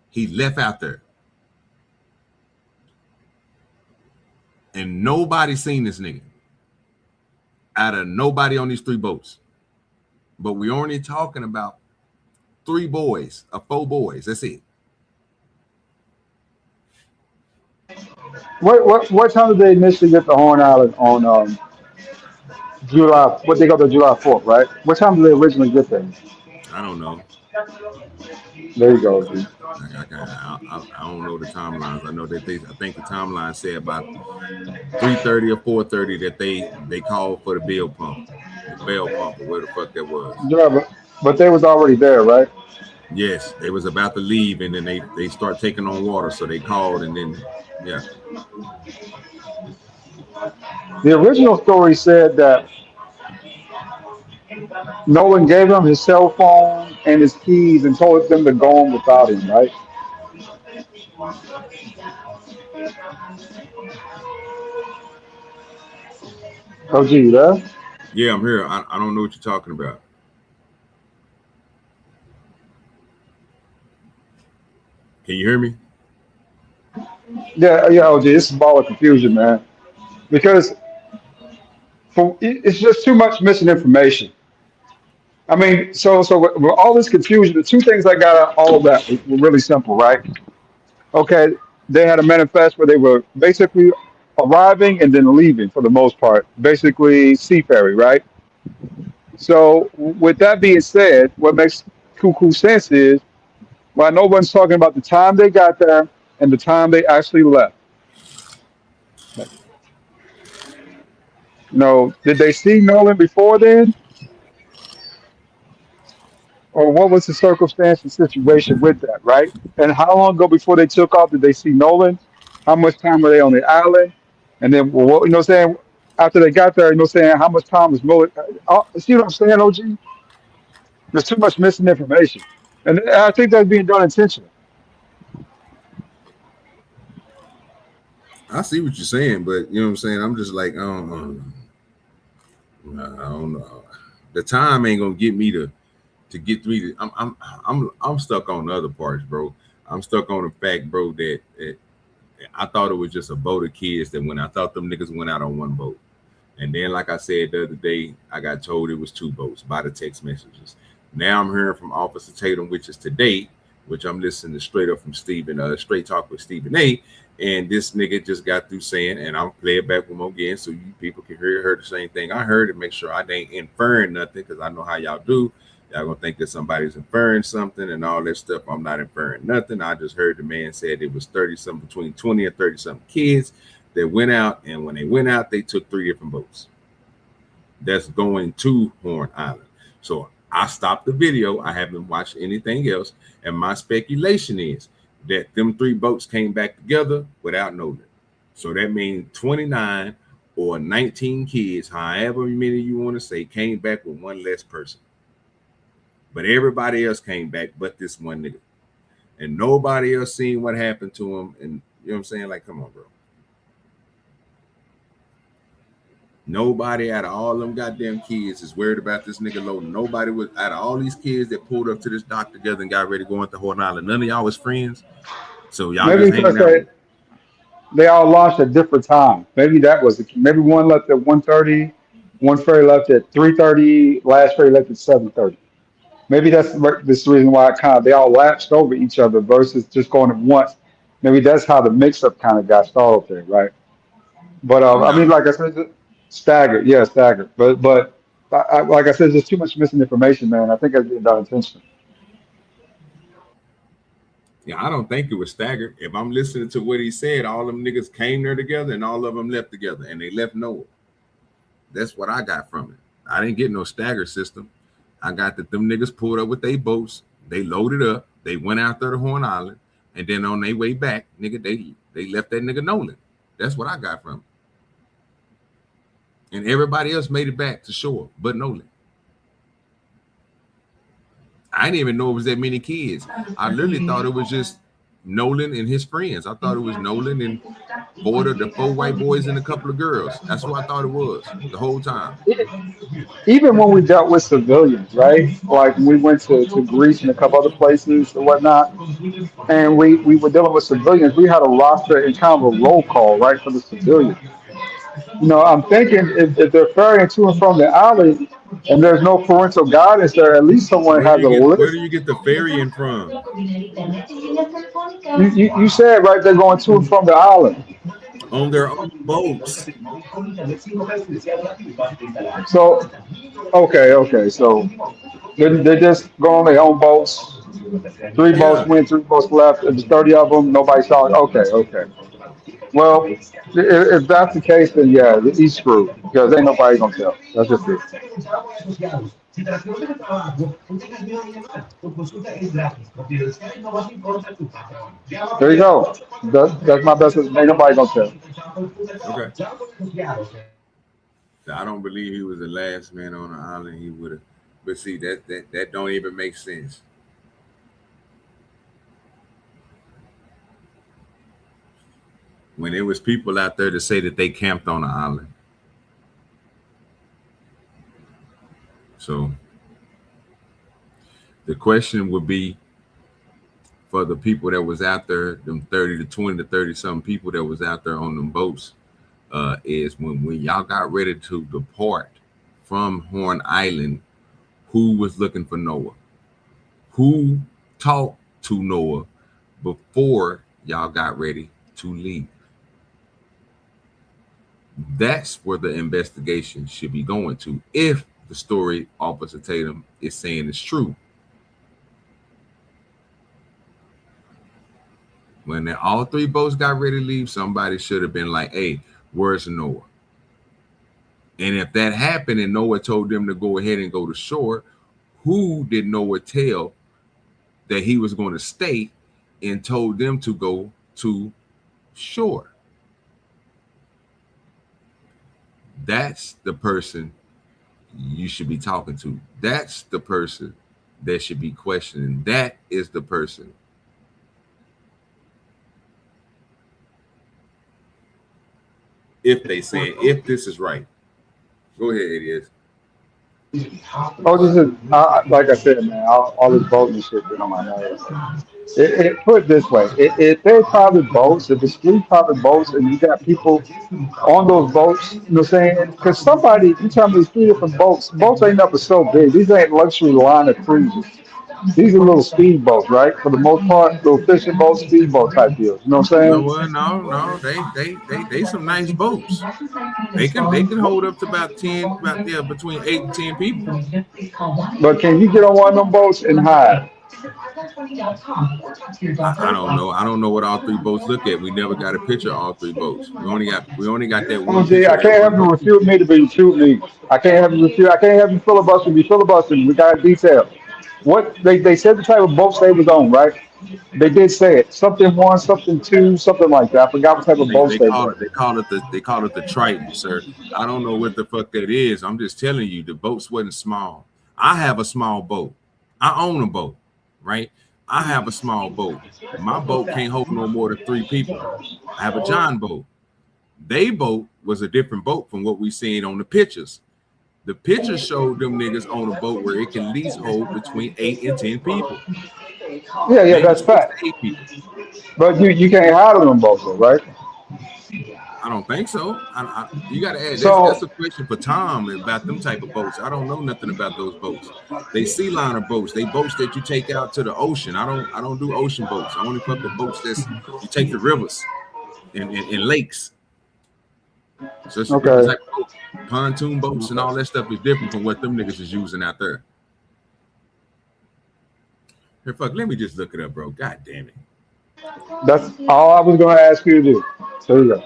B: He left out there. And nobody seen this nigga out of nobody on these 3 boats. But we only talking about 3 boys or 4 boys. That's it.
V: What time did they initially get to Horn Island on July? What they go to July 4th, right? What time did they originally get there?
B: I don't know.
V: There you go.
B: I don't know the timelines. I know that I think the timeline said about 3:30 or 4:30 that they called for the bell pump, or where the fuck that was.
V: Yeah, but they was already there, right?
B: Yes, they was about to leave, and then they start taking on water, so they called, and then yeah.
V: The original story said that Nolan gave him his cell phone and his keys and told them to go on without him, right? OG, you there?
B: Yeah, I'm here. I don't know what you're talking about. Can you hear me?
V: Yeah, OG, this is ball of confusion, man. Because it's just too much missing information. I mean, so with all this confusion, the two things I got out of all of that were really simple, right? Okay, they had a manifest where they were basically arriving and then leaving for the most part, basically seafaring, right? So with that being said, what makes cuckoo sense is why no one's talking about the time they got there and the time they actually left. Did they see Nolan before then? Or what was the circumstance and situation with that, right? And how long ago before they took off did they see Nolan? How much time were they on the island? And then, well, what I'm saying, after they got there, saying, how much time was Nolan? See what I'm saying, OG? There's too much missing information. And I think that's being done intentionally.
B: I see what you're saying, but you know what I'm saying? I'm just like, I don't know. The time ain't gonna get me to get through. I'm stuck on the other parts, bro. I'm stuck on the fact, bro, that I thought it was just a boat of kids that I thought them niggas went out on one boat. And then, like I said the other day, I got told it was two boats by the text messages. Now I'm hearing from Officer Tatum, which is today, which I'm listening to straight up from Stephen, Straight Talk with Stephen A. And this nigga just got through saying, and I'll play it back one more again so you people can hear the same thing I heard and make sure I ain't inferring nothing, because I know how y'all do. Y'all gonna think that somebody's inferring something and all that stuff. I'm not inferring nothing. I just heard the man said it was 30-something, between 20 and 30-something kids that went out, and when they went out, they took 3 different boats that's going to Horn Island. So I stopped the video. I haven't watched anything else, and my speculation is that them 3 boats came back together without Nolan. So that means 29 or 19 kids, however many you want to say, came back with one less person. But everybody else came back but this one nigga. And nobody else seen what happened to him. And you know what I'm saying? Like, come on, bro. Nobody out of all them goddamn kids is worried about this nigga loading. Nobody was out of all these kids that pulled up to this dock together and got ready to go into Horn Island. None of y'all was friends. So y'all
V: Maybe
B: just hanging out.
V: They all launched at different times. Maybe that was the key. Maybe one left at 1:30, one ferry left at 3:30, last ferry left at 7:30. Maybe that's this reason why they all lapsed over each other versus just going at once. Maybe that's how the mix-up kind of got started there, right? But I mean, like I said, staggered. Yeah, staggered. But like I said, there's too much missing information, man. I think that's being done intentionally.
B: Yeah, I don't think it was staggered. If I'm listening to what he said, all them niggas came there together and all of them left together, and they left nowhere. That's what I got from it. I didn't get no stagger system. I got that them niggas pulled up with their boats. They loaded up. They went out there to Horn Island, and then on their way back, nigga, they left that nigga Nolan. That's what I got from it. And everybody else made it back to shore, but Nolan. I didn't even know it was that many kids. I literally thought it was just Nolan and his friends. I thought it was Nolan and the 4 white boys and a couple of girls. That's what I thought it was the whole time.
V: Even when we dealt with civilians, right? Like we went to Greece and a couple other places and whatnot, and we were dealing with civilians. We had a roster and kind of a roll call, right, for the civilians. I'm thinking if they're ferrying to and from the island and there's no parental guidance there, at least someone has a list.
B: Where do you get the ferrying from?
V: You said, right, they're going to and from the island.
B: On their own boats.
V: So, okay. So they just go on their own boats. 3 boats went, 3 boats left. There's 30 of them. Nobody saw it. Okay. Well, if that's the case, then yeah, he's screwed because ain't nobody gonna tell. That's just it. There you go. That's my best. Ain't nobody gonna tell.
B: Okay. I don't believe he was the last man on the island. He would have, but see that don't even make sense. When there was people out there to say that they camped on the island. So the question would be for the people that was out there, them 30 to 20 to 30 something people that was out there on them boats, is when y'all got ready to depart from Horn Island, who was looking for Noah? Who talked to Noah before y'all got ready to leave? That's where the investigation should be going to, if the story Officer Tatum is saying is true. When all three boats got ready to leave, somebody should have been like, hey, where's Noah? And if that happened and Noah told them to go ahead and go to shore, who did Noah tell that he was going to stay and told them to go to shore? That's the person you should be talking to. That's the person that should be questioning. That is the person. If they say, if this is right. Go ahead, idiots.
V: Oh, this is like I said, man. All this voting shit been on my nerves. Put it this way: if they're private boats, if it's three private boats, and you got people on those boats, you know what I'm saying? Because somebody, you tell me there's three different boats. Boats ain't never so big. These ain't luxury liner cruises. These are little speedboats, right? For the most part, little fishing boats, speedboat type deals. You know what I'm saying?
B: No. They some nice boats. They can hold up to about 10, between 8 and 10 people.
V: But can you get on one of them boats and hide?
B: I don't know. I don't know what all three boats look at. We never got a picture of all three boats. We only got that one
V: See,
B: picture.
V: I can't have you refute me to be shoot me. I can't have you refute. I can't have you filibuster be filibustering. We got detail. What they said the type of boats they was on, right? They did say it. Something one, something two, something like that. I forgot what type of boats they were.
B: They call it the Triton, sir. I don't know what the fuck that is. I'm just telling you, the boats wasn't small. I have a small boat. I own a boat, right? I have a small boat. My boat can't hold no more than 3 people. I have a John boat. They boat was a different boat from what we seen on the pictures. The pictures showed them niggas on a boat where it can at least hold between 8 and 10 people.
V: Yeah, that's fact. But you can't hide on them boats, though, right?
B: I don't think so. You got to add. That's a question for Tom about them type of boats. I don't know nothing about those boats. They sea liner boats. They boats that you take out to the ocean. I don't do ocean boats. I only fuck with boats that's you take to rivers and lakes. So it's a different type of boat. Pontoon boats and all that stuff is different from what them niggas is using out there. Here, fuck. Let me just look it up, bro. God damn it.
V: That's all I was going to ask you to do. So here you go.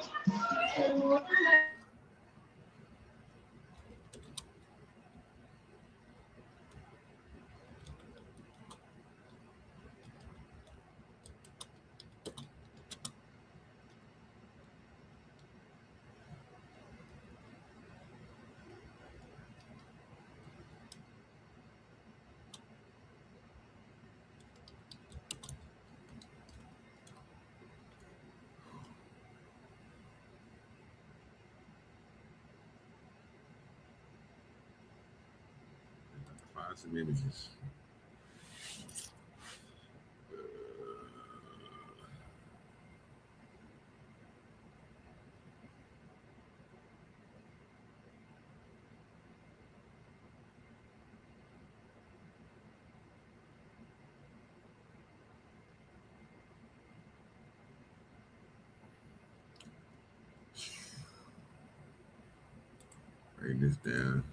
B: Find some images. Write this down.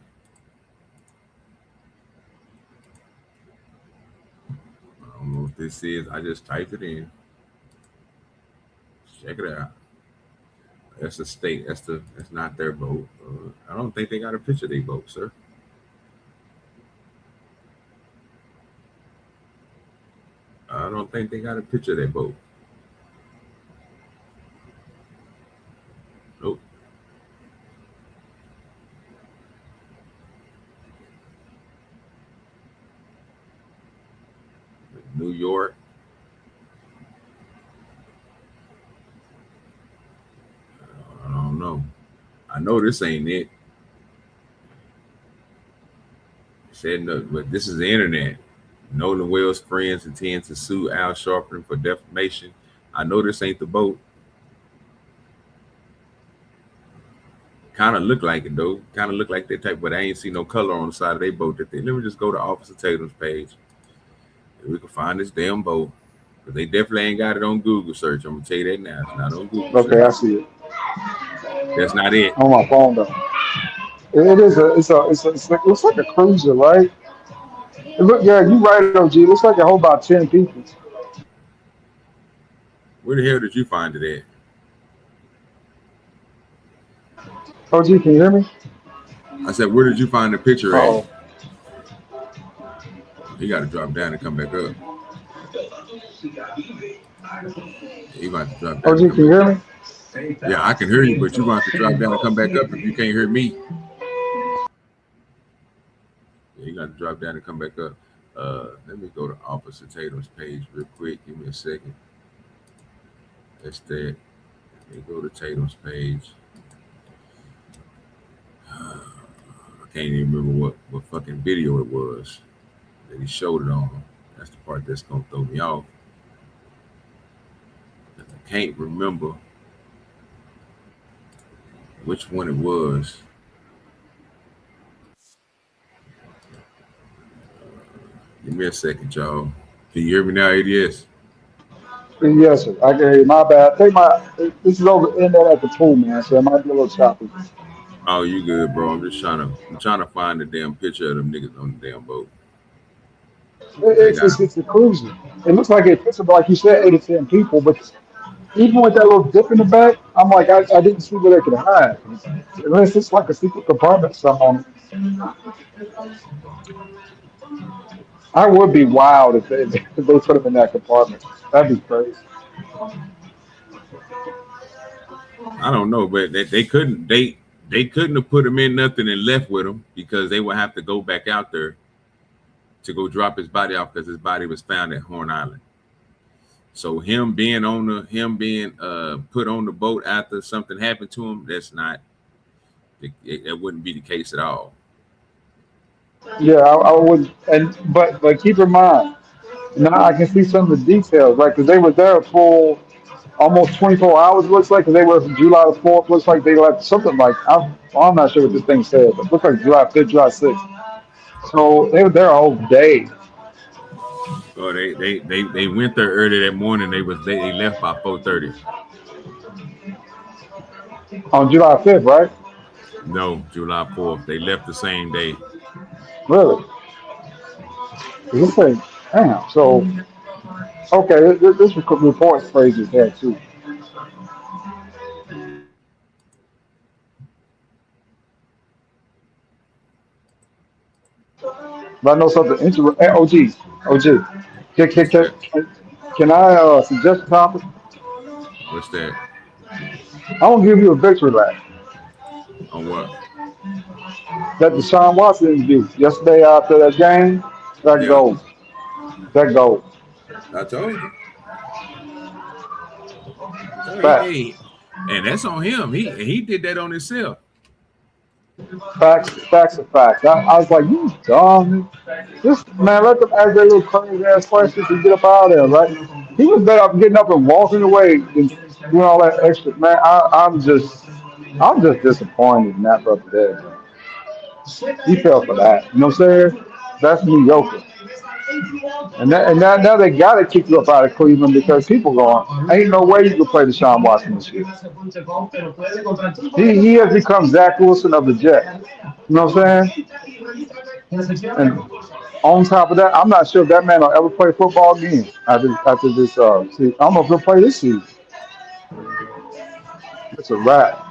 B: I don't know what this is. I just typed it in. Check it out. That's a state. That's not their boat. I don't think they got a picture of their boat, sir. I don't think they got a picture of their boat. Nope. New York. I don't know. I know this ain't it. Said no, but this is the internet. Nolan Wells' friends intend to sue Al Sharpton for defamation. I know this ain't the boat. Kind of look like it though. Kind of look like that type, but I ain't see no color on the side of their boat. Let me just go to Officer Tatum's page. We can find this damn boat. But they definitely ain't got it on Google search. I'm gonna tell you that now. It's not on Google
V: Okay,
B: search.
V: I see it.
B: That's not it.
V: On my phone though. It looks like a cruiser, right? Yeah, you right, OG. It looks like a whole about 10 people.
B: Where the hell did you find it at?
V: OG, can you hear me?
B: I said, where did you find the picture at?
V: Uh-oh.
B: You got to drop down and come back up. You got to drop down.
V: OG, can you hear me?
B: Yeah, I can hear you, but you're going to have to drop down and come back up if you can't hear me. Yeah, you got to drop down and come back up. Let me go to Officer Tatum's page real quick. Give me a second. That's that. Let me go to Tatum's page. I can't even remember what fucking video it was that he showed it on. That's the part that's going to throw me off. I can't remember which one it was. Give me a second, y'all. Can you hear me now, ADS?
V: Yes, sir. I can hear you. My bad. This is over in there at the pool, man, so it might be a little choppy.
B: Oh, you good, bro. I'm trying to find the damn picture of them niggas on the damn boat.
V: It's a cruiser. It looks like it fits about, like you said, 8 to 10 people, but even with that little dip in the back, I'm like, I didn't see where they could hide. Unless it's like a secret compartment or something. I would be wild if they put them in that compartment. That'd be crazy.
B: I don't know, but they couldn't have put him in nothing and left with him because they would have to go back out there to go drop his body off because his body was found at Horn Island. So him being put on the boat after something happened to him, that wouldn't be the case at all.
V: Yeah, I would, but keep in mind, now I can see some of the details, right? Because they were there for almost 24 hours. Looks like 'cause they were from July the 4th. Looks like they left something like I'm not sure what this thing said, but it looks like July 5th, July 6th. So they were there a whole day.
B: Oh, they went there early that morning. They left by 4:30.
V: On July 5th, right?
B: No, July 4th. They left the same day.
V: Really? This thing, damn. So, okay, this report's crazy as hell too. But I know something interesting. Hey, OG. Can I suggest a topic?
B: What's that?
V: I want to give you a victory lap.
B: On what?
V: That Deshaun Watson interview yesterday after that game. That goal.
B: I told you.
V: Facts.
B: And that's on him. He did that on himself.
V: Facts are facts. I was like, you dumb. Just man, let them ask their little crazy ass questions and get up out of there, right? He was better off getting up and walking away than doing all that extra. Man, I'm just disappointed in that brother there. Man. He fell for that. You know what I'm saying? That's mediocre. And now they got to kick you up out of Cleveland because people going, ain't no way you can play Deshaun Watson this year. He has become Zach Wilson of the Jets. You know what I'm saying? And on top of that, I'm not sure if that man will ever play football again after this season. I don't know if he'll play this season. It's a wrap.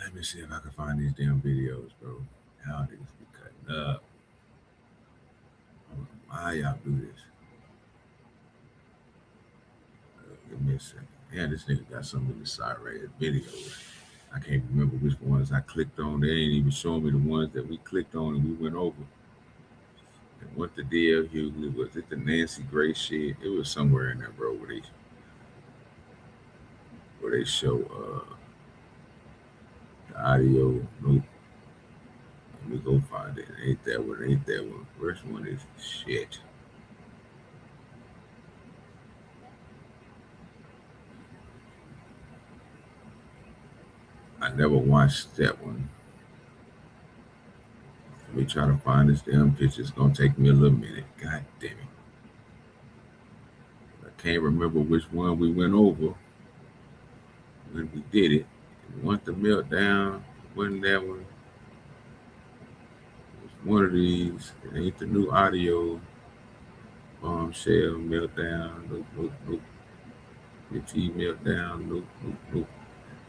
B: Let me see if I can find these damn videos, bro. How these be cutting up. Why y'all do this? Give me a second. Yeah, this nigga got some of the side rated videos. I can't remember which ones I clicked on. They ain't even showing me the ones that we clicked on and we went over. And what the DL Hughley, was it the Nancy Grace shit? It was somewhere in that, bro, where they show the audio. Nope. Let me go find it. Ain't that one. First one is shit. I never watched that one. Let me try to find this damn picture. It's gonna take me a little minute. God damn it. I can't remember which one we went over when we did it. It wasn't the meltdown. It wasn't that one. It was one of these. It ain't the new audio. Bombshell meltdown. Nope. PT meltdown. Nope.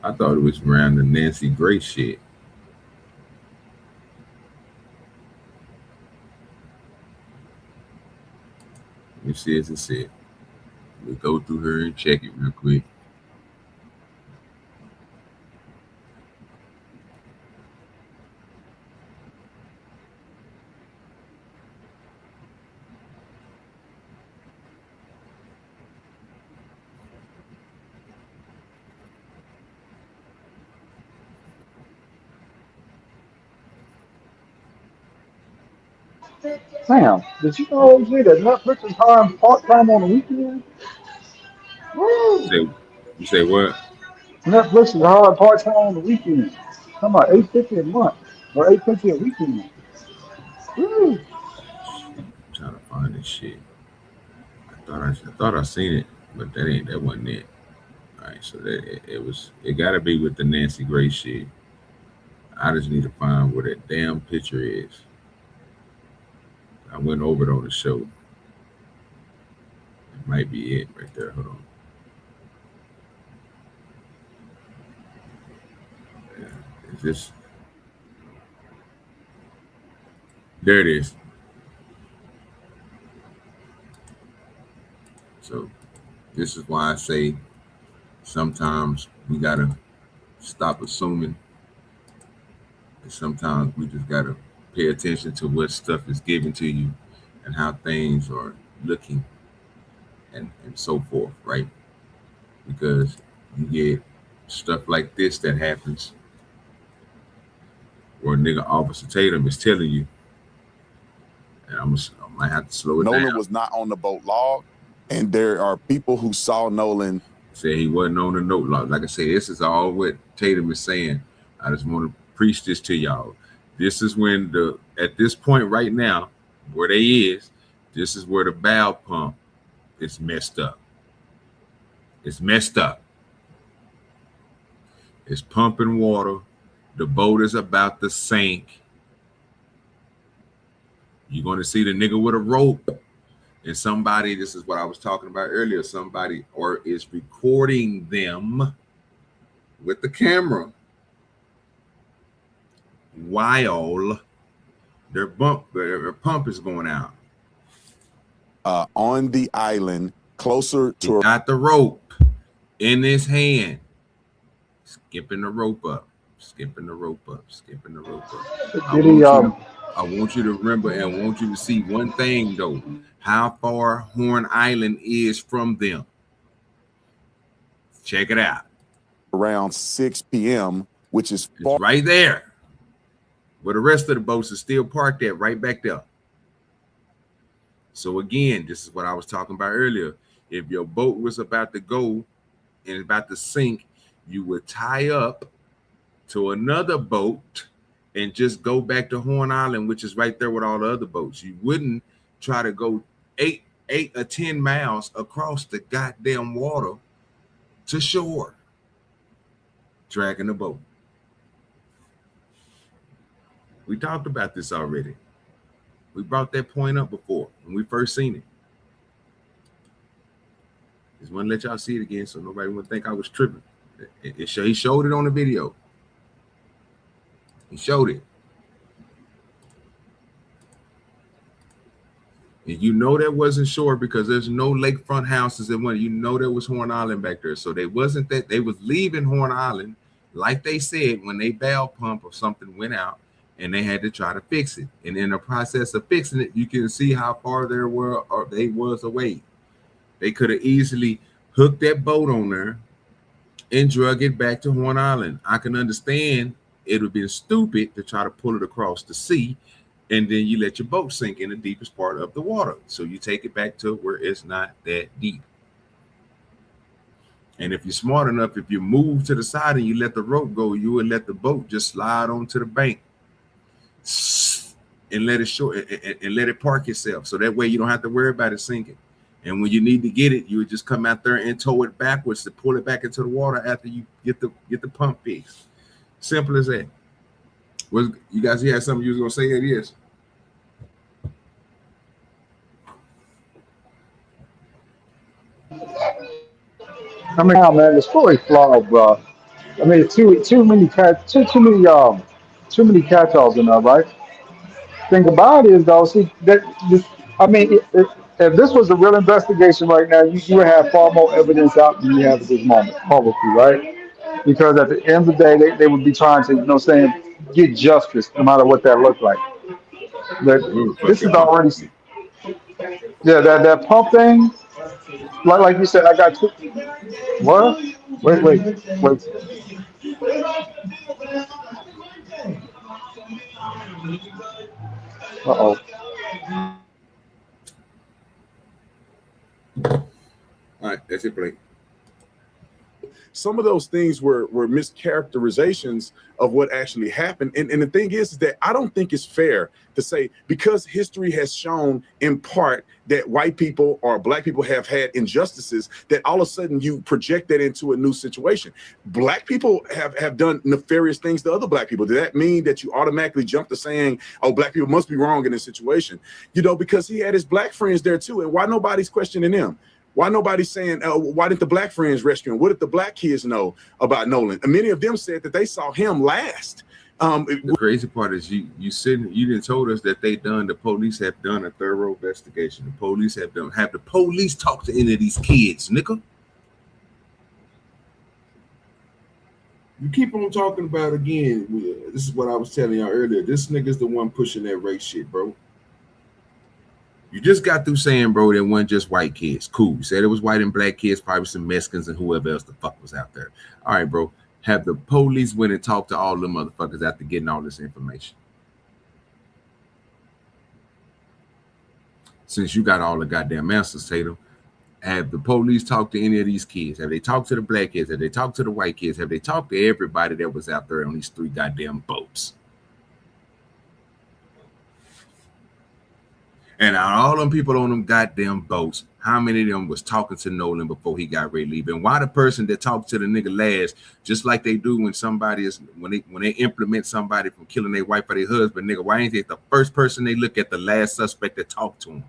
B: I thought it was around the Nancy Grace shit. Let me see as it said. We'll go through her and check it real quick.
V: Sam, did you know OG that Netflix is hiring part-time on the weekend? Woo!
B: You say what?
V: Netflix is hiring part-time on the weekend. Talking about $850 a month or $850 a weekend. Woo!
B: I'm trying to find this shit. I thought I seen it, but that wasn't it. All right, so it gotta be with the Nancy Grace shit. I just need to find where that damn picture is. I went over it on the show. It might be it right there. Hold on. Yeah, is this? There it is. So this is why I say sometimes we gotta stop assuming, and sometimes we just gotta pay attention to what stuff is given to you and how things are looking and so forth, right? Because you get stuff like this that happens where nigga Officer Tatum is telling you, and I might have to slow it down.
N: Nolan was not on the boat log, and there are people who saw Nolan
B: say he wasn't on the note log. Like I say, this is all what Tatum is saying. I just want to preach this to y'all. This is when at this point right now, where they is, this is where the valve pump is messed up. It's messed up. It's pumping water. The boat is about to sink. You're going to see the nigga with a rope. And somebody, this is what I was talking about earlier, somebody or is recording them with the camera while their pump is going out.
N: On the island, closer to...
B: He got the rope in his hand. Skipping the rope up. I want you to remember and I want you to see one thing, though. How far Horn Island is from them. Check it out.
N: Around 6 p.m., which is
B: it's right there. Where the rest of the boats are still parked at, right back there. So again, this is what I was talking about earlier. If your boat was about to go and about to sink, you would tie up to another boat and just go back to Horn Island, which is right there with all the other boats. You wouldn't try to go 8 or 10 miles across the goddamn water to shore, dragging the boat. We talked about this already. We brought that point up before when we first seen it. Just want to let y'all see it again so nobody would think I was tripping. He showed it on the video. He showed it. And you know that wasn't shore because there's no lakefront houses in one. You know there was Horn Island back there. So they wasn't that. They was leaving Horn Island, like they said, when they valve pump or something went out. and they had to try to fix it. And in the process of fixing it, you can see how far they was away. They could have easily hooked that boat on there and drug it back to Horn Island. I can understand it would have been stupid to try to pull it across the sea, and then you let your boat sink in the deepest part of the water. So you take it back to where it's not that deep. And if you're smart enough, if you move to the side and you let the rope go, you would let the boat just slide onto the bank and let it and let it park itself. So that way you don't have to worry about it sinking. And when you need to get it, you would just come out there and tow it backwards to pull it back into the water after you get the pump fixed. Simple as that. You guys had something you was gonna say? It is.
V: I mean, man, the story flawed, bro. I mean, too many catch-alls in there, right? Thing about it is though, see that this, I mean, if this was a real investigation right now, you would have far more evidence out than you have at this moment, publicly, right? Because at the end of the day, they would be trying to, get justice, no matter what that looked like. But this is already, yeah, that pump thing, like you said, I got two. What? Wait. Uh-oh.
B: All right, that's it, Blake.
N: Some of those things were mischaracterizations of what actually happened. And the thing is that I don't think it's fair to say, because history has shown in part that white people or black people have had injustices, that all of a sudden you project that into a new situation. Black people have done nefarious things to other black people. Does that mean that you automatically jump to saying, oh, black people must be wrong in this situation? Because he had his black friends there too. And why nobody's questioning them? Why nobody's saying, why didn't the black friends rescue him? What did the black kids know about Nolan? And many of them said that they saw him last.
B: The crazy part is you didn't told us that the police have done a thorough investigation. The police have the police talk to any of these kids, nigga? You keep on talking about again. This is what I was telling y'all earlier. This nigga's the one pushing that race shit, bro. You just got through saying, bro, there wasn't just white kids. Cool. You said it was white and black kids, probably some Mexicans and whoever else the fuck was out there. All right, bro. Have the police went and talked to all them motherfuckers after getting all this information? Since you got all the goddamn answers, Tatum, have the police talked to any of these kids? Have they talked to the black kids? Have they talked to the white kids? Have they talked to everybody that was out there on these 3 goddamn boats? And all them people on them goddamn boats, how many of them was talking to Nolan before he got ready to leave? And why the person that talked to the nigga last, just like they do when they implement somebody from killing their wife or their husband, nigga, why ain't they the first person they look at, the last suspect that talked to him?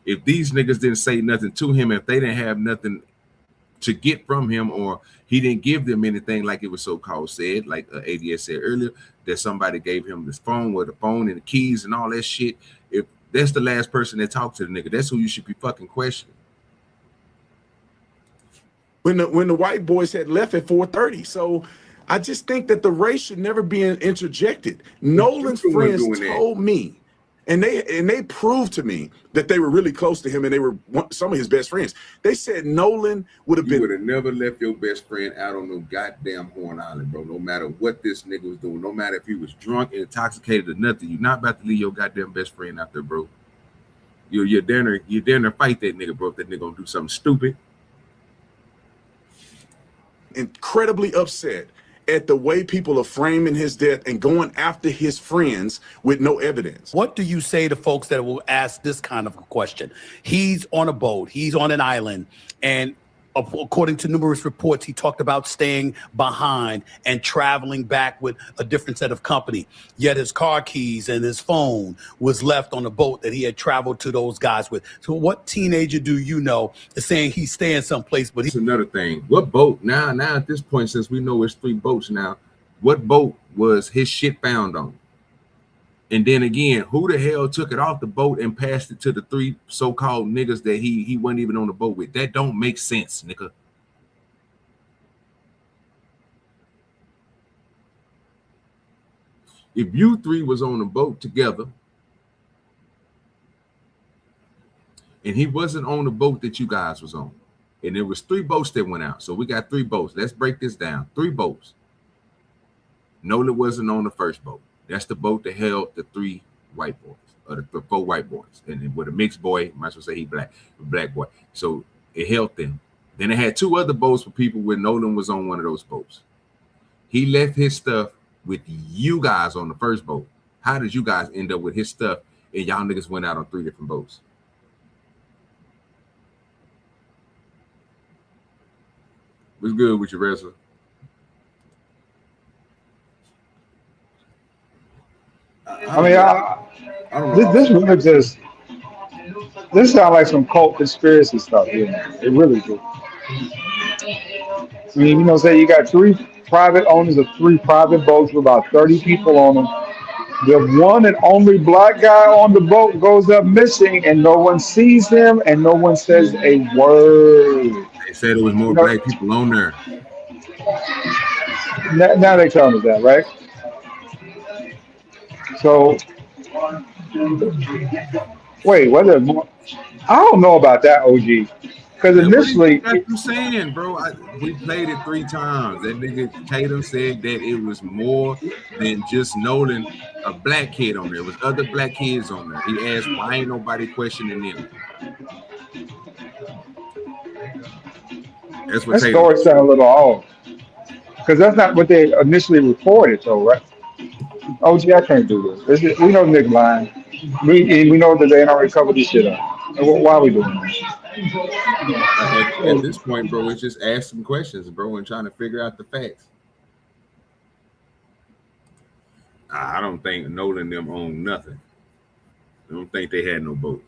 B: If these niggas didn't say nothing to him, if they didn't have nothing to get from him, or he didn't give them anything, like it was so-called said, like ADS said earlier, that somebody gave him this phone with the phone and the keys and all that shit. If that's the last person that talked to the nigga, that's who you should be fucking questioning.
N: When the white boys had left at 4:30. So I just think that the race should never be interjected. Nolan's friends told me, and they proved to me that they were really close to him, and they were some of his best friends. They said Nolan would have
B: never left your best friend out on no goddamn Horn Island, bro. No matter what this nigga was doing, no matter if he was drunk, intoxicated, or nothing, you're not about to leave your goddamn best friend out there, bro. You're down there fight that nigga, bro. If that nigga gonna do something stupid.
N: Incredibly upset at the way people are framing his death and going after his friends with no evidence.
U: What do you say to folks that will ask this kind of a question? He's on a boat, he's on an island, and according to numerous reports, he talked about staying behind and traveling back with a different set of company. Yet his car keys and his phone was left on the boat that he had traveled to those guys with. So what teenager do you know is saying he's staying someplace, but
B: he's another thing. What boat? Now at this point, since we know it's 3 boats now, what boat was his shit found on? And then again, who the hell took it off the boat and passed it to the 3 so-called niggas that he wasn't even on the boat with? That don't make sense, nigga. If you three was on a boat together and he wasn't on the boat that you guys was on, and there was 3 boats that went out. So we got 3 boats. Let's break this down. 3 boats. Nolan wasn't on the first boat. That's the boat that held the 3 white boys, or the 4 white boys. And with a mixed boy, might as well say he black, a black boy. So it held them. Then it had 2 other boats for people where Nolan was on one of those boats. He left his stuff with you guys on the first boat. How did you guys end up with his stuff and y'all niggas went out on 3 different boats? What's good with you, wrestler?
U: I mean, I don't know. This really just, this sounds like some cult conspiracy stuff. Yeah, it really do. I mean, you know, say you got 3 private owners of 3 private boats with about 30 people on them. The one and only black guy on the boat goes up missing, and no one sees him, and no one says a word.
B: They said it was more black people on there.
U: Now they telling us that, right? So, wait, whether more, I don't know about that, OG, because initially,
B: that's what I'm saying, bro. We played it 3 times. That nigga Tatum said that it was more than just Nolan, a black kid on there. It was other black kids on there. He asked, why ain't nobody questioning them? That's what
U: that story sounds a little off, because that's not what they initially reported, though, right? OG, I can't do this. We know Nick lying. We know that they ain't already covered this shit up. Why are we doing this?
B: At this point, bro, it's just asking questions, bro, and trying to figure out the facts. I don't think Nolan them own nothing. I don't think they had no boat.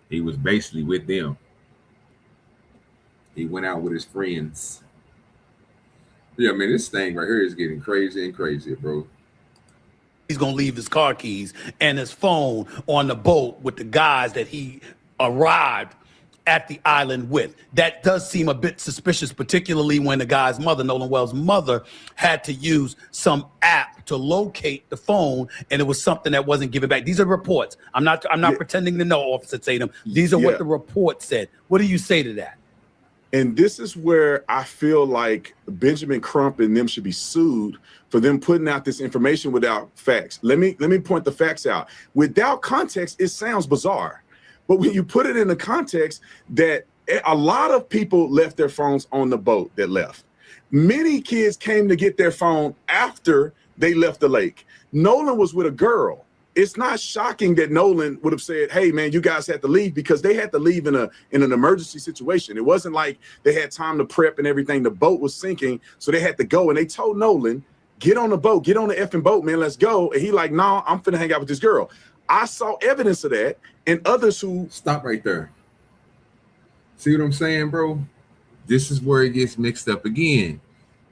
B: He was basically with them. He went out with his friends. Yeah, man, this thing right here is getting crazy and crazier, bro.
U: He's gonna leave his car keys and his phone on the boat with the guys that he arrived at the island with. That does seem a bit suspicious, particularly when the guy's mother, Nolan Wells' mother, had to use some app to locate the phone, and it was something that wasn't given back. These are reports. I'm not pretending to know, Officer Tatum. These are what the report said. What do you say to that?
N: And this is where I feel like Benjamin Crump and them should be sued for them putting out this information without facts. Let me point the facts out. Without context, it sounds bizarre. But when you put it in the context that a lot of people left their phones on the boat that left. Many kids came to get their phone after they left the lake. Nolan was with a girl. It's not shocking that Nolan would have said, hey, man, you guys had to leave, because they had to leave in an emergency situation. It wasn't like they had time to prep and everything. The boat was sinking, so they had to go. And they told Nolan, get on the boat, get on the effing boat, man, let's go. And he like, no, I'm finna hang out with this girl. I saw evidence of that, and others who...
B: Stop right there. See what I'm saying, bro? This is where it gets mixed up again.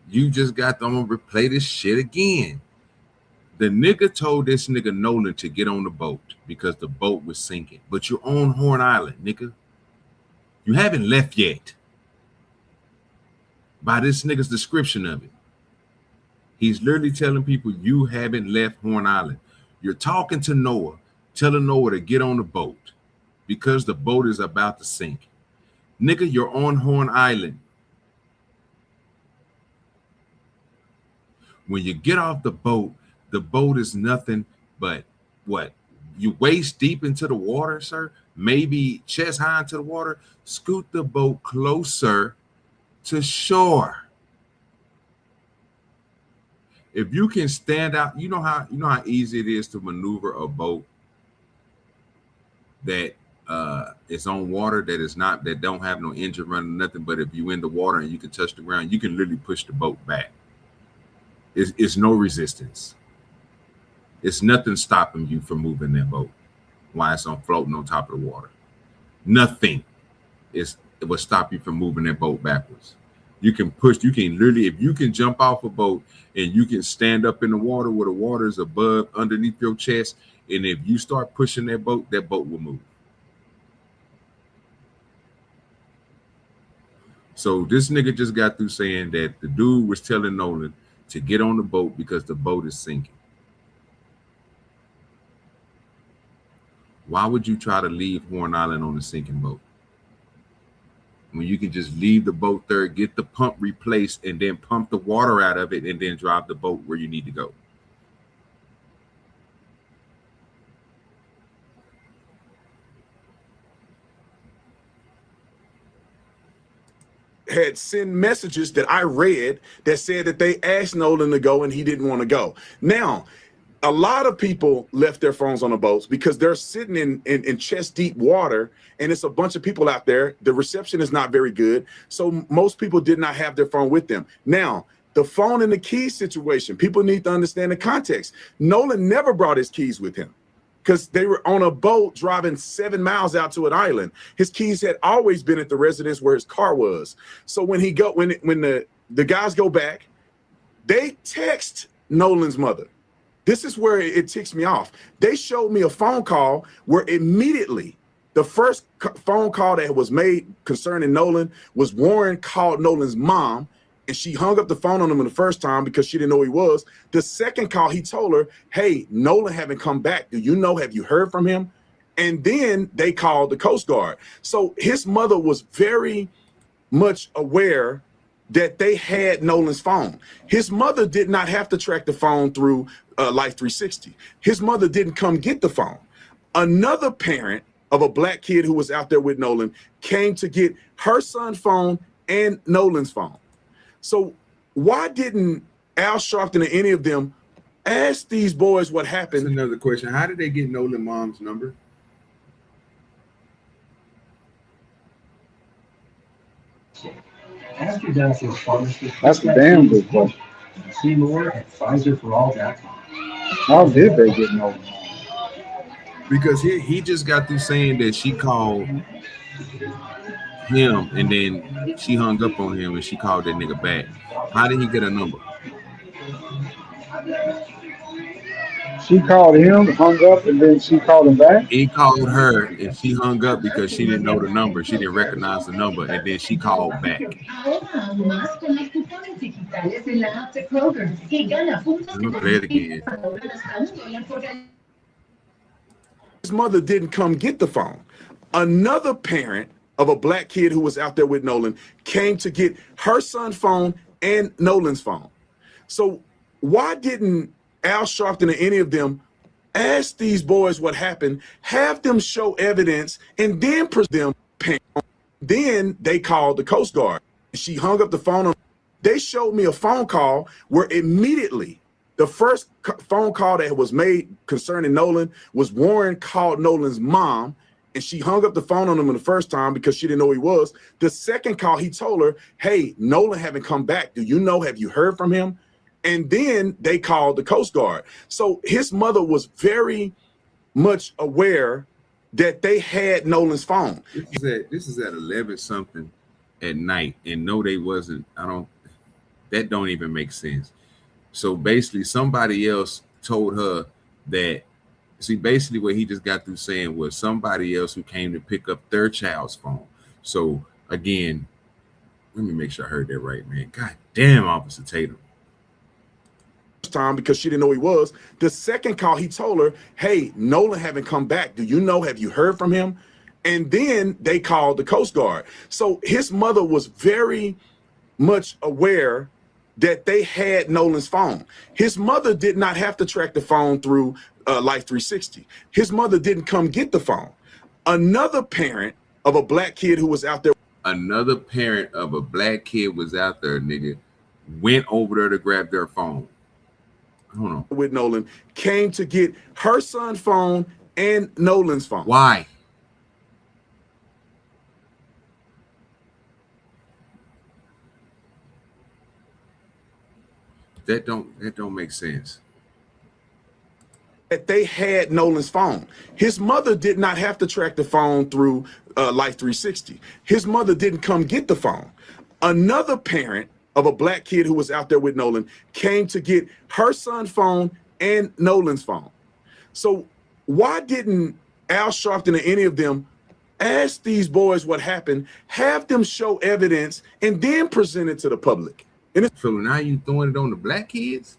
B: You just got to replay this shit again. The nigga told this nigga Nolan to get on the boat because the boat was sinking. But you're on Horn Island, nigga. You haven't left yet. By this nigga's description of it. He's literally telling people you haven't left Horn Island. You're talking to Noah, telling Noah to get on the boat because the boat is about to sink. Nigga, you're on Horn Island. When you get off the boat is nothing but what? You waist deep into the water, sir? Maybe chest high into the water. Scoot the boat closer to shore. If you can stand out, you know how easy it is to maneuver a boat that is on water that don't have no engine running, nothing. But if you in the water and you can touch the ground, you can literally push the boat back. It's no resistance. It's nothing stopping you from moving that boat while it's floating on top of the water. Nothing it will stop you from moving that boat backwards. You can literally, if you can jump off a boat and you can stand up in the water where the water is above, underneath your chest, and if you start pushing that boat will move. So this nigga just got through saying that the dude was telling Nolan to get on the boat because the boat is sinking. Why would you try to leave Horn Island on a sinking boat when you can just leave the boat there, get the pump replaced, and then pump the water out of it and then drive the boat where you need to go?
C: Had sent messages that I read that said that they asked Nolan to go and he didn't want to go. Now, a lot of people left their phones on the boats because they're sitting in chest deep water and it's a bunch of people out there. The reception is not very good. So most people did not have their phone with them. Now, the phone and the keys situation, people need to understand the context. Nolan never brought his keys with him because they were on a boat driving 7 miles out to an island. His keys had always been at the residence where his car was. So when the guys go back, they text Nolan's mother. This is where it ticks me off. They showed me a phone call where immediately the first phone call that was made concerning Nolan was Warren called Nolan's mom, and she hung up the phone on him the first time because she didn't know who he was. The second call, he told her, hey, Nolan haven't come back. Do you know, have you heard from him? And then they called the Coast Guard. So his mother was very much aware that they had Nolan's phone. His mother did not have to track the phone through Life 360. His mother didn't come get the phone. Another parent of a black kid who was out there with Nolan came to get her son's phone and Nolan's phone. So why didn't Al Sharpton or any of them ask these boys what happened?
B: That's another question. How did they get Nolan's mom's number?
F: Ask your doctor pharmacist.
V: That's a damn good question.
F: See more at PfizerForAll.com.
V: How did they get no?
B: Because he just got through saying that she called him and then she hung up on him and she called that nigga back. How did he get a number?
V: She called him, hung up, and then she called him back?
B: He called her and she hung up because she didn't know the number. She didn't recognize the number, and then she called back. Let me play it again.
C: His mother didn't come get the phone. Another parent of a black kid who was out there with Nolan came to get her son's phone and Nolan's phone. So why didn't Al Sharpton or any of them ask these boys what happened, have them show evidence, and then present them? Then they called the Coast Guard. She hung up the phone. They showed me a phone call where immediately the first phone call that was made concerning Nolan was Warren called Nolan's mom, and she hung up the phone on him the first time because she didn't know who he was. The second call, he told her, hey, Nolan haven't come back. Do you know, have you heard from him? And then they called the Coast Guard. So his mother was very much aware that they had Nolan's phone.
B: This is at 11 something at night, and no, they wasn't. That don't even make sense. So basically, somebody else told her that. See, basically, what he just got through saying was somebody else who came to pick up their child's phone. So again, let me make sure I heard that right, man. God damn, Officer Tatum.
C: Time because she didn't know who he was. The second call, he told her, hey, Nolan haven't come back. Do you know, have you heard from him? And then they called the Coast Guard. So his mother was very much aware that they had Nolan's phone. His mother did not have to track the phone through Life 360. His mother didn't come get the phone. Another parent of a black kid who was out there.
B: Another parent of a black kid was out there, nigga, went over there to grab their phone. Hold on.
C: With Nolan, came to get her son's phone and Nolan's phone.
B: Why? That don't make sense.
C: That they had Nolan's phone. His mother did not have to track the phone through Life 360. His mother didn't come get the phone. Another parent of a black kid who was out there with Nolan came to get her son's phone and Nolan's phone. So why didn't Al Sharpton or any of them ask these boys what happened, have them show evidence, and then present it to the public?
B: So now you throwing it on the black kids?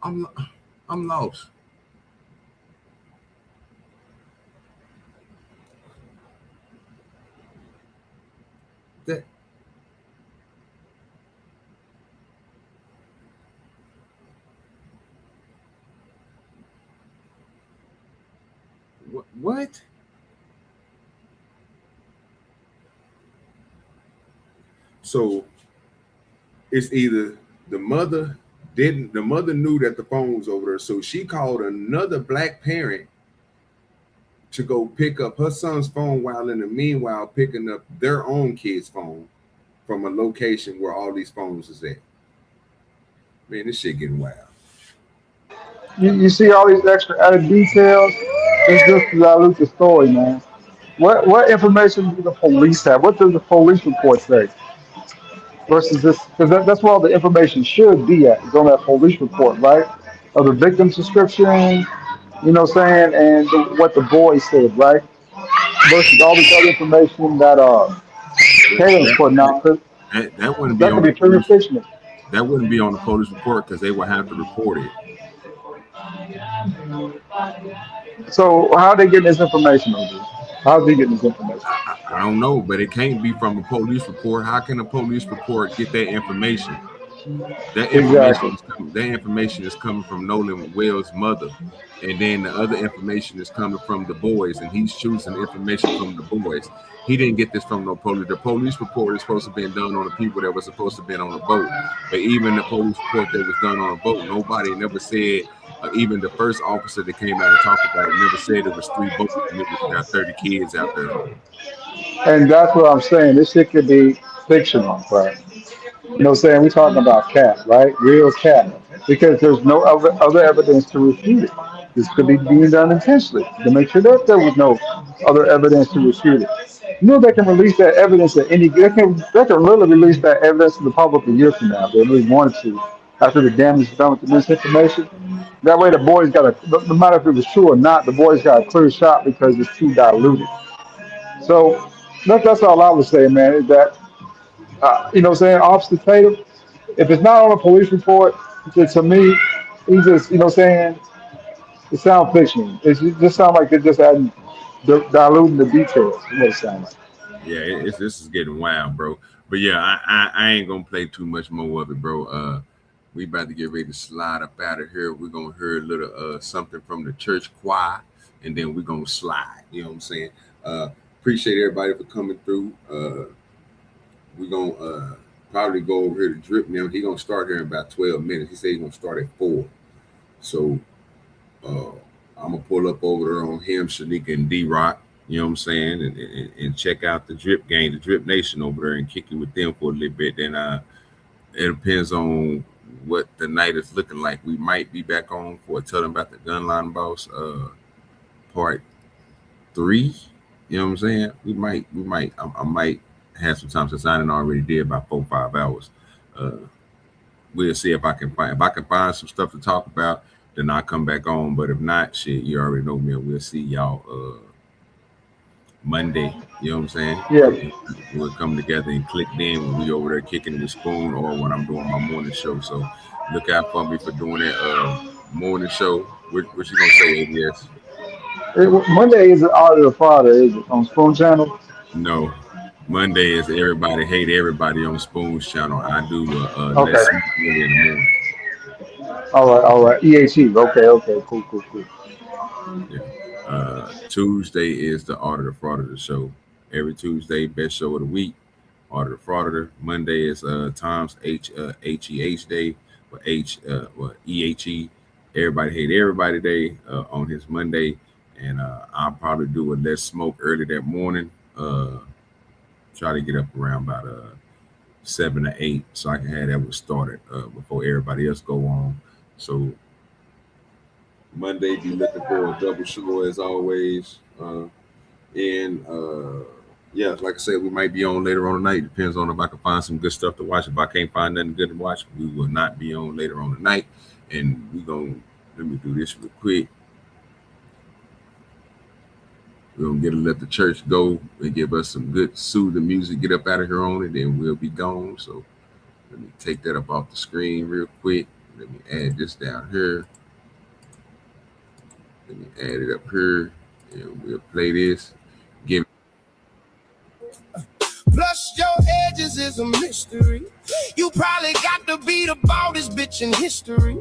B: I'm lost. That what? So it's either the mother knew that the phone was over there, so she called another black parent to go pick up her son's phone while in the meanwhile picking up their own kid's phone from a location where all these phones is at. Man, this shit getting wild.
V: You see all these extra added details. It's just to dilute the story, man. What information do the police have? What does the police report say? Versus this, because that's where all the information should be at. Is on that police report, right? Of the victim's description, you know what I'm saying, and what the boy said, right? Versus all this other information that Taylor's putting out.
B: That wouldn't be
V: That
B: on
V: could be
B: the police.
V: fictional.
B: That wouldn't be on the police report because they would have to report it.
V: So how are they getting this information over? How are they getting this information?
B: I don't know, but it can't be from a police report. How can a police report get that information? That information is coming from Nolan Wells' mother, and then the other information is coming from the boys, and he's choosing information from the boys. He didn't get this from no police. The police report is supposed to have been done on the people that were supposed to have been on the boat. But even the police report that was done on a boat, nobody never said, even the first officer that came out and talked about it never said it was 3 boats and it was got 30 kids out there.
V: And that's what I'm saying. This shit could be fictional, right? You know what I'm saying? We're talking about cat, right? Real cat. Because there's no other evidence to refute it. This could be being done intentionally to make sure that there was no other evidence to refute it. You know they can release that evidence at any they can literally release that evidence to the public a year from now if they really wanted to, after the damage is done with the misinformation. That way the boys got no matter if it was true or not, the boys got a clear shot because it's too diluted. So that's all I was saying, man, is that you know what I'm saying, Officer Tatum, if it's not on a police report, to me, he just, you know what I'm saying, it sounds fictional. It just sounds like they're just adding, diluting the details. What it sounds like.
B: Yeah, this is getting wild, bro. But yeah, I ain't gonna play too much more of it, bro. We about to get ready to slide up out of here. We're gonna hear a little something from the church choir, and then we're gonna slide. You know what I'm saying? Appreciate everybody for coming through. We're gonna probably go over here to Drip now. He's gonna start here in about 12 minutes. He said he's gonna start at 4. So I'm gonna pull up over there on him, Shanika, and D-Rock. You know what I'm saying? And check out the Drip gang, the Drip Nation over there, and kick it with them for a little bit. Then it depends on what the night is looking like. We might be back on for Tell Them About the Gunline Boss part 3. You know what I'm saying? We might. I might have some time since I already did about 4 or 5 hours. We'll see if I can find some stuff to talk about. Then I'll come back on. But if not, shit, you already know me. We'll see y'all Monday. You know what I'm saying?
V: Yeah.
B: We'll come together and click in when we over there kicking the spoon or when I'm doing my morning show. So look out for me for doing that morning show. What you gonna say, ABS?
U: Monday is Art of the Father, is it on Spoon Channel?
B: No. Monday is Everybody Hate Everybody on Spoon's channel. I do
U: Okay.
B: Let's Smoke Really in the morning.
U: All right. EHE. Okay. Cool.
B: Yeah. Tuesday is the Art of the Frauditor show. Every Tuesday, best show of the week. Art of the Frauditor. Monday is Tom's HEH day, or EHE. Everybody Hate Everybody day on his Monday, and I'll probably do a Let's Smoke early that morning. Try to get up around about 7 or 8 so I can have that one started before everybody else go on. So Monday, be looking for a double show as always. Yeah, like I said, we might be on later on tonight. Depends on if I can find some good stuff to watch. If I can't find nothing good to watch, we will not be on later on tonight. And let me do this real quick. We're gonna let the church go and give us some good soothing music, get up out of here on it, and we'll be gone. So let me take that up off the screen real quick. Let me add this down here. Let me add it up here, and we'll play this. Give.
J: Plus your edges is a mystery. You probably got to be the baldest bitch in history.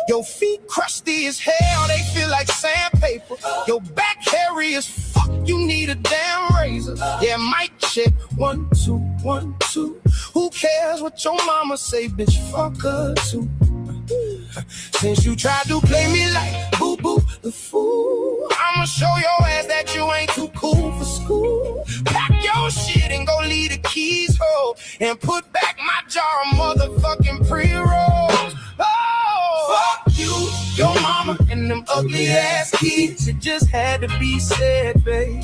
J: Your feet crusty as hell, they feel like sandpaper. Your back hairy as fuck, you need a damn razor. Yeah, mic check, 1, 2, 1, 2. Who cares what your mama say, bitch, fuck her too. Since you tried to play me like boo-boo the fool, I'ma show your ass that you ain't too cool for school. Pack your shit and go leave the keys home and put back my jar of motherfucking pre-rolls. Oh, fuck you, your mama, and them ugly ass kids. It just had to be said, babe.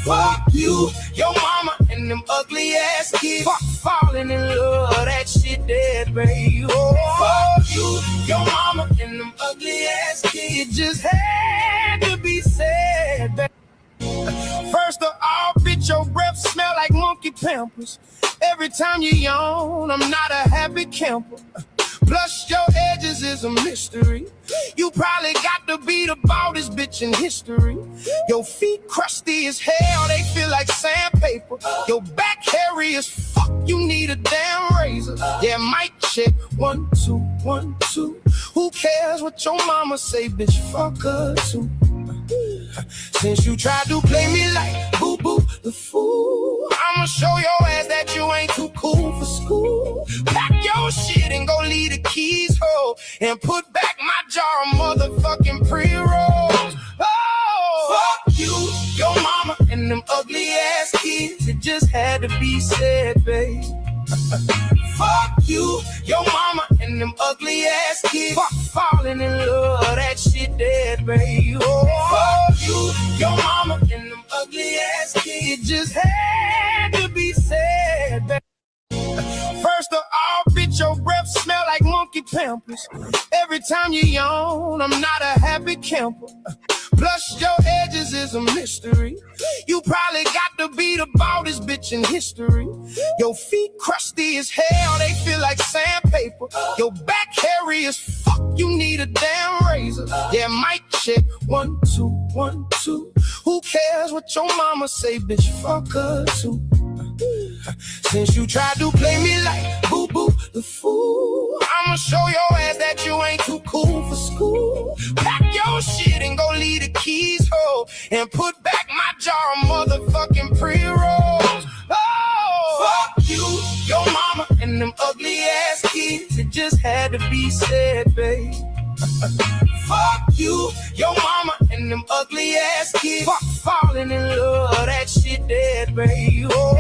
J: Fuck you, your mama, and them ugly ass kids. Fuck falling in love, that shit dead, babe. Oh, fuck you, your mama, and them ugly ass kids. It just had to be said, babe. First of all, bitch, your breath smell like monkey pampers. Every time you yawn, I'm not a happy camper. Plus your edges is a mystery. You probably got to be the baldest bitch in history. Your feet crusty as hell, they feel like sandpaper. Your back hairy as fuck, you need a damn razor. Yeah, mic check, 1, 2, 1, 2. Who cares what your mama say, bitch, fuck her too. Since you tried to play me like boo-boo the fool, I'ma show your ass that you ain't too cool for school. Pack your shit and go leave the keys home and put back my jar of motherfucking pre-rolls. Oh, fuck you, your mama, and them ugly ass kids. It just had to be said, babe. Fuck you, your mama, and them ugly ass kids. Fuck falling in love, that shit dead, babe. Oh, fuck you, your mama, and them ugly ass kids. Just had to be said, babe. First of all, bitch, your breath smell like monkey pampers. Every time you yawn, I'm not a happy camper. Plus your edges is a mystery. You probably got to be the baldest bitch in history. Your feet crusty as hell, they feel like sandpaper. Your back hairy as fuck, you need a damn razor. Yeah, mic check, 1, 2, 1, 2. Who cares what your mama say, bitch, fuck her too. Since you tried to play me like boo-boo the fool, I'ma show your ass that you ain't too cool for school. Pack your shit and go leave the keys home and put back my jar of motherfucking pre-rolls. Oh, fuck you, your mama, and them ugly ass kids. It just had to be said, babe. Fuck you, your mama, and them ugly ass kids. Fuck falling in love, that shit dead, babe. Oh,